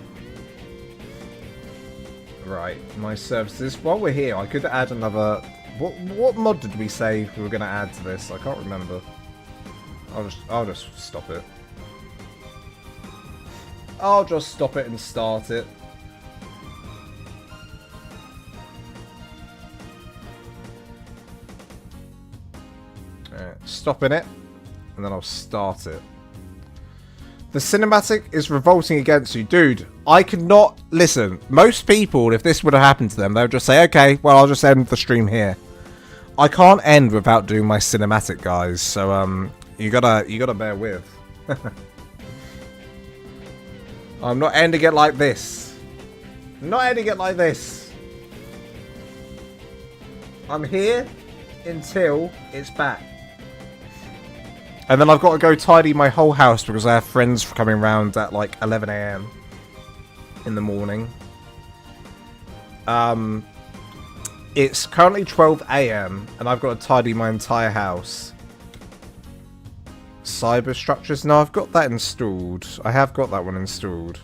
Right, my services. While we're here, I could add another... What mod did we say we were going to add to this? I can't remember. I'll just stop it. I'll just stop it and start it. Alright, stopping it, and then I'll start it. The cinematic is revolting against you. Dude, I could not... Listen, most people, if this would have happened to them, they would just say, okay, well, I'll just end the stream here. I can't end without doing my cinematic, guys. So, you gotta bear with. I'm not ending it like this. Not ending it like this. I'm here until it's back. And then I've got to go tidy my whole house because I have friends coming around at like 11 AM in the morning. It's currently 12 AM and I've got to tidy my entire house. Cyber structures? No, I've got that installed. I have got that one installed.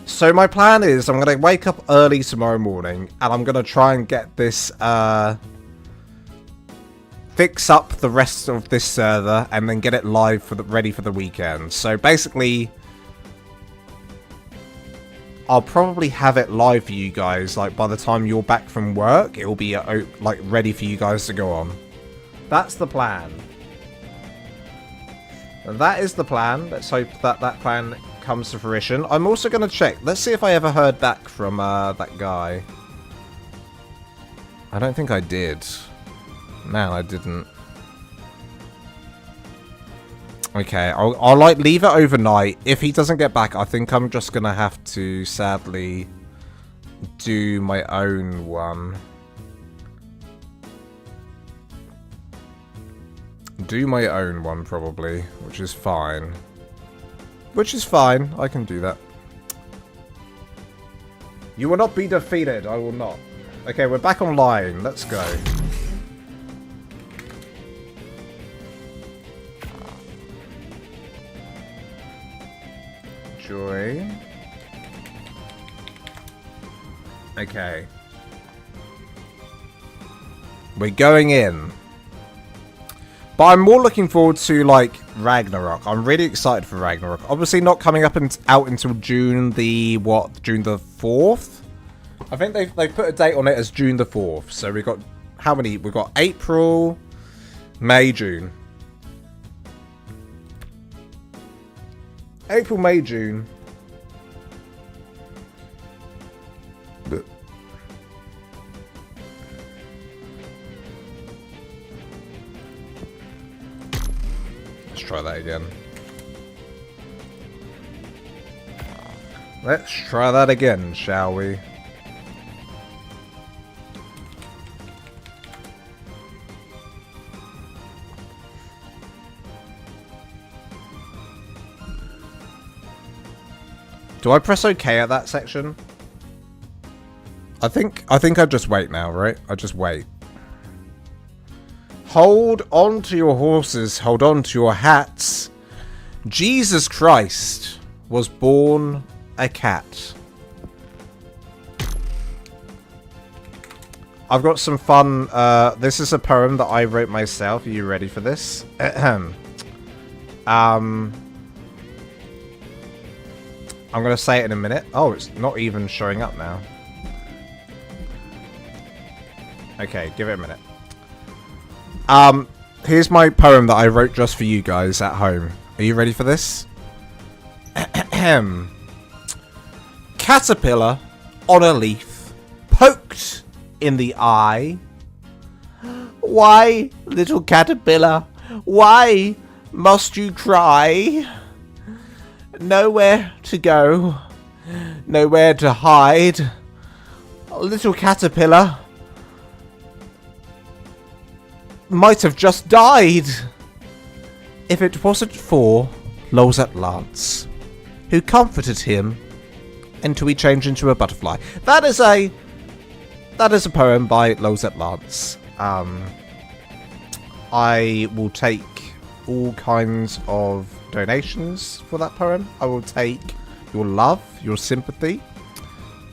So my plan is I'm going to wake up early tomorrow morning and I'm going to try and get this, fix up the rest of this server and then get it live for ready for the weekend. So basically, I'll probably have it live for you guys. Like by the time you're back from work, it will be like ready for you guys to go on. That's the plan. And that is the plan. Let's hope that that plan comes to fruition. I'm also going to check. Let's see if I ever heard back from that guy. I don't think I did. No, I didn't. Okay, I'll like leave it overnight. If he doesn't get back, I think I'm just gonna have to sadly do my own one. Do my own one probably, which is fine. Which is fine. I can do that. You will not be defeated. I will not. Okay, we're back online. Let's go. Joy. Okay. We're going in. But I'm more looking forward to, like, Ragnarok. I'm really excited for Ragnarok. Obviously not coming up out until June the, what? June the 4th? I think they've put a date on it as June the 4th. So we've got, how many? We've got April, May, June. April, May, June. Let's try that again. Let's try that again, shall we? Do I press OK at that section? I think I just wait now, right? I just wait. Hold on to your horses, hold on to your hats. Jesus Christ was born a cat. I've got some fun. This is a poem that I wrote myself. Are you ready for this? I'm going to say it in a minute. Oh, it's not even showing up now. Okay, give it a minute. Here's my poem that I wrote just for you guys at home. Are you ready for this? Caterpillar on a leaf, poked in the eye. Why, little caterpillar, why must you cry? Nowhere to go, nowhere to hide. Little caterpillar might have just died if it wasn't for LolsAtLance, who comforted him until he changed into a butterfly. That is a poem by LolsAtLance. I will take all kinds of donations for that poem. I will take your love, your sympathy.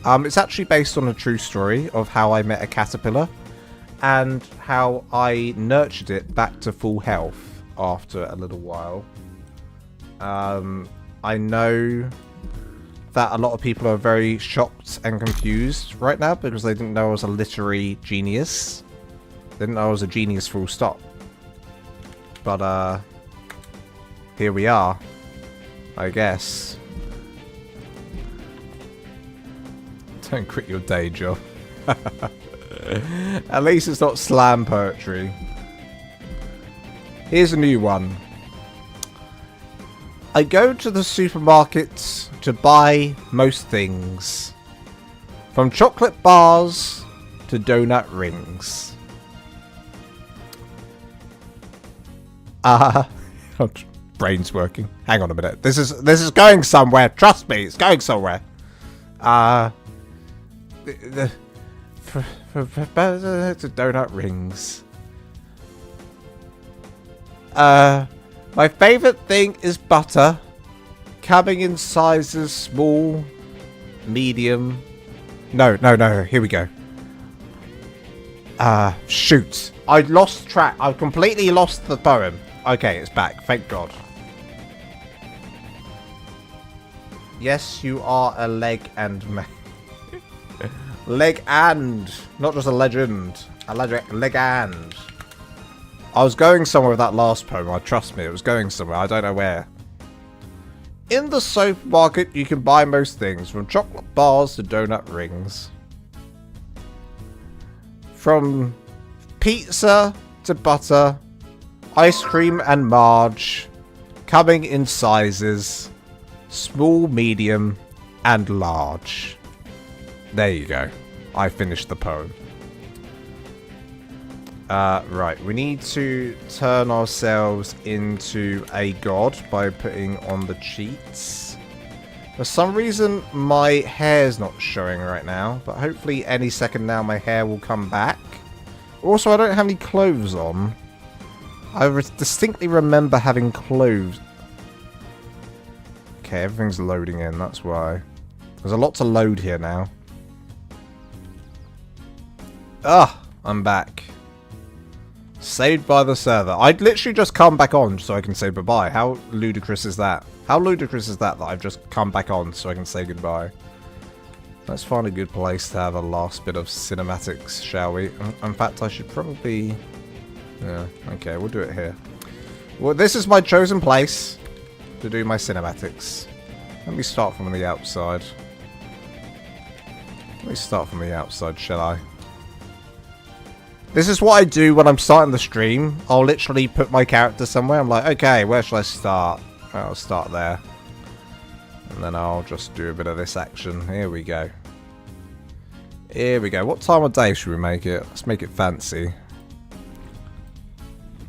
It's actually based on a true story of how I met a caterpillar and how I nurtured it back to full health after a little while. I know that a lot of people are very shocked and confused right now because they didn't know I was a literary genius. They didn't know I was a genius full stop. But, here we are, I guess. Don't quit your day job. At least it's not slam poetry. Here's a new one. I go to the supermarket to buy most things. From chocolate bars to donut rings. Brain's working. Hang on a minute. This is going somewhere. Trust me, it's going somewhere. To donut rings. My favorite thing is butter. Coming in sizes small, medium. No. Here we go. Shoot. I lost track. I've completely lost the poem. Okay, it's back. Thank God. Yes, you are a leg and man. Leg and. Not just a legend. A leg and. I was going somewhere with that last poem. Trust me, it was going somewhere. I don't know where. In the supermarket, you can buy most things. From chocolate bars to donut rings. From pizza to butter. Ice cream and marge. Coming in sizes. Small, medium, and large. There you go. I finished the poem. Right. We need to turn ourselves into a god by putting on the cheats. For some reason, my hair's not showing right now, but hopefully any second now my hair will come back. Also, I don't have any clothes on. I distinctly remember having clothes. Okay, everything's loading in, that's why. There's a lot to load here now. I'm back. Saved by the server. I'd literally just come back on so I can say goodbye. How ludicrous is that? How ludicrous is that I've just come back on so I can say goodbye? Let's find a good place to have a last bit of cinematics, shall we? In fact, I should probably... Yeah, okay, we'll do it here. Well, this is my chosen place to do my cinematics. Let me start from the outside. Let me start from the outside, shall I? This is what I do when I'm starting the stream. I'll literally put my character somewhere. I'm like, okay, where shall I start? I'll start there. And then I'll just do a bit of this action. Here we go. Here we go. What time of day should we make it? Let's make it fancy.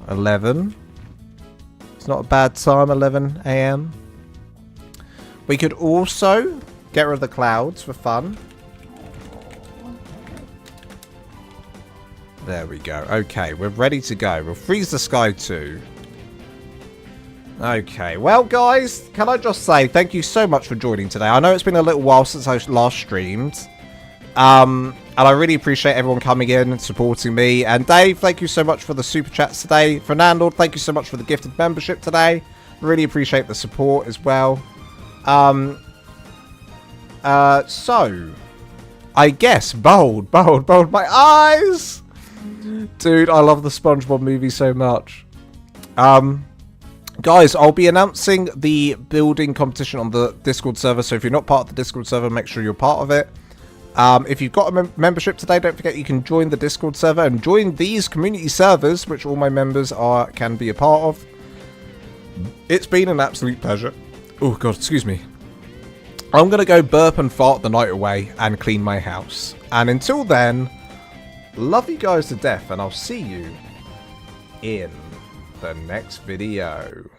11. It's not a bad time, 11 AM. We could also get rid of the clouds for fun. There we go. Okay, we're ready to go. We'll freeze the sky too. Okay, well guys, can I just say thank you so much for joining today. I know it's been a little while since I last streamed. And I really appreciate everyone coming in and supporting me. And Dave, thank you so much for the super chats today. Fernando, thank you so much for the gifted membership today. Really appreciate the support as well. So, I guess, bold, my eyes! Dude, I love the SpongeBob movie so much. Guys, I'll be announcing the building competition on the Discord server, so if you're not part of the Discord server, make sure you're part of it. If you've got a membership today, don't forget you can join the Discord server and join these community servers, which all my members can be a part of. It's been an absolute pleasure. Oh, God, excuse me. I'm going to go burp and fart the night away and clean my house. And until then, love you guys to death, and I'll see you in the next video.